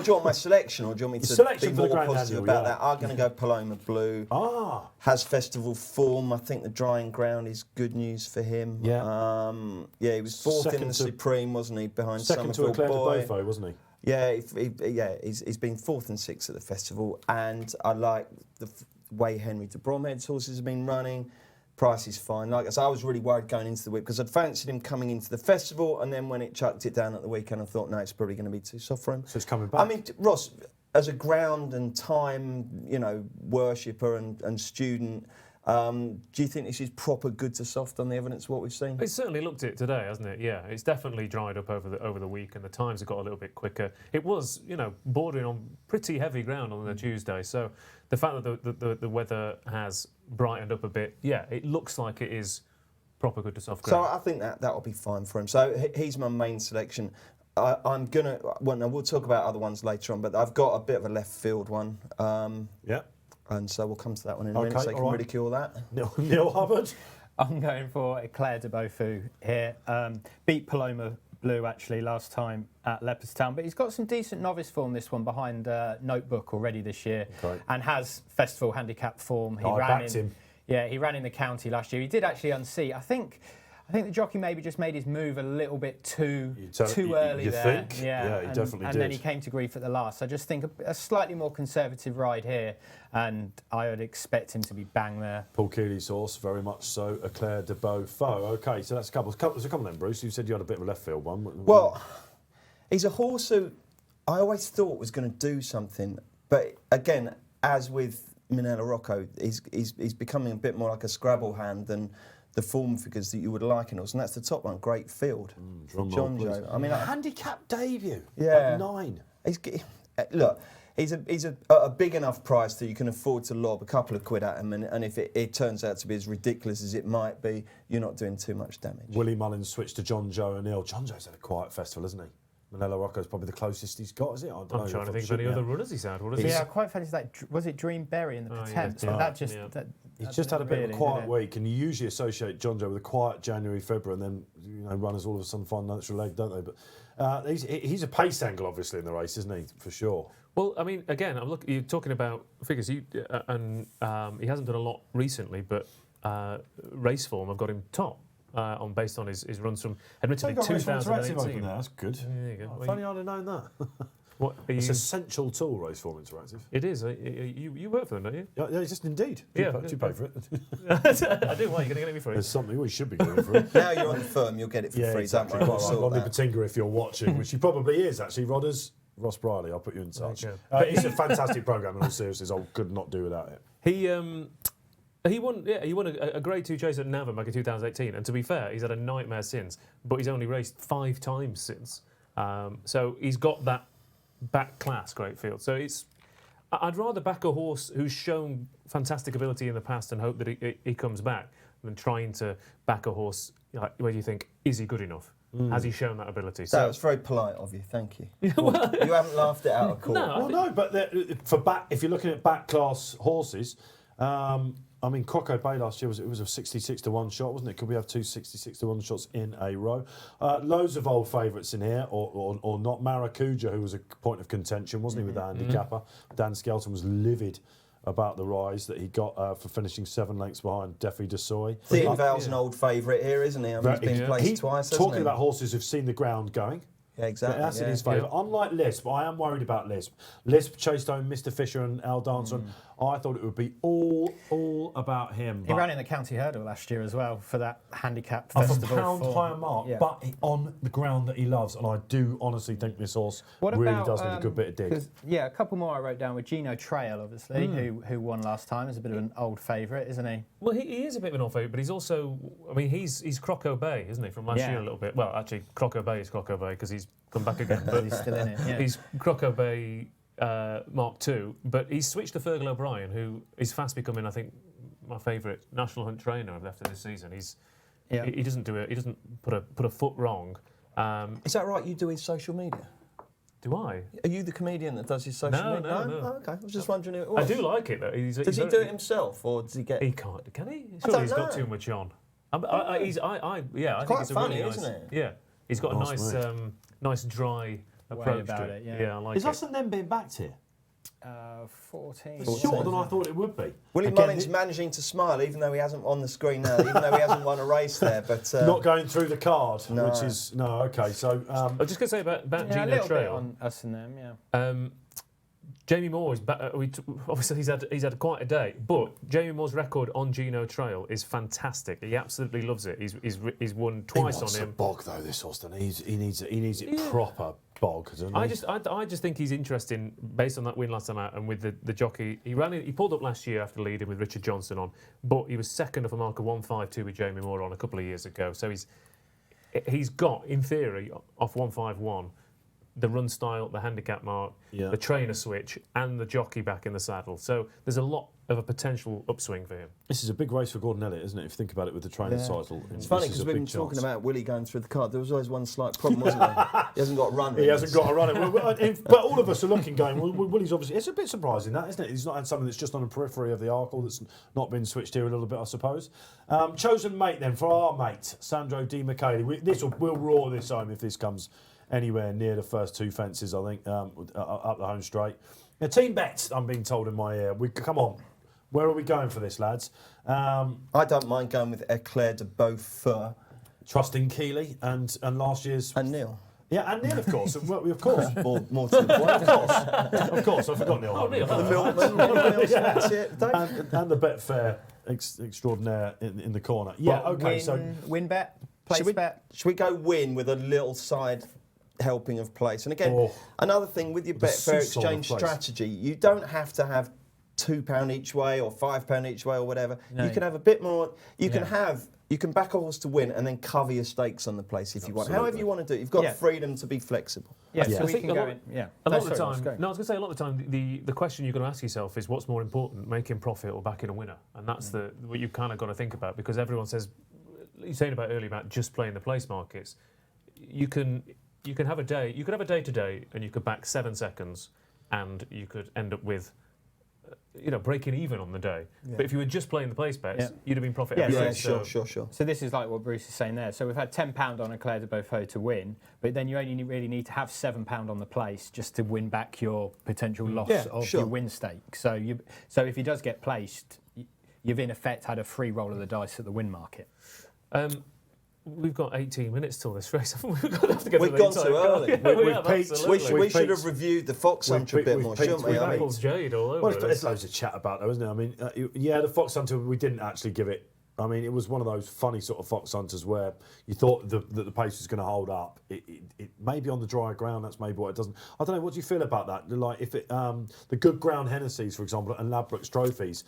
do you want, my selection, or do you want me to Selection be for the more Grand positive Annual, about yeah. that? I'm going to go Paloma Blue. Has festival form. I think the drying ground is good news for him. Yeah. He was fourth Second in the to- Supreme, wasn't he, behind Second to Summerfield Eclair de Boy. Beaufort, wasn't he? Yeah, he's been fourth and sixth at the festival, and I like the way Henry de Bromhead's horses have been running. Price is fine. Like I said, I was really worried going into the week because I'd fancied him coming into the festival, and then when it chucked it down at the weekend, I thought, no, it's probably going to be too soft for him. So it's coming back. I mean, Ross, as a ground and time, worshipper and student, do you think this is proper good to soft on the evidence of what we've seen? It certainly looked it today, hasn't it? Yeah, it's definitely dried up over the week, and the times have got a little bit quicker. It was, bordering on pretty heavy ground on the Tuesday. So the fact that the weather has brightened up a bit, yeah, it looks like it is proper good to soft ground. So I think that'll be fine for him. So he's my main selection. I'm gonna. Well, no, we'll talk about other ones later on, but I've got a bit of a left field one. And so we'll come to that one in a minute, so you can ridicule that. Neil Hubbard? I'm going for Eclair de Beaufort here. Beat Paloma Blue, actually, last time at Leopardstown. But he's got some decent novice form, this one, behind Notebook already this year. Okay. And has festival handicap form. I backed him. Yeah, he ran in the county last year. He did actually unseat. I think the jockey maybe just made his move a little bit too early you there. think? Yeah, he definitely and did. then he came to grief at the last. I just think a slightly more conservative ride here, and I would expect him to be bang there. Paul Keeley's horse, very much so. Eclair de Beaufort. Okay, so that's a couple. There's a couple then, Bruce. You said you had a bit of a left field one. Well, he's a horse who I always thought was going to do something, but again, as with Minella Rocco, he's becoming a bit more like a Scrabble hand than the form figures that you would like in us, and that's the top one. Great field, John Joe. I mean, handicap debut. Yeah, at 9. He's a big enough price that you can afford to lob a couple of quid at him, and if it turns out to be as ridiculous as it might be, you're not doing too much damage. Willie Mullins switched to John Joe O'Neill. John Joe's had a quiet festival, hasn't he? Manella Rocco's probably the closest he's got, is it? I'm trying to think of any other runners he's had. What is I quite fancy that. Was it Dreamberry in the Potence? He's just had a bit of a quiet week, and you usually associate John Joe with a quiet January, February, and then runners all of a sudden find an extra leg, don't they? But he's a pace angle, obviously, in the race, isn't he? For sure. Well, I mean, again, you're talking about figures, and he hasn't done a lot recently, but race form have got him top. Based on his runs from Edmonton in 2018. That's good. There you go. If only I'd have known that. It's Essential Tool, Race Form Interactive. It is. You work for them, don't you? Yeah, just indeed. Do you pay for it? I do. Why? You're going to get it for free? There's something we should be doing for it. Now you're on the firm, you'll get it for free. Exactly. Rodney Patinga, if you're watching, which he probably is, actually. Ross Brierley, I'll put you in touch. It's a fantastic programme, in all seriousness. I could not do without it. He won a Grade 2 chase at Navan back in 2018, and to be fair, he's had a nightmare since, but he's only raced 5 times since. So he's got that back class great field. So I'd rather back a horse who's shown fantastic ability in the past and hope that he comes back than trying to back a horse where you think, is he good enough? Has he shown that ability? So it's very polite of you, thank you. You haven't laughed it out of court. But if you're looking at back class horses, I mean, Coco Bay last year was a 66 to 1 shot, wasn't it? Could we have 2 66 to 1 shots in a row? Loads of old favourites in here, or not. Maracuja, who was a point of contention, wasn't he, with the handicapper? Dan Skelton was livid about the rise that he got for finishing 7 lengths behind Defi Desoy. Theoval's an old favourite here, isn't he? I mean, he's been placed twice, hasn't he? Talking about horses who've seen the ground going. Yeah, exactly. That's in his favour. Unlike Lisp, I am worried about Lisp. Lisp chased home Mr. Fisher and Al Dancer. I thought it would be all about him. He ran in the county hurdle last year as well for that handicap festival. Off a pound higher mark, but on the ground that he loves. And I do honestly think this horse really does need a good bit of dig. Yeah, a couple more I wrote down with Gino Trail, obviously, who won last time. Is a bit of an old favourite, isn't he? Well, he is a bit of an old favourite, but he's also, I mean, he's Croco Bay, isn't he, from last year a little bit. Well, actually, Croco Bay is Croco Bay because he's come back again. But he's still in it. Yeah. He's Croco Bay Mark II, but he's switched to Fergal O'Brien, who is fast becoming, I think, my favourite national hunt trainer after this season. He doesn't do it. He doesn't put a foot wrong. Is that right? You do his social media? Do I? Are you the comedian that does his social No, media? no. Oh, okay. I was just wondering who it I was. do like it though. Does he do it himself, or does he get? He can't. Can he? I Surely don't he's got know. too much on. I think quite it's a funny, really nice, isn't it? Yeah, he's got a Nice nice, nice dry approach about to it. it, yeah. I like Is it. us and them being backed here? 14. It's shorter than I thought it would be. Willie Again, Mullins managing to smile, even though he hasn't on the screen now, even though he hasn't won a race there. But not going through the card, No. which is okay. So I was just going to say about Yeah, a Gino little bit Trail. on us and them, yeah. Jamie Moore is obviously he's had quite a day, but Jamie Moore's record on Gino Trail is fantastic. He absolutely loves it. He's won twice he wants on him. a bog though. This Austin, he needs it proper bog. Doesn't he? I just think he's interesting based on that win last time out and with the jockey. He pulled up last year after leading with Richard Johnson on, but he was second off a mark of 1.52 with Jamie Moore on a couple of years ago. So he's got in theory off 1.51. The run style, the handicap mark, the trainer switch, and the jockey back in the saddle. So there's a lot of a potential upswing for him. This is a big race for Gordon Elliott, isn't it? If you think about it with the trainer's title. it's funny because we've been talking about Willie going through the card. There was always one slight problem, wasn't there? He hasn't got a run. He hasn't got a run. But all of us are looking, going, Willie's obviously. It's a bit surprising, that, isn't it? He's not had something that's just on the periphery of the Arkle that's not been switched here a little bit, I suppose. Chosen mate then for our mate, Sandro Di Michele. We'll roar this home if this comes anywhere near the first two fences, I think, up the home straight. Now, team bets, I'm being told in my ear. Come on, where are we going for this, lads? I don't mind going with Eclair de Beaufort. Trusting Keeley and last year's... And Neil. Yeah, and Neil, of course. Of course. More to the point. Of course, I forgot Neil. Neil. The Milkman. That's it. Dave? And the Betfair extraordinaire in the corner. Yeah, okay, Win bet, place bet. Should we go win with a little side helping of place? And again, another thing with your Betfair exchange strategy, you don't have to have £2 each way or £5 each way or whatever. No. You can have a bit more. You can back a horse to win and then cover your stakes on the place if you want. However you want to do it. You've got freedom to be flexible. Yeah, so we can go in. Yeah. A lot of the time, I was going to say a lot of the time, the question you've got to ask yourself is what's more important, making profit or backing a winner? And that's what you've kind of got to think about, because everyone says, you're saying about earlier about just playing the place markets. You can have a day. You could have a day today, and you could back 7 seconds, and you could end up with, breaking even on the day. Yeah. But if you were just playing the place bets, you'd have been profit every day. Sure. So this is like what Bruce is saying there. So we've had £10 on Eclair de Beaufort to win, but then you only really need to have £7 on the place just to win back your potential loss of your win stake. So if he does get placed, you've in effect had a free roll of the dice at the win market. We've got 18 minutes till this race. We've gone too early. We should have reviewed the Fox Hunter a bit more, shouldn't we? Apple's jade all over. There's loads of chat about that, isn't there? I mean, the Fox Hunter, we didn't actually give it. I mean, it was one of those funny sort of Fox Hunters where you thought that the pace was going to hold up. It may be on the dry ground. That's maybe what it doesn't. I don't know. What do you feel about that? Like if the good ground Hennessy's, for example, and Ladbrokes trophies.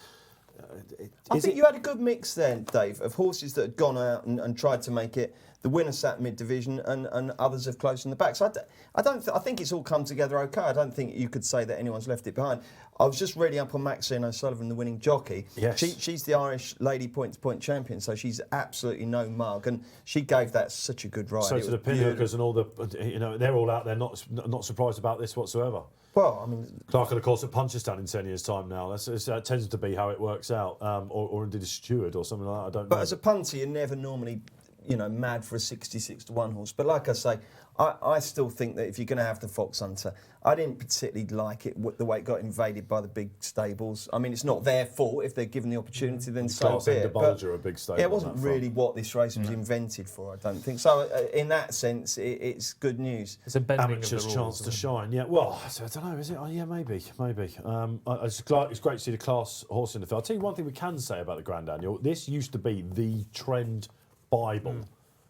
I think you had a good mix then, Dave, of horses that had gone out and tried to make it. The winner sat mid-division and others have closed in the back. So I think it's all come together okay. I don't think you could say that anyone's left it behind. I was just reading up on Maxine O'Sullivan, the winning jockey. Yes. She's the Irish lady point-to-point champion, so she's absolutely no mug. And she gave that such a good ride. So to the pinhookers and all the, they're all out there not surprised about this whatsoever. Well, I mean... Clark, of course, at Punchestown in 10 years' time now. That tends to be how it works out. Or indeed a steward or something like that, I don't know. But as a punter, you're never normally, mad for a 66-1 horse. But like I say, I still think that if you're going to have the Fox Hunter, I didn't particularly like it, the way it got invaded by the big stables. I mean, it's not their fault. If they're given the opportunity, then so be it. But a big stable. It wasn't really what this race was invented for, I don't think. So in that sense, it's good news. It's a bending Amateur's of the rules, chance to shine. Yeah, well, I don't know, is it? Oh, yeah, maybe. It's great to see the class horse in the field. I'll tell you one thing we can say about the Grand Annual. This used to be the trend Bible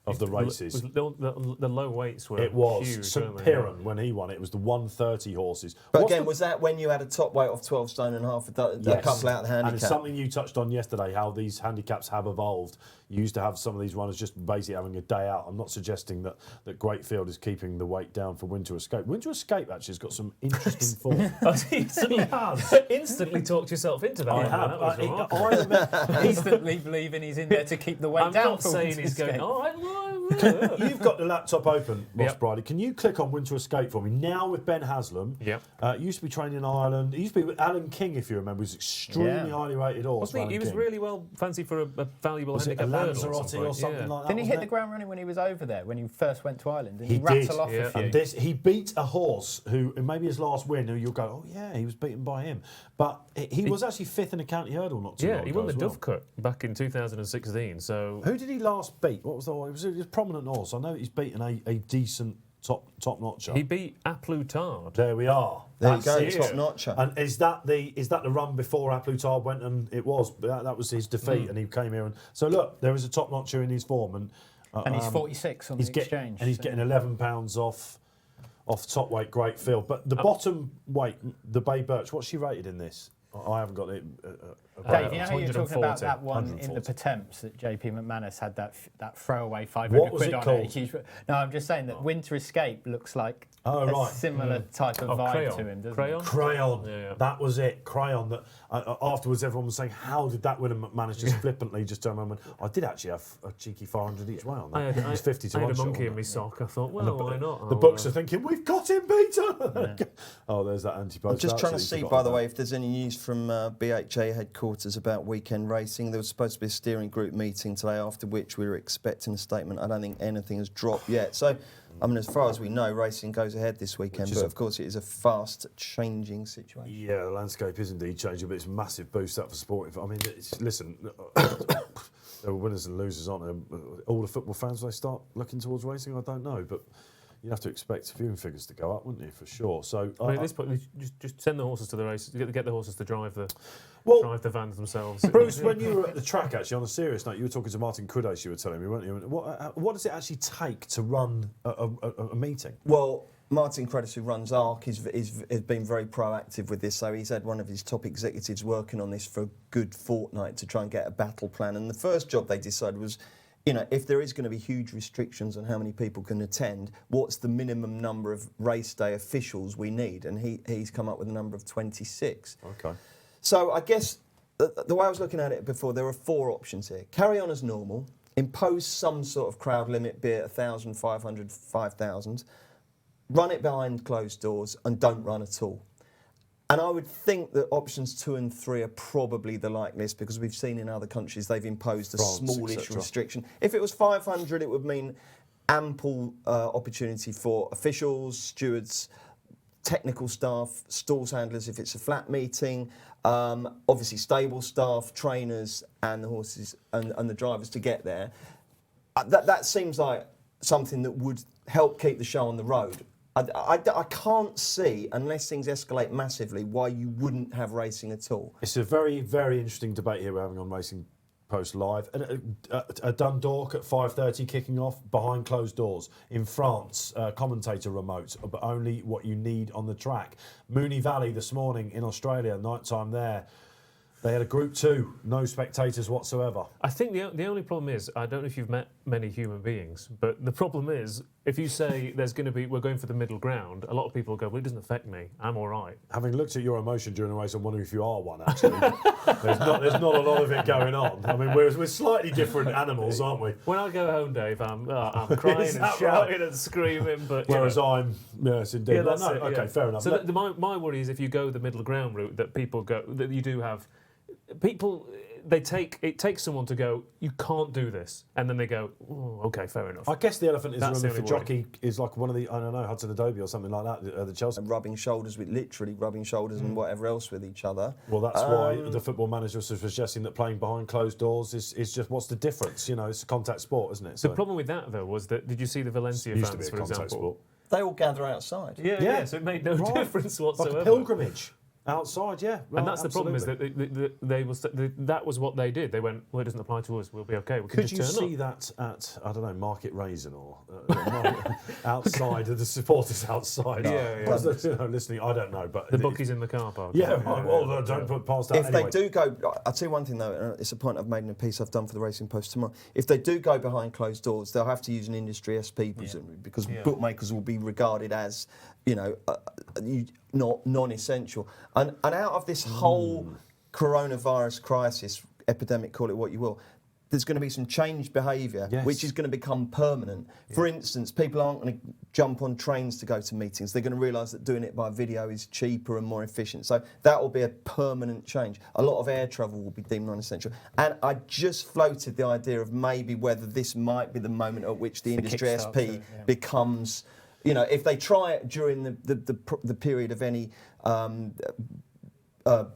of the races. The low weights were huge. St Piran, when he won it, was the 130 horses. But was that when you had a top weight of 12 stone and half a couple out of the handicap? And it's something you touched on yesterday, how these handicaps have evolved. You used to have some of these runners just basically having a day out. I'm not suggesting that Greatfield is keeping the weight down for Winter Escape. Winter Escape actually has got some interesting form. Instantly talked yourself into that. I have. Instantly believing he's in there to keep the weight down. I'm not saying he's going, You've got the laptop open, Ross Yep. Brierley. Can you click on Winter Escape for me? Now with Ben Haslam. Yep. Used to be training in Ireland. He used to be with Alan King, if you remember. He was extremely highly rated horse. Wasn't he? He was really well fancied for a valuable Was it a handicap hurdle Lanzarote or something like that? Didn't he hit wasn't the it? ground running when he was over there, when he first went to Ireland? Didn't He he rattle did, off a few? And he beat a horse who, maybe his last win, who you'll go, oh yeah, he was beaten by him. But he was actually fifth in a county hurdle not too long ago. he won the as well. Dovecote back in 2016. So Who did he last beat? What was the horse? It was a prominent horse. I know he's beaten a decent top notcher. he beat A Plus Tard. There we are. There you That's go, it. top notcher. And is that the run before A Plus Tard went? And it was. That was his defeat, and he came here. And so look, there is a top notcher in his form, And he's 46 on the exchange. and he's getting £11 off top weight. Great field, but the bottom weight, the Bay Birch. What's she rated in this? I haven't got it. Dave, you know how you're talking about 140. that one in the 140. Pertemps that JP McManus had that throwaway 500 What was quid it on called? it? No, I'm just saying that Winter Escape looks like a similar type of vibe Crayon. to him, doesn't Crayon? Crayon. Yeah. That was it. Crayon. That afterwards, everyone was saying, "How did that winner manage?" Just flippantly, just turned around and went, "I did actually have a cheeky 400 each way on that." It was 50 to I 1 had a shot monkey on in that. my sock. I thought, well, why not? The books are thinking, "We've got him, Peter." Oh, there's that anti-post. I'm just trying to Absolutely see, forgot by the about way, if there's any news from BHA headquarters about weekend racing. There was supposed to be a steering group meeting today, after which we were expecting a statement. I don't think anything has dropped yet. So, I mean, as far as we know, racing goes ahead this weekend, but of course it is a fast-changing situation. Yeah, the landscape is indeed changing, but it's a massive boost up for sport. I mean, listen, there are winners and losers, aren't there? All the football fans, when they start looking towards racing, I don't know, but you'd have to expect viewing figures to go up, wouldn't you, for sure? So I mean, at this point, just send the horses to the races. Get the horses to drive the vans themselves. Bruce, when you were at the track, actually, on a serious note, you were talking to Martin Kudash, you were telling me, weren't you? What does it actually take to run a meeting? Well, Martin Credis, who runs ARC, has been very proactive with this. So he's had one of his top executives working on this for a good fortnight to try and get a battle plan. And the first job they decided was, you know, if there is going to be huge restrictions on how many people can attend, what's the minimum number of race day officials we need? And he's come up with a number of 26. Okay. So I guess the way I was looking at it before, there are 4 options here. Carry on as normal, impose some sort of crowd limit, be it 1,000, 500, 5,000, run it behind closed doors, and don't run at all. And I would think that options 2 and 3 are probably the likeliest, because we've seen in other countries they've imposed a France, smallish etc. restriction. If it was 500, it would mean ample opportunity for officials, stewards, technical staff, stalls handlers if it's a flat meeting, obviously stable staff, trainers, and the horses and the drivers to get there. That seems like something that would help keep the show on the road. I can't see, unless things escalate massively, why you wouldn't have racing at all. It's a very, very interesting debate here we're having on Racing Post Live. A Dundalk at 5:30 kicking off behind closed doors. In France, commentator remote, but only what you need on the track. Moonee Valley this morning in Australia, night time there. They had a Group 2, no spectators whatsoever. I think the only problem is, I don't know if you've met many human beings, but the problem is, if you say we're going for the middle ground, a lot of people go, well, it doesn't affect me, I'm all right. Having looked at your emotion during the race, I'm wondering if you are one, actually. there's not a lot of it going on. I mean, we're slightly different animals, aren't we? When I go home, Dave, I'm crying and shouting and screaming, but... Whereas yes, indeed. Yeah, that's no, it, okay, yeah. fair enough. So my worry is if you go the middle ground route, that people go, that you do have... People, it takes someone to go, you can't do this, and then they go, oh, okay, fair enough. I guess the elephant in the That's room the for only worry. jockey is like one of the, I don't know, Hudson Adobe or something like that, the Chelsea. And rubbing shoulders and whatever else with each other. Well, that's why the football manager was suggesting that playing behind closed doors is just, what's the difference? You know, it's a contact sport, isn't it? The problem with that, though, was that, did you see the Valencia used to fans, be a for contact example? sport. They all gather outside. Yeah, so it made no difference whatsoever. Like a pilgrimage. Outside, yeah. Right, And that's absolutely. the problem, is that that was what they did. They went, well, it doesn't apply to us, we'll be okay. We can Could just you turn see up. that at, I don't know, Market Raisin or outside, of the supporters outside? Yeah. Listening, I don't know. But The bookies in the car park. Yeah, well, don't put past that If anyway. they do go, I'll tell you one thing though, and it's a point I've made in a piece I've done for the Racing Post tomorrow. If they do go behind closed doors, they'll have to use an industry SP because bookmakers will be regarded as, not non-essential. And out of this whole coronavirus crisis, epidemic, call it what you will, there's going to be some changed behaviour, Yes. which is going to become permanent. For instance, people aren't going to jump on trains to go to meetings. They're going to realise that doing it by video is cheaper and more efficient. So that will be a permanent change. A lot of air travel will be deemed non-essential. And I just floated the idea of maybe whether this might be the moment at which the industry SP becomes, you know, if they try it during the period of any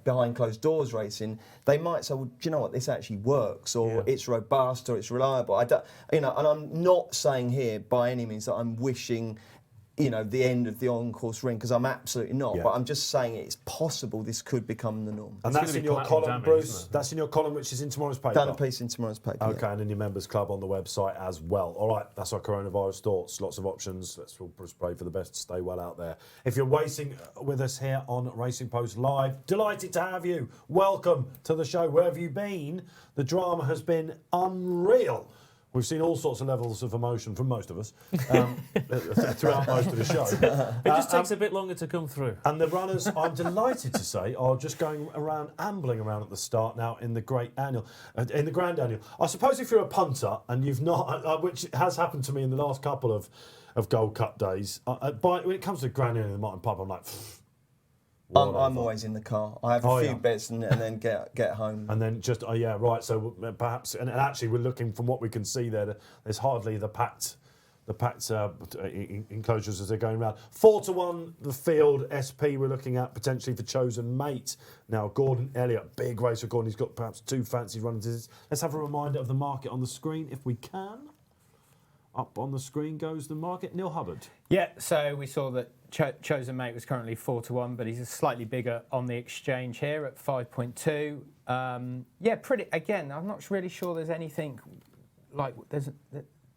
behind closed doors racing, they might say, well, do you know what, this actually works, or it's robust, or it's reliable. I don't, you know, and I'm not saying here by any means that I'm wishing, you know, the end of the on-course ring, because I'm absolutely not. But I'm just saying it's possible this could become the norm. And that's in your column, Bruce. That's in your column, which is in tomorrow's paper. Done a piece in tomorrow's paper. Okay, and in your members club on the website as well. All right, that's our coronavirus thoughts. Lots of options. Let's all pray for the best. Stay well out there. If you're racing with us here on Racing Post Live, delighted to have you. Welcome to the show. Where have you been? The drama has been unreal. We've seen all sorts of levels of emotion from most of us throughout most of the show. It just takes a bit longer to come through. And the runners, I'm delighted to say, are just going around, ambling around at the start now in the Grand Annual. I suppose if you're a punter and you've not, which has happened to me in the last couple of Gold Cup days, when it comes to Grand Annual in the Martin Pub, I'm like, I'm always in the car. I have a few bets and then get home. And then just, so perhaps, and actually we're looking from what we can see there, there's hardly the packed enclosures as they're going around. 4-1 the field SP we're looking at potentially for Chosen Mate. Now Gordon Elliott, big race for Gordon. He's got perhaps 2 fancy runs. Let's have a reminder of the market on the screen if we can. Up on the screen goes the market. Neil Hubbard. Yeah, so we saw that Chosen Mate was currently 4-1, but he's slightly bigger on the exchange here at 5.2. Pretty. Again, I'm not really sure there's anything like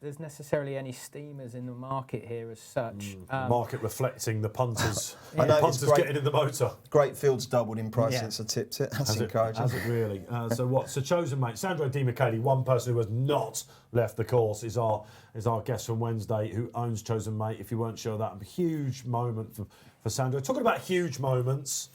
there's necessarily any steamers in the market here as such. Market reflecting the punters. I know punters getting in the motor. Great Field's doubled in price since I tipped it. That's encouraging. Has it really? So Chosen Mate, Sandro Di Michele, one person who has not left the course, is our guest from Wednesday, who owns Chosen Mate. If you weren't sure, that a huge moment for Sandro. Talking about huge moments,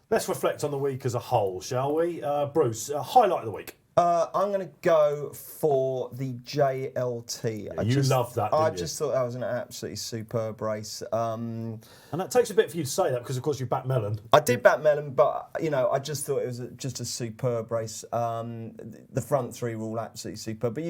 let's reflect on the week as a whole, shall we? Bruce, highlight of the week. I'm going to go for the JLT. You loved that, didn't you? I just thought that was an absolutely superb race. And that takes a bit for you to say that because, of course, you backed Mellon. I did back Mellon, but, you know, I just thought it was just a superb race. The front 3 were all absolutely superb. But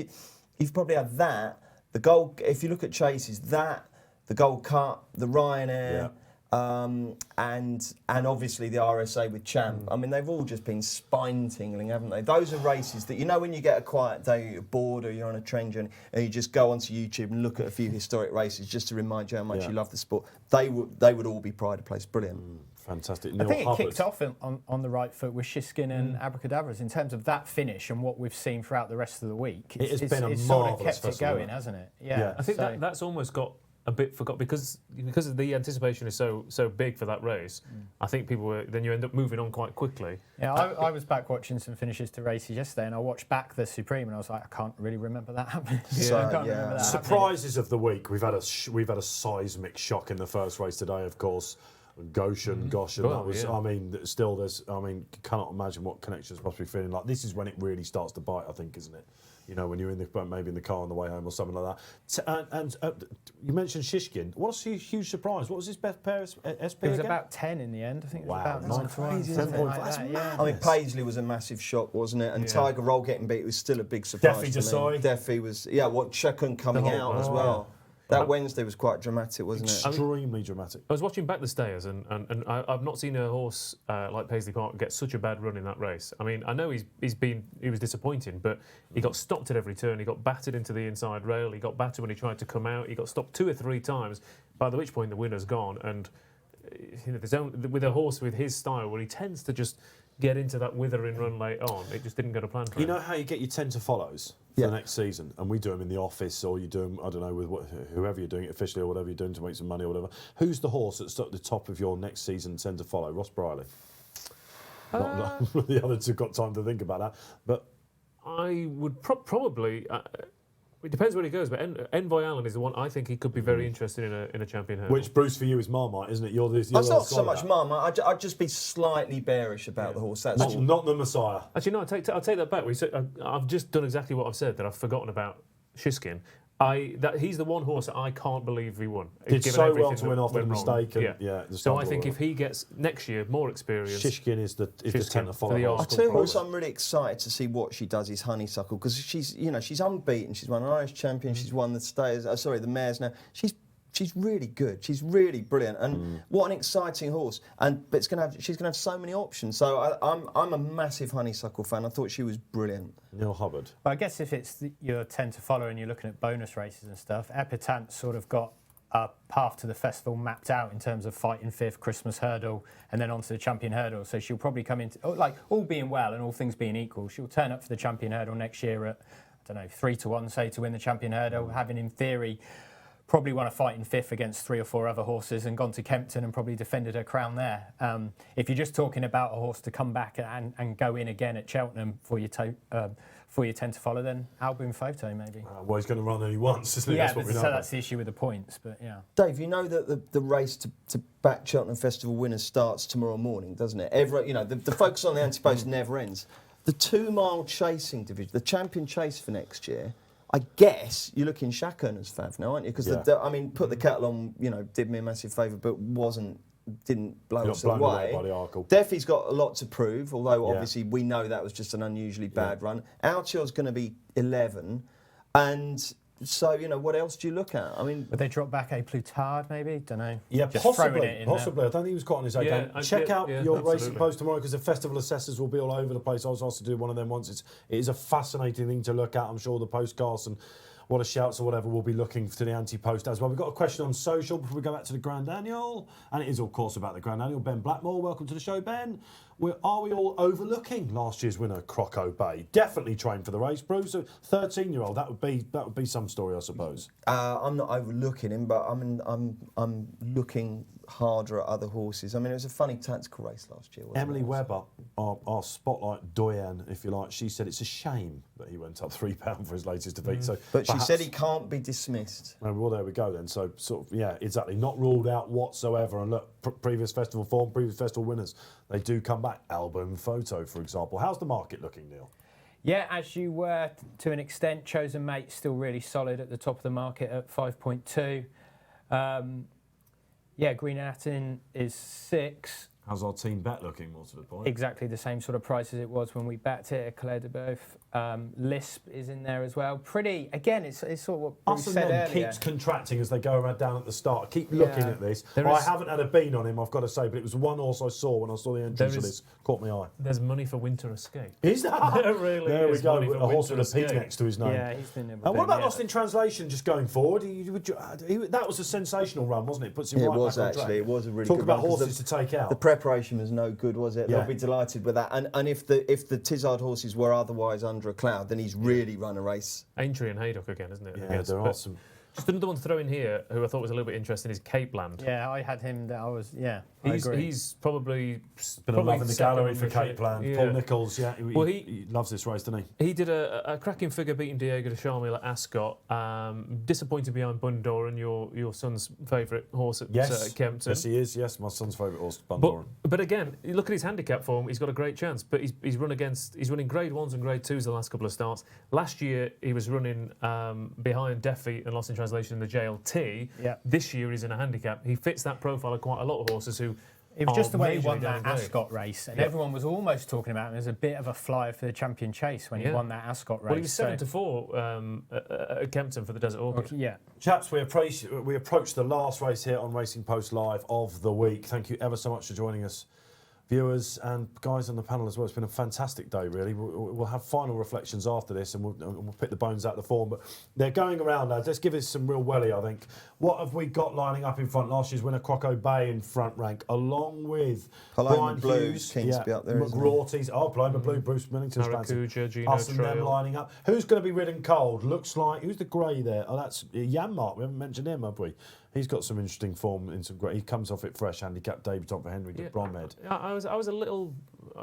you've probably had that, the Gold... If you look at chases, that, the Gold Cup, the Ryanair... and obviously the RSA with Champ. I mean, they've all just been spine-tingling, haven't they? Those are races that, you know, when you get a quiet day, you're bored or you're on a train journey, and you just go onto YouTube and look at a few historic races just to remind you how much you love the sport. They would all be pride of place. Brilliant. Fantastic. I think it kicked off on the right foot with Shiskin and Abracadabras in terms of that finish and what we've seen throughout the rest of the week. It's been a marvellous sort of kept festival, it going, hasn't it? Yeah. I think that's almost got a bit forgot because the anticipation is so big for that race. I think then you end up moving on quite quickly. Yeah, I was back watching some finishes to races yesterday, and I watched back the Supreme, and I was like, I can't really remember that happening. Remember that Surprises of the week. We've had a seismic shock in the first race today, of course. Goshen, that was. I mean, still, you cannot imagine what connections must be feeling like. This is when it really starts to bite, I think, isn't it? You know, when you're maybe in the car on the way home or something like that. And you mentioned Shishkin. What's a huge surprise? What was his best pair SP It was again? about 10 in the end. I think it was about 9 to 1. 10 points. I mean, Paisley was a massive shock, wasn't it? And Tiger Roll getting beat was still a big surprise. Defi Desai. Defi was, Chekun coming out as well. That Wednesday was quite dramatic, wasn't it? Extremely dramatic. I was watching back the stayers, and I've not seen a horse like Paisley Park get such a bad run in that race. I mean, I know he was disappointing, but he got stopped at every turn. He got battered into the inside rail. He got battered when he tried to come out. He got stopped 2 or 3 times. By which point the winner's gone. And you know, with a horse with his style, where he tends to just get into that withering run late on, it just didn't go to plan for him. You know how you get your 10 to follows for the next season, and we do them in the office, or you do them, I don't know, with whoever you're doing it officially or whatever you're doing to make some money or whatever. Who's the horse that's at the top of your next season 10 to follow? Ross Brierley. Not the others have got time to think about that, but I would probably. It depends where he goes, but Envoy Allen is the one I think he could be very interested in a champion hurdle. Which, Bruce, for you is Marmite, isn't it? You're It's not so much Marmite. I'd just be slightly bearish about the horse. That's all. Not the Messiah. Actually, no, I'll take that back. I've just done exactly what I've said, that I've forgotten about Shiskin. He's the one horse that I can't believe he won. Did given so everything well to that win after the went wrong. mistake. So I think if he gets next year more experience, Shishkin is the tent to follow. I tell you what, I'm really excited to see what she does. Is Honeysuckle, because she's unbeaten. She's won an Irish champion. She's won the Mares now. She's really good. She's really brilliant, and what an exciting horse! But she's gonna have so many options. So I'm a massive Honeysuckle fan. I thought she was brilliant. Neil Hubbard. But I guess if it's your 10 to follow and you're looking at bonus races and stuff, Epitant's sort of got a path to the festival mapped out in terms of fighting fifth, Christmas hurdle, and then onto the champion hurdle. So she'll probably come into, all being well and all things being equal, she'll turn up for the champion hurdle next year at, 3-1, say, to win the champion hurdle, having in theory probably won a fight in fifth against 3 or 4 other horses and gone to Kempton and probably defended her crown there. If you're just talking about a horse to come back and go in again at Cheltenham for your 10 to follow, then Album Photo maybe. Well, he's going to run only once, isn't he? Yeah, That's what we know so about. that's the issue with the points, but yeah. Dave, you know that the race to back Cheltenham Festival winners starts tomorrow morning, doesn't it? The focus on the anti-post never ends. The 2-mile chasing division, the champion chase for next year, I guess you're looking Shackern's fav now, aren't you? Because Put the Kettle On, did me a massive favour, but didn't blow us away. By the Arkle. Deffy's got a lot to prove, although obviously we know that was just an unusually bad run. Altior's going to be 11, and so what else do you look at? Would they drop back a Plutard maybe? Don't know. Yeah, Just possibly. throwing it in I don't think he was quite on his A game. Check out your Racing Post tomorrow, because the festival assessors will be all over the place. I was asked to do one of them once. It is a fascinating thing to look at. I'm sure the postcasts and What a Shouts or whatever will be looking to the anti-post as well. We've got a question on social before we go back to the Grand Annual, and it is of course about the Grand Annual. Ben Blackmore, welcome to the show, Ben. Are we all overlooking last year's winner, Coco Bay? Definitely trained for the race, Bruce. A 13-year-old, that would be some story, I suppose. I'm not overlooking him, but I'm looking harder at other horses. It was a funny tactical race last year, wasn't Emily it? Webber, our spotlight doyen, if you like, she said it's a shame that he went up £3 for his latest defeat. So but she said he can't be dismissed. Well, there we go then. So, exactly. Not ruled out whatsoever. And look, previous festival form, previous festival winners, they do come back. Album Photo, for example. How's the market looking, Neil? Yeah, as you were to an extent, Chosen Mate still really solid at the top of the market at 5.2. Green Atin is 6. How's our team bet looking, more to the point? Exactly the same sort of price as it was when we backed it at Calais de Boeuf. Lisp is in there as well. Pretty, again, it's sort of what Bruce said earlier. Keeps contracting as they go around down at the start. Keep looking at this. I haven't had a bean on him, I've got to say, but it was one horse I saw when I saw the entrance of this. Caught my eye. There's money for Winter Escape. Is that? There really there is we go, money with for a horse with Winter a pig Escape. next to his name. Yeah, he's been there. And what about Lost in Translation just going forward? That was a sensational run, wasn't it? Puts him right back on track. It was a really Talk good about run, horses to take out. The preparation was no good, was it? Yeah. They'll be delighted with that. And if the Tizard horses were otherwise under a cloud, then he's really run a race. Aintree and Haydock again, isn't it? Yeah, there are some. Just another one to throw in here, who I thought was a little bit interesting, is Cape Land. Yeah, I had him. I agree. He's probably been a love in the gallery for Cape Land. Yeah. Paul Nichols, he loves this race, doesn't he? He did a cracking figure beating Diego de Charmel at Ascot. Disappointed behind Bundoran, your son's favourite horse at Kempton. Yes, he is. Yes, my son's favourite horse, Bundoran. But again, you look at his handicap form. He's got a great chance. But he's running Grade 1s and Grade 2s the last couple of starts. Last year he was running behind Deffy and Lost in Translation in the JLT. Yeah. This year he's in a handicap. He fits that profile of quite a lot of horses who. It was just the way he won majorly that downgrade. Ascot race, and everyone was almost talking about him as a bit of a flyer for the champion chase when he won that Ascot race. Well, he was 7-4 at Kempton for the Desert Orchid. Yeah. Chaps, we approach the last race here on Racing Post Live of the week. Thank you ever so much for joining us, viewers and guys on the panel as well. It's been a fantastic day, really. We'll have final reflections after this, and we'll pick the bones out of the form. But they're going around, lads. Let's give us some real welly, I think. What have we got lining up in front? Last year's winner, Coco Bay, in front rank, along with Paloma Brian Blue's Hughes, keen to be up there, isn't he? McGrawty's, Paloma Blue, Bruce Millington's Maracuja, Gino us and them Trail. lining up. Who's going to be ridden cold? Looks like, who's the grey there? Oh, that's Yanmark. We haven't mentioned him, have we? He's got some interesting form in some great. He comes off it fresh, handicap debutant for Henry de Bromhead. I was a little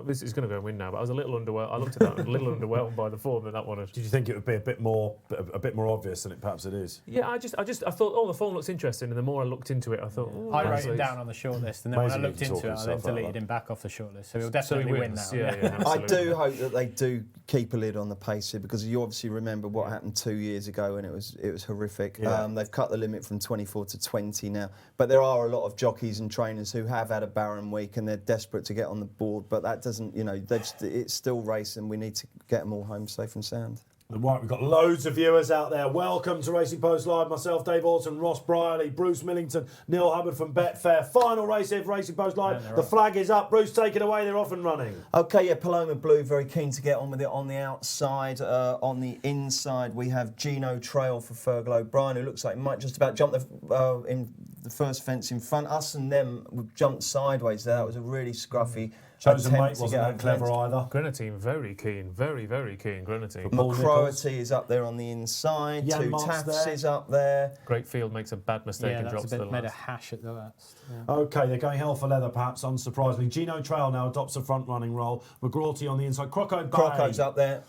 this is going to go and win now, but I was a little underwhelmed. I looked at that, a little underwhelmed by the form that one. Did you think it would be a bit more obvious than it perhaps it is? Yeah, I thought, the form looks interesting, and the more I looked into it, I thought, I wrote him down on the shortlist, and then when I looked into it, I then himself deleted him back off the shortlist. So he'll definitely win now. Yeah, I do hope that they do keep a lid on the pace here, because you obviously remember what happened 2 years ago, and it was horrific. Yeah. They've cut the limit from 24 to 20 now, but there are a lot of jockeys and trainers who have had a barren week and they're desperate to get on the board, but that doesn't, it's still racing. We need to get them all home safe and sound. Right, we've got loads of viewers out there. Welcome to Racing Post Live. Myself, Dave Orton, Ross Brierley, Bruce Millington, Neil Hubbard from Betfair. Final race here for Racing Post Live. The flag is up. Bruce, take it away. They're off and running. Okay, yeah, Paloma Blue, very keen to get on with it on the outside. On the inside, we have Gino Trail for Fergal O'Brien, who looks like he might just about jump in the first fence in front. Us and them jumped sideways there. That was a really scruffy Chosen Mate attempt wasn't to get that clever length. either. Grenadine, very keen, very, very keen, Grenadine. McCroarty is up there on the inside. Jan Two Marks Tafts there. is up there. Great Field makes a bad mistake and drops to the made a last. hash at the last. Yeah. Okay, they're going hell for leather, perhaps, unsurprisingly. Gino Trail now adopts a front-running role. McGrawty on the inside. Croco Bay. Croco's up there.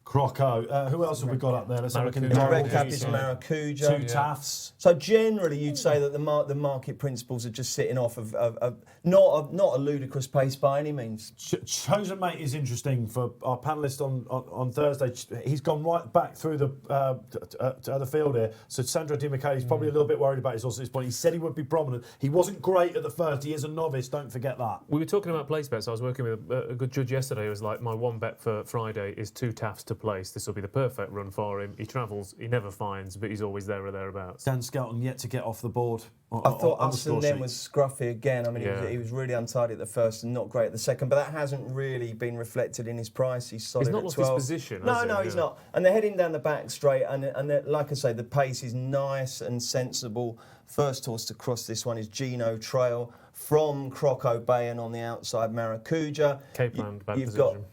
Croco. Who else have we got up there? Let's have a look in the The red diary. cap is Maracuja. Two Tafts. So generally, you'd say that the market principles are just sitting off of not a ludicrous pace by any means. Chosen Mate is interesting for our panellist on Thursday. He's gone right back through the field here. So Sandro Di Michele's probably a little bit worried about his horse at this point. He said he would be prominent. He wasn't great at the first. He is a novice. Don't forget that. We were talking about place bets. I was working with a good judge yesterday who was like, my one bet for Friday is two Tafts to place. This will be the perfect run for him. He travels, he never finds, but he's always there or thereabouts. Dan Skelton yet to get off the board. I thought on the Us and score Them sheet. was scruffy again. I mean, he was really untidy at the first and not great at the second, but that hasn't really been reflected in his price. He's solid He's not at lost 12. his position, No, has he? no, he's Yeah. not. And they're heading down the back straight, and like I say, the pace is nice and sensible. First horse to cross this one is Gino Trail from Croco Bay, and on the outside, Maracuja. Cape Land, bad You've position.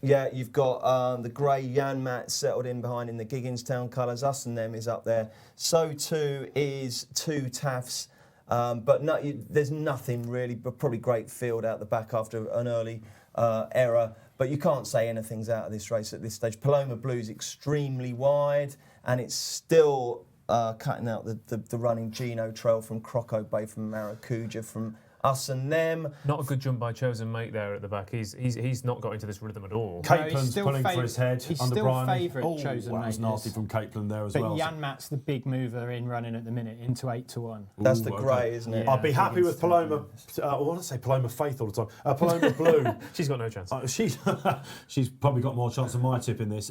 got the grey Janmat settled in behind in the Gigginstown colours. Us and Them is up there. So too is Two Tafts. But no, there's nothing really, but probably great field out the back after an early error. But you can't say anything's out of this race at this stage. Paloma Blue's extremely wide, and it's still cutting out the running Gino Trail from Croco Bay, from Maracuja, from Us and Them. Not a good jump by Chosen Mate there at the back. He's not got into this rhythm at all. Capeland's still pulling for his head he's under still Bryony. favourite, Chosen that was Mate nasty is. from Capeland there as But well. Janmat's the big mover in running at the minute into 8-1. That's the Ooh, grey, okay. isn't it? I'd be happy with Paloma. I want to say Paloma Faith all the time. Paloma Blue. She's got no chance. She's probably got more chance than my tip in this,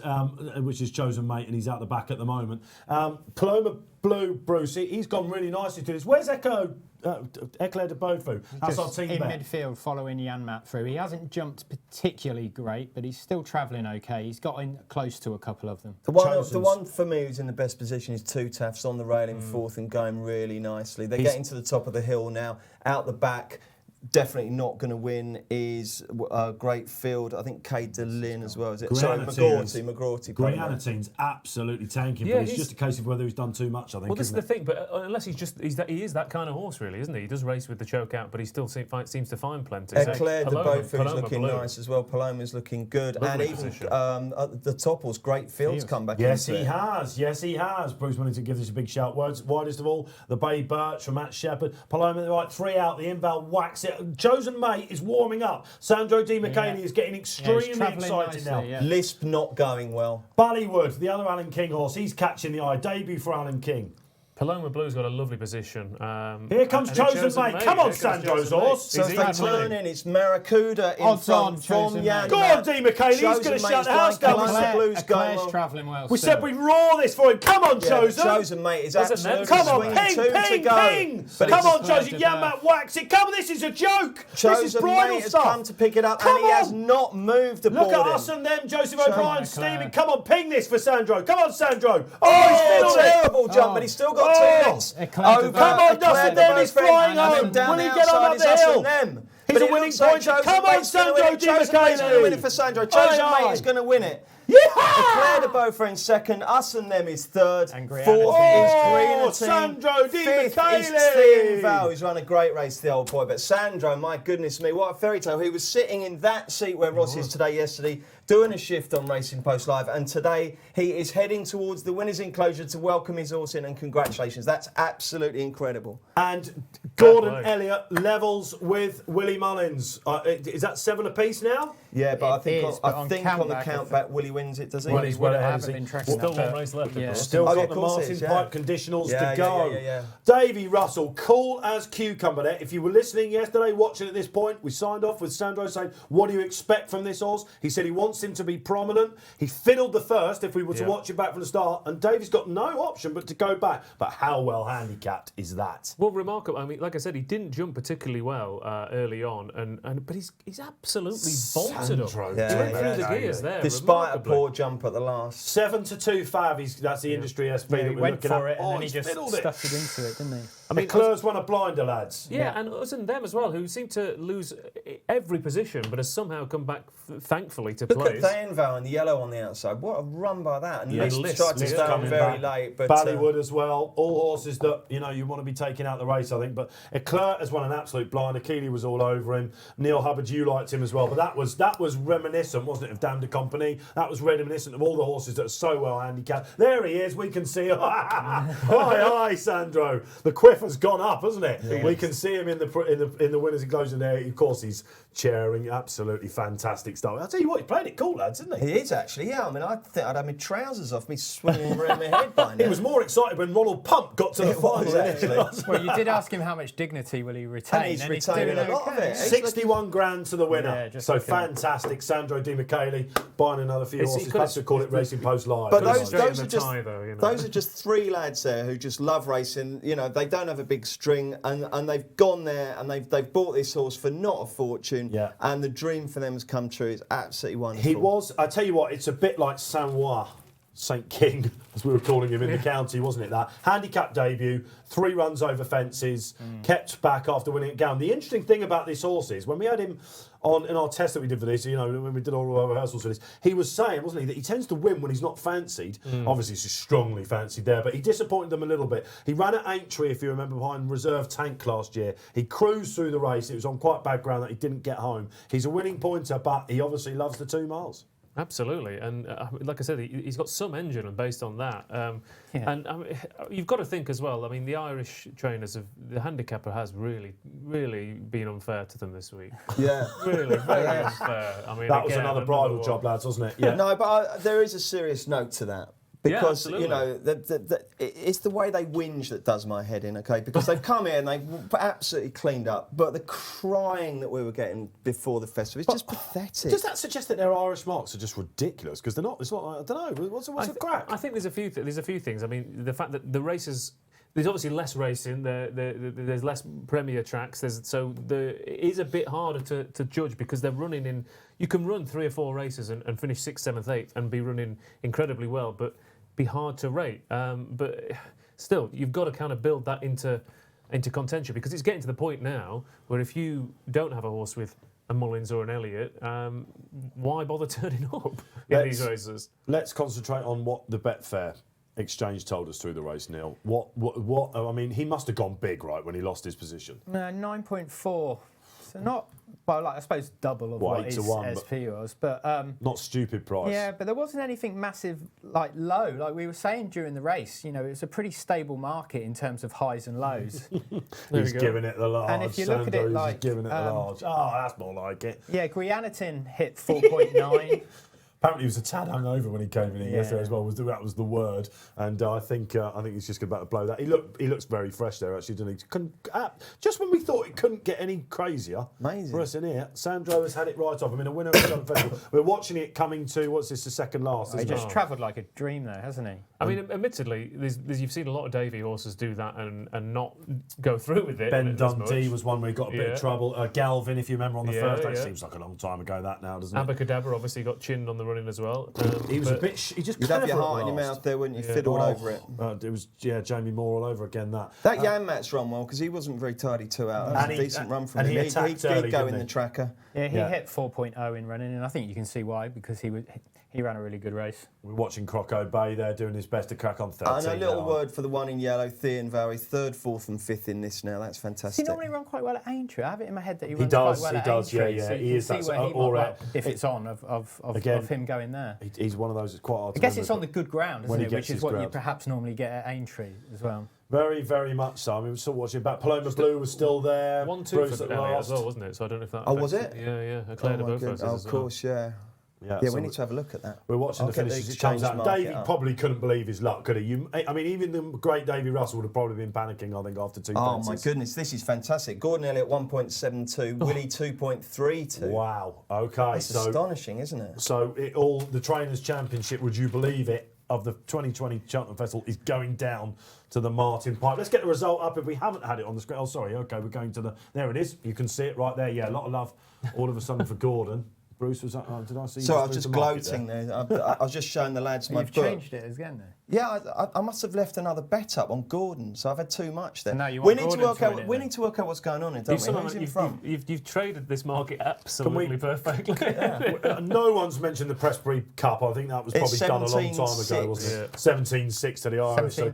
which is Chosen Mate, and he's out the back at the moment. Paloma Blue, Bruce, he's gone really nicely to this. Where's Eclair de Beaufort? That's our team in bet. midfield following Janmat through. He hasn't jumped particularly great, but he's still travelling okay. He's got in close to a couple of them. The one for me who's in the best position is Two Tafts on the rail in fourth and going really nicely. They're getting to the top of the hill now. Out the back, definitely not going to win is a great field. I think Kate DeLynn as well. Is it? Sorry, McGrawty. Grianatine's absolutely tanking, Yeah, but it's just a case of whether he's done too much, I think. Well, this is isn't the it? thing, but unless he is that kind of horse, really, isn't he? He does race with the choke out, but he still seems to find plenty. Eclair de Beaufort's Paloma looking Blue. nice as well. Paloma's looking good. Lovely and even position. the Topples, great fields come back Yes, into he it. has. Yes, he has. Bruce Millington gives us a big shout. Widest of all, the Bay Birch from Matt Shepherd. Paloma, right, 3 out. The inval whacks it. Chosen Mate is warming up. Sandro Di Michele is getting extremely excited now. Yeah. Lisp not going well. Ballywood, the other Alan King horse, he's catching the eye. Debut for Alan King. Paloma Blue's got a lovely position. Here comes and Chosen Mate. Come on, Here comes Sandro's Chosen Mate. horse. So if they turn in, it's Maracuda in Odds on, front from Chosen Jan. Mate. Go on, Di Michele, he's Chosen going to shut Mate's the house going down. colours. Eclair- Blue's going Eclair's well. travelling well. We still. said we'd roar this for him. Come on, Yeah, Chosen. Chosen Mate is Doesn't absolutely matter. Come on, swinging. ping, 2 to ping, go. ping. But Come it's- on, Chosen. Janmat whacks it. Come on, this is a joke. This is Chosen bridal Mate has stuff. come to pick it up, Come and he has on. not moved the Look ball. at Us and Them, Joseph Chosen O'Brien, Eclair. Stephen. Come on, ping this for Sandro. Come on, Sandro. Oh, he's still on it. terrible jump, but he's still got 2 minutes. Eclair de Over Come on, Eclair Us and de Them is Beaufort, flying and then home. down Will he the get on outside up is the Us hill? and Them. He's But a it winning looks like pointer. Chosen Come on, Mate's gonna win Sandro it. Di Chosen Mate's going to win it Michele. for Sandro. Aye, Chosen aye. Mate is going to win it. Eclair de Beaufort in second. Us and Them is third. And Greenatine. Fourth is Greenatine. Sandro Di Fifth Michele. is Thin Val, who's run a great race, the old boy. But Sandro, my goodness me, what a fairy tale. He was sitting in that seat where Ross is today, yesterday, doing a shift on Racing Post Live, and today he is heading towards the winner's enclosure to welcome his horse in, and congratulations. That's absolutely incredible. And Gordon Elliott levels with Willie Mullins. Is that 7 apiece now? Yeah, but I think is, but on the countback, countback, Willie wins it, does he? Well, he's well ahead, haven't been tracking Still that, one but- race left, of yeah. course. Still Oh, yeah, got of the course it Martin is, yeah. Pipe conditionals Yeah, to go. yeah. Davy Russell, cool as cucumber there. If you were listening yesterday, watching at this point, we signed off with Sandro saying, what do you expect from this horse? He said he wants him to be prominent. He fiddled the first if we were to watch it back from the start, and Davy's got no option but to go back. But how well handicapped is that? Well, remarkable. I mean, like I said, he didn't jump particularly well early on, but he's absolutely bolted up. Sandro. He went through the gears there. Despite a remarkably. poor jump at the last. 7-2 Fav. That's the industry SP Yeah, that he we're went looking for at. it and then he he's just fiddled it. stuffed it into it, didn't he? I mean, Leclerc's won a blinder, lads. yeah, and us and them as well, who seem to lose every position, but has somehow come back, thankfully, to Look place. at Thayenval and the yellow on the outside. What a run by that. And Yeah, List tried to List stay on coming very back. late. But Ballywood as well. All horses that you want to be taking out the race, I think. But Eclair has won an absolute blinder. Keeley was all over him. Neil Hubbard, you liked him as well. But that was reminiscent, wasn't it, of Dame de Company? That was reminiscent of all the horses that are so well handicapped. There he is. We can see him. Hi, Sandro. The quiff has gone up, hasn't it? Yeah. We can see him in the winners' enclosure there. Of course, he's chairing. Absolutely fantastic stuff. I'll tell you what, he played it cool, lads, didn't he? He is actually, yeah. I mean, I think I'd have my trousers off, me swinging around my head by now. He was more excited when Ronald Pump got to the It was, final. actually. Well, you did ask him how much dignity will he retain. And he's retaining doing a lot of okay. it. 61 grand to the winner. Yeah, just so looking at- fantastic. Sandro Di Michele buying another few It's- he horses. could Perhaps have- we call it Racing Post Live. But Don't those know. are just tie, though, you know. those are just three lads there who just love racing. You know, they don't have a big string, and they've gone there and they've bought this horse for not a fortune. Yeah. And the dream for them has come true. It's absolutely wonderful. He was, I tell you what, it's a bit like Saint King, as we were calling him in the county, wasn't it? That handicap debut, 3 runs over fences, kept back after winning at Gamble. The interesting thing about this horse is when we had him on in our test that we did for this, when we did all our rehearsals for this, he was saying, wasn't he, that he tends to win when he's not fancied. Obviously, he's strongly fancied there, but he disappointed them a little bit. He ran at Aintree, if you remember, behind Reserve Tank last year. He cruised through the race. It was on quite bad ground that he didn't get home. He's a winning pointer, but he obviously loves the 2 miles. Absolutely, and like I said, he's got some engine, and based on that, and I mean, you've got to think as well. I mean, the Irish trainers the handicapper has really been unfair to them this week. Yeah. Really, very unfair. I mean, That was again, another bridal job, lads, wasn't it? Yeah. No, but there is a serious note to that. Because, absolutely. you know, it's the way they whinge that does my head in, okay? Because they've come here and they've absolutely cleaned up, but the crying that we were getting before the festival is just pathetic. Does that suggest that their Irish marks are just ridiculous? Because they're not. It's not. I don't know. What's the crack? I think there's a few things. I mean, the fact that the races. There's obviously less racing. There's less Premier tracks. It is a bit harder to judge because they're running in. You can run 3 or 4 races and finish 6th, 7th, 8th and be running incredibly well, but be hard to rate. But still, you've got to kind of build that into contention because it's getting to the point now where if you don't have a horse with a Mullins or an Elliott, why bother turning up in these races? Let's concentrate on what the Betfair exchange told us through the race, Neil. What? I mean, he must have gone big, right, when he lost his position. No, 9.4. So not, well, like I suppose double of what 8 his to 1, SP was, but not stupid price. yeah, but there wasn't anything massive like low. Like we were saying during the race, it was a pretty stable market in terms of highs and lows. He's giving it the large. And if you look at it Sandoz like, is giving it the large. Oh, that's more like it. Yeah, Greenatine hit 4.9. Apparently, he was a tad hungover when he came in here yesterday as well. That was the word, and I think he's just about to blow that. He looks very fresh there, actually, doesn't he? Just when we thought it couldn't get any crazier, amazing for us in here, Sandro has had it right off. I mean, a winner of the Cheltenham Festival. We're watching it coming to what's this? The second last. He Isn't just it? travelled like a dream there, hasn't he? I mean, admittedly, you've seen a lot of Davy horses do that and not go through with it. Ben as Dundee much. was one where he got a bit of trouble. Galvin, if you remember on the first day, seems like a long time ago that now, doesn't it? Abacadabra obviously got chinned on the running as well. He was a bit. He just You'd have your clever heart at in your last. mouth there, wouldn't you? Fiddled over it. It was Jamie Moore all over again. That Janmat's run well because he wasn't very tidy 2 out. That was a decent run from him. he attacked early, He'd go didn't in the tracker. Yeah, he hit 4.0 in running, and I think you can see why, because he ran a really good race. We're watching Coco Bay there doing his best to crack on 13. And a little word for the one in yellow, Thean Valley, 3rd, 4th and 5th in this now. That's Does he fantastic. normally run quite well at Aintree? I have it in my head that he runs does, quite well he at does, Aintree. yeah, So he you is, can that's see where he all might, right. if it's on, of him going there. He's one of those that's quite hard to I guess remember, it's on but the good ground, when isn't he it? gets Which is his what you ground. perhaps normally get at Aintree as well. Very, very much so. I mean, we're still watching back. Paloma Blue was still there. 1-2 Bruce for at Belle last. as well, wasn't it? So I don't know if that. Oh, was affects it? Yeah. I cleared my both goodness. races Oh, as of well. course, yeah. Yeah, Yeah, so we need to have a look at that. We're watching I'll the get finish as it exchange comes out. market Davey up. probably couldn't believe his luck, could he? I mean, even the great Davey Russell would have probably been panicking, I think, after 2 Oh fences. my goodness, this is fantastic. Gordon Elliott 1.72, Willie 2.32. Wow. Okay. That's astonishing, isn't it? So the Trainers' Championship, would you believe it, of the 2020 Cheltenham Festival is going down to the Martin Pipe. Let's get the result up if we haven't had it on the screen. Oh, sorry. Okay, we're going to the... There it is. You can see it right there. Yeah, a lot of love all of a sudden for Gordon. Bruce, was that... did I see you? So I was just gloating there. I was just showing the lads my You've book. changed it again, though. Yeah, I must have left another bet up on Gordon, so I've had too much there. So now you we want need to Gordon work to out. win it We then? need to work out what's going on here, don't we? Who's in front? You've traded this market absolutely perfectly. No one's mentioned the Pressbury Cup. I think that was probably It's done a long time ago, 17-6. wasn't it? 17-6 to the Irish. So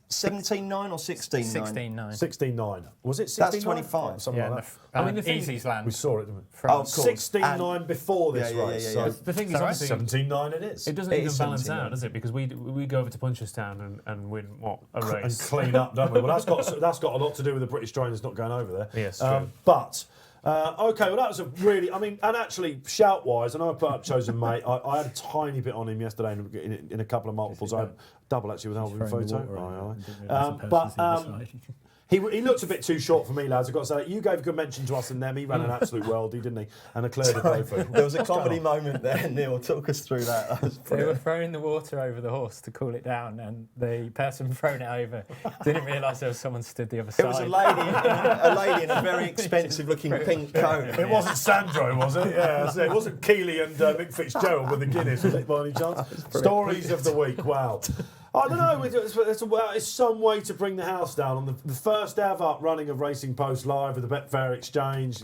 17-9 or 16-9? 16-9. 16-9. Was it 16-9? That's 25. Something Yeah, like that. I mean, the thing Easy's land. We saw it, didn't we? Oh, of course. 16-9 before this Yeah, race. yeah. So The thing is, Sorry? obviously, 17-9 it is. it doesn't It even is balance 17-9. out, does it? Because we go over to Punchestown and win a And race. clean up, don't we? Well, that's got a lot to do with the British trainers not going over there. Yes, true. But okay, well, that was a really. I mean, and actually, shout-wise, I know I put up Chosen Mate. I had a tiny bit on him yesterday in a couple of multiples. I had double actually with Alvin Photo. He looked a bit too short for me, lads. I've got to say, you gave a good mention to us and them. He ran an absolute worldie, didn't he? And a clear trophy. There was a comedy moment there, Neil. Talk us through that. That was They were brilliant. throwing the water over the horse to cool it down, and the person throwing it over didn't realise there was someone stood the other side. It was a lady in a very expensive-looking pink coat. It wasn't Sandro, was it? Yeah, it wasn't Keeley and Mick Fitzgerald with the Guinness, was it, by any chance? Stories of the week, wow. I don't know, it's some way to bring the house down. On the first ever running of Racing Post Live with the Betfair Exchange,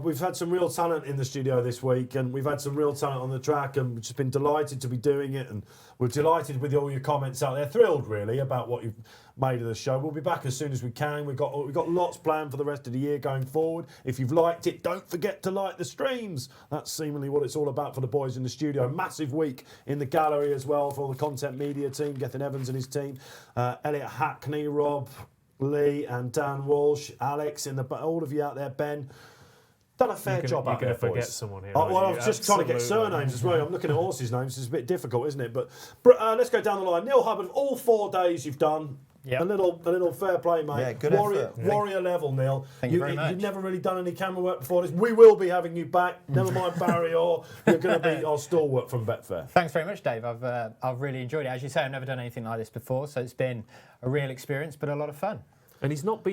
we've had some real talent in the studio this week, and we've had some real talent on the track, and we've just been delighted to be doing it, and we're delighted with all your comments out there. Thrilled, really, about what you've made of the show. We'll be back as soon as we can. We've got lots planned for the rest of the year going forward. If you've liked it, don't forget to like the streams. That's seemingly what it's all about for the boys in the studio. Massive week in the gallery as well for the content media team, Gethin Evans and his team, Elliot Hackney, Rob Lee and Dan Walsh, Alex, all of you out there, Ben. Done a fair job out there, You're going to forget boys. someone here. Well, I aren't was you? just trying to get Absolutely. surnames as well. I'm looking at horses' names. It's a bit difficult, isn't it? But let's go down the line. Neil Hubbard, all 4 days you've done. Yep. A little fair play, mate. Yeah, good warrior, effort. warrior level, Neil. Thank you very much. You've never really done any camera work before this. We will be having you back. Never mind Barry, or you're going to be our stalwart from Betfair. Thanks very much, Dave. I've really enjoyed it. As you say, I've never done anything like this before, so it's been a real experience, but a lot of fun. And he's not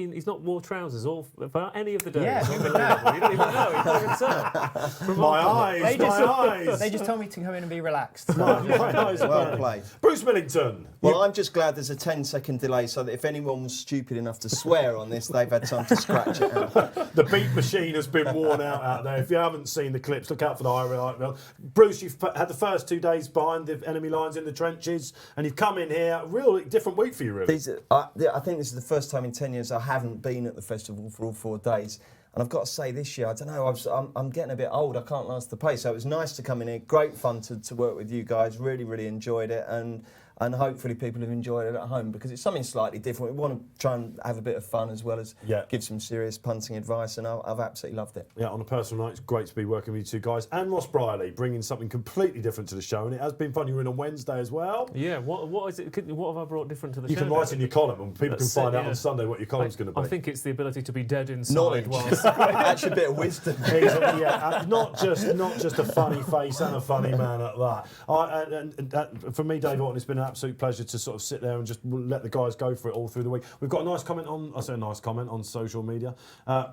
wore trousers for any of the days. Yeah, who would know? You don't even know. He's not himself. My eyes. They just told me to come in and be relaxed. My eyes. Well played. Bruce Millington. Well, I'm just glad there's a 10-second delay so that if anyone was stupid enough to swear on this, they've had time to scratch it out. The beat machine has been worn out there. If you haven't seen the clips, look out for the highlight reel. Bruce, you've had the first 2 days behind the enemy lines in the trenches, and you've come in here. A real different week for you, really. I think this is the first time in 10 years I haven't been at the festival for all 4 days. And I've got to say, this year, I don't know, I'm getting a bit old. I can't last the pace. So it was nice to come in here. Great fun to work with you guys. Really, really enjoyed it. And hopefully people have enjoyed it at home because it's something slightly different. We want to try and have a bit of fun as well as give some serious punting advice, and I've absolutely loved it. Yeah, on a personal note, it's great to be working with you 2 guys. And Ross Brierley, bringing something completely different to the show, and it has been fun. You were in on Wednesday as well. Yeah, what is it? What have I brought different to the show? You can write in your column, and people That's can find it, out yeah. on Sunday what your column's going to be. I think it's the ability to be dead inside Knowledge. whilst... Actually, a bit of wisdom. Not just a funny face and a funny man at that. For me, Dave Orton, it's been an absolute pleasure to sort of sit there and just let the guys go for it all through the week. We've got a nice comment on social media.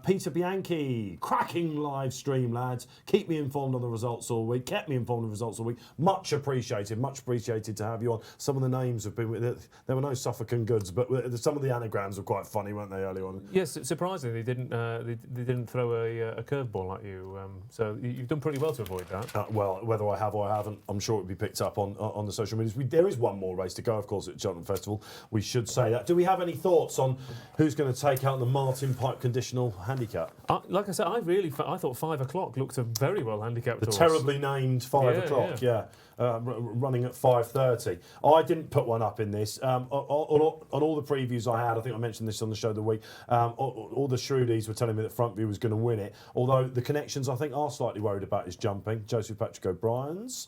Peter Bianchi, cracking live stream, lads. Keep me informed on the results all week. Kept me informed on the results all week. Much appreciated to have you on. Some of the names have been, there were no Suffolk and goods, but some of the anagrams were quite funny, weren't they, early on? Yes, surprisingly, they didn't throw a curveball at you. So you've done pretty well to avoid that. Well, whether I have or I haven't, I'm sure it will be picked up on the social medias. There is one more race to go, of course, at Cheltenham Festival. We should say that. Do we have any thoughts on who's going to take out the Martin Pipe conditional handicap? Like I said, I thought 5 o'clock looked a very well handicapped The horse. terribly named 5 o'clock, running at 5:30. I didn't put one up in this. On all the previews I had, I think I mentioned this on the show the week, all the Shrewdies were telling me that Frontview was going to win it, although the connections I think are slightly worried about his jumping. Joseph Patrick O'Brien's.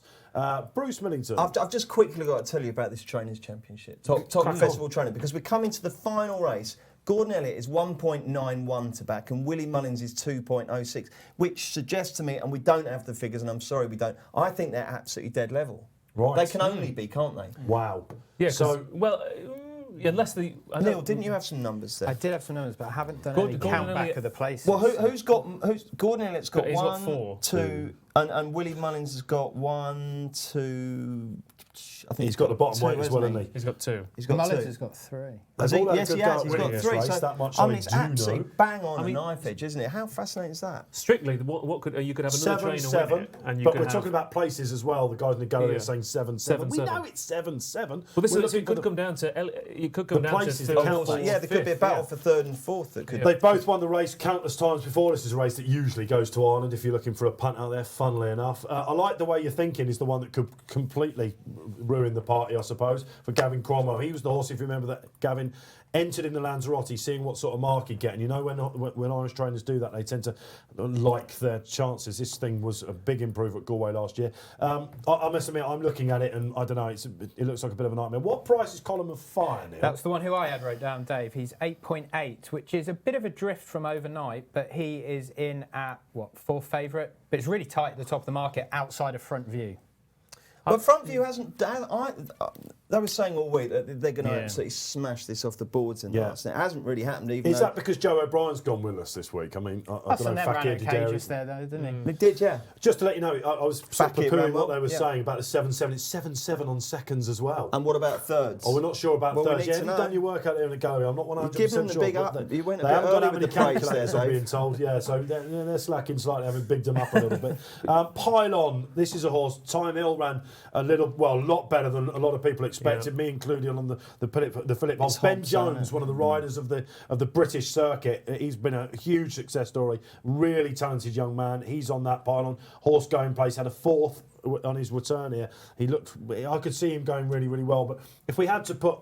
Bruce Millington. I've just quickly got to tell you about this Trainers' Championship, top festival training, because we're coming to the final race. Gordon Elliott is 1.91 to back and Willie Mullins is 2.06, which suggests to me, and we don't have the figures, and I'm sorry we don't, I think they're absolutely dead level. Right. They can only be, can't they? Wow. Yeah, unless the... Neil, didn't you have some numbers there? I did have some numbers, but I haven't done any count back of the places. Well, Gordon Elliott's got He's one, got 4. 2, and Willie Mullins has got 1, 2... I think he's got the bottom weight as well, hasn't he? He's got 2. He's got Mullins 2. has got 3. Has he? Yes, he has. He's He's got 3. Race, So, that much I mean, it's I do absolutely know. bang on a knife edge, isn't it? How fascinating is that? Strictly, what could you could have another trainer 7-7, win it, and you but could we're have... talking about places as well. The guys in the gallery Yeah. are saying 7-7. 7-7. We know it's 7-7. Well, this We're is, it looking could for come down to... It could come the down places, to the third, count- fourth, Yeah, there could be a fifth, battle yeah. for 3rd and 4th. That could. They both won the race countless times before. This is a race that usually goes to Ireland if you're looking for a punt out there, funnily enough. I like the way you're thinking is the one that could completely ruin the party, I suppose, for Gavin Cromwell. He was the horse, if you remember, that Gavin entered in the Lanzarote, seeing what sort of mark he'd get. And you know when Irish trainers do that, they tend to like their chances. This thing was a big improvement at Galway last year. I must admit, I'm looking at it and I don't know, it looks like a bit of a nightmare. What price is Column of Fire, Neil? That's the one who I had wrote down, Dave. He's 8.8, which is a bit of a drift from overnight, but he is in at, 4th favourite? But it's really tight at the top of the market, outside of Frontview. But Frontview hasn't. They were saying all week that they're going to absolutely smash this off the boards in the last. It hasn't really happened. Even is that because Joe O'Brien's gone with us this week? I mean, I don't know. Ran out of cages there, though, didn't he? It did, yeah. Just to let you know, I was sort of Fakir poo-pooing ran what well, they were yeah. saying about the 7-7. It's 7-7 on seconds as well. And what about thirds? Oh, we're not sure about Well, we thirds. need Yeah, to have you know. done your work out there in the gallery? I'm not 100% You've given them the sure. big but up. You went a they bit haven't got early that with many the praise calculators, there, I'm Dave. being told. Yeah, so they're slacking slightly, having bigged them up a little bit. Pylon, this is a horse. Time Hill ran a lot better than a lot of people expected, me included on the Philip Hobbs. Ben Jones, one of the riders of the British circuit, he's been a huge success story. Really talented young man. He's on that Pylon. Horse going place, had a 4th on his return here. I could see him going really, really well. But if we had to put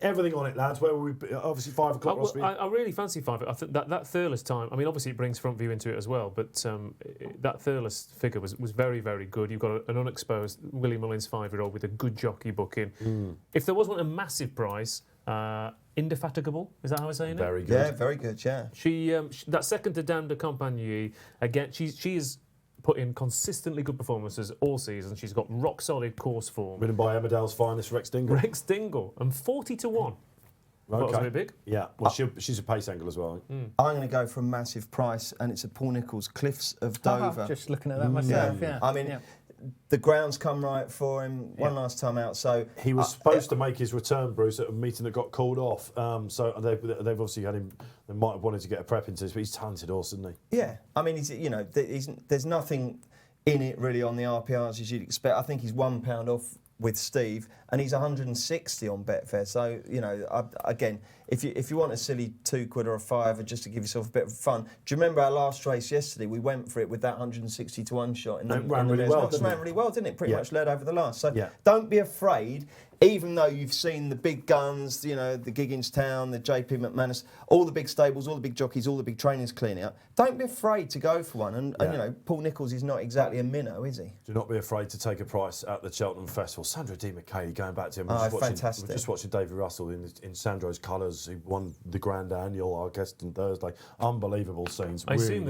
everything on it, lads, where would we be? Obviously 5 o'clock. I really fancy 5. I think that Thurles time, I mean, obviously it brings Frontview into it as well, but that Thurles figure was very, very good. You've got an unexposed Willie Mullins 5-year-old with a good jockey booking. If there wasn't a massive price, Indefatigable, is that how I say it? Very good. Yeah, very good, yeah. She that second to Dame de Compagnie, again, she is put in consistently good performances all season. She's got rock solid course form. Ridden by Emmerdale's finest, Rex Dingle. Rex Dingle, and 40 to 1. That was a bit big. Yeah, well, she's a pace angle as well. I'm going to go for a massive price, and it's a Paul Nicholls, Cliffs of Dover. Just looking at that myself, yeah. I mean, the ground's come right for him one last time out. So he was supposed to make his return, Bruce, at a meeting that got called off. So they've obviously had him. They might have wanted to get a prep into this, but he's a talented horse, isn't he? Yeah, I mean, there's nothing in it really on the RPRs as you'd expect. I think he's £1 off with Steve, and he's 160 on Betfair. So again, if you want a silly £2 or a £5 just to give yourself a bit of fun, do you remember our last race yesterday? We went for it with that 160 to 1 shot. It ran really well, didn't it? Pretty much led over the last. So Yeah. don't be afraid. Even though you've seen the big guns, the Giggins Town, the JP McManus, all the big stables, all the big jockeys, all the big trainers cleaning up, don't be afraid to go for one. And Paul Nicholls is not exactly a minnow, is he? Do not be afraid to take a price at the Cheltenham Festival. Sandro Di Michele, going back to him, fantastic. we're just watching David Russell in Sandro's colours. He won the Grand Annual, I guess, on Thursday. Unbelievable scenes. I really, assume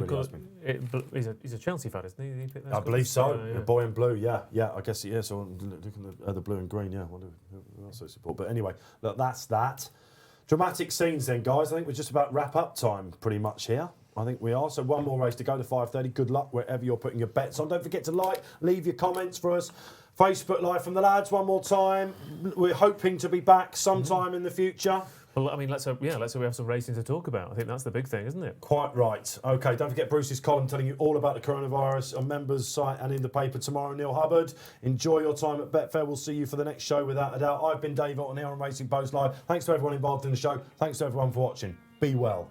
really he's a Chelsea fan, isn't he? I believe so. The boy in blue, yeah. I guess, yeah. So looking at the blue and green, yeah. Who else I support? But anyway, look, that's that. Dramatic scenes then, guys. I think we're just about wrap-up time pretty much here. I think we are. So one more race to go to 5:30. Good luck wherever you're putting your bets on. Don't forget to like, leave your comments for us. Facebook Live from the lads one more time. We're hoping to be back sometime in the future. Well, I mean, let's hope we have some racing to talk about. I think that's the big thing, isn't it? Quite right. OK, don't forget Bruce's column telling you all about the coronavirus on members' site and in the paper tomorrow. Neil Hubbard, enjoy your time at Betfair. We'll see you for the next show without a doubt. I've been Dave Orton here on Racing Post Live. Thanks to everyone involved in the show. Thanks to everyone for watching. Be well.